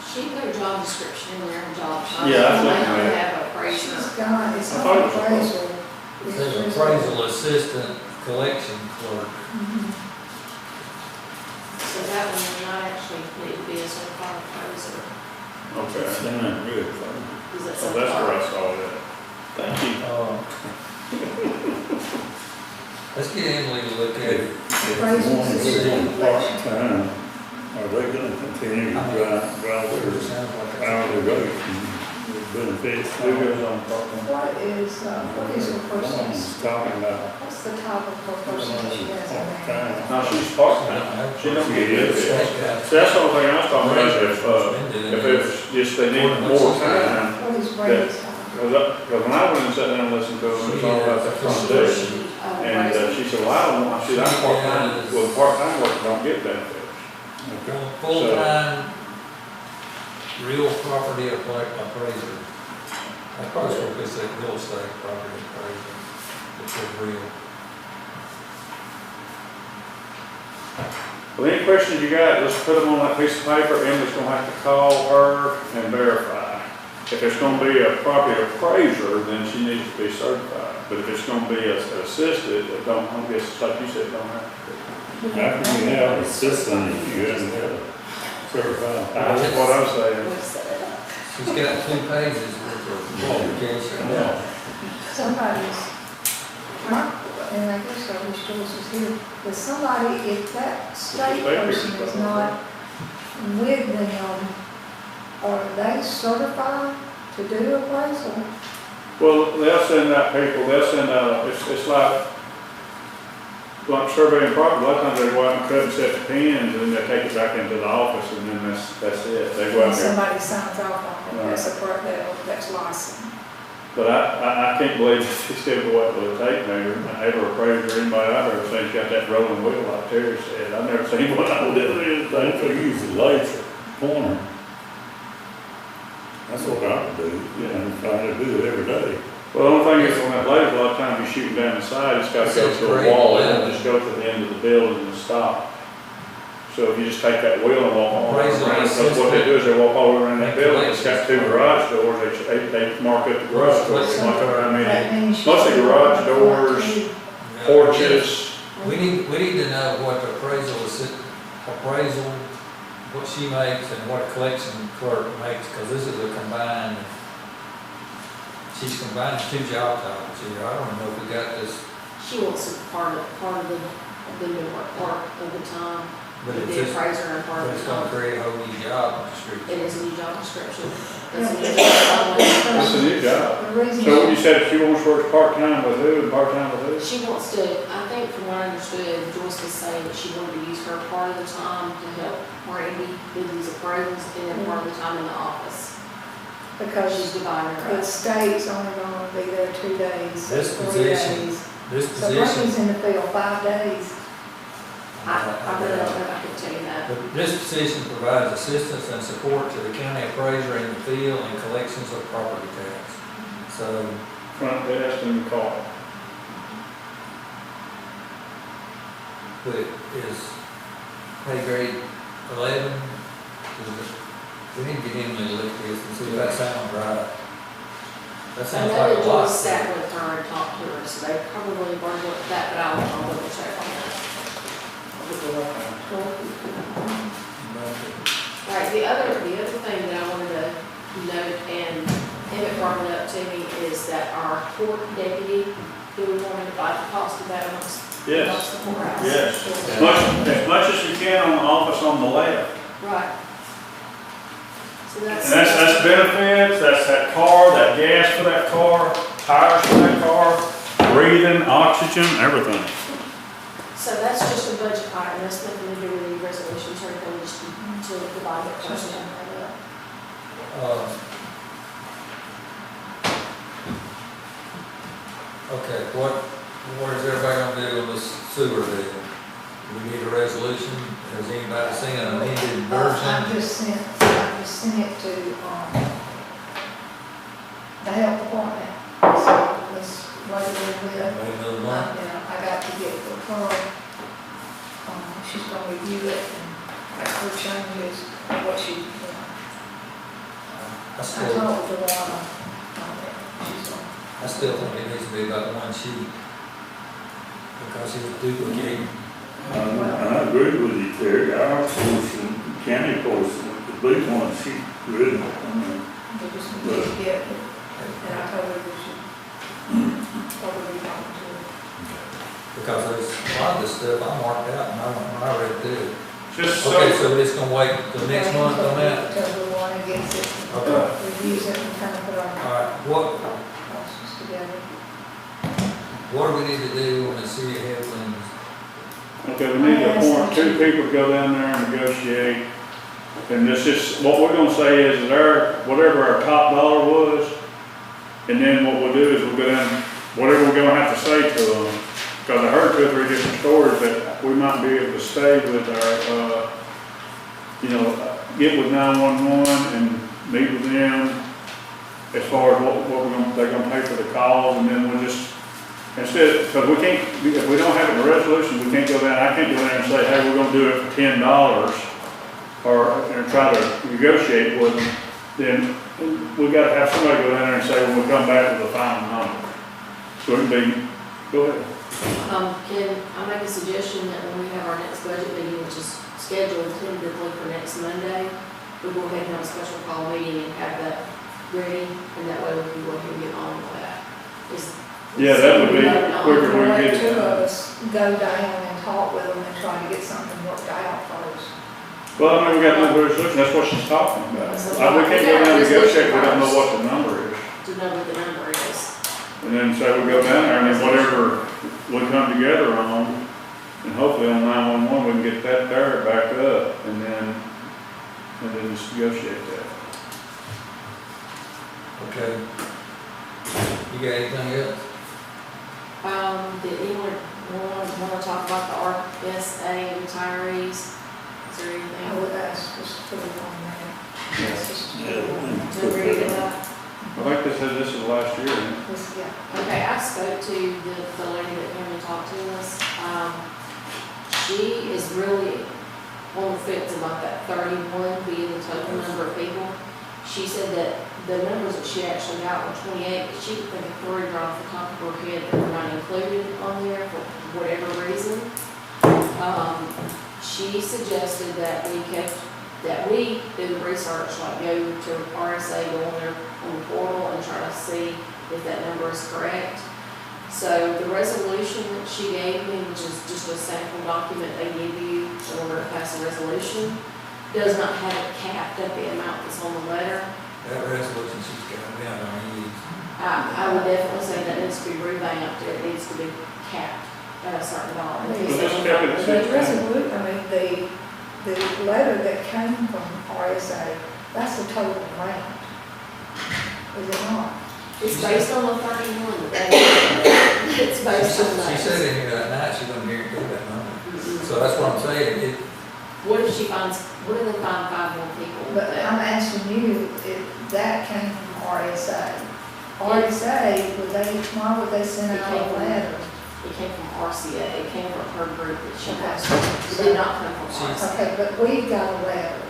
She put her job description in there, her job. Yeah, I think Might not that- have a appraiser. She's got, it's I not thought it was appraisal. It says appraisal assistant, collection clerk. So that one would not actually need to be a certified appraiser. okay. Sound good. Is that So something? that's where I saw that. Thank you. Let's get Emily to look at it. Appraisal One is assistant. part-time, are they gonna continue to drive their Sounds like hourly rate and benefits? Who goes on part-time? What is the person's, Someone's talking about what's the title for a person that she has in there? part-time. No, she's part-time. She don't get benefits. So that's the only thing I was talking about, if it was just they need more time. What is Brady's title? Because when I went and sat down and listened to them, it was all about that foundation. And she said, well, I don't want, I said, I'm part-time, well, part-time workers don't get benefits. Full-time real property appraiser. I probably should have said real estate property appraiser, which is real. Well, any questions you got, let's put them on that piece of paper, Emily's gonna have to call her and verify. If it's gonna be a property appraiser, then she needs to be certified. But if it's gonna be assisted, it don't, I guess, like you said, don't have to be. How can you have an assistant if you haven't got a certified? That's what I'm saying. She's got 2 pages worth of qualification. Yeah. Somebody's, and I guess I wish Joyce was here, but somebody, if that state person is not with them, are they certified to do appraisal? Well, they'll send out people, they'll send out, it's like surveying property, a lot of times they go out and cut and set the pins, and then they take it back into the office, and then that's it. They go And out there. somebody signs off on it, that's licensed. But I can't believe she still go out with a tape measure, and ever appraiser, anybody I've ever seen, got that rolling wheel like Terry said. I've never seen one I would do They could anything. use the laser corner. That's what I would do, and try to do it every day. Well, the only thing is on that laser, a lot of times you're shooting down the side, it's gotta go to a wall, it don't just go to the end of the building and stop. So if you just take that wheel and walk all around, because what they do is they walk all around that building, it's got 2 garage doors, they mark up the garage doors, like, I mean, mostly garage doors, porches. We need to know what the appraisal, what she makes and what a collection clerk makes, because this is a combined, she's combining 2 job titles here. I don't know if we got this, She wants a part of the new part of the time, but the it's just, appraiser and part but of it's the gonna time. create a whole new job description. It is a new job description. That's a new job. It's a new job. The reason So you said she wants to work part-time with who and part-time with who? She wants to, I think from what I understood, Joyce was saying that she wanted to use her part of the time to help Randy with these appraisals and then part of the time in the office. because She's dividing her the up. state's only gonna be there 2 days, This 3 position- days. This So Brady's position, in the field 5 days. I really don't know if I can tell you that. this position provides assistance and support to the county appraiser in the field and collections of property tax. So, Front desk and call. but it is pay grade 11. We need to get in and look at this and see if that sounds right. That I sounds know like that a lot. Joyce sat with her and talked to her, so they probably burned up that, but I'll double check on that. Right, the other thing that I wanted to note, and Emmett brought it up to me, is that our court deputy, do we want to divide the cost of that amongst Yes. the courthouse? Yes. As much as you can on the office on the left. Right, So And that's. that's benefits, that's that car, that gas for that car, tires for that car, breathing, oxygen, everything. So that's just a budget item, that's nothing to do with the resolutions or anything, just to provide that person. Okay, what is everybody gonna do on this sewer deal? Do we need a resolution? Has anybody seen an amended version? I just sent it to, the health department, so let's wait a little bit. Wait another month? I got to get with her, she's gonna review it and make her changes, what she, I I still, talked to Lana, she's gonna. I still think it needs to be about one sheet. Because it's duplicating. I agree with you, Terry, our portion, county portion, the big one, she really, They just need to get it, and I told her that she probably talking to her. Because there's a lot of this stuff I marked out when I read through it. Just Okay, so, so we're just gonna wait till next month on that? Till the one that gets it, Okay. reviews it and kind of put our All right, what process together. do we need to do on the city of Headlands? okay, we need to appoint 2 people to go down there and negotiate. And this is, what we're gonna say is that whatever our top dollar was, and then what we'll do is we'll go down, whatever we're gonna have to say to them. Because I heard 2 or 3 different stories that we might be able to stay with our, get with 911 and meet with them as far as what they're gonna pay for the calls, and then we'll just, instead, because we can't, if we don't have a resolution, we can't go down, I can't go down and say, hey, we're gonna do it for $10, or try to negotiate with them. Then we gotta have somebody go down there and say, well, we'll come back with a final number. So it'd be, go ahead. Can I make a suggestion that when we have our next budget meeting, which is scheduled tentatively for next Monday, we go ahead and have a special call meeting and have that ready, and that way we can go ahead and get on with that. Yeah, that would be quicker when we Let get 2 it. of us go down and talk with them and try to get something worked out first. Well, I mean, we got no resolution, that's what she's talking about. We can't go down and negotiate, we don't know what the number is. To know what the number is. And then say we go down there, and then whatever we come together on, and hopefully on 911, we can get that there back up, and then just negotiate that. Okay. You got anything else? Did anyone want to talk about the RSA retirees? Is there anything? I would ask just to put it on there. It's just To read it up? I think they said this is last year, isn't it? Yeah. Okay, I spoke to the lady that came and talked to us. She is really on the fence about that 31 being the total number of people. She said that the numbers that she actually got were 28, but she could think of 3 off the top of her head that were not included on there for whatever reason. She suggested that we do the research, like go to RSA, go on there on the portal and try to see if that number is correct. So the resolution that she gave me, which is just a sample document they give you in order to pass a resolution, does not have it capped at the amount that's on the letter. That resolution she's got down on you. I would definitely say that needs to be revamped, it needs to be capped at a certain dollar. The resolution, the letter that came from RSA, that's the total amount. Is it not? It's based on the 31, it's based on that. She said in here that night she's gonna guarantee that number. So that's what I'm saying, What if they find 5 more people? But I'm asking you, if that came from RSA. RSA, why would they send out a letter? It came from RCA, it came from her group that she has. It did not come from RCA. Okay, but we got a letter.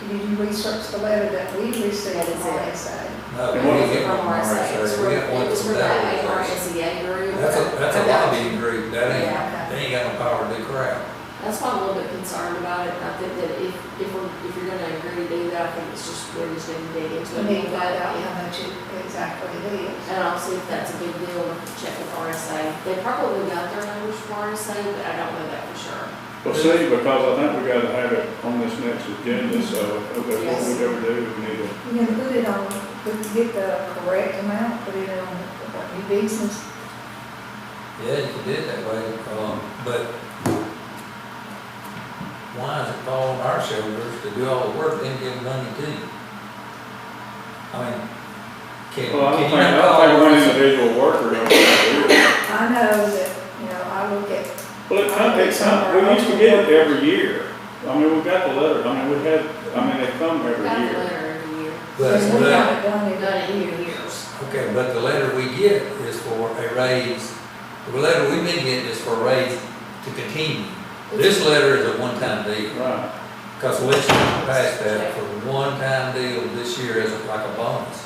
Did you research the letter that we received from RSA? no, It we wasn't get from one RSA, RSA. it's We got one it was from from that. that RSA group. That's a lobbying group, that Yeah. they ain't got no power to do crap. That's why I'm a little bit concerned about it, and I think that if you're gonna agree to do that, I think it's just, we just need to dig into it. We need to find out how much it exactly is. And I'll see if that's a big deal, check with RSA. They probably got their numbers from RSA, but I don't know that for sure. Well, see, because I think we gotta have it on this next agenda, so if what we ever do, we need to. You can put it on, get the correct amount, put it on your business. Yeah, you could do it that way, but why does it fall on our shoulders to do all the work, then give money to you? I mean, Well, I can don't you think, not call one Robertson? individual worker don't do it. I know that, I look at. Well, we used to get it every year. I mean, we got the letter, they come every Got the year. letter every year. But, We but, haven't done We've done it it. in years. okay, but the letter we get is for a raise, the letter we've been getting is for a raise to continue. This letter is a one-time deal. Right. Because the legislature passed that for a one-time deal this year as like a bonus.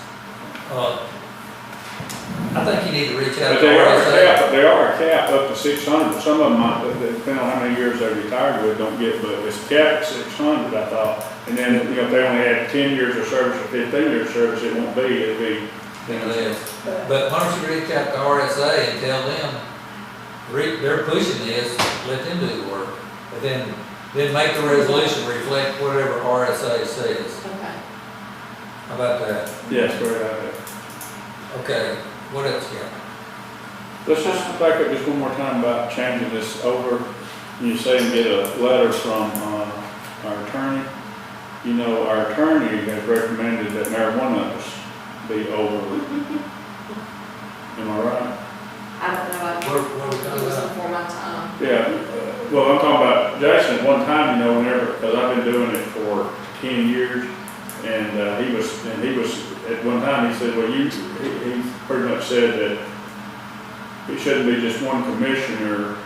I think you need to reach out But to RSA. they are a cap up to 600. Some of them might, depending on how many years they retired with, don't get, but it's capped at 600, I thought. And then, if they only had 10 years of service or 15 years of service, it won't be, it'll be. But why don't you reach out to RSA and tell them, they're pushing this, let them do the work. But then make the resolution reflect whatever RSA says. Okay. How about that? Yes, great idea. Okay, what else you got? Let's just back up just one more time about changing this over. You say and get a letter from our attorney. Our attorney has recommended that marijuana be over. Am I right? I don't know, What are we it talking was about? before my time. Yeah, well, I'm talking about Jason, at one time, whenever, because I've been doing it for 10 years, and he was, at one time, he said, well, he pretty much said that it shouldn't be just one commissioner,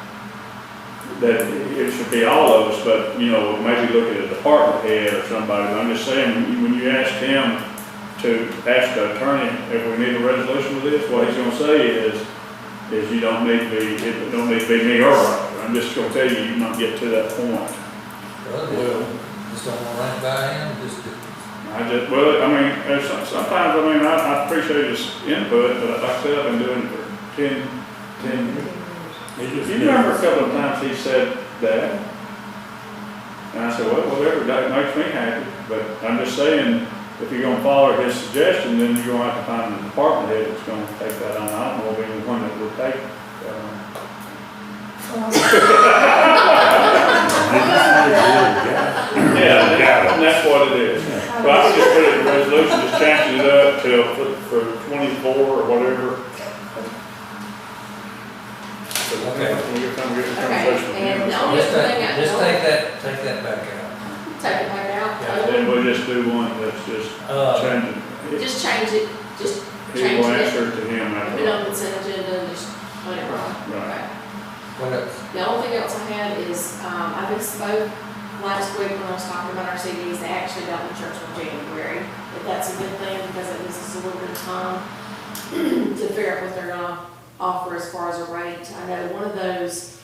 that it should be all of us, but, maybe look at a department head or somebody. But I'm just saying, when you ask him to ask the attorney if we need a resolution with this, what he's gonna say is you don't need to be, it don't need to be me or Roger. I'm just gonna tell you, you might get to that point. Well, just don't want to run it by him, Sometimes, I appreciate his input, but like I said, I've been doing it for 10 years. You remember a couple of times he said that? And I said, well, whatever, that makes me happy. But I'm just saying, if you're gonna follow his suggestion, then you're gonna have to find a department head that's gonna take that on. I don't know of anyone that would take that on. Yeah, and that's what it is. But I would just put it in the resolution, just change it up till for 24 or whatever. Okay. We're gonna get the Okay, conversation. and the only other thing I. Just take that back out. Take it back out. Yeah, then we'll just do one that's just change it. Just change it, just He change will it. answer to him Put after. it on the consent agenda and just let it run. Right. Okay. What else? The only thing else I had is, I spoke last week when I was talking about our CDs, they actually got insurance for January. But that's a good thing because it gives us a little bit of time to figure out what they're gonna offer as far as a rate. I know one of those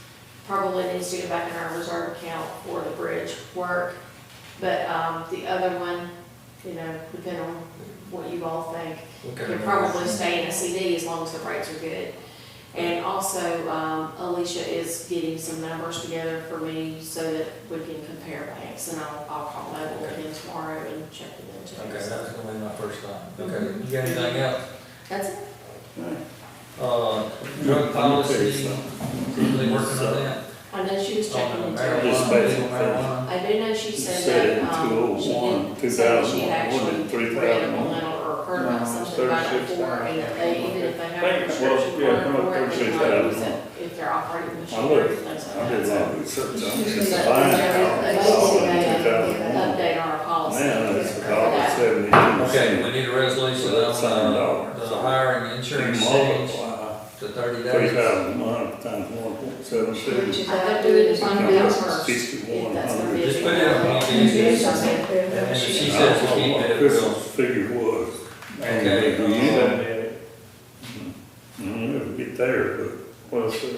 probably needs to go back in our reserve account for the bridge work. But, the other one, depending on what you all think, could probably stay in a CD as long as the rates are good. And also, Alicia is getting some numbers together for me so that we can compare banks, and I'll call Noble again tomorrow and check with them too. Okay, that was gonna be my first time. Okay, you got anything else? That's it. Drug policy, really working on that? I know she was checking into it. Marijuana. I do know she said Said it in that, she 201, did say that she 2001, actually wasn't it? read a mental or heard about something about it before, and that they, even if they have a prescription for it, they might use it if they're operating the I machine. looked, things like I did a that. lot of research on it. But It's a there line is out. an update on our policy. Man, that's for $1.72. that. Okay, we need a resolution on the hiring insurance change to 30 days. 3,000 a month times 1.72. I have to do it as one bill first, if 61. that's gonna be. Just put it on PBS, and if she says to keep it, it will. Christmas figure was. Okay. We'll never get there, but. Well, see.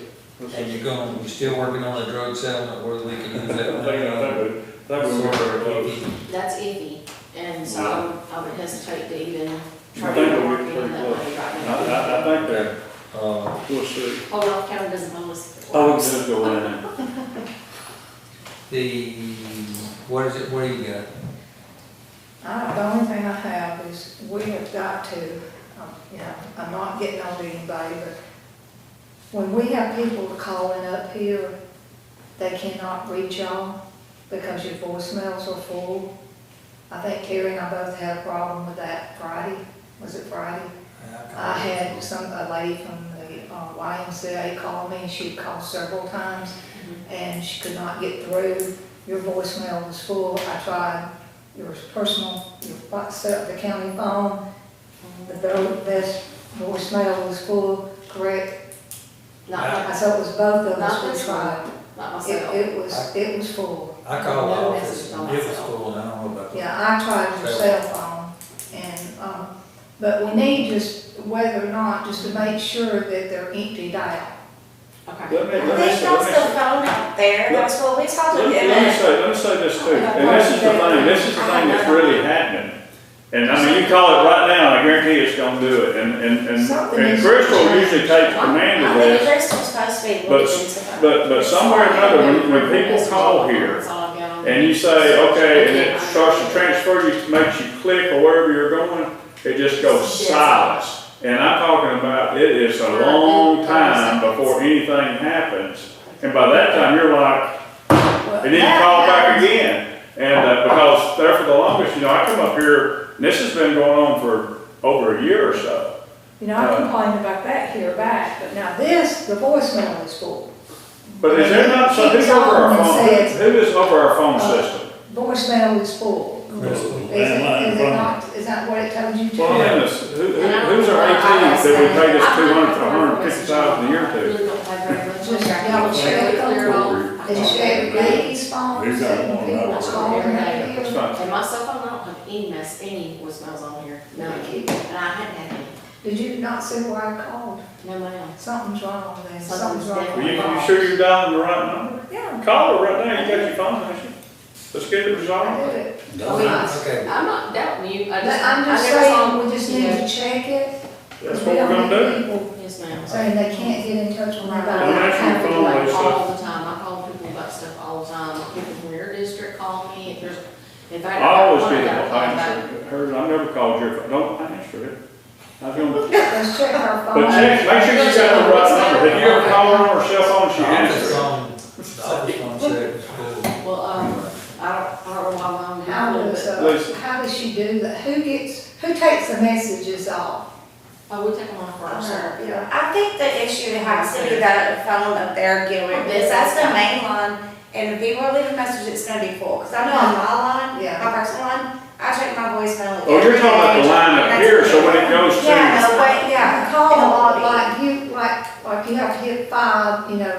And you're still working on a drug settlement where we can use that money? That would work very close. That's iffy, and so I would hesitate to even try I to think we're work pretty in that close. money right now. I think that, we'll see. Hold on, county doesn't own us. Oh, we can just go in. what is it, what do you got? The only thing I have is we have got to, you know, I'm not getting on to anybody, but when we have people calling up here, they cannot reach y'all because your voicemails are full. I think Terry and I both had a problem with that Friday. Was it Friday? I had a lady from the YMCA call me, and she'd called several times, and she could not get through. Your voicemail was full. I tried your personal, set up the county phone. The very best voicemail was full, correct? Not, So it was both of Not us we this tried. not myself. It was full. I called the No office, message on it was myself. full, and I don't know about the. Yeah, I tried your cell phone, and, but we need just, whether or not, just to make sure that they're emptied out. Okay. There's no still phone out there, that's what we talked to them. Let me say this too, and this is the thing that's really happening. And I mean, you call it right now, I guarantee it's gonna do it, and Crystal usually takes command of I think this. Crystal's supposed to be looking into that. But somewhere or another, when people call here, and you say, okay, and it starts to transfer you, makes you click or wherever you're going, it just goes silence. And I'm talking about, it is a long time before anything happens. And by that time, you're like, and then you call back again. And because there for the longest, you know, I come up here, and this has been going on for over a year or so. You know, I complained about that here back, but now this, the voicemail is full. But is there not, so who's over our phone, who is over our phone system? Voicemail is full. Is that what it tells you to? Well, I mean, who's our AT that we paid us $250,000 a year to? Just y'all check and check ladies' phones and people calling out here. And my cell phone, I don't have any voicemails on here, none, and I hadn't had any. Did you not see where I called? No, ma'am. Something's wrong then, Something's something's wrong. Are you sure you're dialing the right number? Yeah. Call her right now, you got your phone, haven't you? Let's get it I resolved. did it. Okay. I'm not doubting you, I'm just saying, we just need to check it. That's what we're gonna do. People Yes, ma'am. saying they can't get in touch with Don't anybody. answer your phone, Like, Lisa. all the time, I call people about stuff all the time, people from your district call me, if there's, in fact. I always got one get I it, got I called answer hers, I never called your phone, don't answer it. I was gonna, Let's check our phone. but check, make sure you got the right number, have you ever called her on her cell phone, she The answered it? office phone said it was full. Well, I don't know why mom Listen. How does she do that? Who takes the messages off? we take them off first. Yeah, I think the issue they have to be that phone up there, Gilbert, is that's the main line, and if people are leaving messages, it's gonna be full, cause I know on my line, Yeah. my personal line, I check my voicemail. Oh, you're talking about the line up here, so when it goes to. Yeah, no, but, yeah, Call in the lobby. like you have to hit 5, you know,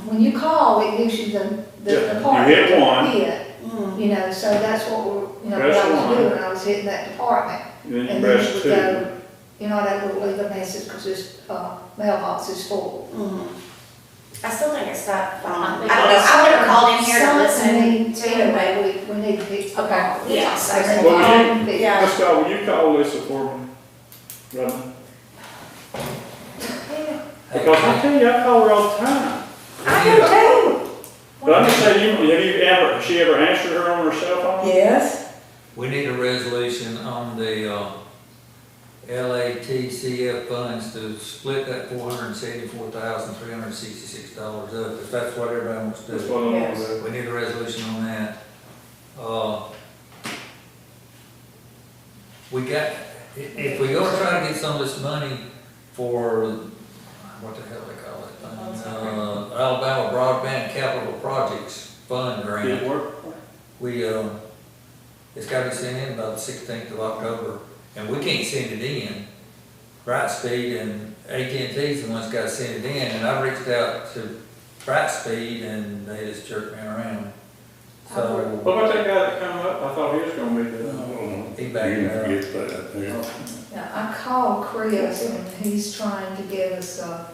when you call, it gives you the Yeah, department. you hit 1. to hit, You know, so that's what what Press I was 1. doing, I was hitting that department. Then you And press then it would 2. go, you know, that would leave a message, because this mailbox is full. I still think it's that phone. I don't I know, think I would have called in here to Something listen need- to it. Anyway, we need to fix the Okay. problem. Yes, There's a Well, problem fixed. Yeah. Let's go, will you call Lisa for me? Right now? Because I tell you, I call her all the time. I do too. But I'm just saying, has she ever answered her on her cell phone? Yes. We need a resolution on the, LATCF funds to split that $474,366 up, if that's what everybody wants to That's do. what I want Yes. to do. We need a resolution on that. We got, if we go try to get some of this money for, what the hell they call it thing? Alabama Broadband Capital Projects Fund Did it grant. work? We, it's gotta be sent in by the 16th of October, and we can't send it in. Brightspeed and AT&T's the ones gotta send it in, and I reached out to Brightspeed and they just jerked me around. So, What about that guy that come up? I thought he was gonna be the. he backed out. Now, I called Chris, and he's trying to get us a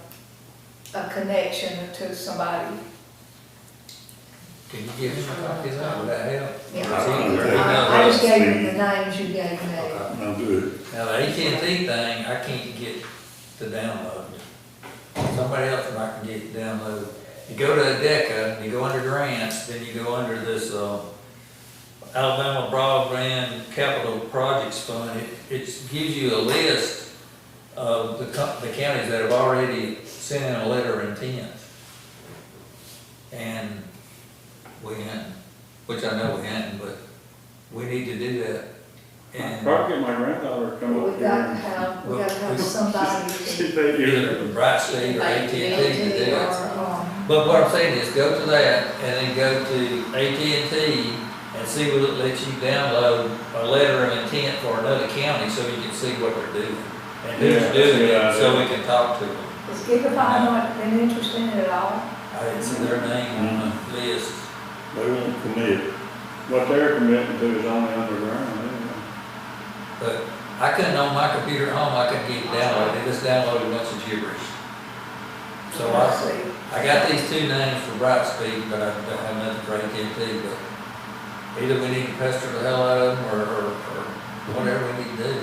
connection to somebody. Can you give him a copy of that? Would that help? Yeah. Or is I he- just gave him the names you gave me. I'm good. Now, the AT&T thing, I can't get to download. Somebody else I can get to download. you go to ADECA, you go under grants, then you go under this, Alabama Broadband Capital Projects Fund. It gives you a list of the counties that have already sent in a letter of intent. And we hadn't, which I know we hadn't, but we need to do that. And Probably get my granddaughter to come up We here. got to have somebody. either Brightspeed or AT&T to do it. But what I'm saying is go to that and then go to AT&T and see what it lets you download a letter of intent for another county so you can see what they're doing. And who's Yeah, doing it, that's a so good we can talk to them. Is Gigabyte not been interested in it at all? I didn't see their name on the list. They won't commit. What they're committing to is only underground, anyway. But I couldn't, on my computer at home, I couldn't get it downloaded. It just downloaded a bunch of gibberish. So I got these two names for Brightspeed, but I don't have nothing for AT&T, but either we need to pester the hell out of them or whatever we need to do.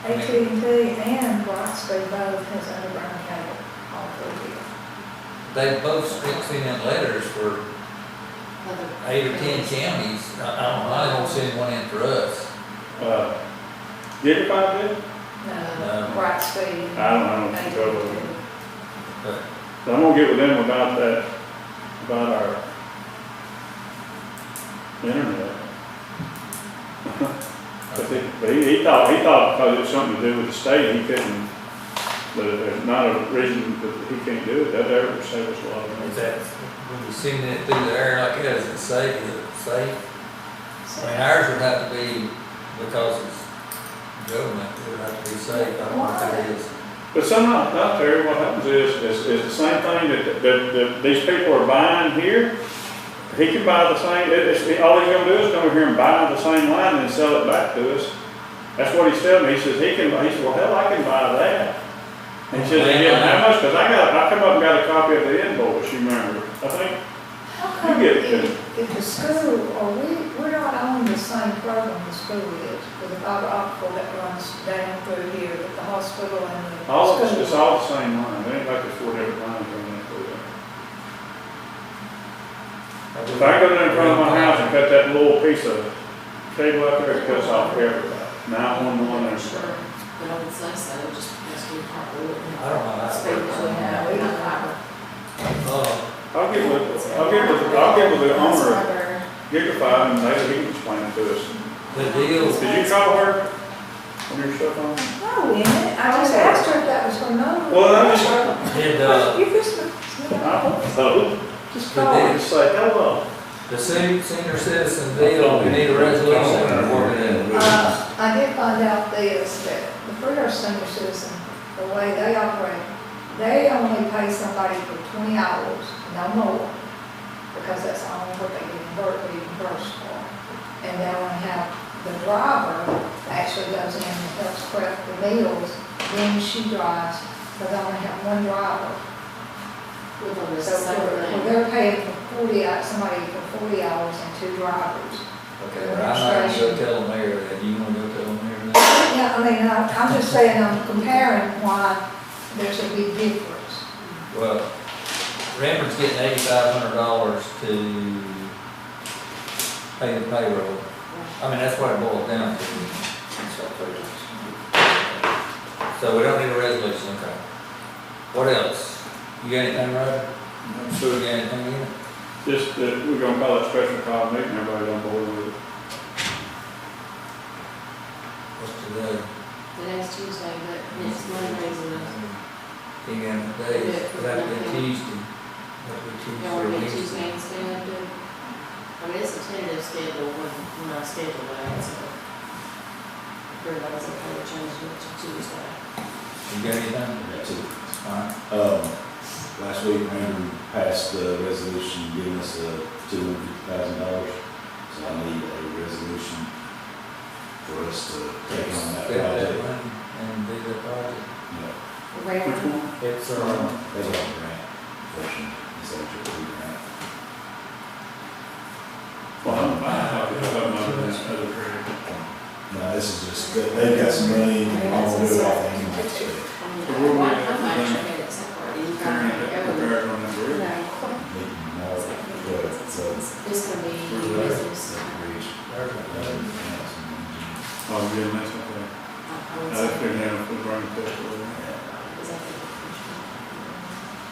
AT&T and Brightspeed both has underground cable all through here. They both sent in letters for 8 or 10 counties. I don't send one in for us. Gigabyte did? No, Brightspeed. I don't know, trouble with them. But So I'm gonna get with them about that, about our internet. But he thought because it's something to do with the state, he couldn't, but there's not a reason that he can't do it, that ever save us a lot of money. is that, when you send it through the air like that, is it safe? Is it safe? I mean, ours would have to be, because it's government, it would have to be safe. I don't know if it is. But somehow, not Terry, what happens is the same thing that these people are buying here. He can buy the same, all he's gonna do is come over here and buy the same line and sell it back to us. That's what he's telling me. He says, well, hell, I can buy that. And he says, they get how much? Because I come up and got a copy of the invoice, you remember, I think. How come You get it. if the school, or we're not on the same program the school is, with the fiber optical that runs down through here, with the hospital and the school? It's all the same line. There ain't like there's 4 different lines running through there. If I go down in front of my house and cut that little piece of cable out there, it cuts off everybody. 911 and stuff. But I would say so, just because we probably wouldn't I don't know how have it speed works. that we have, we don't fiber. I'll get with the owner of Gigabyte and maybe he can explain it to us. The deal. Did you call her on your cell phone? No, in it, I just asked her if that was her number. Well, I just, Did, You just, just call her. just say hello. the senior citizen deal, we need a resolution or what it is? I did find out this, that the Freer Senior Citizen, the way they operate, they only pay somebody for 20 hours, no more, because that's only what they get reimbursed for. And they only have the driver actually goes in and helps prep the meals, then she drives, but they only have one driver. With all this So they're paying for 40 hours, somebody for 40 hours and 2 drivers. Okay, but I'm not gonna go tell the mayor that. You wanna go tell the mayor that? Yeah, I mean, I'm just saying, I'm comparing why there's a big difference. Well, Ranburne's getting $8,500 to pay the payroll. I mean, that's what it boils down to. So we don't need a resolution, okay. What else? You got anything, Roger? You got anything in it? Just that we're gonna call it special call meeting, everybody on board with it. What's today? The next Tuesday, but next Monday's enough. You got any days? That'll be Tuesday. That'll be Tuesday. Y'all want to do Wednesday. Tuesday instead? I mean, it's a tentative schedule when I schedule that, so. Everybody's okay with changing it to Tuesday. You got anything? That's it. All right. Last week, Ranburne passed the resolution giving us $250,000. So I need a resolution for us to take on that Spend that project. money and do the project. Yeah, Ranburne? It's, that's all grant portion, it's actually grant. Well, I'm other grant. No, this is just, they've got some money, and all we'll do it off the ambulance check. I'm actually had it separated. You got it, everyone. On that bridge. Me It's gonna be business. Oh, yeah, that's okay. That's good now, if we bring it back.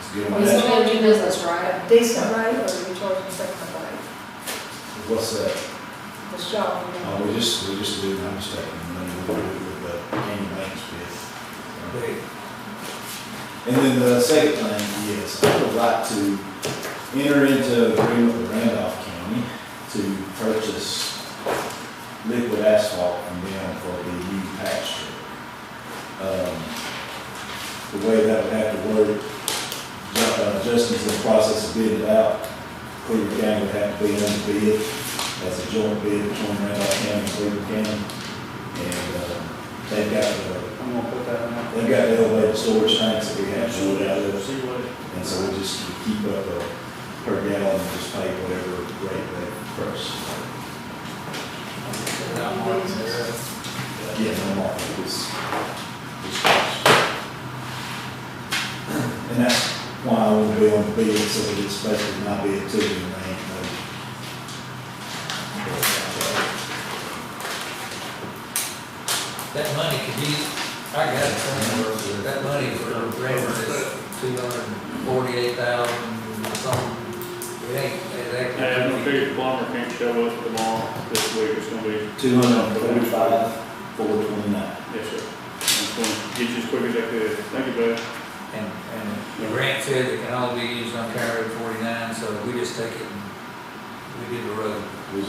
It's good. It's gonna be business, right? A decent rate, or are you charging second rate? What's that? This job. We just do, I'm just taking the money, we do it with the annual maintenance bid. And then the second thing, yes, I would like to enter into agreement with Randolph County to purchase liquid asphalt from them for the new patch strip. The way that would have to work, Justin's in the process of bidding it out. Cleburne County would have to be on the bid as a joint bid between Randolph County and Cleburne County. And they've got the elevated storage tanks that we have stored out there. And so we just keep up per gallon and just pay whatever rate they first. Yeah, no market is. And that's why I want to be on the bid, so that it's basically my bid too, and they ain't no. That money could be, I got it somewhere, that money for Ranburne is $248,000 something. It ain't, And I'm afraid the plumber can't show up tomorrow, this week, it's gonna be. 245,429. Yes, sir. I'm gonna get you as quick as I could. Thank you, buddy. And the grant says it can only be used on County Road 49, so we just take it and we do the road. What's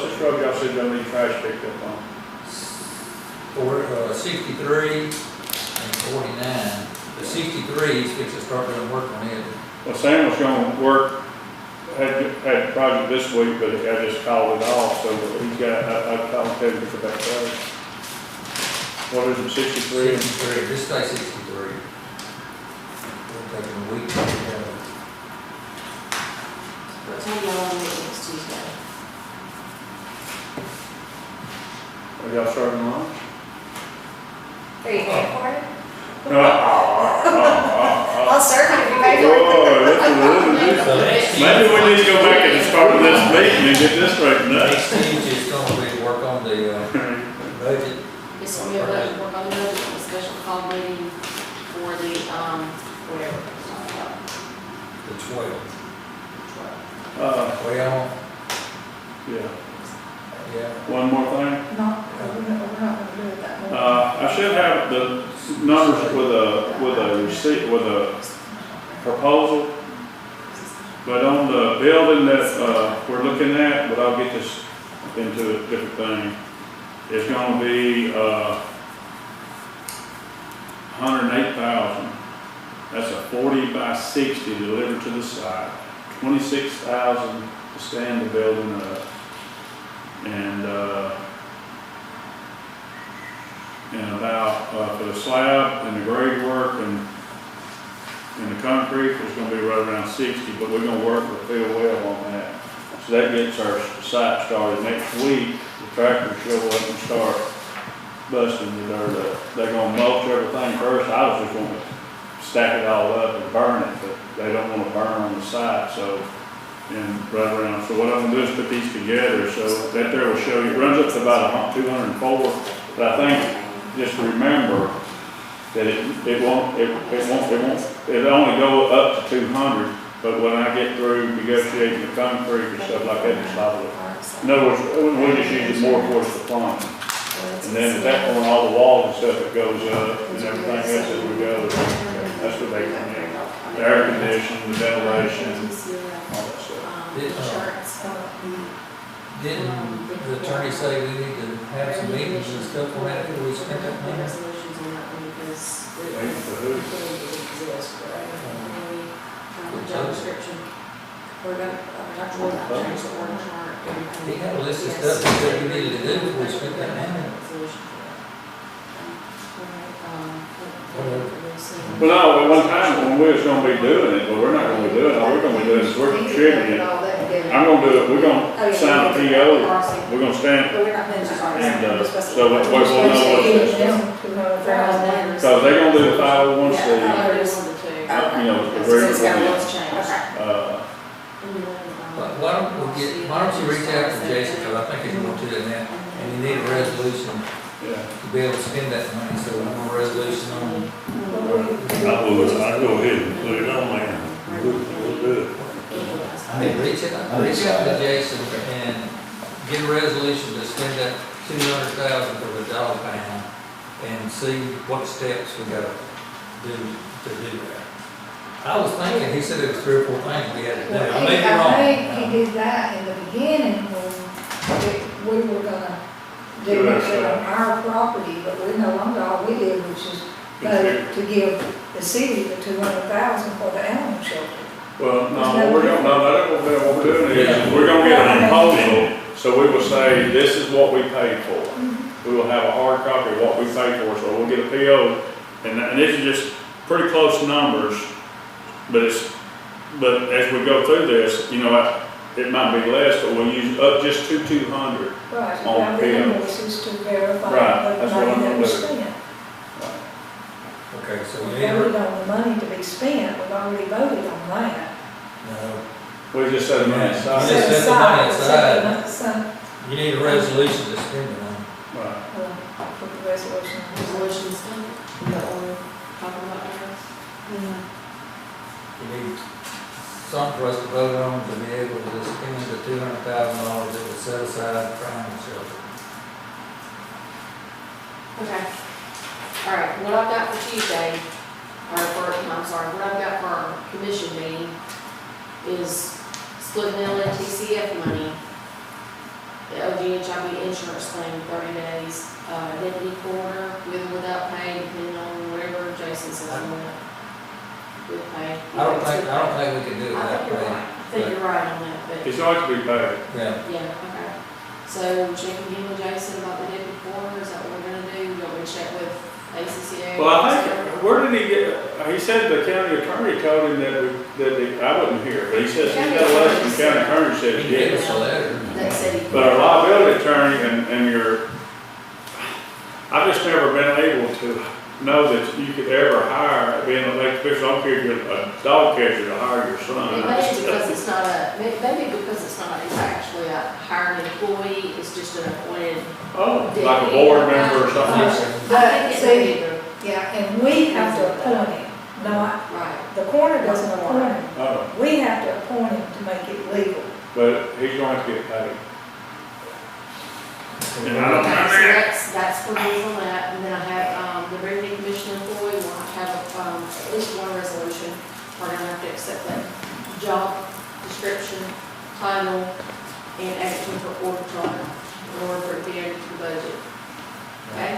this road y'all said y'all need trash picked up on? 63 and 49. The 63 is fixing to start doing work on it. Well, Sam was gonna work, had a project this week, but I just called it off, so he's got, I called him to get back there. What is it, 63? 63, just say 63. It'll take them a week to get together. What time y'all want to meet next Tuesday? Are y'all serving lunch? Are you paying for it? I'll serve it if you pay for it. Maybe we need to go back and start with this meeting and get this straightened out. Next Tuesday is going to be work on the budget. It's gonna be a budget, work on the budget, a special call meeting for the, whatever. The 12th. Yeah. Yeah. One more thing. No, we're not gonna do it that way. I should have the numbers with a receipt, with a proposal. But on the building that, we're looking at, but I'll get this into a different thing. It's gonna be, 108,000. That's a 40 by 60 delivered to the site. 26,000 to stand the building up. And about, for the slab and the grade work and the concrete, it's gonna be right around 60, but we're gonna work with Phil Webb on that. So that gets our site started next week. The tractors show up and start busting the dirt up. They're gonna mulch everything first. I was just gonna stack it all up and burn it, but they don't wanna burn on the site, so, and right around. So what I'm gonna do is put these together, so that there will show you, it runs up to about 204, but I think, just remember that it'll only go up to 200, but when I get through negotiating the concrete and stuff like that, it's level it. In other words, we'll just use it more towards the plumbing. And then at that point, all the walls and stuff that goes up and everything else as we go, that's what they come in. The air conditioning, the ventilation, all that stuff. Didn't the attorney say we need to have some meetings and stuff on that before we spend that money? Resolutions on that one because Waiting for who? it the job description. We're gonna, change the org chart. He had a list of stuff that said we needed to do before we spent that money. Well, no, at one time, when we was gonna be doing it, but we're not gonna be doing it, all we're gonna be doing is we're contributing. I'm gonna do it, we're gonna sign a PO, we're gonna stamp it, and, so we'll know what it is. Cause they're gonna do the 501C, you know, the agreement with why don't you reach out to Jason, because I think he's going to do that, and you need a resolution to be able to spend that money, so we want a resolution on. I'll go ahead and put it on there. We'll do it. Reach out to Jason and get a resolution to spend that $200,000 for the dog pound, and see what steps we gotta do to do that. I was thinking, he said it was 3 or 4 things we had to do. I may be wrong. I think he did that in the beginning when we were gonna do it on our property, but we no longer, all we did was just vote to give the city the $200,000 for the animal shelter. Well, no, what we're doing is, we're gonna get a proposal, so we will say, this is what we paid for. We will have a hard copy of what we paid for, so we'll get a PO, and these are just pretty close numbers, but as we go through this, you know, it might be less, but we'll use up just to 200 Right, you on have the the PO. invoices to verify Right, the that's what I'm money that gonna was do. spent. Okay, so We you need voted to, on the money to be spent, we've already voted on that. no, We just said money You aside. just set the money Set aside. aside. you need a resolution to spend it on. Right. Put the resolution. Resolution's done, is that what we're talking about now? You need something for us to vote on to be able to spend the $200,000 that was set aside for animal shelter. Okay. All right, what I've got for Tuesday, what I've got for our commission meeting is splitting the LNTCF money, the OGHIB insurance claim in 30 days, deputy coroner with or without pay, depending on whatever Jason says I want with pay. I don't think we can do it I without think you're pay. right, I think you're right on that, but. It's going to be paid. Yeah. Yeah, okay. So check again with Jason about the deputy coroner, is that what we're gonna do? You want me to check with ACCA? Well, I think, where did he get, he said the county attorney told him I wasn't here, but he says he's got a letter from the county attorney said He he gave did. us a letter. That said he. But our liability attorney and your, I've just never been able to know that you could ever hire, being an elected official, I don't care if you're a dog catcher, to hire your son. Maybe because it's not actually a hired employee, it's just an appointed. Oh, like a board member or something. But see, yeah, and we have to appoint him, not, Right. the coroner doesn't appoint him. Oh, We have to appoint him to make it legal. but he's going to get paid. And I don't Okay, know so that. that's for me on that, and then I have, the revenue commission employee, will have, at least one resolution. We're gonna have to accept that job description, title, and action for order charter, in order for it to be added to the budget. Okay?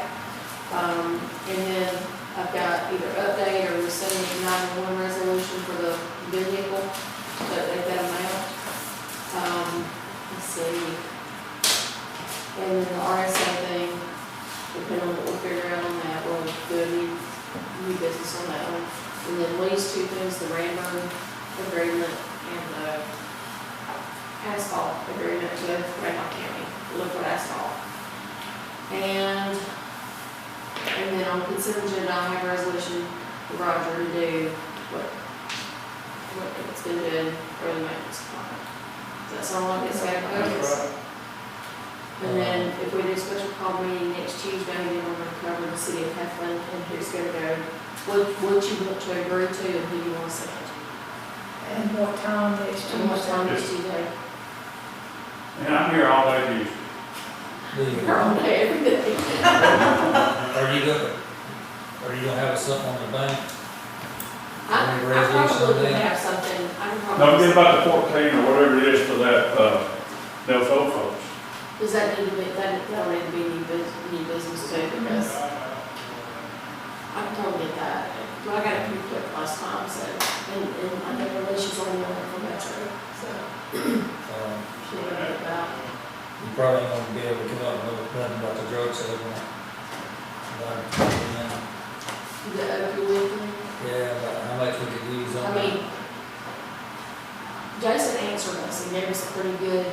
And then I've got either update or rescind the 911 resolution for the vehicle, to update that amount. Let's see. And then the RSA thing, depending on what we figure out on that, we'll do a new business on that one. And then these two things, the Ranburne agreement and the asphalt agreement to Randolph County, liquid asphalt. And then on consent agenda, I have a resolution for Roger to do what it's been doing for the maintenance department. Does that sound like it's got to go? And then if we do a special call meeting next Tuesday, then we're going to cover the city of Heflin and who's going to go, what you want to agree to and who you want to send. And what time next And what time Tuesday? next Tuesday? And I'm here all day Tuesday. You're on there every day. Are you gonna have something on the bank? I resolution probably on could that? have something, I can Don't probably. get about the 14 or whatever it is for that, those old folks. Does that need to be, that'll need to be new business too, because I can totally get that. But I got it pretty quick last time, so, and I think the relation's only on it for Metro, so. She didn't get that. You probably ain't gonna be able to come up with nothing about the drug sale. The opioid thing. Yeah, about how much we could use on I mean, Jason answered us, he gave us a pretty good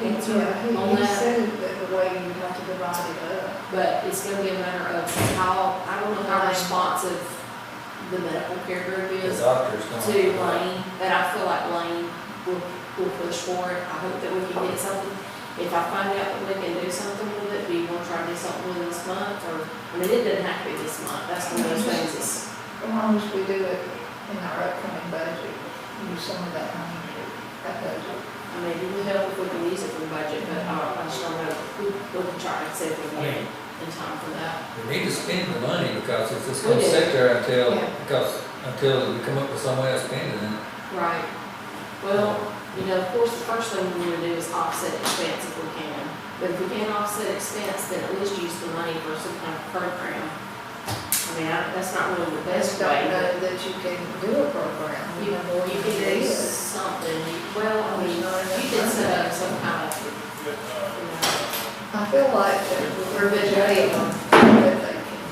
answer Yeah, on he that. said that the way you have to divide it up. But it's gonna be a matter of how, I don't know how responsive the medical care group the is doctor's to gonna. Lane, but I feel like Lane will we'll push for it. I hope that we can get something. If I find out that we can do something with it, do you want to try to do something with it this month, or, I mean, it doesn't have to be this month, that's one of those things that's. As long as we do it in our upcoming budget, use some of that money to that budget. I mean, it would help if we can use it for the budget, but I just don't know, we can try to see if we can get it in time for that. We need to spend the money because it's just gonna sit there until, Yeah. until we come up with some way of spending it. Right. Well, you know, of course, the first thing we want to do is offset expense if we can. But if we can't offset expense, then at least use the money for some kind of program. I mean, that's not really the best Don't way. know that you can do a program. You you can can do do it. something, well, I mean, you did set up some kind of, you know, I feel like that we're budgeting on that they can.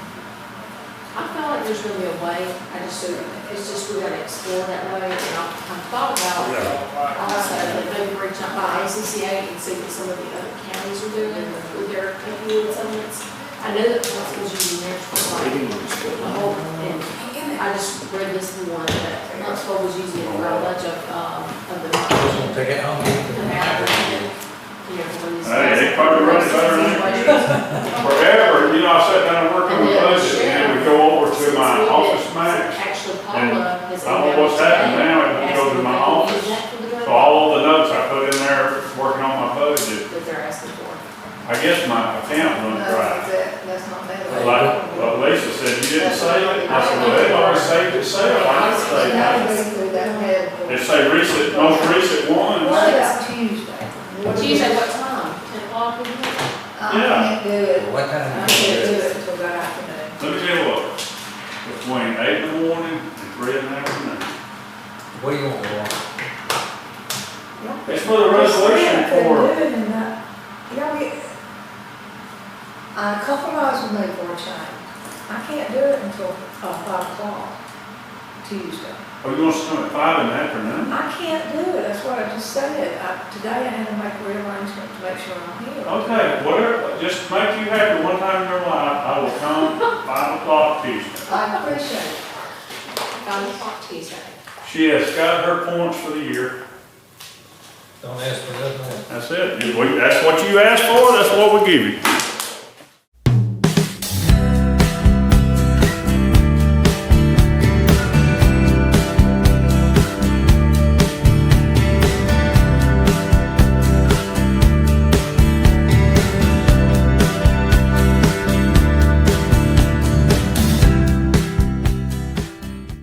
I feel like there's gonna be a way, it's just we gotta explore that way, and I've thought about also that maybe reach out by ACCA and see what some of the other counties are doing with their opioid settlements. I know that Huntsville's using theirs for like a whole, and I just read this one that Huntsville was using it for a bunch of the. Just gonna take it home. Hey, they probably run it better than forever, you know, I sat down and worked on the budget, and then we go over to my office max. Actually, And Paula has. I don't know what's happening now, it goes to my office. So all of the notes I put in there, working on my budget, That they're asking for. I guess my account runs right. That's not bad. Like Lisa said, you didn't save it? I said, well, they already saved itself, I didn't save it. It say recent, most recent ones. What about Tuesday? Tuesday, what time? 10 o'clock, isn't it? I can't do it. What time I do you can't do do it? it until that afternoon. Let me tell you what, between 8 in the morning and 3 in the afternoon. What do you want, Laura? It's for the resolution for, You know, a couple hours will make for a change. I can't do it until 5 o'clock Tuesday. are you gonna start at 5 in the afternoon? I can't do it, that's what I just said. Today I had to make a rearrangement to make sure I'm here. Okay, whatever, just to make you happy one time in your life, I will come 5 o'clock Tuesday. I appreciate it. 5 o'clock Tuesday. She has got her points for the year. Don't ask for nothing more. That's it. That's what you asked for, that's what we give you.